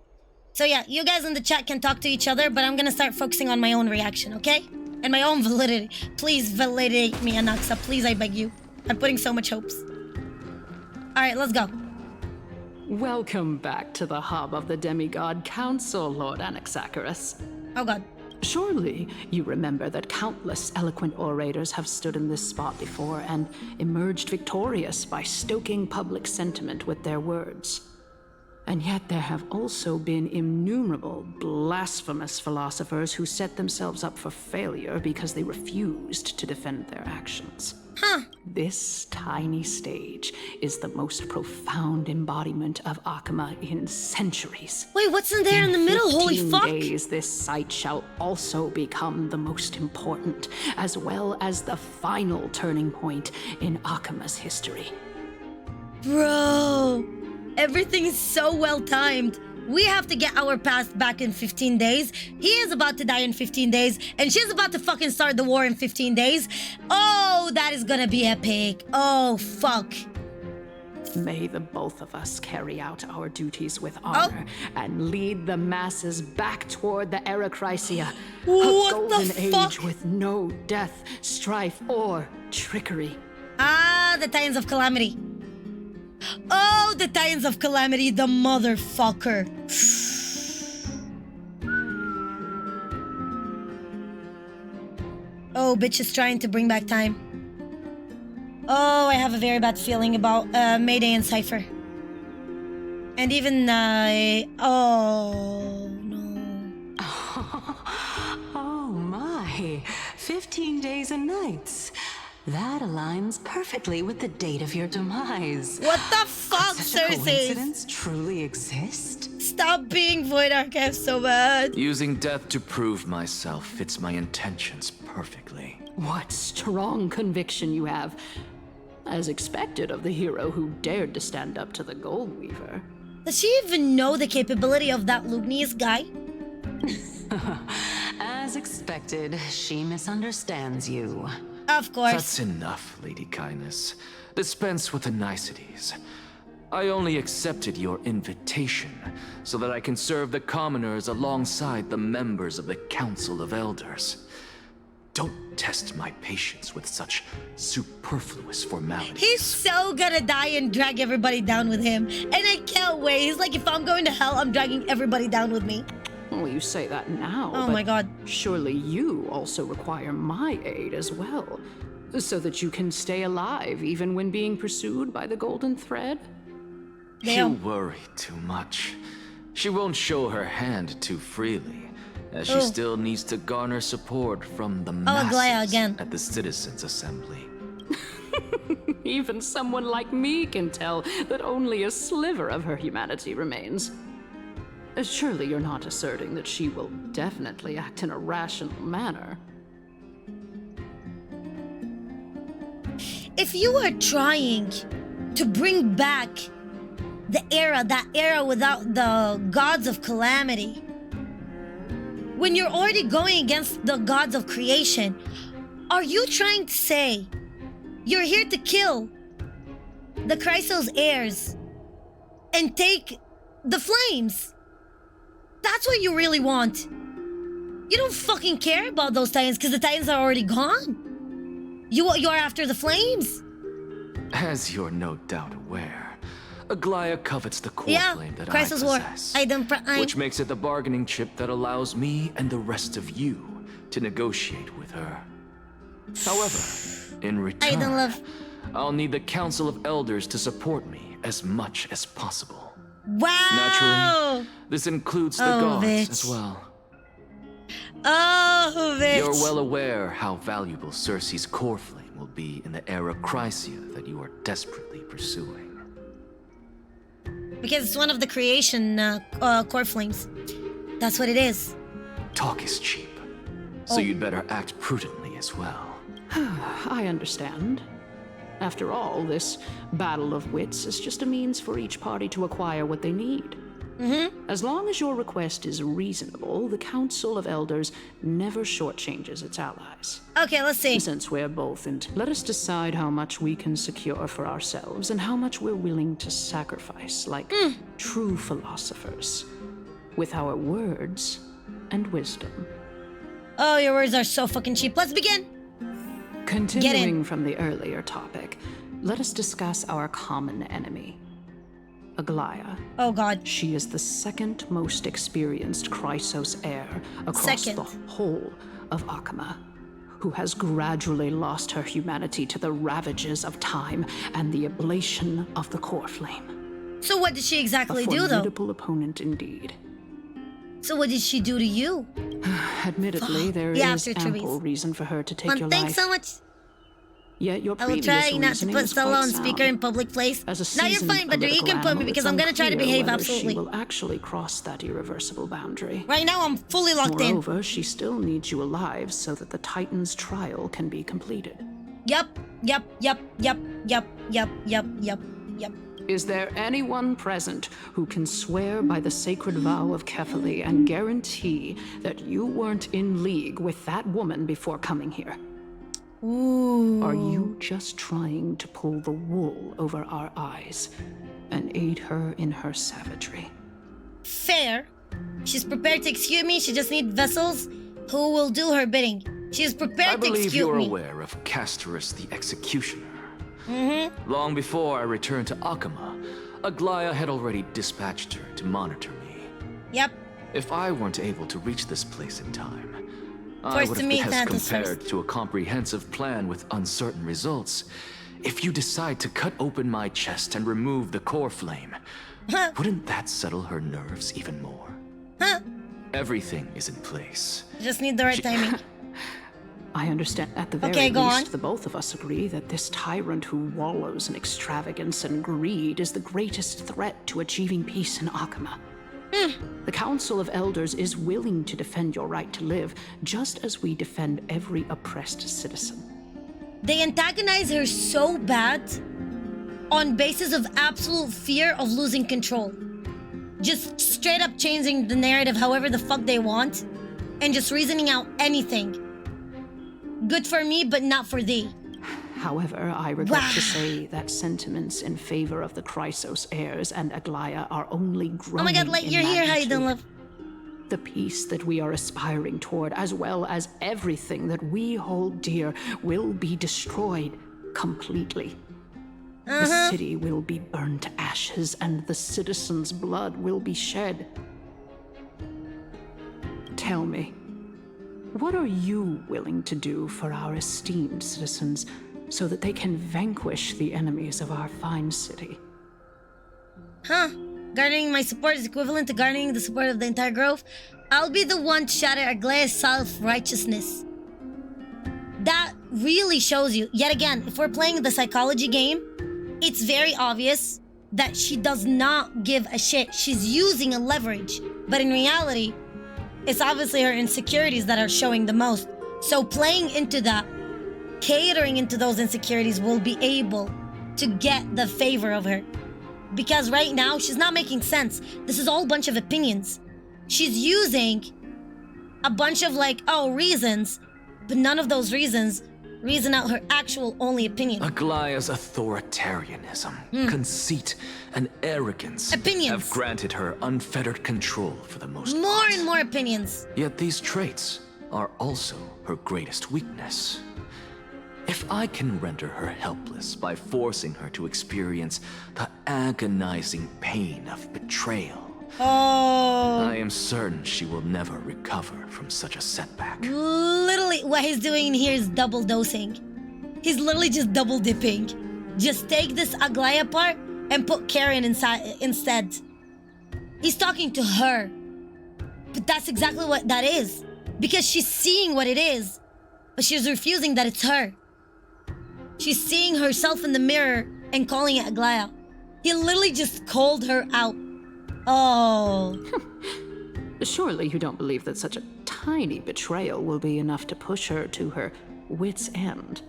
So yeah, you guys in the chat can talk to each other, but I'm gonna start focusing on my own reaction, okay? And my own validity. Please validate me, Anaxa. Please, I beg you. I'm putting so much hopes. Alright, let's go. Welcome back to the hub of the Demigod Council, Lord Anaxagoras. Oh god. Surely you remember that countless eloquent orators have stood in this spot before and emerged victorious by stoking public sentiment with their words. And yet there have also been innumerable blasphemous philosophers who set themselves up for failure because they refused to defend their actions. This tiny stage is the most profound embodiment of AMMA in centuries. Wait, what's in there in the middle? Holy fuck! 15 days, this site shall also become the most important, as well as the final turning point in AMMA's history. Bro, everything is so well timed. We have to get our past back in 15 days. He is about to die in 15 days. And she's about to fucking start the war in 15 days. Oh, that is gonna be epic. Oh, fuck. May the both of us carry out our duties with honor and lead the masses back toward the Erechrysia, a golden age with no death, strife, or trickery. Ah, the Titans of Calamity. Oh, the Titans of Calamity, the motherfucker. Oh, bitch is trying to bring back time. Oh, I have a very bad feeling about Mayday and Cypher. And even oh no. Oh my, 15 days and nights. That aligns perfectly with the date of your demise. What the fuck, Could such a Cersei? coincidence truly exist? Stop being Void Archive so bad. Using death to prove myself fits my intentions perfectly. What strong conviction you have. As expected of the hero who dared to stand up to the Gold Weaver. Does she even know the capability of that Lugnius guy? As expected, she misunderstands you. Of course. That's enough, Lady Kindness. Dispense with the niceties. I only accepted your invitation so that I can serve the commoners alongside the members of the Council of Elders. Don't test my patience with such superfluous formalities. He's so gonna die and drag everybody down with him. And I can't wait. He's like, if I'm going to hell, I'm dragging everybody down with me. Well, you say that now. Oh but my god. Surely you also require my aid as well, so that you can stay alive even when being pursued by the Golden Thread? You worry too much. She won't show her hand too freely, as she still needs to garner support from the masses at the Citizens' Assembly. Even someone like me can tell that only a sliver of her humanity remains. Surely you're not asserting that she will definitely act in a rational manner. If you are trying to bring back that era without the gods of calamity, when you're already going against the gods of creation, are you trying to say you're here to kill the Chrysos heirs and take the flames? That's what you really want. You don't fucking care about those Titans because the Titans are already gone. You're after the flames. As you're no doubt aware, Aglaia covets the core flame that Chrysos I War. possess, which makes it the bargaining chip that allows me and the rest of you to negotiate with her. However, in return, I'll need the Council of Elders to support me as much as possible. Wow! Naturally, this includes the gods as well. Oh, bitch. You're well aware how valuable Cersei's core flame will be in the era Chrysia that you are desperately pursuing. Because it's one of the creation core flames. That's what it is. Talk is cheap, so you'd better act prudently as well. I understand. After all, this battle of wits is just a means for each party to acquire what they need. As long as your request is reasonable, the Council of Elders never shortchanges its allies. Okay, let's see. Since we're both, and let us decide how much we can secure for ourselves and how much we're willing to sacrifice, like true philosophers, with our words and wisdom. Oh, your words are so fucking cheap. Let's begin. Continuing from the earlier topic, let us discuss our common enemy, Aglaia. Oh god. She is the second most experienced Chrysos heir across the whole of AMMA, who has gradually lost her humanity to the ravages of time and the ablation of the core flame. So what did she exactly do, though? A formidable opponent indeed. So what did she do to you? Admittedly, there is ample reason for her to take your life. Thanks so much. Yet your I will try not to put Stella on speaker in public place. Now you're fine, Badri. You can put me because I'm gonna try to behave absolutely. She will actually cross that irreversible boundary. Right now, I'm fully locked in. Moreover, she still needs you alive so that the Titan's trial can be completed. Yep. Is there anyone present who can swear by the sacred vow of Kefali and guarantee that you weren't in league with that woman before coming here? Ooh. Are you just trying to pull the wool over our eyes and aid her in her savagery? Fair. She's prepared to execute me. She just needs vessels who will do her bidding. She is prepared to execute me. I believe you're aware of Castorus the Executioner. Long before I returned to AMMA, Aglaia had already dispatched her to monitor me. Yep. If I weren't able to reach this place in time, I would have been compared to a comprehensive plan with uncertain results. If you decide to cut open my chest and remove the core flame, Wouldn't that settle her nerves even more? Huh? Everything is in place. Just need the right timing. I understand. At the very least, the both of us agree that this tyrant who wallows in extravagance and greed is the greatest threat to achieving peace in Akamma. The Council of Elders is willing to defend your right to live, just as we defend every oppressed citizen. They antagonize her so bad on basis of absolute fear of losing control. Just straight up changing the narrative however the fuck they want, and just reasoning out anything. Good for me, but not for thee. However, I regret to say that sentiments in favor of the Chrysos heirs and Aglaya are only growing. Oh my god, Light, you're here. How you doing, love? The peace that we are aspiring toward, as well as everything that we hold dear, will be destroyed completely. The city will be burned to ashes, and the citizens' blood will be shed. Tell me, what are you willing to do for our esteemed citizens so that they can vanquish the enemies of our fine city? Garnering my support is equivalent to garnering the support of the entire grove. I'll be the one to shatter Aglaya's self-righteousness. That really shows you, yet again, if we're playing the psychology game, it's very obvious that she does not give a shit. She's using a leverage, but in reality, it's obviously her insecurities that are showing the most. So playing into that, catering into those insecurities will be able to get the favor of her. Because right now, she's not making sense. This is all a bunch of opinions. She's using a bunch of reasons, but none of those reasons reason out her actual only opinion. Aglaya's authoritarianism, conceit, and arrogance have granted her unfettered control for the most part. More and more opinions. Yet these traits are also her greatest weakness. If I can render her helpless by forcing her to experience the agonizing pain of betrayal, I am certain she will never recover from such a setback. Literally, what he's doing in here is double dosing. He's literally just double dipping. Just take this Aglaya part and put Karen inside instead. He's talking to her. But that's exactly what that is. Because she's seeing what it is, but she's refusing that it's her. She's seeing herself in the mirror and calling it Aglaya. He literally just called her out. Oh. Surely you don't believe that such a tiny betrayal will be enough to push her to her wit's end.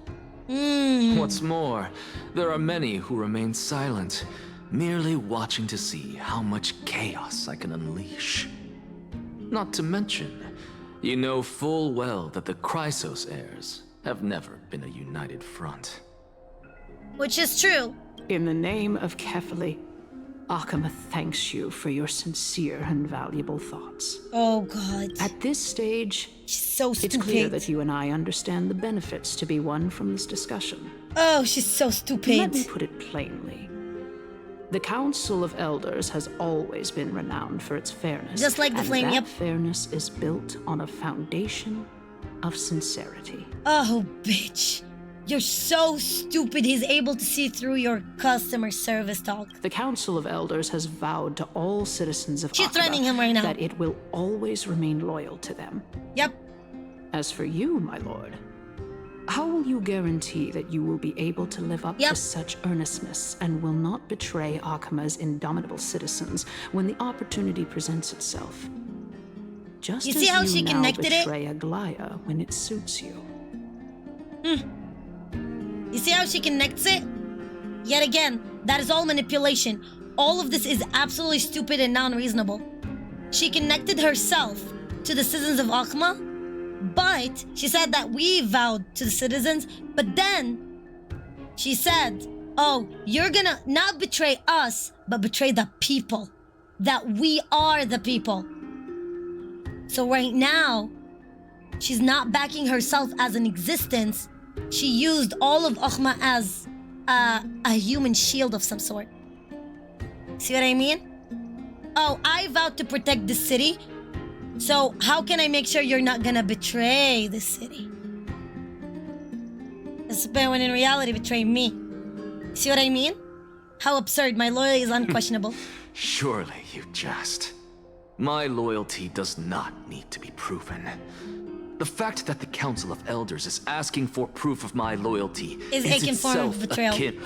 What's more, there are many who remain silent, merely watching to see how much chaos I can unleash. Not to mention, you know full well that the Chrysos heirs have never been a united front. Which is true. In the name of Kefali, Akamma thanks you for your sincere and valuable thoughts. Oh god. At this stage, it's clear that you and I understand the benefits to be won from this discussion. Oh, she's so stupid. Let me put it plainly. The Council of Elders has always been renowned for its fairness. Just like the flame, that fairness is built on a foundation of sincerity. Oh, bitch. You're so stupid he's able to see through your customer service talk. The Council of Elders has vowed to all citizens of She's Akamma threatening him right now. that it will always remain loyal to them. Yep. As for you, my lord, how will you guarantee that you will be able to live up to such earnestness and will not betray Akamma's indomitable citizens when the opportunity presents itself? Just You see how she now connected it? betray Aglaya when it suits you. You see how she connects it? Yet again, that is all manipulation. All of this is absolutely stupid and non-reasonable. She connected herself to the citizens of Akamma, but she said that we vowed to the citizens, but then she said, oh, you're gonna not betray us, but betray the people. That we are the people. So right now, she's not backing herself as an existence. She used all of Akamma as a human shield of some sort. See what I mean? Oh, I vowed to protect the city. So how can I make sure you're not gonna betray the city? Especially when in reality betray me. See what I mean? How absurd. My loyalty is unquestionable. Surely you jest. My loyalty does not need to be proven. The fact that the Council of Elders is asking for proof of my loyalty is a form of itself betrayal. akin.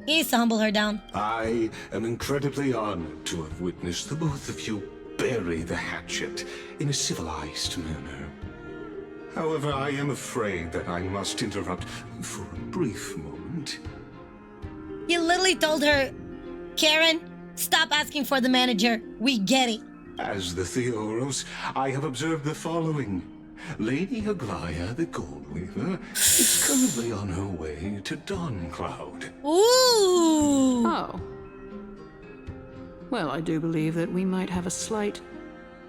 He needs to humble her down. I am incredibly honored to have witnessed the both of you bury the hatchet in a civilized manner. However, I am afraid that I must interrupt for a brief moment. He literally told her, Karen, stop asking for the manager. We get it. As the Theoros, I have observed the following. Lady Aglaya, the Gold Weaver, is currently on her way to Dawncloud. Ooh! Oh. Well, I do believe that we might have a slight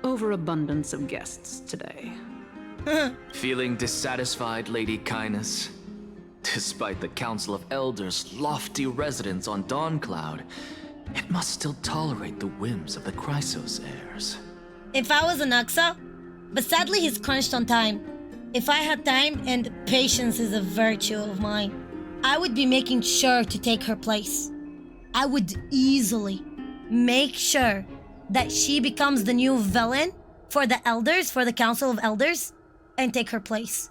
overabundance of guests today. Feeling dissatisfied, Lady Kindness? Despite the Council of Elders' lofty residence on Dawncloud, it must still tolerate the whims of the Chrysos heirs. If I was an Uxa, but sadly he's crunched on time. If I had time, and patience is a virtue of mine, I would be making sure to take her place. I would easily make sure that she becomes the new villain for the Elders, for the Council of Elders, and take her place.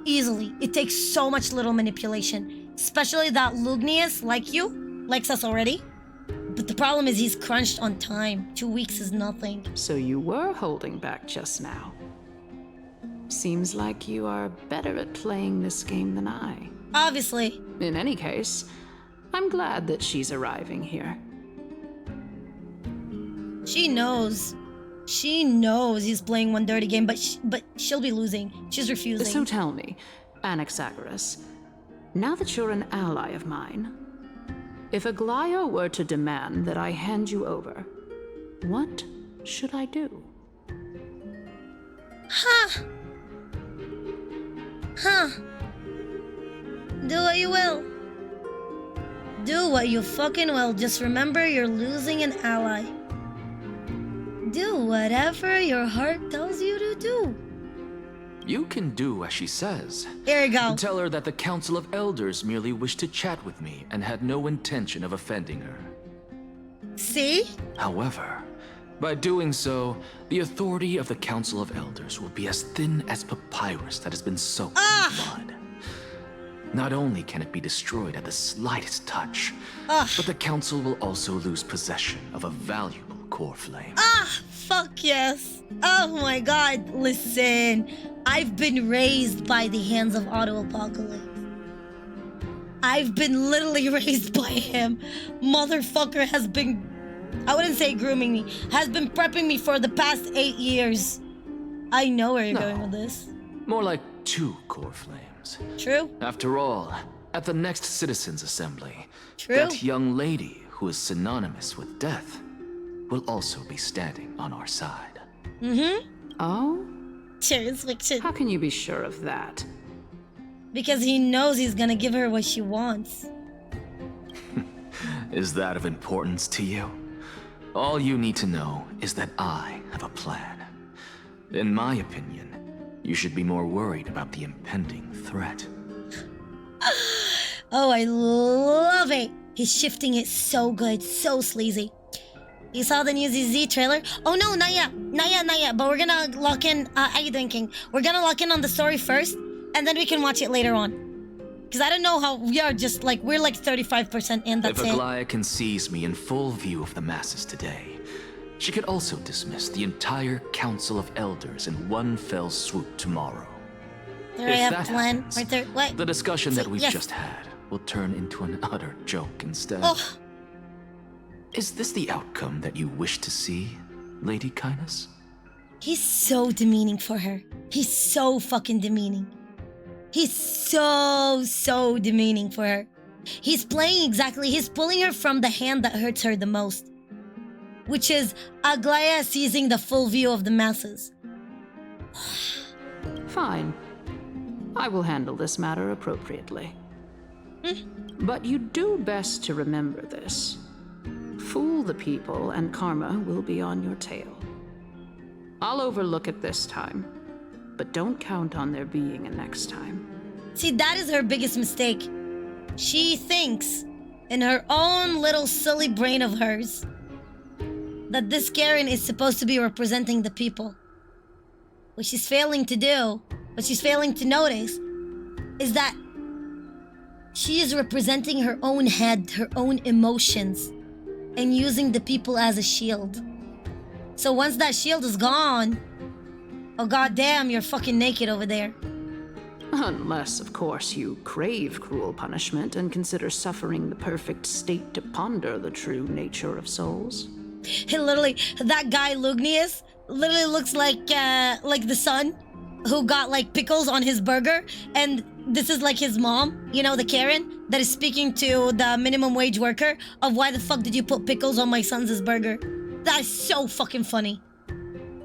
Easily. It takes so much little manipulation. Especially that Lugnius, like you, likes us already. But the problem is he's crunched on time. 2 weeks is nothing. So you were holding back just now. Seems like you are better at playing this game than I. Obviously. In any case, I'm glad that she's arriving here. She knows. She knows he's playing one dirty game, but she'll be losing. She's refusing. So tell me, Anaxagoras, now that you're an ally of mine, if Aglaya were to demand that I hand you over, what should I do? Huh. Do what you will. Do what you fucking will. Just remember you're losing an ally. Do whatever your heart tells you to do. You can do as she says. Here you go. Tell her that the Council of Elders merely wished to chat with me and had no intention of offending her. See? However, by doing so, the authority of the Council of Elders will be as thin as papyrus that has been soaked in blood. Not only can it be destroyed at the slightest touch, but the Council will also lose possession of a valuable core flame. Fuck yes. Oh my god, listen. I've been raised by the hands of Auto Apocalypse. I've been literally raised by him. Motherfucker has been, I wouldn't say grooming me, has been prepping me for the past 8 years. I know where you're going with this. More like 2 core flames. True. After all, at the next Citizens' Assembly, True. that young lady who is synonymous with death will also be standing on our side. Oh? Science fiction. How can you be sure of that? Because he knows he's gonna give her what she wants. Is that of importance to you? All you need to know is that I have a plan. In my opinion, you should be more worried about the impending threat. Oh, I love it. He's shifting it so good, so sleazy. You saw the new ZZ trailer? Oh no, not yet. Not yet. But we're gonna lock in, how you doing, King? We're gonna lock in on the story first, and then we can watch it later on. Because I don't know how, we are just like, we're like 35% in, that's If it. Aglaya can seize me in full view of the masses today, she could also dismiss the entire Council of Elders in one fell swoop tomorrow. There I If have that plan happens, right there. What? the discussion that we've yes. just had will turn into an utter joke instead. Oh. Is this the outcome that you wish to see, Lady Kindness? He's so demeaning for her. He's so fucking demeaning. He's so demeaning for her. He's playing exactly, he's pulling her from the hand that hurts her the most. Which is Aglaya seizing the full view of the masses. Fine. I will handle this matter appropriately. But you do best to remember this. Fool the people and karma will be on your tail. I'll overlook it this time, but don't count on there being a next time. See, that is her biggest mistake. She thinks in her own little silly brain of hers that this Karen is supposed to be representing the people. What she's failing to do, what she's failing to notice, is that she is representing her own head, her own emotions, and using the people as a shield. So once that shield is gone, oh goddamn, you're fucking naked over there. Unless, of course, you crave cruel punishment and consider suffering the perfect state to ponder the true nature of souls. He literally, that guy Lugnius literally looks like the son who got like pickles on his burger, and this is like his mom, you know, the Karen that is speaking to the minimum wage worker of why the fuck did you put pickles on my son's burger? That is so fucking funny.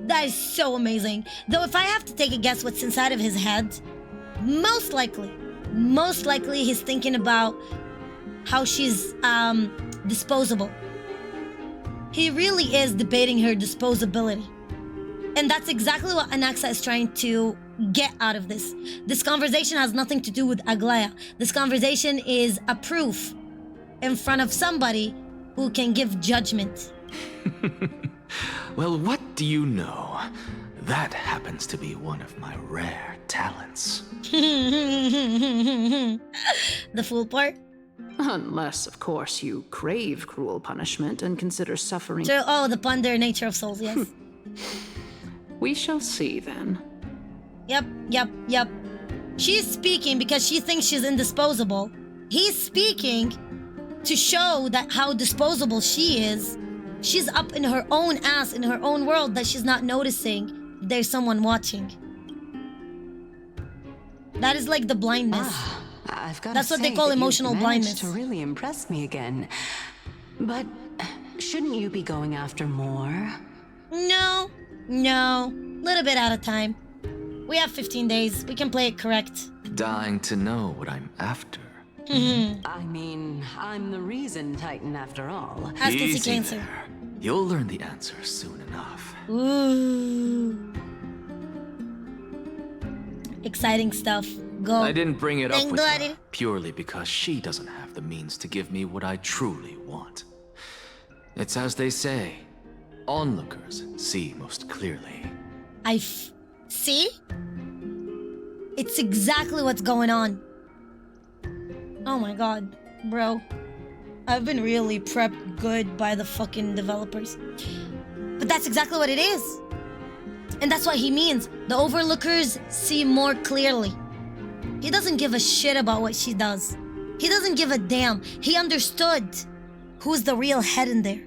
That is so amazing. Though if I have to take a guess what's inside of his head, most likely he's thinking about how she's disposable. He really is debating her disposability. And that's exactly what Anaxa is trying to get out of this. This conversation has nothing to do with Aglaya. This conversation is a proof in front of somebody who can give judgment. Well, what do you know? That happens to be one of my rare talents. The fool part? Unless, of course, you crave cruel punishment and consider suffering. So, oh, the ponder nature of souls, yes. We shall see then. Yep. She's speaking because she thinks she's indisposable. He's speaking to show that how disposable she is. She's up in her own ass, in her own world, that she's not noticing there's someone watching. That is like the blindness. I've got That's what they call emotional blindness. To really impress me again. But shouldn't you be going after more? No. Little bit at a time. We have 15 days. We can play it correct. Dying to know what I'm after. I mean, I'm the reason, Titan, after all. Ask and Easy seek answer. there. You'll learn the answer soon enough. Ooh. Exciting stuff. Go. I didn't bring it up with Bloody. her purely because she doesn't have the means to give me what I truly want. It's as they say, onlookers see most clearly. See? It's exactly what's going on. Oh my god, bro. I've been really prepped good by the fucking developers. But that's exactly what it is. And that's what he means. The overlookers see more clearly. He doesn't give a shit about what she does. He doesn't give a damn. He understood who's the real head in there.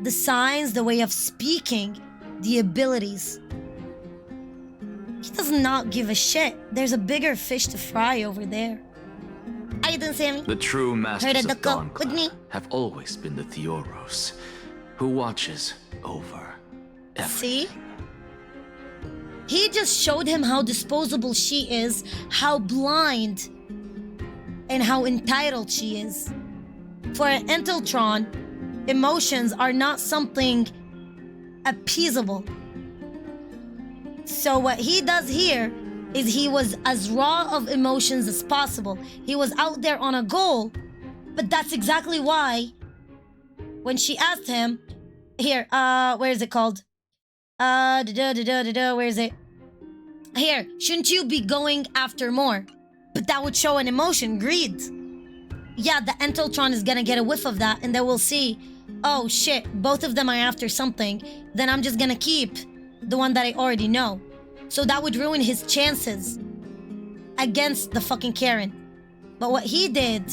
The signs, the way of speaking, the abilities. He does not give a shit. There's a bigger fish to fry over there. How you doing, Sammy? The true masters Heard of the cook with me? Dawn have always been the Theoros, who watches over everything. See? He just showed him how disposable she is, how blind, and how entitled she is. For an Enteltron, emotions are not something appeasable. So what he does here is he was as raw of emotions as possible. He was out there on a goal, but that's exactly why when she asked him, here, where is it called? Where is it? Here, shouldn't you be going after more? But that would show an emotion, greed. Yeah, the Enteltron is gonna get a whiff of that, and they will see, oh shit, both of them are after something, then I'm just gonna keep the one that I already know. So that would ruin his chances against the fucking Karen. But what he did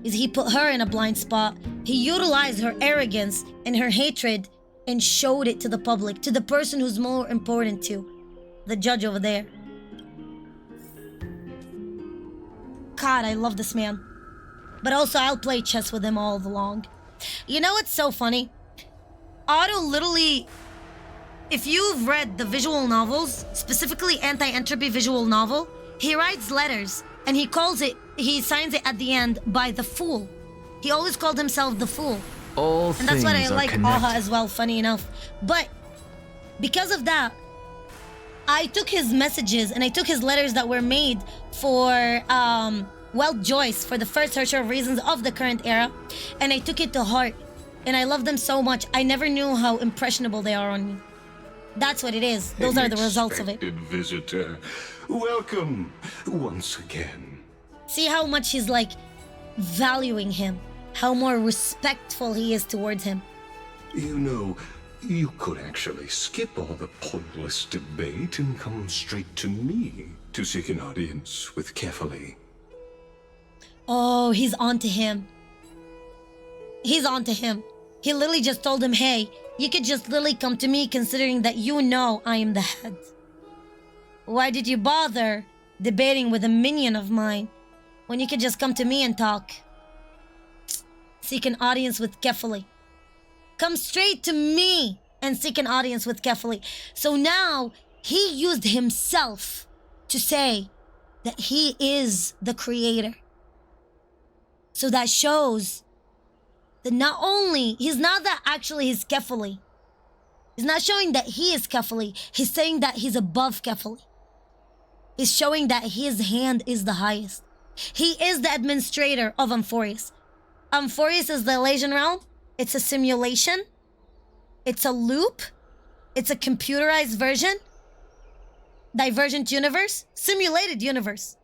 is he put her in a blind spot. He utilized her arrogance and her hatred and showed it to the public, to the person who's more important to, the judge over there. God, I love this man. But also, I'll play chess with him all along. You know what's so funny? Otto literally... If you've read the visual novels, specifically anti-entropy visual novel, he writes letters and he signs it at the end by the Fool. He always called himself the Fool. And that's what I like Aha as well, funny enough. But because of that, I took his messages and I took his letters that were made for well, Joyce, for the first Herrscher of Reasons of the current era, and I took it to heart. And I love them so much. I never knew how impressionable they are on me. That's what it is. Those are the results of it. Visitor, welcome once again. See how much he's like valuing him, how more respectful he is towards him. You know, you could actually skip all the pointless debate and come straight to me to seek an audience with Kefali. Oh, he's on to him. He's on to him. He literally just told him, hey, you could just literally come to me considering that you know I am the head. Why did you bother debating with a minion of mine when you could just come to me and talk? Seek an audience with Kefali. Come straight to me and seek an audience with Kefali. So now he used himself to say that he is the creator. So that shows that not only, he's not that actually he's Kefali. He's not showing that he is Kefali. He's saying that he's above Kefali. He's showing that his hand is the highest. He is the administrator of Amphoreus. Amphoreus is the Elysian realm. It's a simulation. It's a loop. It's a computerized version. Divergent universe. Simulated universe.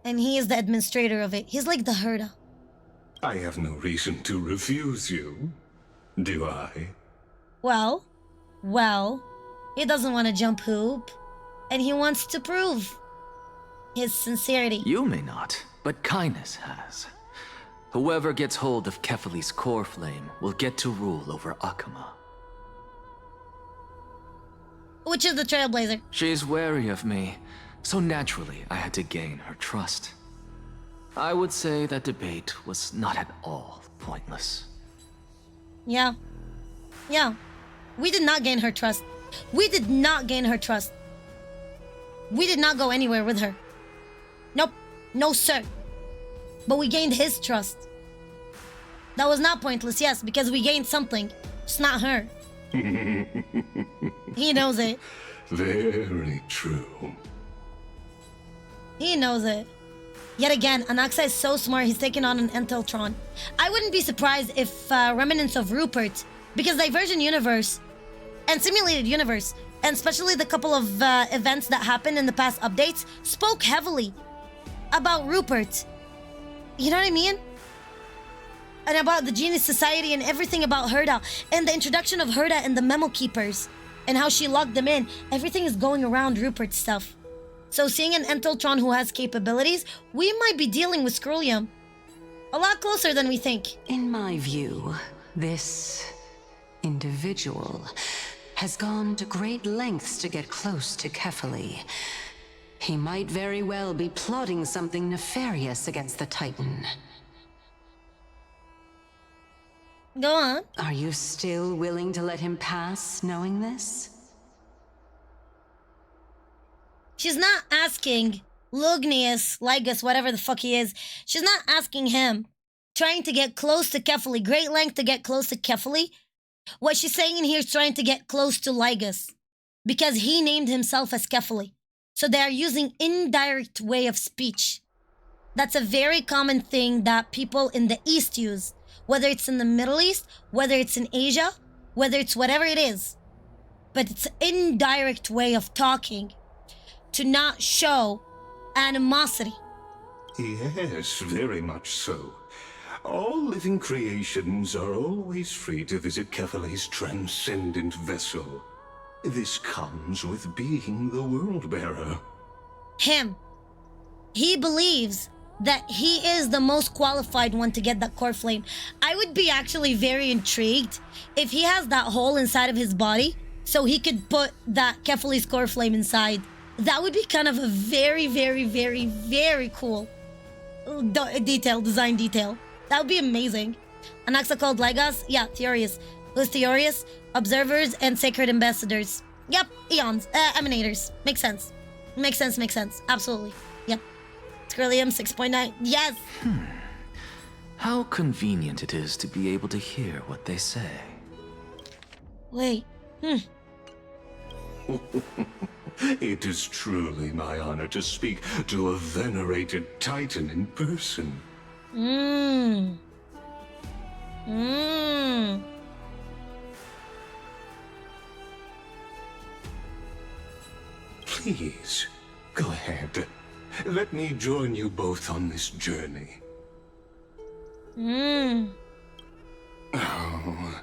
And he is the administrator of it. He's like the Herda. I have no reason to refuse you, do I? Well, he doesn't want to jump hoop, and he wants to prove his sincerity. You may not, but kindness has. Whoever gets hold of Kefali's core flame will get to rule over AMMA. Which is the Trailblazer. She's wary of me, so naturally I had to gain her trust. I would say that debate was not at all pointless. Yeah. We did not gain her trust. We did not gain her trust. We did not go anywhere with her. Nope. No, sir. But we gained his trust. That was not pointless, yes, because we gained something. It's not her. He knows it. Very true. He knows it. Yet again, Anaxa is so smart, he's taken on an Enteltron. I wouldn't be surprised if remnants of Rupert, because Divergent Universe and Simulated Universe, and especially the couple of events that happened in the past updates, spoke heavily about Rupert. You know what I mean? And about the Genius Society and everything about Herda, and the introduction of Herda and the Memo Keepers, and how she locked them in. Everything is going around Rupert's stuff. So seeing an Enteltron who has capabilities, we might be dealing with Scrollium a lot closer than we think. In my view, this individual has gone to great lengths to get close to Kefali. He might very well be plotting something nefarious against the Titan. Go on. Are you still willing to let him pass, knowing this? She's not asking Lugnius, Ligus, whatever the fuck he is. She's not asking him. Trying to get close to Kefali. Great length to get close to Kefali. What she's saying in here is trying to get close to Ligus. Because he named himself as Kefali. So they are using indirect way of speech. That's a very common thing that people in the East use. Whether it's in the Middle East, whether it's in Asia, whether it's whatever it is. But it's an indirect way of talking to not show animosity. Yes, very much so. All living creations are always free to visit Kefali's transcendent vessel. This comes with being the world-bearer. Him. He believes that he is the most qualified one to get that core flame. I would be actually very intrigued if he has that hole inside of his body so he could put that Kefali's core flame inside. That would be kind of a very, very, very, very cool design detail. That would be amazing. Anaxa called Lygos? Yeah, Theorius. Who's Theorius? Observers and sacred ambassadors. Yep, eons. Emanators. Makes sense. Makes sense. Absolutely. Yep. Scrollium 6.9. Yes! How convenient it is to be able to hear what they say. Wait. It is truly my honor to speak to a venerated titan in person. Please, go ahead. Let me join you both on this journey. Oh,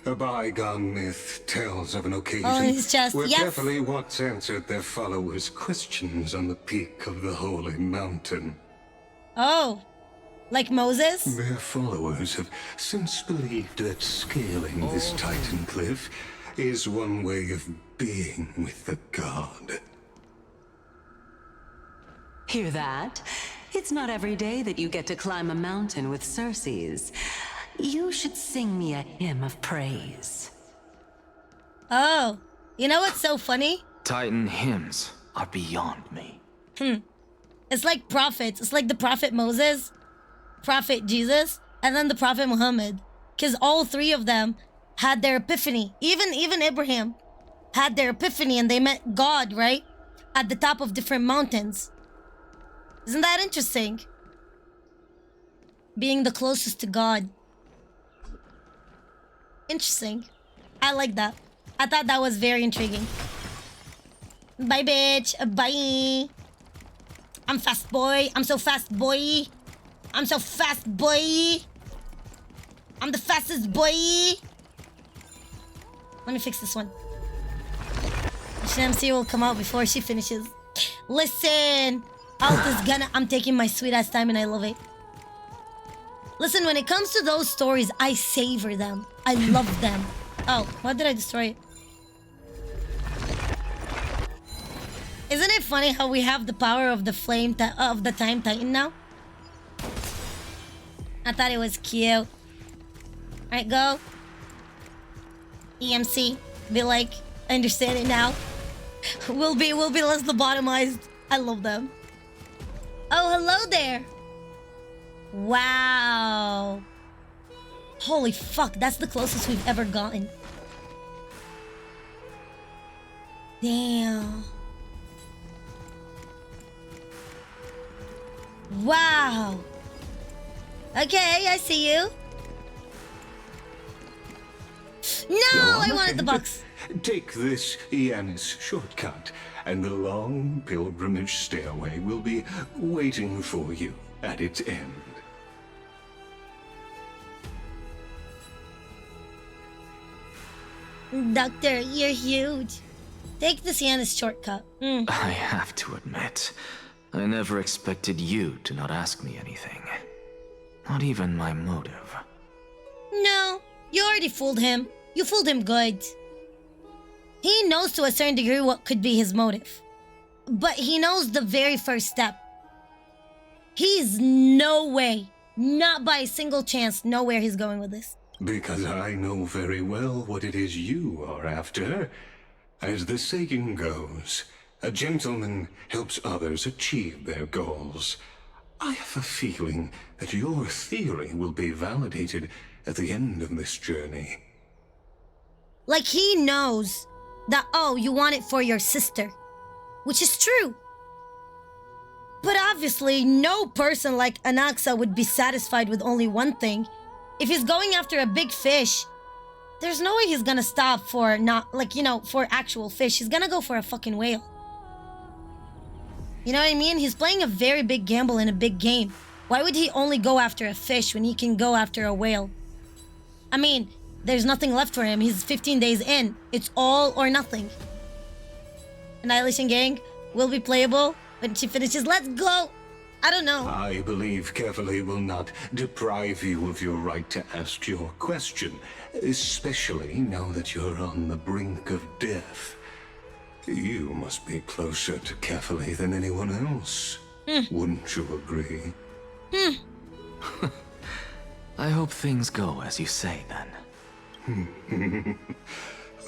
a bygone myth tells of an occasion where Kefali once answered their followers' questions on the peak of the holy mountain. Oh, like Moses? Their followers have since believed that scaling this titan cliff is one way of being with the god. Hear that? It's not every day that you get to climb a mountain with Circes. You should sing me a hymn of praise. Oh, you know what's so funny? Titan hymns are beyond me. It's like prophets. It's like the prophet Moses, prophet Jesus, and then the prophet Muhammad. Because all three of them had their epiphany. Even Abraham had their epiphany and they met God, right? At the top of different mountains. Isn't that interesting? Being the closest to God. Interesting. I like that. I thought that was very intriguing. Bye, bitch. Bye. I'm fast, boy. I'm so fast, boy. I'm so fast, boy. I'm the fastest, boy. Let me fix this one. MC will come out before she finishes. Listen. Alt is gonna... I'm taking my sweet ass time and I love it. Listen, when it comes to those stories, I savor them. I love them. Oh, why did I destroy it? Isn't it funny how we have the power of the flame of the Time Titan now? I thought it was cute. Alright, go. EMC. Be like, I understand it now. We'll be less lobotomized. I love them. Oh, hello there. Wow. Holy fuck, that's the closest we've ever gotten. Damn. Wow. Okay, I see you. No, I wanted the box. Take this Yanis shortcut, and the long pilgrimage stairway will be waiting for you at its end. Doctor, you're huge. Take the Yanis shortcut. I have to admit, I never expected you to not ask me anything. Not even my motive. No, you already fooled him. You fooled him good. He knows to a certain degree what could be his motive. But he knows the very first step. He's no way, not by a single chance, know where he's going with this. Because I know very well what it is you are after. As the saying goes, a gentleman helps others achieve their goals. I have a feeling that your theory will be validated at the end of this journey. Like he knows that, oh, you want it for your sister. Which is true. But obviously, no person like Anaxa would be satisfied with only one thing. If he's going after a big fish, there's no way he's gonna stop for not, like, you know, for actual fish. He's gonna go for a fucking whale. You know what I mean? He's playing a very big gamble in a big game. Why would he only go after a fish when he can go after a whale? I mean, there's nothing left for him. He's 15 days in. It's all or nothing. Annihilation Gang will be playable when she finishes. Let's go! I don't know. I believe Kefali will not deprive you of your right to ask your question, especially now that you're on the brink of death. You must be closer to Kefali than anyone else. Wouldn't you agree? I hope things go as you say, then.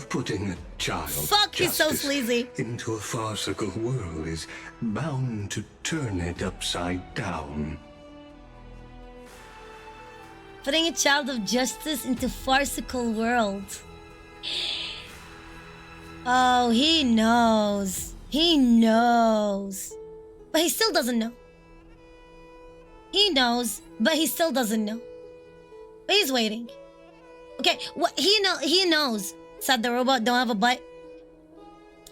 Putting a child Fuck, he's so sleazy. into a farcical world is bound to turn it upside down. Putting a child of justice into farcical world. Oh, he knows. He knows. But he still doesn't know. He knows, but he still doesn't know. But he's waiting. Okay, what he knows. Said the robot don't have a butt.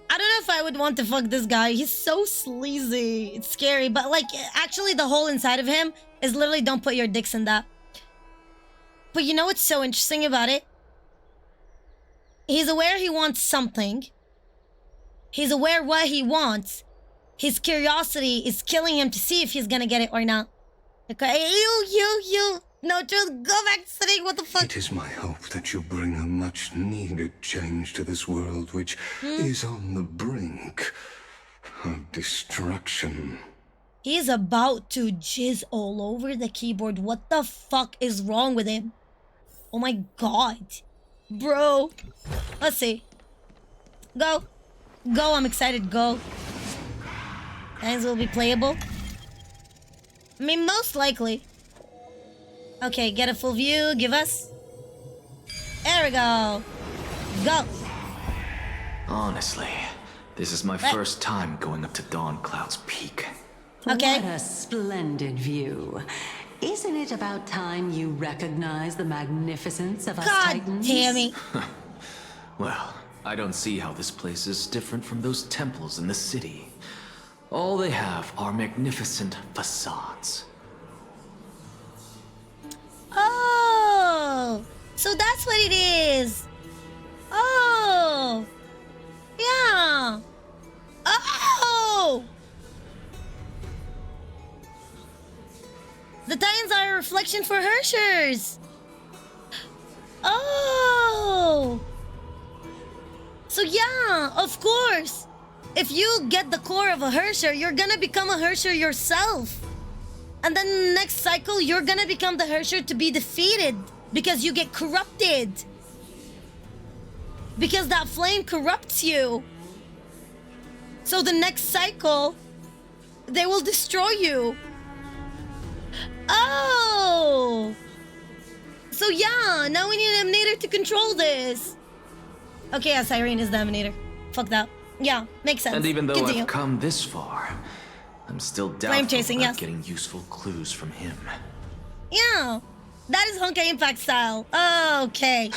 I don't know if I would want to fuck this guy. He's so sleazy. It's scary, but like actually the hole inside of him is literally don't put your dicks in that. But you know what's so interesting about it? He's aware he wants something. He's aware what he wants. His curiosity is killing him to see if he's gonna get it or not. Okay, you. No, just go back to sitting. What the fuck? It is my hope that you bring a much-needed change to this world, which is on the brink of destruction. He's about to jizz all over the keyboard. What the fuck is wrong with him? Oh my god. Bro. Let's see. Go. Go, I'm excited. Go. Things will be playable. I mean, most likely. Okay, get a full view. Give us. There we go. Go. Honestly, this is my first time going up to Dawn Cloud's peak. Okay. What a splendid view. Isn't it about time you recognize the magnificence of us Titans? God damn it. Well, I don't see how this place is different from those temples in the city. All they have are magnificent facades. Oh, so that's what it is. Oh, yeah. Oh, the Titans are a reflection for Hershers. Oh, so yeah, of course. If you get the core of a Hersher, you're gonna become a Hersher yourself. And then next cycle, you're gonna become the Hersher to be defeated because you get corrupted. Because that flame corrupts you. So the next cycle, they will destroy you. Oh! So yeah, now we need an Emanator to control this. Okay, yeah, Cyrene is the Emanator. Fuck that. Yeah, makes sense. And even though Continue. I've come this far, I'm still Flame doubtful chasing, about yes. getting useful clues from him. Yeah, that is Honkai Impact style. Okay.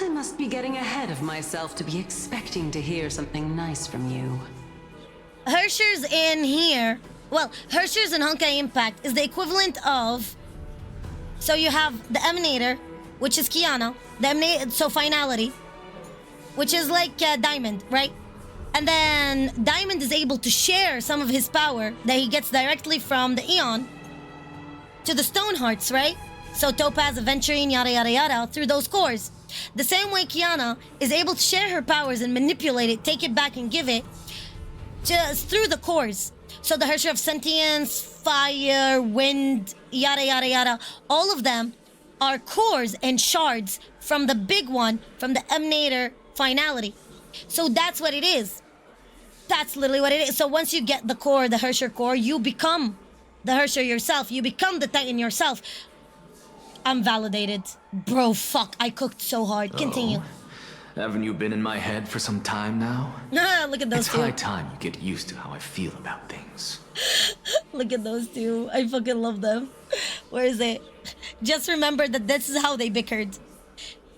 I must be getting ahead of myself to be expecting to hear something nice from you. Hershers in here, well, Hershers in Honkai Impact is the equivalent of, so you have the Emanator, which is Kiana, the Emanator, so Finality, which is like Diamond, right? And then Diamond is able to share some of his power that he gets directly from the Eon to the Stone Hearts, right? So Topaz, Aventurine, yada yada yada, through those cores. The same way Kiana is able to share her powers and manipulate it, take it back and give it just through the cores. So the Hersher of Sentience, Fire, Wind, yada yada yada, all of them are cores and shards from the big one, from the Emanator Finality. So that's what it is. That's literally what it is. So once you get the core, the Hersher core, you become the Hersher yourself. You become the Titan yourself. I'm validated. Bro, fuck. I cooked so hard. Continue. Oh, haven't you been in my head for some time now? Look at those It's two. high time you get used to how I feel about things. Look at those two. I fucking love them. Where is it? Just remember that this is how they bickered.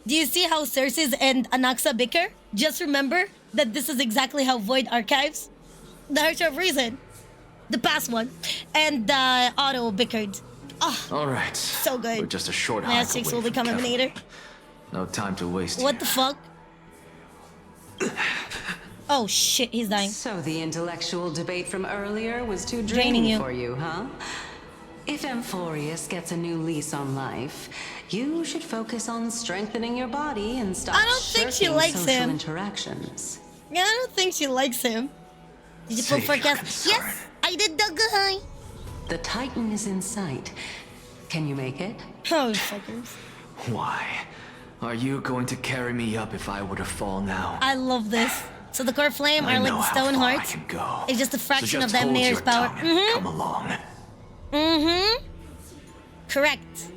Do you see how Cersei and Anaxa bicker? Just remember that this is exactly how Void archives the Hersher of Reason, the past one, and Otto bickered. Oh, all right. So good. We're just a short My hike ass cheeks away will become from Emanator. No time to waste. What the fuck? Oh shit, he's dying. So the intellectual debate from earlier was too Draining draining you. for you, huh? If Amphoreus gets a new lease on life, you should focus on strengthening your body and stop I don't think she shirking likes social him. interactions. Yeah, I don't think she likes him. Did you pull Save your forecast? Yes, I did the guy. The Titan is in sight. Can you make it? Oh, fuckers. Why? Are you going to carry me up if I were to fall now? I love this. So the core flame I are like know the how stone far I hearts. can go. It's just a So fraction just of the hold Emanator's your power. tongue and come along. Mm-hmm. Correct.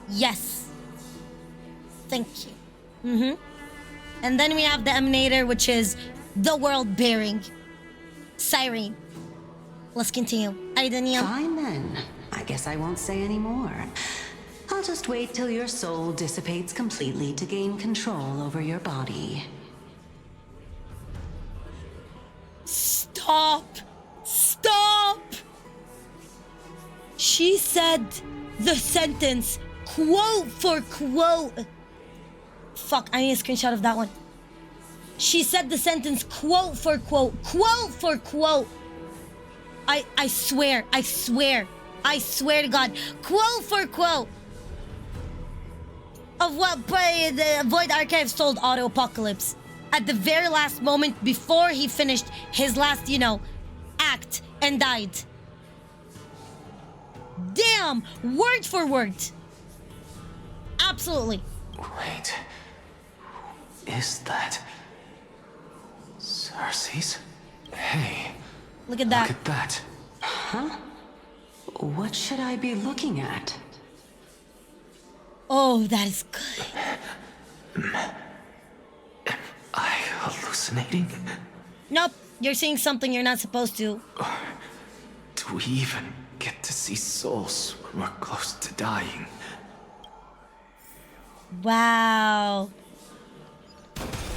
Yes. Thank you. Mm-hmm. And then we have the Emanator, which is the world-bearing Siren. Let's continue. Daniel. Fine then. I guess I won't say any more. I'll just wait till your soul dissipates completely to gain control over your body. Stop! Stop! She said the sentence quote for quote. Fuck, I need a screenshot of that one. She said the sentence quote for quote. Quote for quote. I swear to God. Quote for quote. Of what the Void Archives told Auto Apocalypse at the very last moment before he finished his last, act and died. Damn! Word for word. Absolutely. Wait. Who is that? Cersei's? Hey. Look at that. Look at that. Huh? What should I be looking at? Oh, that is good. Am I hallucinating? Nope, you're seeing something you're not supposed to. Do we even get to see souls when we're close to dying? Wow.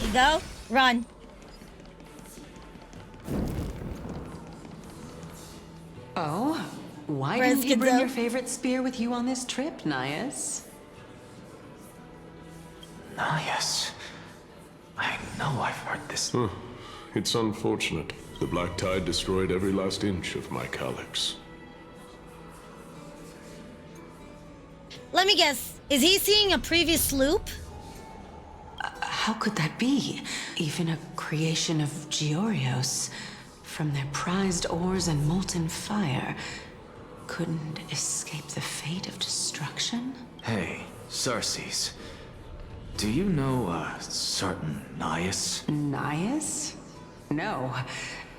You go, run. Oh? Why didn't you bring your favorite spear with you on this trip, Nias? Nias. I know I've heard this. It's unfortunate. The black tide destroyed every last inch of my calyx. Let me guess. Is he seeing a previous loop? How could that be? Even a creation of Georios, from their prized ores and molten fire, couldn't escape the fate of destruction? Hey, Cersei's. Do you know a certain Nias? Nias? No,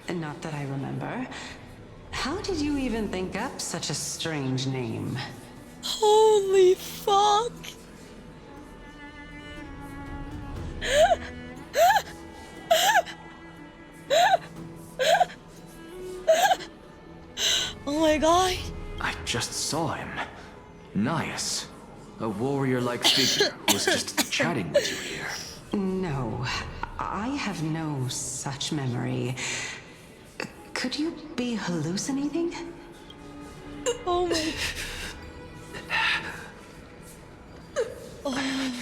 not that I remember. How did you even think up such a strange name? Holy fuck! Oh my god. I just saw him. Nias. A warrior-like figure who was just chatting with you here. No, I have no such memory. Could you be hallucinating? Oh my... Oh.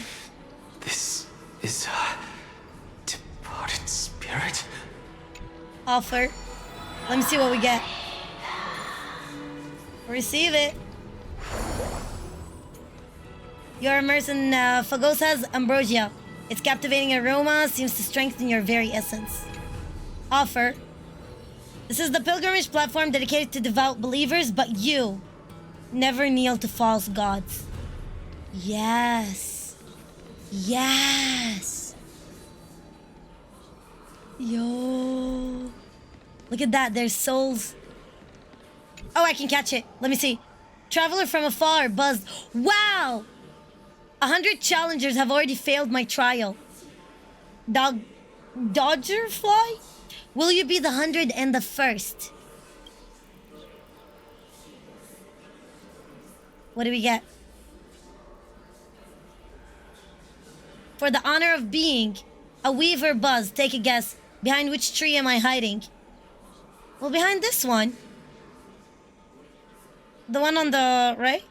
This is a departed spirit? Offer. Let me see what we get. Receive it. You're immersed in Fagosa's ambrosia. Its captivating aroma seems to strengthen your very essence. Offer. This is the pilgrimage platform dedicated to devout believers, but you never kneel to false gods. Yes. Yes. Yo. Look at that. There's souls. Oh, I can catch it. Let me see. Traveler from afar buzzed. Wow. 100 challengers have already failed my trial. Dodger fly? Will you be the 101st? What do we get? For the honor of being a weaver buzz, take a guess. Behind which tree am I hiding? Well, behind this one. The one on the right?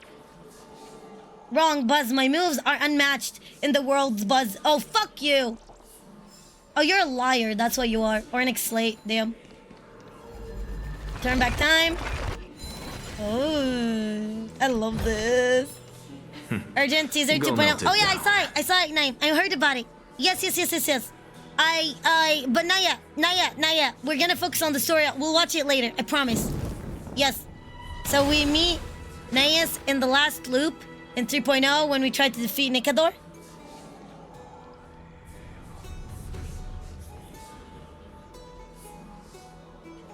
Wrong, Buzz. My moves are unmatched in the world's Buzz. Oh, fuck you. Oh, you're a liar. That's what you are. Or an ex-slate. Damn. Turn back time. Oh, I love this. Urgent teaser 2.0. Oh, yeah, I saw it, Naim. I heard about it. Yes. But Naya. We're gonna focus on the story. We'll watch it later. I promise. Yes. So we meet Naeus in the last loop in 3.0 when we tried to defeat Nikador.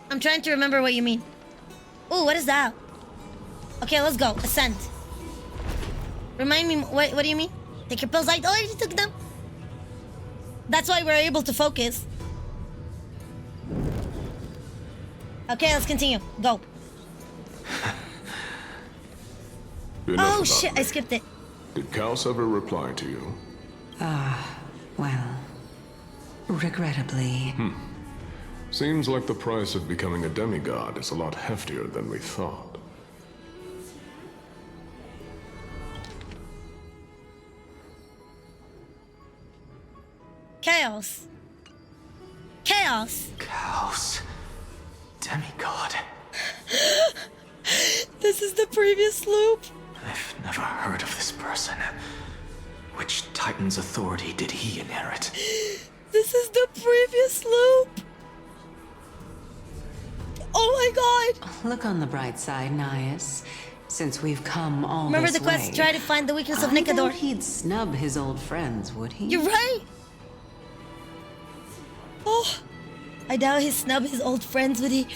I'm trying to remember what you mean. Ooh, what is that? Okay, let's go. Ascend. Remind me, what do you mean? Take your pills. I already took them. That's why we're able to focus. Okay, let's continue. Go. Oh shit, I skipped it. Did Chaos ever reply to you? Well, regrettably. Seems like the price of becoming a demigod is a lot heftier than we thought. Chaos. Chaos. Chaos. Demigod. This is the previous loop. I've never heard of this person. Which Titan's authority did he inherit? This is the previous loop. Oh my god. Look on the bright side, Nias. Since we've come all Remember this the quest, way, try to find the weakness of I Nicador. doubt he'd snub his old friends, would he? You're right. Oh, I doubt he snubbed his old friends, would he?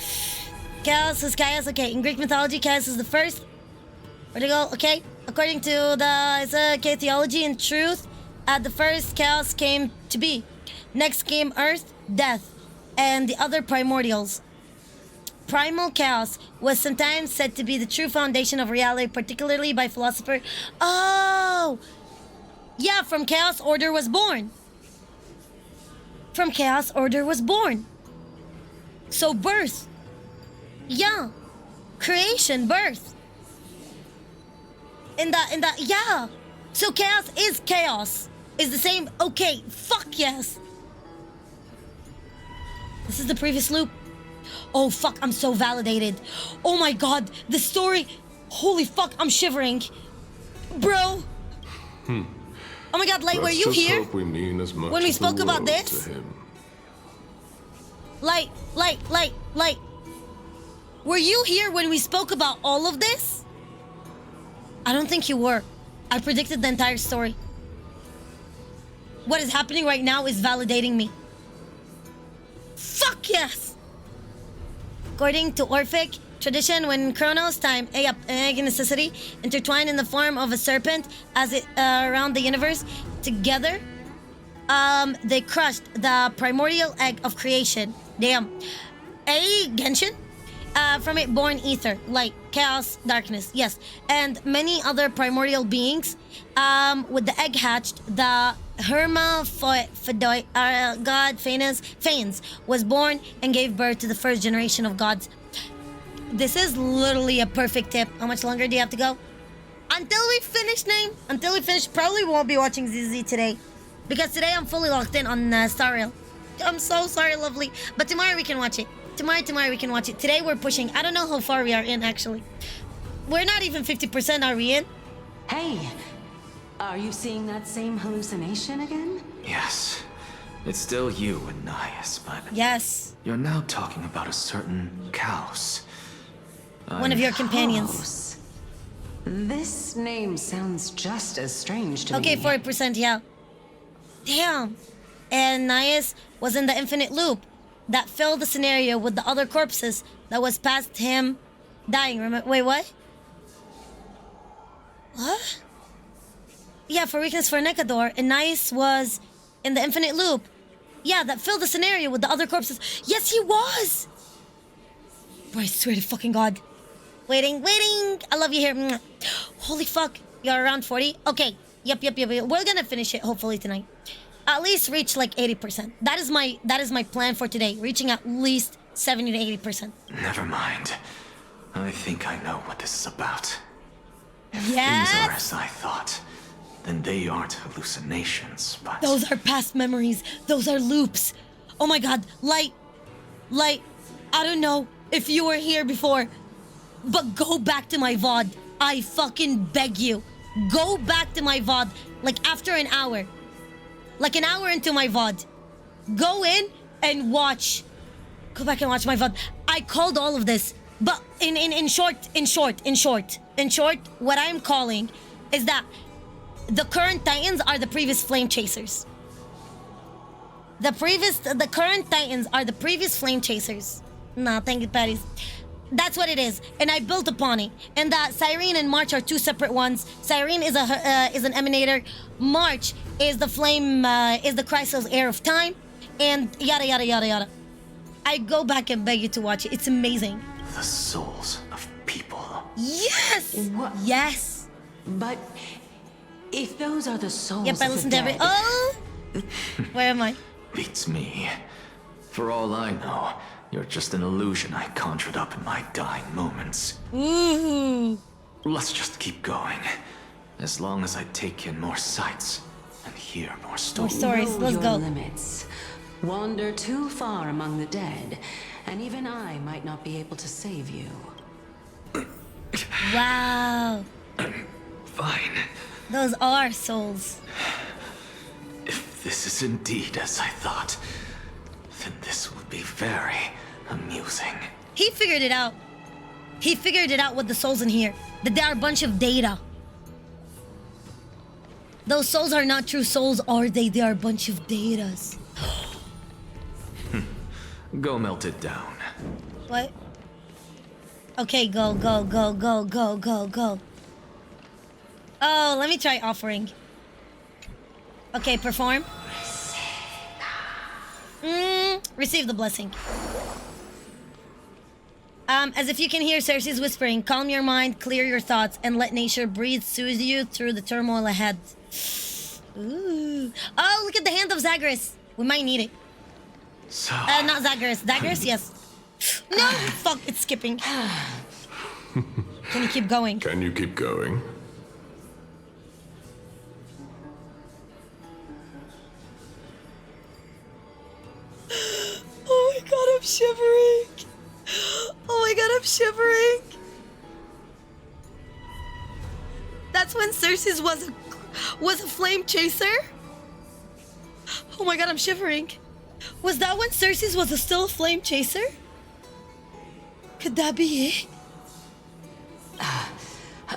Chaos is Chaos. Okay, in Greek mythology, Chaos is the first. Where'd it go? Okay, according to the theology and truth, the first Chaos came to be. Next came Earth, Death, and the other primordials. Primal chaos was sometimes said to be the true foundation of reality, particularly by philosopher. Oh! Yeah, from chaos, order was born. From chaos, order was born. So birth. Yeah. Creation, birth. Yeah. So chaos is chaos. Is the same. Okay, fuck yes. This is the previous loop. Oh fuck, I'm so validated. Oh my god, the story. Holy fuck, I'm shivering. Bro. Oh my god, Light, were you here Hope we mean as much when we as the spoke about world this? to him. Light. Were you here when we spoke about all of this? I don't think you were. I predicted the entire story. What is happening right now is validating me. Fuck yes! According to Orphic tradition, when Kronos time, egg and necessity, intertwined in the form of a serpent as it around the universe, together, they crushed the primordial egg of creation. Damn. Genshin? From it born ether, light, chaos, darkness, yes. And many other primordial beings. With the egg hatched, the hermaphrodite god Phanes was born and gave birth to the first generation of gods. This is literally a perfect tip. How much longer do you have to go? Until we finish, Name. Until we finish. Probably won't be watching ZZ today. Because today I'm fully locked in on Star Rail. I'm so sorry, lovely. But tomorrow we can watch it. Tomorrow we can watch it. Today we're pushing. I don't know how far we are in, actually. We're not even 50%, are we in? Hey, are you seeing that same hallucination again? Yes. It's still you and Nias, but... Yes. You're now talking about a certain Chaos. One of your companions. Chaos. This name sounds just as strange to me. Okay, 40%, yeah. Damn. And Nias was in the infinite loop that filled the scenario with the other corpses that was past him dying. Remember? Wait, what? What? Yeah, for weakness for Nicador, and Nias was in the infinite loop. Yeah, that filled the scenario with the other corpses. Yes, he was! Bro, I swear to fucking God. Waiting. I love you here. Mwah. Holy fuck. You're around 40? Okay. Yep. We're gonna finish it, hopefully, tonight. At least reach like 80%. That is my plan for today. Reaching at least 70 to 80%. Never mind. I think I know what this is about. If Yes! things are as I thought, then they aren't hallucinations, but... Those are past memories. Those are loops. Oh my God. Light. I don't know if you were here before, but go back to my VOD. I fucking beg you. Go back to my VOD, like after an hour. Like an hour into my VOD. Go in and watch. Go back and watch my VOD. I called all of this, but in short, what I'm calling is that the current Titans are the previous Flame Chasers. The current Titans are the previous Flame Chasers. Nah, thank you, Patties. That's what it is, and I built upon it. And Cyrene and March are two separate ones. Cyrene is an emanator. March is the flame, is the Chrysal's heir of time, and yada yada yada yada. I go back and beg you to watch it. It's amazing. The souls of people. Yes. What? Yes. But if those are the souls Yep, I of listened the to every. dead, Oh, where am I? Beats me. For all I know, you're just an illusion I conjured up in my dying moments. Ooh. Let's just keep going. As long as I take in more sights and hear more stories. stories. Let's your go. limits. Wander too far among the dead, and even I might not be able to save you. Wow. Fine. Those are souls. If this is indeed as I thought, then this will be very amusing. He figured it out. He figured it out with the souls in here. That they are a bunch of data. Those souls are not true souls, are they? They are a bunch of datas. Go melt it down. What? Okay, go, go, go, go, go, go, go. Oh, let me try offering. Okay, perform. Receive the blessing. As if you can hear Cersei's whispering, calm your mind, clear your thoughts, and let nature breathe soothe you through the turmoil ahead. Ooh. Oh, look at the hand of Zagreus. We might need it. So... not Zagreus. Zagreus, yes. No, fuck, it's skipping. Can you keep going? Can you keep going? Oh my god, I'm shivering. Oh my god, I'm shivering. That's when Cersei's was a flame chaser? Oh my god, I'm shivering. Was that when Cersei's was still a flame chaser? Could that be it?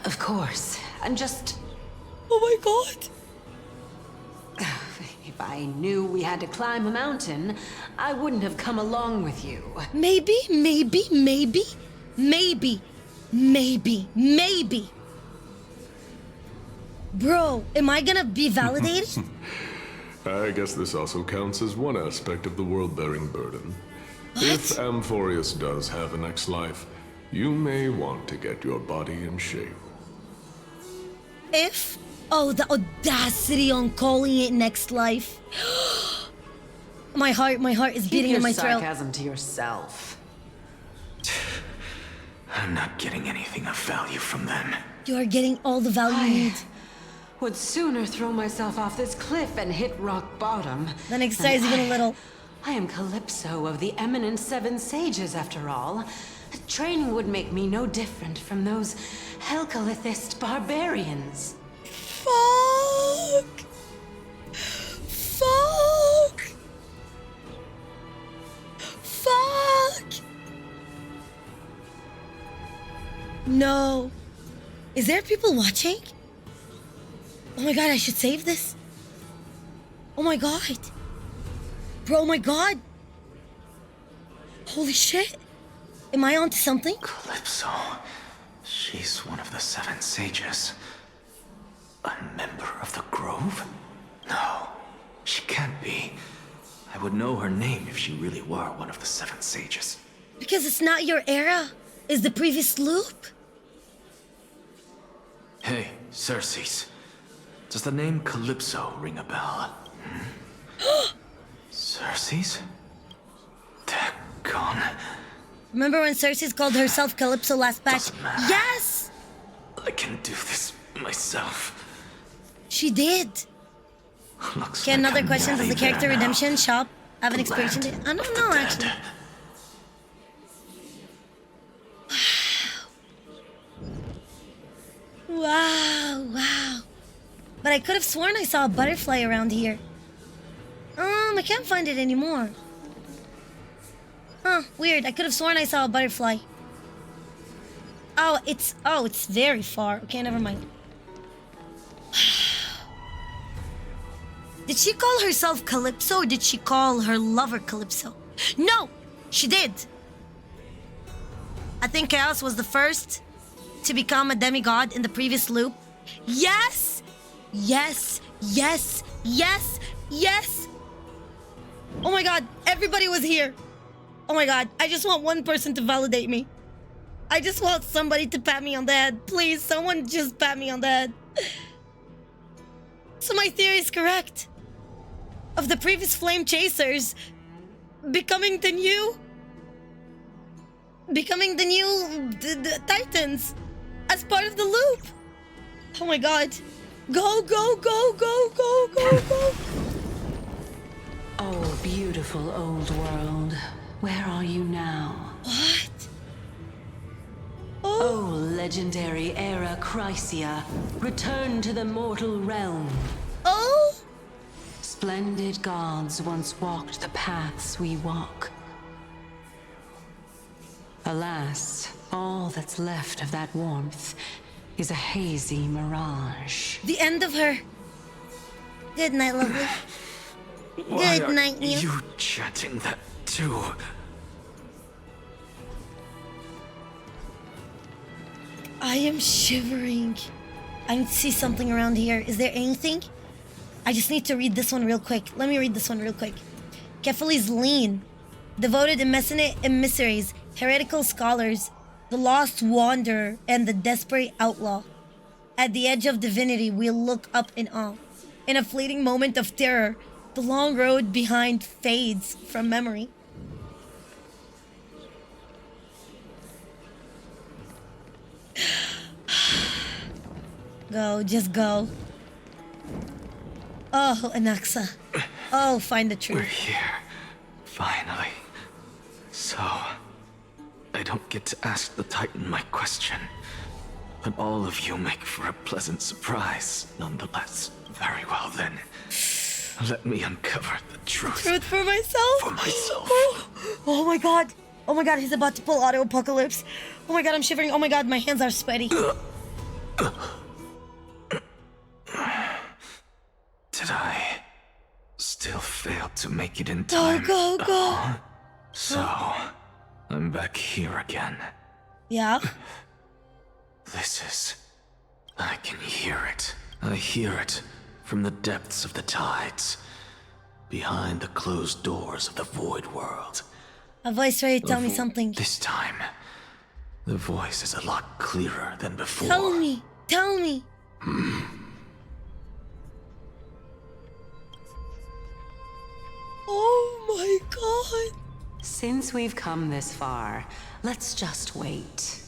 Of course. I'm just... Oh my god. If I knew we had to climb a mountain, I wouldn't have come along with you. Maybe. Bro, am I gonna be validated? I guess this also counts as one aspect of the world-bearing burden. If Amphoreus does have a next life, you may want to get your body in shape. If? Oh, the audacity on calling it next life. My heart is beating in my throat. Keep your sarcasm to yourself. I'm not getting anything of value from them. You are getting all the value you need. Would sooner throw myself off this cliff and hit rock bottom. Then exercise even a little. I am Calypso of the eminent Seven Sages, after all. Training would make me no different from those Helcalithist barbarians. Fuck! No. Is there people watching? Oh my god, I should save this. Oh my god. Bro, oh my god. Holy shit. Am I onto something? Calypso. She's one of the Seven Sages. A member of the Grove? No, she can't be. I would know her name if she really were one of the Seven Sages. Because it's not your era. It's the previous loop. Hey, Cersei's. Does the name Calypso ring a bell? Cersei's? Daggone. Remember when Cersei's called herself Calypso last batch? Yes! I can do this myself. She did. Looks Okay, like another I'm question. Does nearly the character there now. redemption shop have an expiration date? I don't know, actually. Wow. But I could have sworn I saw a butterfly around here. I can't find it anymore. Huh, weird. I could have sworn I saw a butterfly. Oh, it's very far. Okay, never mind. Did she call herself Calypso or did she call her lover Calypso? No, she did. I think Chaos was the first to become a demigod in the previous loop. Yes! Yes! Yes! Yes! Yes! Oh my god, everybody was here. Oh my god, I just want one person to validate me. I just want somebody to pat me on the head. Please, someone just pat me on the head. So my theory is correct. Of the previous flame chasers becoming the new Titans as part of the loop. Oh my god. Go, go, go, go, go, go, go. Oh, beautiful old world. Where are you now? What? Oh, legendary era Chrysia. Return to the mortal realm. Oh? Splendid gods once walked the paths we walk. Alas, all that's left of that warmth is a hazy mirage. The end of her. Good night, lovely. Why Good night, are you chanting that too? I am shivering. I need to see something around here. Is there anything? I just need to read this one real quick. Let me read this one real quick. Kephal's lean. Devoted emissaries, heretical scholars, the lost wanderer, and the desperate outlaw. At the edge of divinity, we look up in awe. In a fleeting moment of terror, the long road behind fades from memory. Go, just go. Oh, Anaxa. Oh, find the truth. We're here. Finally. So, I don't get to ask the Titan my question. But all of you make for a pleasant surprise, nonetheless. Very well then. Let me uncover the truth. Truth for myself? For myself. Oh my god. Oh my god, he's about to pull auto apocalypse. Oh my god, I'm shivering. Oh my god, my hands are sweaty. Did I still fail to make it in time? Go, go, go. So, I'm back here again. Yeah? I can hear it. I hear it from the depths of the tides. Behind the closed doors of the void world. A voice ready to tell me something. This time, the voice is a lot clearer than before. Tell me. Tell me. Oh my god. Since we've come this far, let's just wait.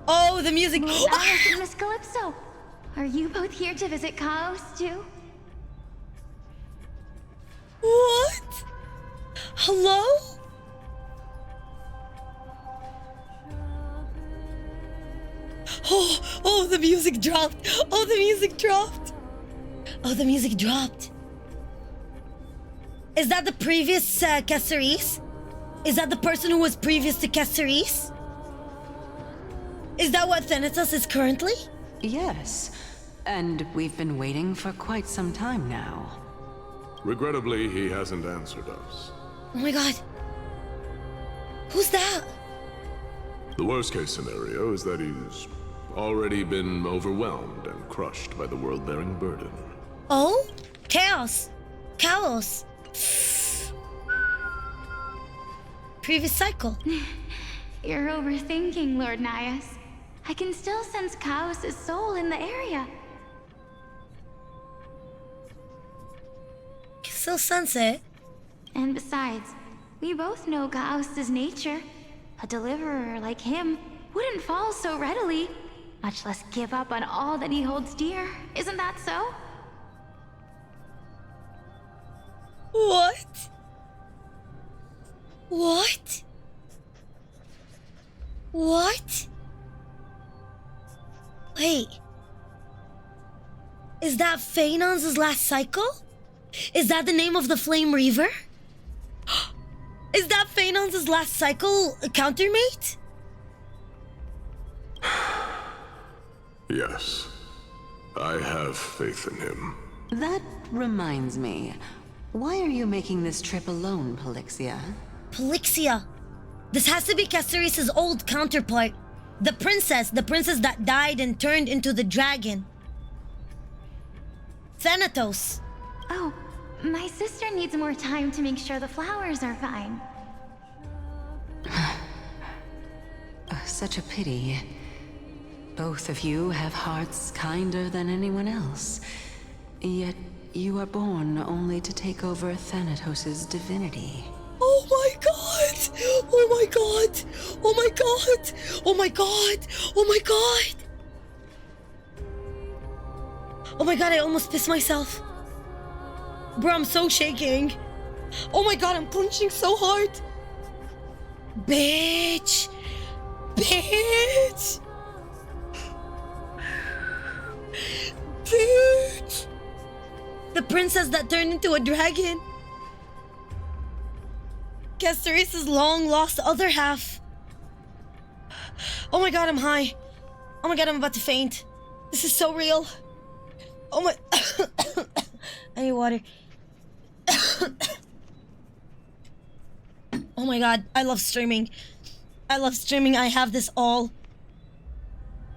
Oh, the music. Alice and Miss Calypso, are you both here to visit Chaos too? What? Hello? Oh, the music dropped. Oh, the music dropped. Oh, the music dropped. Is that the previous Caceres? Is that the person who was previous to Caceres? Is that what Thanatos is currently? Yes, and we've been waiting for quite some time now. Regrettably, he hasn't answered us. Oh my god. Who's that? The worst-case scenario is that he's already been overwhelmed and crushed by the world-bearing burden. Oh? Chaos. Chaos. Previous cycle. You're overthinking, Lord Nias. I can still sense Chaos' soul in the area. Still sense it. And besides, we both know Chaos' nature. A deliverer like him wouldn't fall so readily, much less give up on all that he holds dear. Isn't that so? What? What? What? Wait. Is that Phaenon's last cycle? Is that the name of the Flame Reaver? Is that Phaenon's last cycle countermate? Yes. I have faith in him. That reminds me. Why are you making this trip alone, Polixia? Polixia? This has to be Caceres' old counterpart. The princess that died and turned into the dragon. Thanatos. Oh, my sister needs more time to make sure the flowers are fine. Such a pity. Both of you have hearts kinder than anyone else. Yet you are born only to take over Thanatos' divinity. Oh my god! Oh my god! Oh my god! Oh my god! Oh my god! Oh my god, I almost pissed myself. Bro, I'm so shaking. Oh my god, I'm clenching so hard. Bitch! Bitch! Bitch! The princess that turned into a dragon. Caceres' long lost other half. Oh my god, I'm high. Oh my god, I'm about to faint. This is so real. Oh my... I need water. Oh my god, I love streaming. I love streaming. I have this all.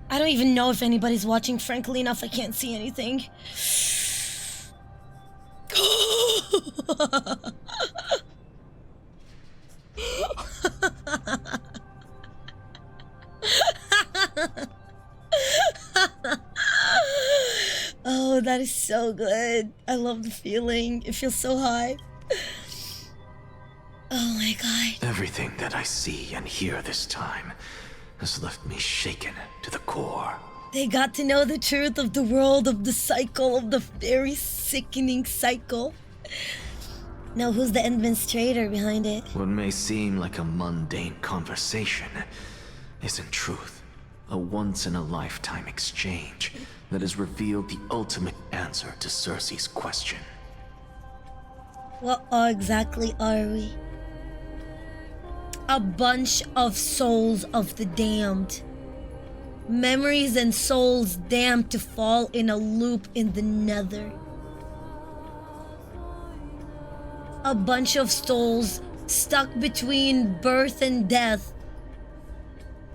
I don't even know if anybody's watching, frankly enough. I can't see anything. Oh, that is so good. I love the feeling. It feels so high. Oh my god. Everything that I see and hear this time has left me shaken to the core. They got to know the truth of the world, of the cycle, of the very sickening cycle. Now, who's the administrator behind it? What may seem like a mundane conversation is in truth a once-in-a-lifetime exchange that has revealed the ultimate answer to Cersei's question. What exactly are we? A bunch of souls of the damned. Memories and souls damned to fall in a loop in the nether. A bunch of souls stuck between birth and death.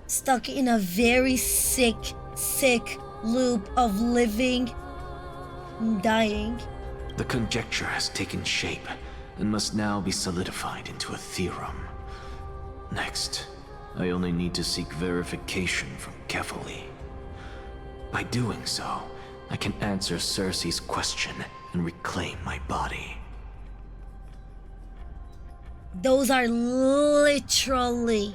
Stuck in a very sick, sick loop of living and dying. The conjecture has taken shape and must now be solidified into a theorem. Next, I only need to seek verification from Kefali. By doing so, I can answer Cersei's question and reclaim my body. Those are literally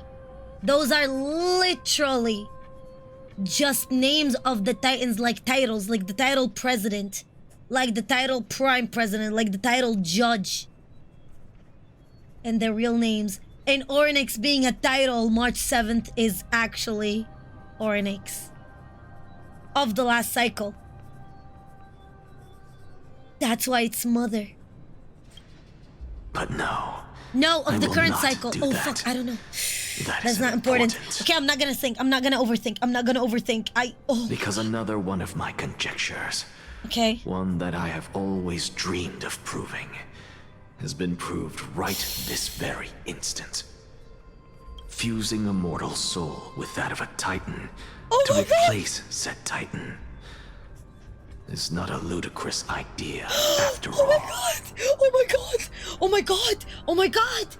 just names of the Titans, like titles, like the title president, like the title prime president, like the title judge. And their real names. And Orynyx being a title, March 7th is actually Orynyx of the last cycle. That's why it's mother. But no. No, of the current not cycle. do Oh that. fuck, I don't know. That's not important. Okay, I'm not gonna think. I'm not gonna overthink. Because another one of my conjectures, Okay. one that I have always dreamed of proving, has been proved right this very instant. Fusing a mortal soul with that of a Titan to replace said Titan is not a ludicrous idea after all. Oh my god! Oh my god! Oh my god! Oh my god!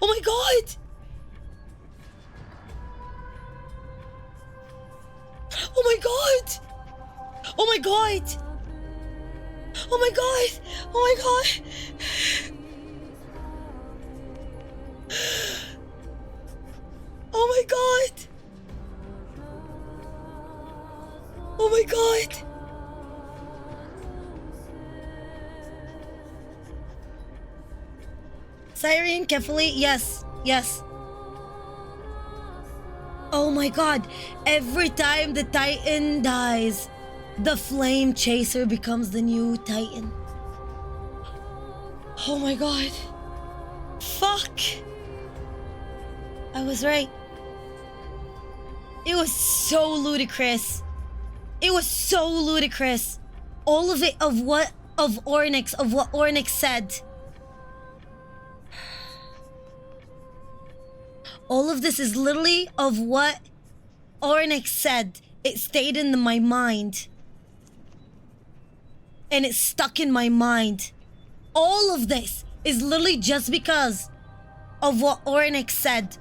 Oh my god! Oh my god! Oh my god! Oh my god! Oh my god! Oh my god! Oh my god! Cyrene, Kefali, yes, yes. Oh my god, every time the Titan dies, the Flame Chaser becomes the new Titan. Oh my god. Fuck. I was right. It was so ludicrous. It was so ludicrous. All of it of what Orynyx said. All of this is literally of what Ornix said. It stayed in my mind. And it's stuck in my mind. All of this is literally just because of what Ornix said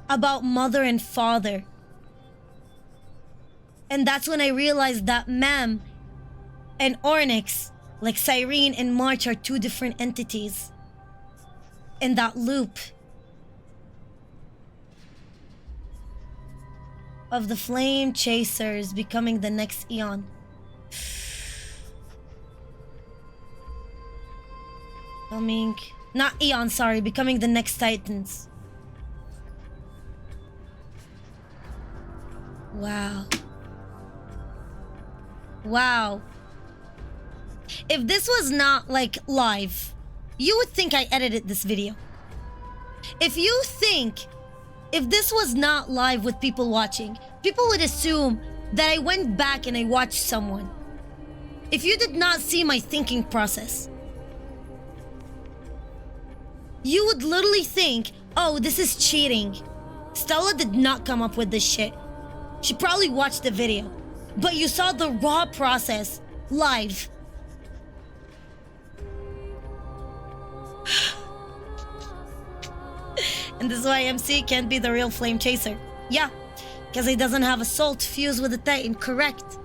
about mother and father. And that's when I realized that Mem and Ornix, like Cyrene and March, are two different entities in that loop of the flame chasers becoming the next Eon. Not Eon, sorry, becoming the next Titans. Wow. Wow. If this was not like live, you would think I edited this video. If this was not live with people watching, people would assume that I went back and I watched someone. If you did not see my thinking process, you would literally think, oh, this is cheating. Stella did not come up with this shit. She probably watched the video. But you saw the raw process live. And this is why MC can't be the real flame chaser. Yeah, because he doesn't have a soul to fuse with the Titan, correct.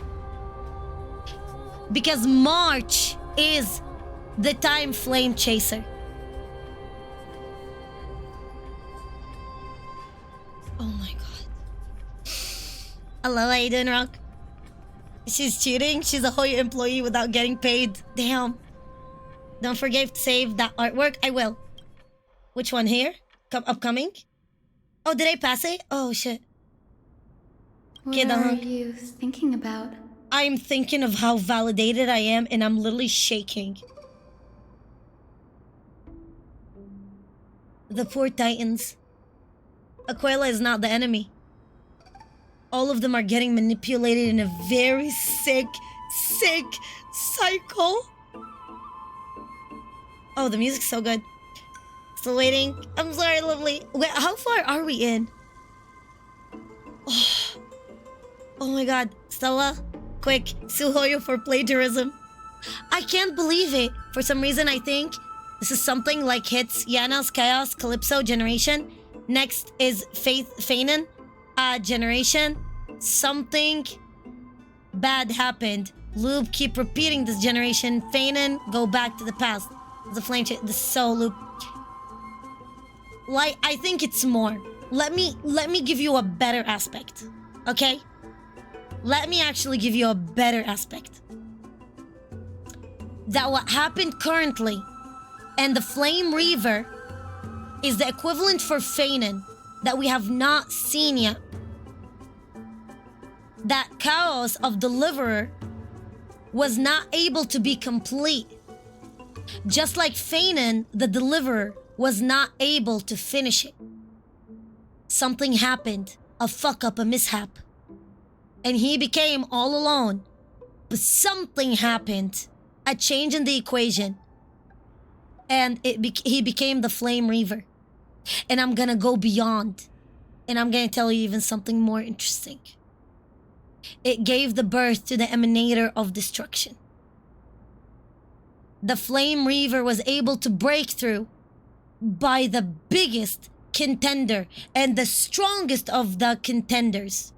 Because March is the time flame chaser. Oh my god. Hello, how you doing, Rock? She's cheating? She's a Hoya employee without getting paid. Damn. Don't forget to save that artwork. I will. Which one here? Upcoming? Oh, did I pass it? Oh, shit. What are you thinking about? I'm thinking of how validated I am, and I'm literally shaking. The poor Titans. Aquila is not the enemy. All of them are getting manipulated in a very sick cycle. Oh, the music's so good. Still waiting. I'm sorry, lovely. Wait, how far are we in? Oh my god. Stella, quick, sue Hoyo for plagiarism. I can't believe it. For some reason, I think this is something like hits Yana's Chaos Calypso generation. Next is Fanon generation. Something bad happened. Loop keep repeating this generation. Fanon go back to the past. The flame this is so loop. Like, I think it's more. Let me give you a better aspect. Okay? Let me actually give you a better aspect. That what happened currently and the Flame Reaver is the equivalent for Fanon that we have not seen yet. That chaos of Deliverer was not able to be complete. Just like Fanon, the Deliverer, was not able to finish it. Something happened, a fuck up, a mishap. And he became all alone. But something happened, a change in the equation. And he became the Flame Reaver. And I'm gonna go beyond. And I'm gonna tell you even something more interesting. It gave the birth to the Emanator of Destruction. The Flame Reaver was able to break through by the biggest contender and the strongest of the contenders.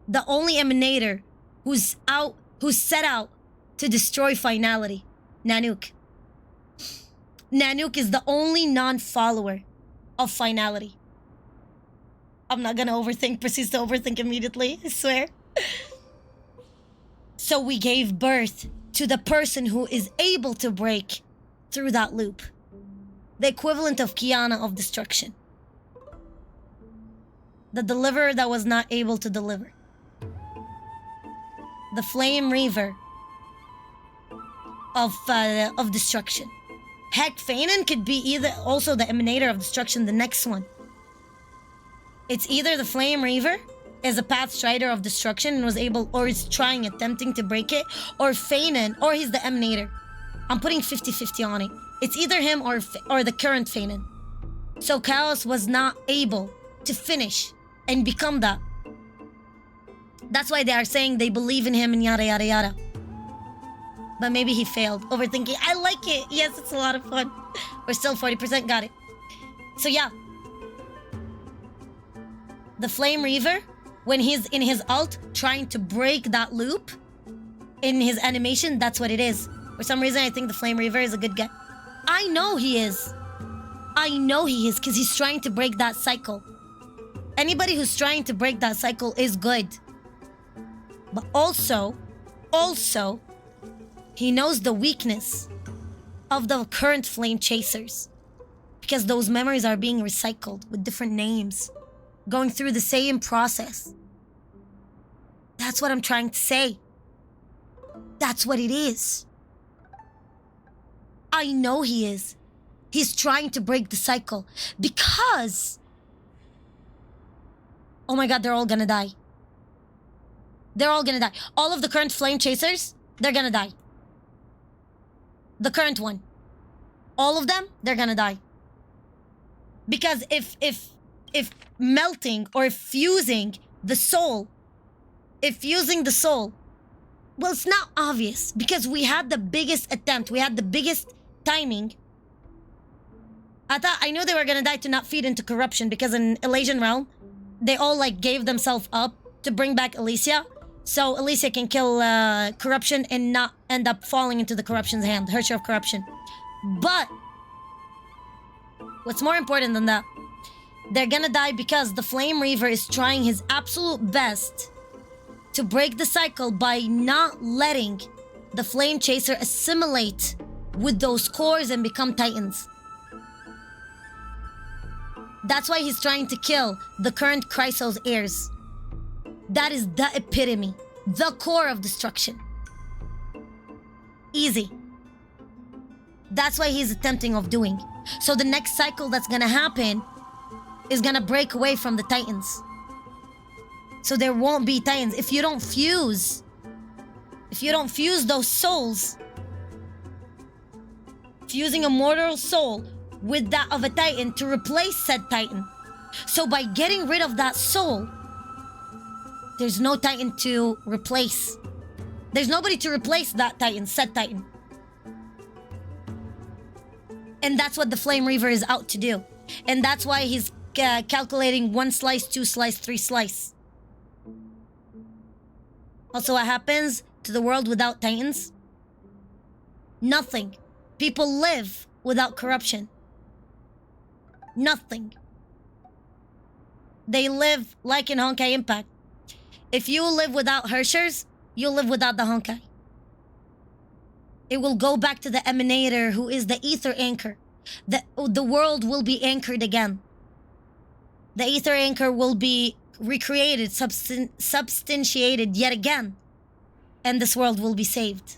The only Emanator who's set out to destroy finality. Nanook. Nanook is the only non-follower of finality. I'm not gonna proceed to overthink immediately, I swear. So we gave birth to the person who is able to break through that loop. The equivalent of Kiana of Destruction. The Deliverer that was not able to deliver. The Flame Reaver of Destruction. Heck, Fanon could be either also the Emanator of Destruction, the next one. It's either the Flame Reaver is a Path Strider of Destruction and was able, or is attempting to break it, or Fanon, or he's the Emanator. I'm putting 50-50 on it. It's either him or the current Fanon. So Chaos was not able to finish and become that. That's why they are saying they believe in him and yada yada yada. But maybe he failed. Overthinking. I like it. Yes, it's a lot of fun. We're still 40%. Got it. So yeah. The Flame Reaver, when he's in his ult trying to break that loop in his animation, that's what it is. For some reason, I think the Flame Reaver is a good guy. I know he is. I know he is because he's trying to break that cycle. Anybody who's trying to break that cycle is good. But also, he knows the weakness of the current Flame Chasers. Because those memories are being recycled with different names. Going through the same process. That's what I'm trying to say. That's what it is. I know he is. He's trying to break the cycle because... Oh my god, they're all gonna die. They're all gonna die. All of the current Flame Chasers, they're gonna die. The current one. All of them, they're gonna die. Because if melting or if fusing the soul, well, it's not obvious because we had the biggest attempt. We had the biggest timing. I knew they were gonna die to not feed into corruption because in Elysian Realm, they all like gave themselves up to bring back Elysia. So Elysia can kill corruption and not end up falling into the corruption's hand, her share of corruption. But what's more important than that, they're gonna die because the Flame Reaver is trying his absolute best to break the cycle by not letting the Flame Chaser assimilate with those cores and become Titans. That's why he's trying to kill the current Chrysos heirs. That is the epitome, the core of destruction. Easy. That's why he's attempting of doing. So the next cycle that's gonna happen is gonna break away from the Titans. So there won't be Titans. If you don't fuse those souls, fusing a mortal soul with that of a Titan to replace said Titan. So by getting rid of that soul, there's no Titan to replace. There's nobody to replace that Titan, said Titan. And that's what the Flame Reaver is out to do. And that's why he's calculating 1 slice, 2 slice, 3 slice. Also, what happens to the world without Titans? Nothing. People live without corruption. Nothing. They live like in Honkai Impact. If you live without Hershers, you'll live without the Honkai. It will go back to the Emanator, who is the Ether Anchor. The world will be anchored again. The Ether Anchor will be recreated, substantiated yet again. And this world will be saved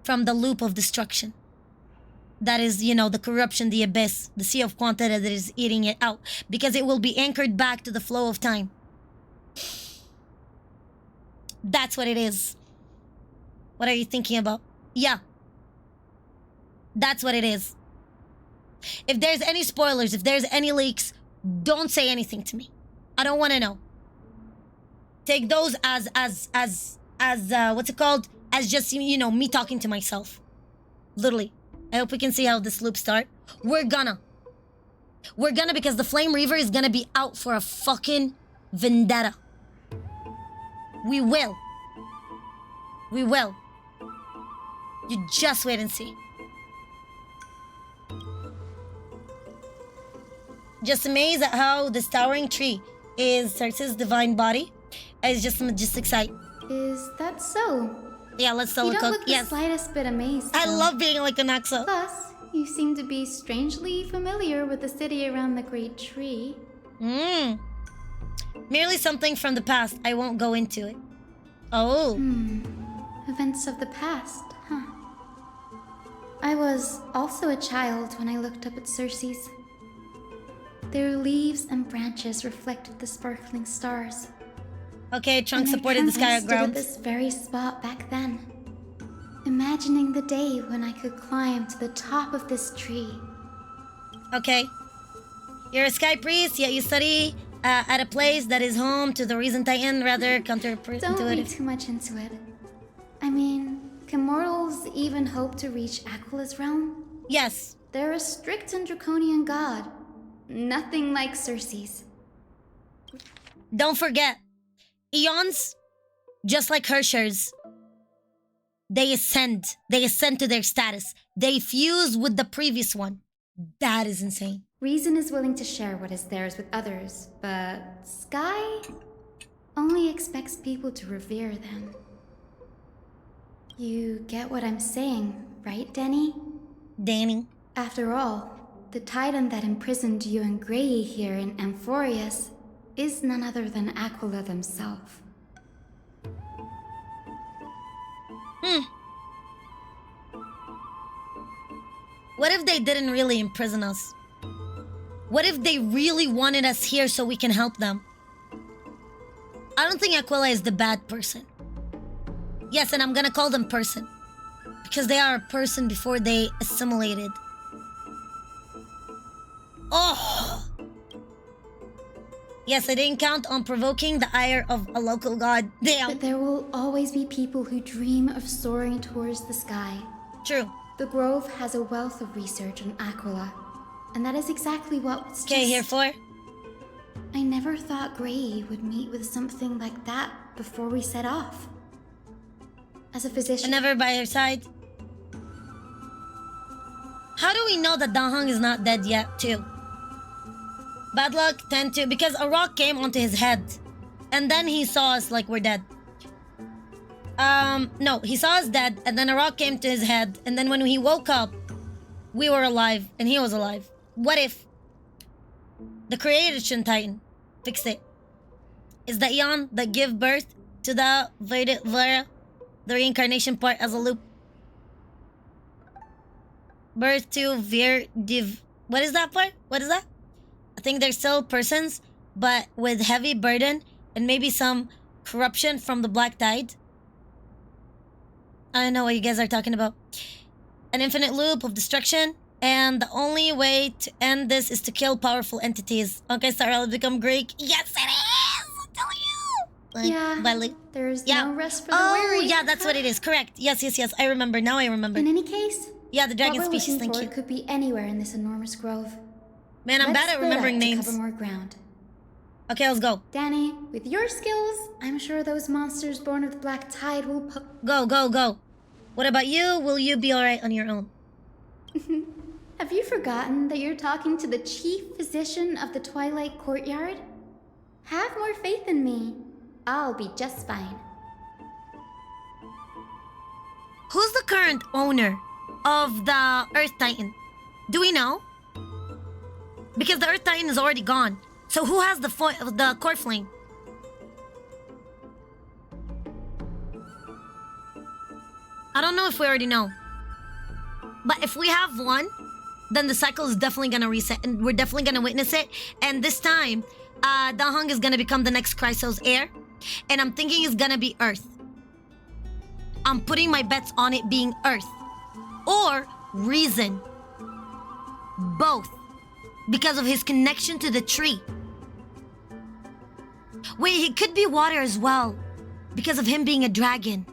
from the loop of destruction. That is, the corruption, the abyss, the sea of quantity that is eating it out. Because it will be anchored back to the flow of time. That's what it is. What are you thinking about? Yeah. That's what it is. If there's any spoilers, if there's any leaks, don't say anything to me. I don't want to know. Take those as what's it called? As just, me talking to myself. Literally. I hope we can see how this loop starts. We're gonna because the Flame Reaver is gonna be out for a fucking vendetta. We will. We will. You just wait and see. Just amazed at how this towering tree is Cersei's divine body. It's just majestic sight. Is that so? Yeah, let's tell You a don't cook. look the Yes. slightest bit amazed. I though. love being like an Axel. Plus, you seem to be strangely familiar with the city around the Great Tree. Merely something from the past. I won't go into it. Oh. Events of the past, huh? I was also a child when I looked up at Cersei's. Their leaves and branches reflected the sparkling stars. Okay, Trunk And I supported the Sky stood at Ground. this very spot back then, imagining the day when I could climb to the top of this tree. Okay. You're a sky priest, yet you study at a place that is home to the reason Titan, rather counterintuitive. Don't read too much into it. I mean, can mortals even hope to reach Aquila's realm? Yes. They're a strict and draconian god. Nothing like Circe's. Don't forget, Eons, just like Hershers, they ascend to their status. They fuse with the previous one. That is insane. Reason is willing to share what is theirs with others, but Sky only expects people to revere them. You get what I'm saying, right, Danny? Danny. After all, the titan that imprisoned you and Grey here in Amphoreus is none other than Aquila themselves. What if they didn't really imprison us? What if they really wanted us here so we can help them? I don't think Aquila is the bad person. Yes, and I'm gonna call them person. Because they are a person before they assimilated. Oh! Yes, I didn't count on provoking the ire of a local god. Damn. But there will always be people who dream of soaring towards the sky. True. The Grove has a wealth of research on Aquila, and that is exactly what's Okay, here for? I never thought Grey would meet with something like that before we set off. As a physician... But never by her side. How do we know that Dahong is not dead yet, too? Bad luck, 10-2, because a rock came onto his head. And then he saw us like we're dead. No, he saw us dead, and then a rock came to his head, and then when he woke up, we were alive, and he was alive. What if the creation Titan fixed it? Is the Eon that give birth to the Vera, the reincarnation part as a loop? Birth to what is that part? What is that? I think they're still persons, but with heavy burden and maybe some corruption from the Black Tide. I don't know what you guys are talking about. An infinite loop of destruction, and the only way to end this is to kill powerful entities. Okay, Sarah, become Greek. Yes, it is! I'm telling you! Yeah, there's no rest for the weary. Oh, yeah, that's what it is. Correct. Yes. I remember. Now I remember. In any case... Yeah, the dragon species, thank you. It could be anywhere in this enormous grove. Man, I'm bad at remembering names. Cover more ground. Okay, let's go. Danny, with your skills, I'm sure those monsters born of the Black Tide will Go. What about you? Will you be alright on your own? Have you forgotten that you're talking to the chief physician of the Twilight Courtyard? Have more faith in me. I'll be just fine. Who's the current owner of the Earth Titan? Do we know? Because the Earth Titan is already gone. So who has the core flame? I don't know if we already know. But if we have one, then the cycle is definitely gonna reset, and we're definitely gonna witness it. And this time, Dahong is gonna become the next Chrysos heir, and I'm thinking it's gonna be Earth. I'm putting my bets on it being Earth or Reason. Both, because of his connection to the tree. Wait, he could be water as well, because of him being a dragon.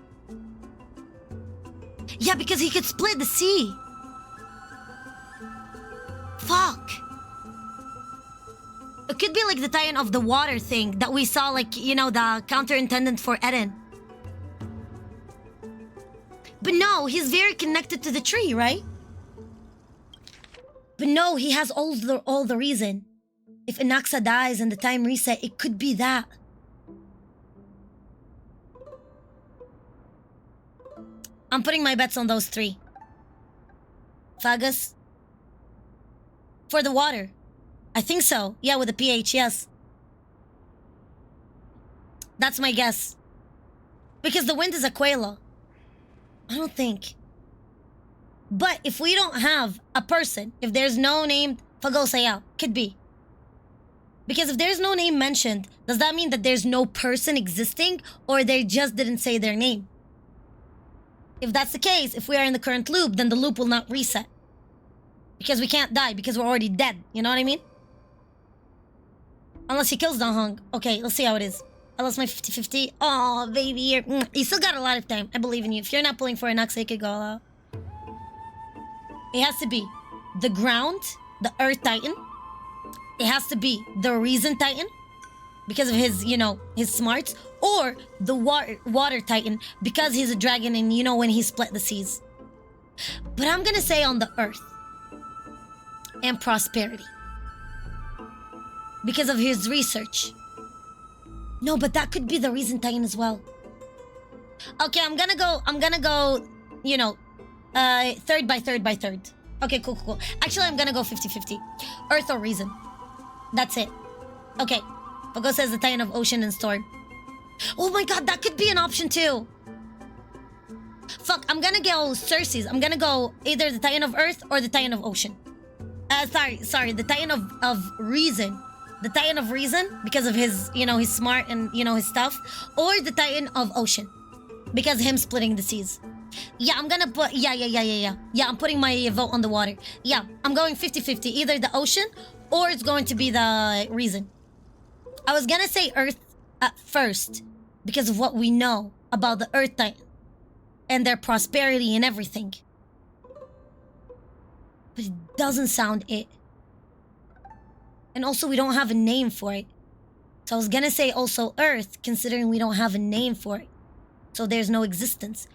Yeah, because he could split the sea. Fuck. It could be like the Titan of the water thing that we saw, like, you know, the counterintendent for Eden. But no, he's very connected to the tree, right? But no, he has all the reason. If Anaxa dies and the time reset, it could be that. I'm putting my bets on those three. Fagus. For the water. I think so. Yeah, with the pH, yes. That's my guess. Because the wind is Aquila. I don't think. But if we don't have a person, if there's no name, Fagosaya, could be. Because if there's no name mentioned, does that mean that there's no person existing, or they just didn't say their name? If that's the case, if we are in the current loop, then the loop will not reset. Because we can't die, because we're already dead. You know what I mean? Unless he kills Dahong. Okay, let's see how it is. I lost my 50-50. Oh, baby. You still got a lot of time. I believe in you. If you're not pulling for an Ox, it could go out. It has to be the ground, the Earth Titan. It has to be the Reason Titan because of his, you know, his smarts. Or the water Titan because he's a dragon and, you know, when he split the seas. But I'm gonna say on the Earth. And prosperity. Because of his research. No, but that could be the Reason Titan as well. Okay, I'm gonna go, you know, third by third. Okay, cool. Actually, I'm gonna go 50-50. Earth or Reason. That's it. Okay. Pogo says the Titan of Ocean and Storm. Oh my god, that could be an option too. Fuck, I'm gonna go Cersei's. I'm gonna go either the Titan of Earth or the Titan of Ocean. Sorry, the Titan of Reason. The Titan of Reason because of his, you know, his smart and, you know, his stuff. Or the Titan of Ocean because him splitting the seas. Yeah, I'm gonna put, yeah. Yeah, I'm putting my vote on the water. Yeah, I'm going 50-50. Either the Ocean or it's going to be the Reason. I was gonna say Earth at first because of what we know about the Earth Titan and their prosperity and everything. But it doesn't sound it. And also we don't have a name for it. So I was gonna say also Earth, considering we don't have a name for it. So there's no existence.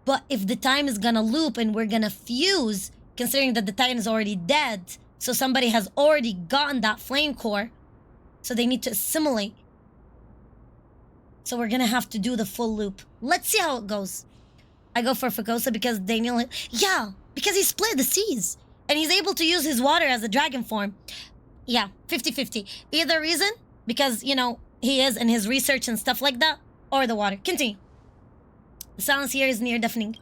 But if the time is gonna loop and we're gonna fuse, considering that the Titan is already dead, so somebody has already gotten that flame core, so they need to assimilate. So we're gonna have to do the full loop. Let's see how it goes. I go for Fugosa because Daniel... Yeah, because he split the seas. And he's able to use his water as a dragon form. Yeah, 50-50. Either Reason, because, you know, he is in his research and stuff like that, or the water. Continue. The silence here is near deafening.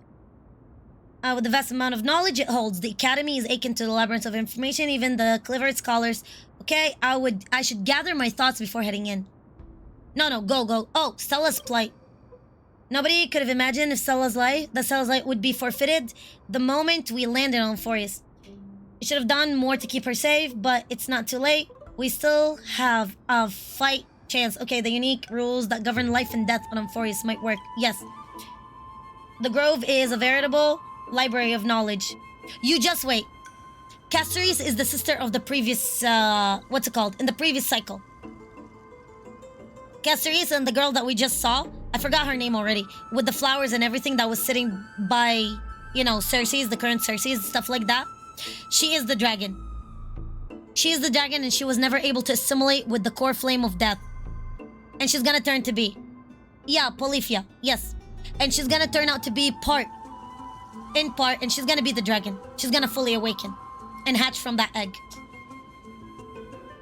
With the vast amount of knowledge it holds, the Academy is akin to the labyrinth of information, even the cleverest scholars. Okay, I should gather my thoughts before heading in. No, go. Oh, Stella's plight. Nobody could have imagined if Stella's life would be forfeited the moment we landed on Amphoreus. We should have done more to keep her safe, but it's not too late. We still have a fight chance. Okay, the unique rules that govern life and death on Amphoreus might work. Yes. The Grove is a veritable library of knowledge. You just wait. Caceres is the sister of the previous, what's it called? In the previous cycle. Caceres and the girl that we just saw, I forgot her name already, with the flowers and everything that was sitting by, you know, Cersei's, the current Cersei's, stuff like that. She is the dragon. She is the dragon and she was never able to assimilate with the core flame of death. And she's gonna turn to be. Yeah, Polyphia, yes. And she's gonna turn out to be in part, and she's gonna be the dragon. She's gonna fully awaken and hatch from that egg.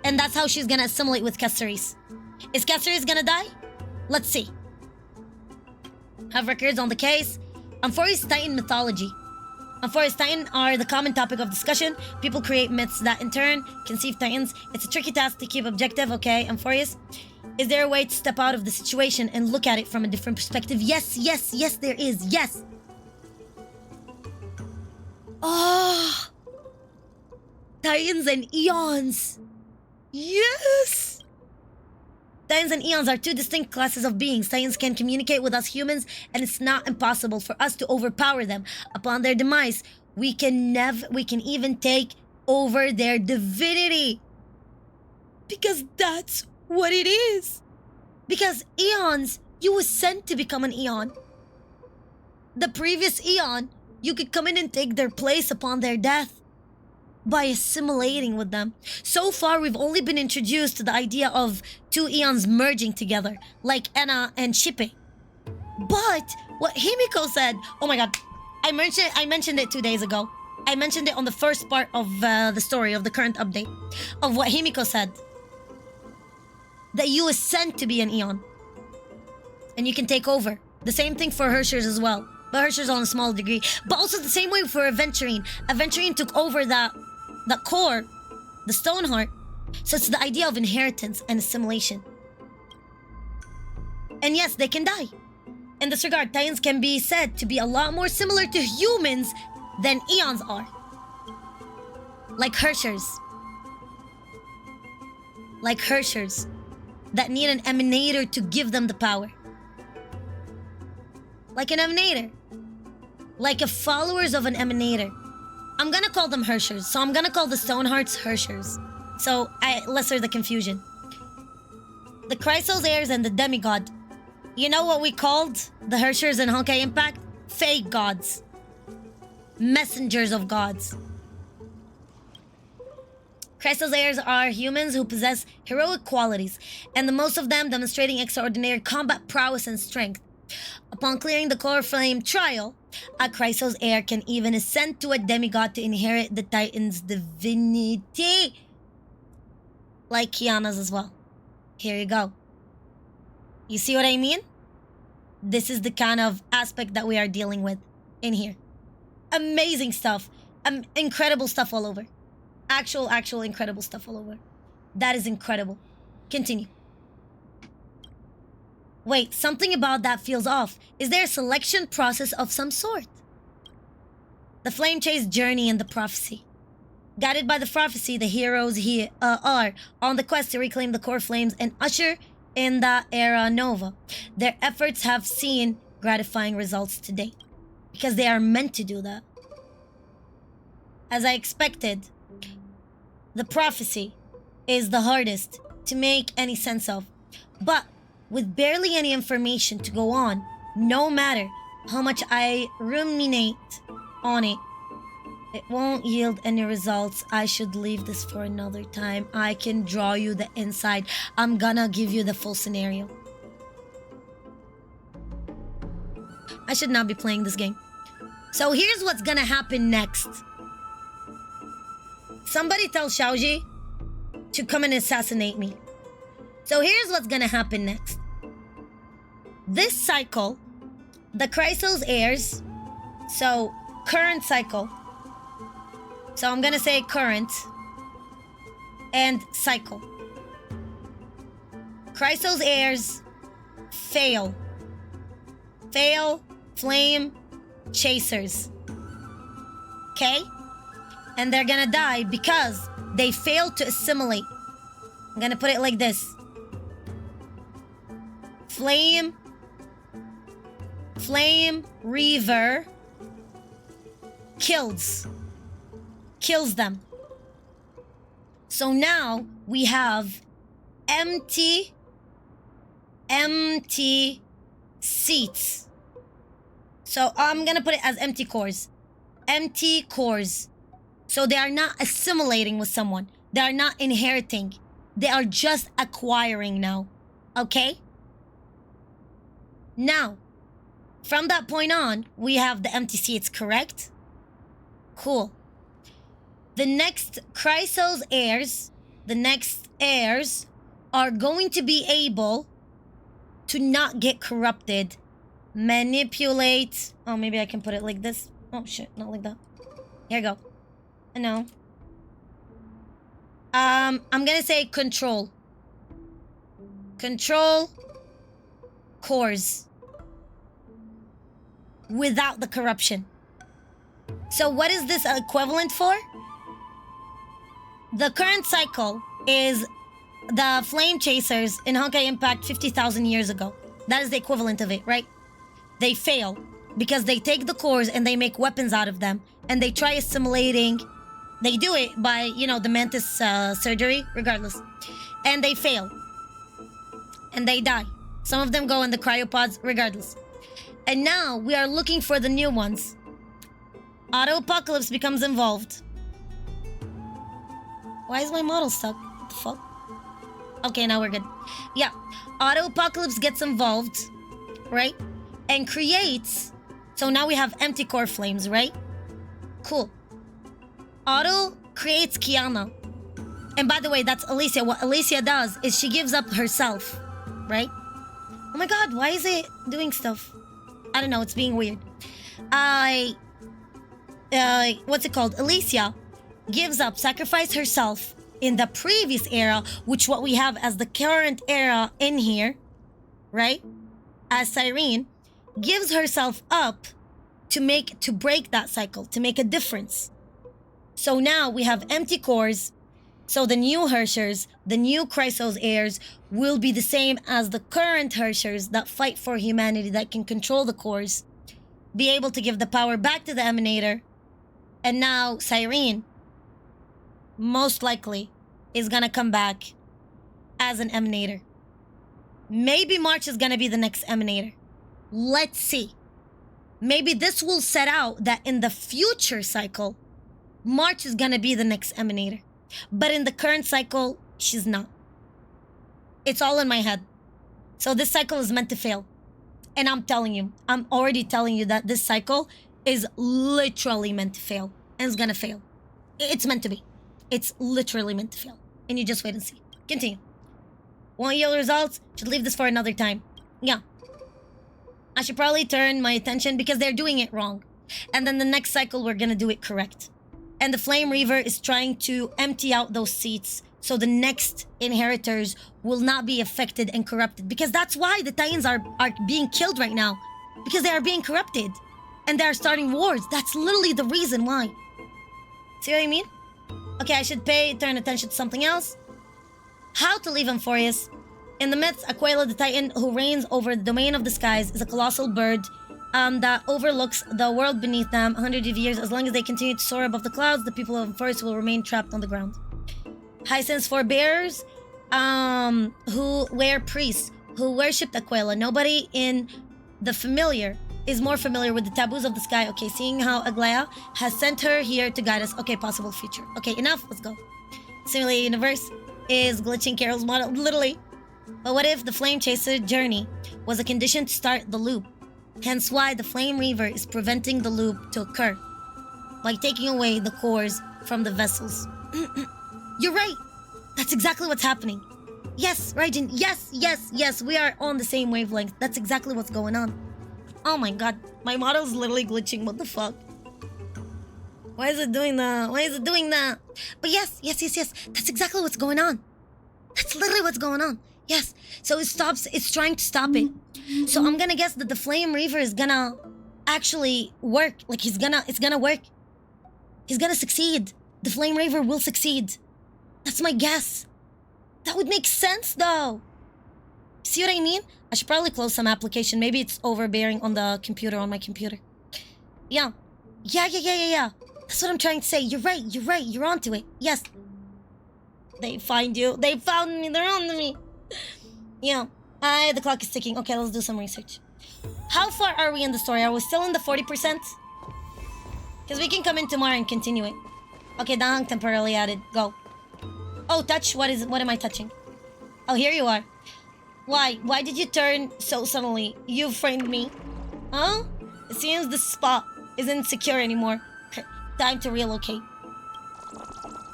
And that's how she's gonna assimilate with Caceres. Is Caceres gonna die? Let's see. Have records on the case. Amphoreus Titan mythology. Amphoreus Titan are the common topic of discussion. People create myths that in turn conceive Titans. It's a tricky task to keep objective, okay, Amphoreus? Is there a way to step out of the situation and look at it from a different perspective? Yes, there is, yes! Oh! Titans and Eons! Yes! Titans and Eons are two distinct classes of beings. Titans can communicate with us humans, and it's not impossible for us to overpower them. Upon their demise, we can even take over their divinity. Because that's what it is. Because Eons, you were sent to become an Eon. The previous Eon, you could come in and take their place upon their death by assimilating with them. So far, we've only been introduced to the idea of two Eons merging together, like Enna and Shippe. But what Himiko said, oh my god, I mentioned it 2 days ago. I mentioned it on the first part of the story of the current update of what Himiko said. That you was sent to be an Eon. And you can take over. The same thing for Hershers as well. But Hershers on a small degree. But also the same way for Aventurine. Aventurine took over that core, the Stoneheart. So it's the idea of inheritance and assimilation. And yes, they can die. In this regard, Titans can be said to be a lot more similar to humans than Eons are. Like Hershers. like Hershers, that need an emanator to give them the power. Like an emanator. Like a followers of an emanator. I'm gonna call them Hershers, so I'm gonna call the Stonehearts Hershers. So I lesser the confusion. The Chrysos heirs and the demigod. You know what we called the Hershers in Honkai Impact? Fake gods. Messengers of gods. Chrysos heirs are humans who possess heroic qualities, and the most of them demonstrating extraordinary combat prowess and strength. Upon clearing the core flame trial, a Chrysos heir can even ascend to a demigod to inherit the Titan's divinity. Like Kiana's as well. Here you go. You see what I mean? This is the kind of aspect that we are dealing with in here. Amazing stuff. Incredible stuff all over. Actual incredible stuff all over. That is incredible. Continue. Wait, something about that feels off. Is there a selection process of some sort? The Flame Chase journey and the prophecy. Guided by the prophecy, the heroes here are on the quest to reclaim the core flames and usher in the Era Nova. Their efforts have seen gratifying results to date, because they are meant to do that. As I expected, the prophecy is the hardest to make any sense of, but with barely any information to go on, no matter how much I ruminate on it, it won't yield any results. I should leave this for another time. I can draw you the inside. I'm gonna give you the full scenario. I should not be playing this game. So here's what's gonna happen next. Somebody tell Xiaoji to come and assassinate me. So here's what's gonna happen next. This cycle, the Chrysos heirs, so current cycle. So I'm gonna say current and cycle. Chrysos heirs fail. Fail, flame, chasers. Okay? And they're gonna die because they failed to assimilate. I'm gonna put it like this. Flame Reaver kills them. So now we have empty seats. So I'm gonna put it as empty cores. Empty cores. So they are not assimilating with someone. They are not inheriting. They are just acquiring now. Okay? Now, from that point on, we have the empty seats, correct? Cool. The next Chrysos heirs, are going to be able to not get corrupted, manipulate. Oh, maybe I can put it like this. Oh shit, not like that. Here you go. No. I'm gonna say control. Control cores without the corruption. So what is this equivalent for? The current cycle is the flame chasers in Honkai Impact 50,000 years ago. That is the equivalent of it, right? They fail because they take the cores and they make weapons out of them, and they try assimilating. They do it by, you know, the mantis surgery, regardless. And they fail. And they die. Some of them go in the cryopods, regardless. And now we are looking for the new ones. Auto-apocalypse becomes involved. Why is my model stuck? What the fuck? Okay, now we're good. Yeah. Auto-apocalypse gets involved, right? And creates... So now we have empty core flames, right? Cool. Auto creates Kiana. And by the way, that's Alicia. What Alicia does is she gives up herself, right? Oh my god, why is it doing stuff? I don't know, it's being weird. What's it called? Alicia gives up, sacrifices herself in the previous era, which what we have as the current era in here, right? As Cyrene, gives herself up to break that cycle, to make a difference. So now we have empty cores So the new Hershers, the new Chrysos heirs, will be the same as the current Hershers that fight for humanity, that can control the cores, be able to give the power back to the Emanator. And now Cyrene, most likely, is gonna come back as an Emanator. Maybe March is gonna be the next Emanator. Let's see. Maybe this will set out that in the future cycle, March is gonna be the next Emanator. But in the current cycle, she's not. It's all in my head. So this cycle is meant to fail. And I'm telling you, I'm already telling you that this cycle is literally meant to fail. And it's gonna fail. It's meant to be. It's literally meant to fail. And you just wait and see. Continue. Want your results? Should leave this for another time. Yeah. I should probably turn my attention because they're doing it wrong. And then the next cycle, we're gonna do it correct. And the Flame Reaver is trying to empty out those seats so the next inheritors will not be affected and corrupted. Because that's why the Titans are being killed right now. Because they are being corrupted. And they are starting wars. That's literally the reason why. See what I mean? Okay, I should turn attention to something else. How to leave Amphoreus. In the myths, Aquila the Titan, who reigns over the domain of the skies, is a colossal bird that overlooks the world beneath them 100 years. As long as they continue to soar above the clouds, the people of Amphoreus will remain trapped on the ground. Hyacinth's forebears, who were priests, who worshipped Aquila. Nobody in the familiar is more familiar with the taboos of the sky. Okay, seeing how Aglaia has sent her here to guide us. Okay, possible future. Okay, enough. Let's go. Simulated universe is glitching Carol's model, literally. But what if the Flame Chaser journey was a condition to start the loop? Hence why the Flame Reaver is preventing the loop to occur by taking away the cores from the vessels. You're right. That's exactly what's happening. Yes, Raijin. Yes. We are on the same wavelength. That's exactly what's going on. Oh my god. My model's literally glitching. What the fuck? Why is it doing that? But yes. That's exactly what's going on. That's literally what's going on. Yes. So it's trying to stop it. So I'm gonna guess that the Flame Reaver is gonna actually work. Like it's gonna work. He's gonna succeed. The Flame Reaver will succeed. That's my guess. That would make sense though. See what I mean? I should probably close some application. Maybe it's overbearing on the computer, on my computer. Yeah. That's what I'm trying to say. You're right. You're onto it. Yes. They find you. They found me. They're on to me. Yeah. The clock is ticking. Okay, let's do some research. How far are we in the story? Are we still in the 40%? Because we can come in tomorrow and continue it. Okay, Dahang temporarily added. Go. Oh, touch. What am I touching? Oh, here you are. Why? Why did you turn so suddenly? You framed me. Huh? It seems the spot isn't secure anymore. Time to relocate.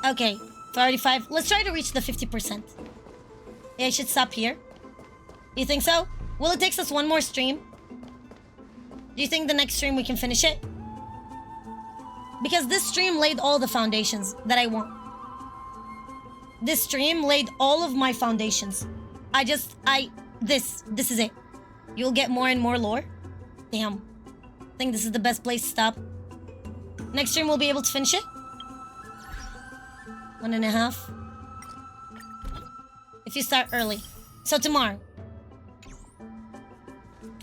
Okay, 35. Let's try to reach the 50%. Yeah, I should stop here. You think so? Will it take us one more stream? Do you think the next stream we can finish it? Because this stream laid all the foundations that I want. This stream laid all of my foundations. This is it. You'll get more and more lore. Damn. I think this is the best place to stop. Next stream we'll be able to finish it. 1.5. If you start early. So tomorrow.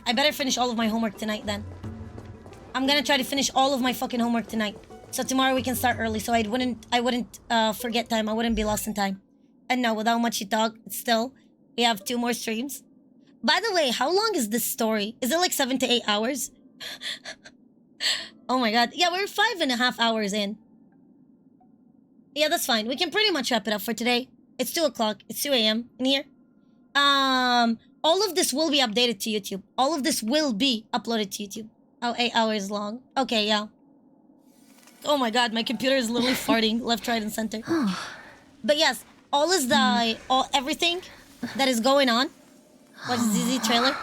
I better finish all of my homework tonight then. I'm gonna try to finish all of my fucking homework tonight. So tomorrow we can start early so I wouldn't forget time. I wouldn't be lost in time. And no, with how much you talk, still, we have 2 more streams. By the way, how long is this story? Is it like 7 to 8 hours? Oh my god. Yeah, we're 5.5 hours in. Yeah, that's fine. We can pretty much wrap it up for today. It's 2 o'clock. It's 2 a.m. in here. All of this will be updated to YouTube. All of this will be uploaded to YouTube. Oh, 8 hours long. Okay, yeah. Oh my god, my computer is literally farting left, right, and center. But yes, everything that is going on. Watch the ZZ trailer.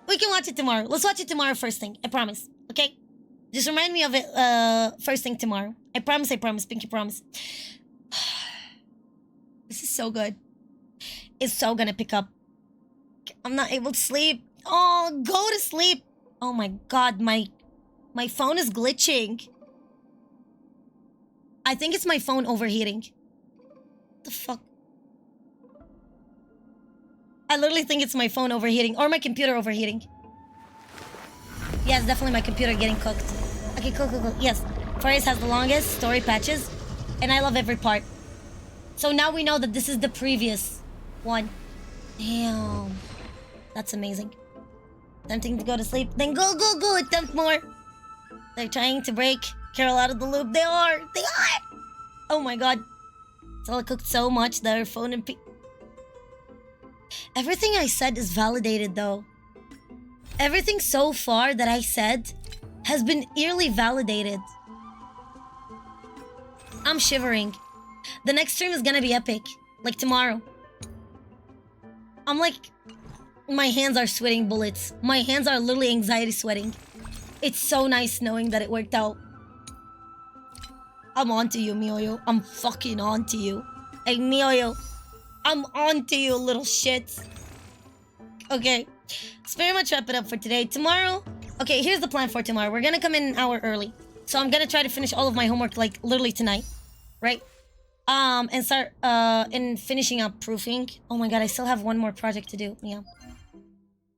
We can watch it tomorrow. Let's watch it tomorrow first thing. I promise. Okay? Just remind me of it first thing tomorrow. I promise, pinky promise. This is so good. It's so gonna pick up. I'm not able to sleep. Oh, go to sleep. Oh my god, my phone is glitching. I think it's my phone overheating. the fuck? I literally think it's my phone overheating or my computer overheating. Yes, definitely my computer getting cooked. Okay, cool. Yes, Amphoreus has the longest story patches, and I love every part. So now we know that this is the previous one. Damn. That's amazing. Tempting to go to sleep. Then go. Attempt more. They're trying to break Carol out of the loop. They are. Oh my god. Stella cooked so much that her phone and everything I said is validated though. Everything so far that I said has been eerily validated. I'm shivering. The next stream is gonna be epic. Like tomorrow. I'm like... My hands are sweating bullets. My hands are literally anxiety sweating. It's so nice knowing that it worked out. I'm on to you, Mioyo. I'm fucking on to you. Hey, Mioyo. I'm on to you, little shit. Okay. Let's very much wrap it up for today. Tomorrow... Okay, here's the plan for tomorrow. We're gonna come in an hour early. So I'm gonna try to finish all of my homework, like, literally tonight. Right? And start, in finishing up proofing. Oh my god, I still have one more project to do. Yeah.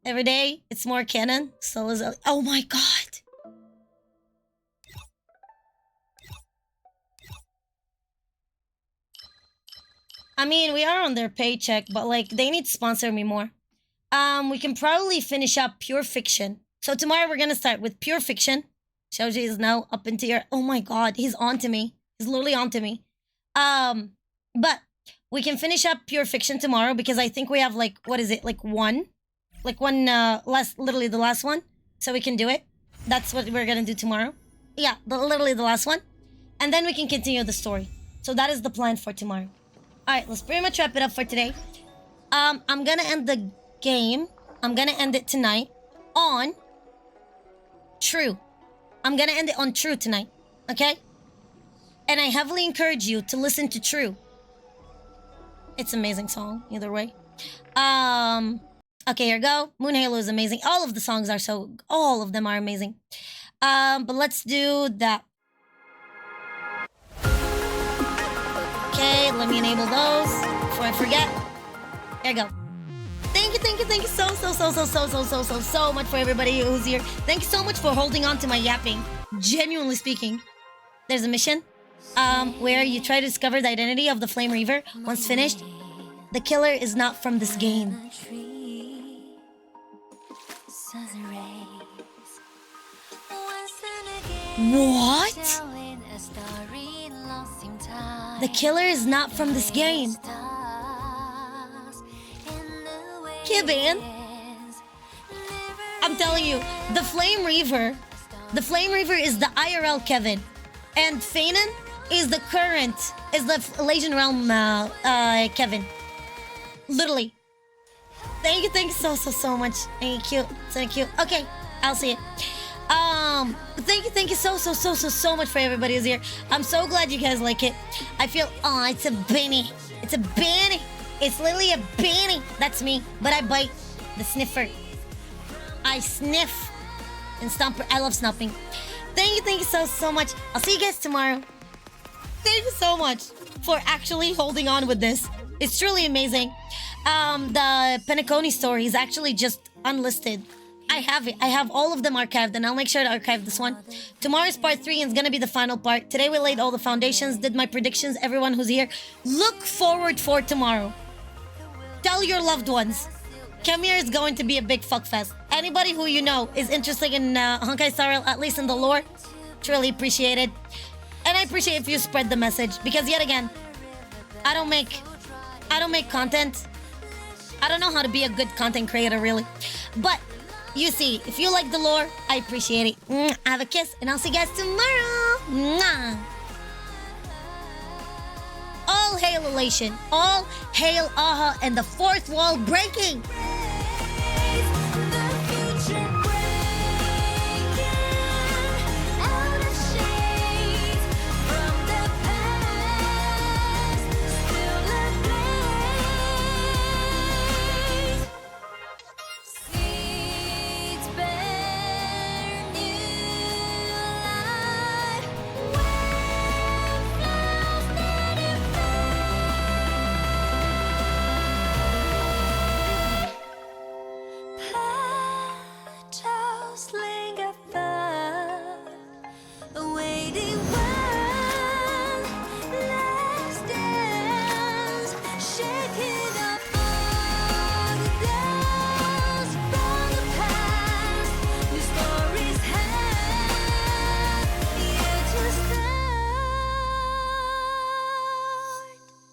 Every day, it's more canon. So is oh my god! I mean, we are on their paycheck, but like, they need to sponsor me more. We can probably finish up Pure Fiction. So tomorrow we're gonna start with Pure Fiction. Shoji is now up into your... Oh my god, he's on to me. He's literally on to me. But we can finish up Pure Fiction tomorrow because I think we have like, what is it? Like one, literally the last one. So we can do it. That's what we're gonna do tomorrow. Yeah, literally the last one. And then we can continue the story. So that is the plan for tomorrow. Alright, let's pretty much wrap it up for today. I'm gonna end the game. I'm gonna end it tonight on True. I'm gonna end it on True tonight. Okay? And I heavily encourage you to listen to True. It's an amazing song, either way. Okay, here we go. Moon Halo is amazing. All of the songs are so... All of them are amazing. But let's do that. Okay, let me enable those before I forget. There you go. Thank you so much for everybody who's here. Thank you so much for holding on to my yapping. Genuinely speaking. There's a mission where you try to discover the identity of the Flame Reaver. Once finished, the killer is not from this game. What? The killer is not from this game. Kibin, I'm telling you, the Flame Reaver is the IRL Kevin, and Fanon is the Legion Realm Kevin. Literally. Thank you so much. Thank you. Okay, I'll see it. Thank you so much for everybody who's here. I'm so glad you guys like it. I feel, it's a Benny. It's a Benny. It's literally a Benny. That's me, but I bite. The sniffer. I sniff and stomp. I love snuffing. Thank you so much. I'll see you guys tomorrow. Thank you so much for actually holding on with this. It's truly amazing. The Penacony story is actually just unlisted. I have it. I have all of them archived, and I'll make sure to archive this one. Tomorrow's part 3 is gonna be the final part. Today we laid all the foundations, did my predictions. Everyone who's here, look forward for tomorrow. Tell your loved ones. Kemir is going to be a big fuckfest. Anybody who you know is interested in Honkai Star Rail, at least in the lore, truly appreciate it. And I appreciate if you spread the message, because yet again, I don't make content. I don't know how to be a good content creator, really. But you see, if you like the lore, I appreciate it. Have a kiss, and I'll see you guys tomorrow. All hail Elation. All hail Aha and the fourth wall breaking.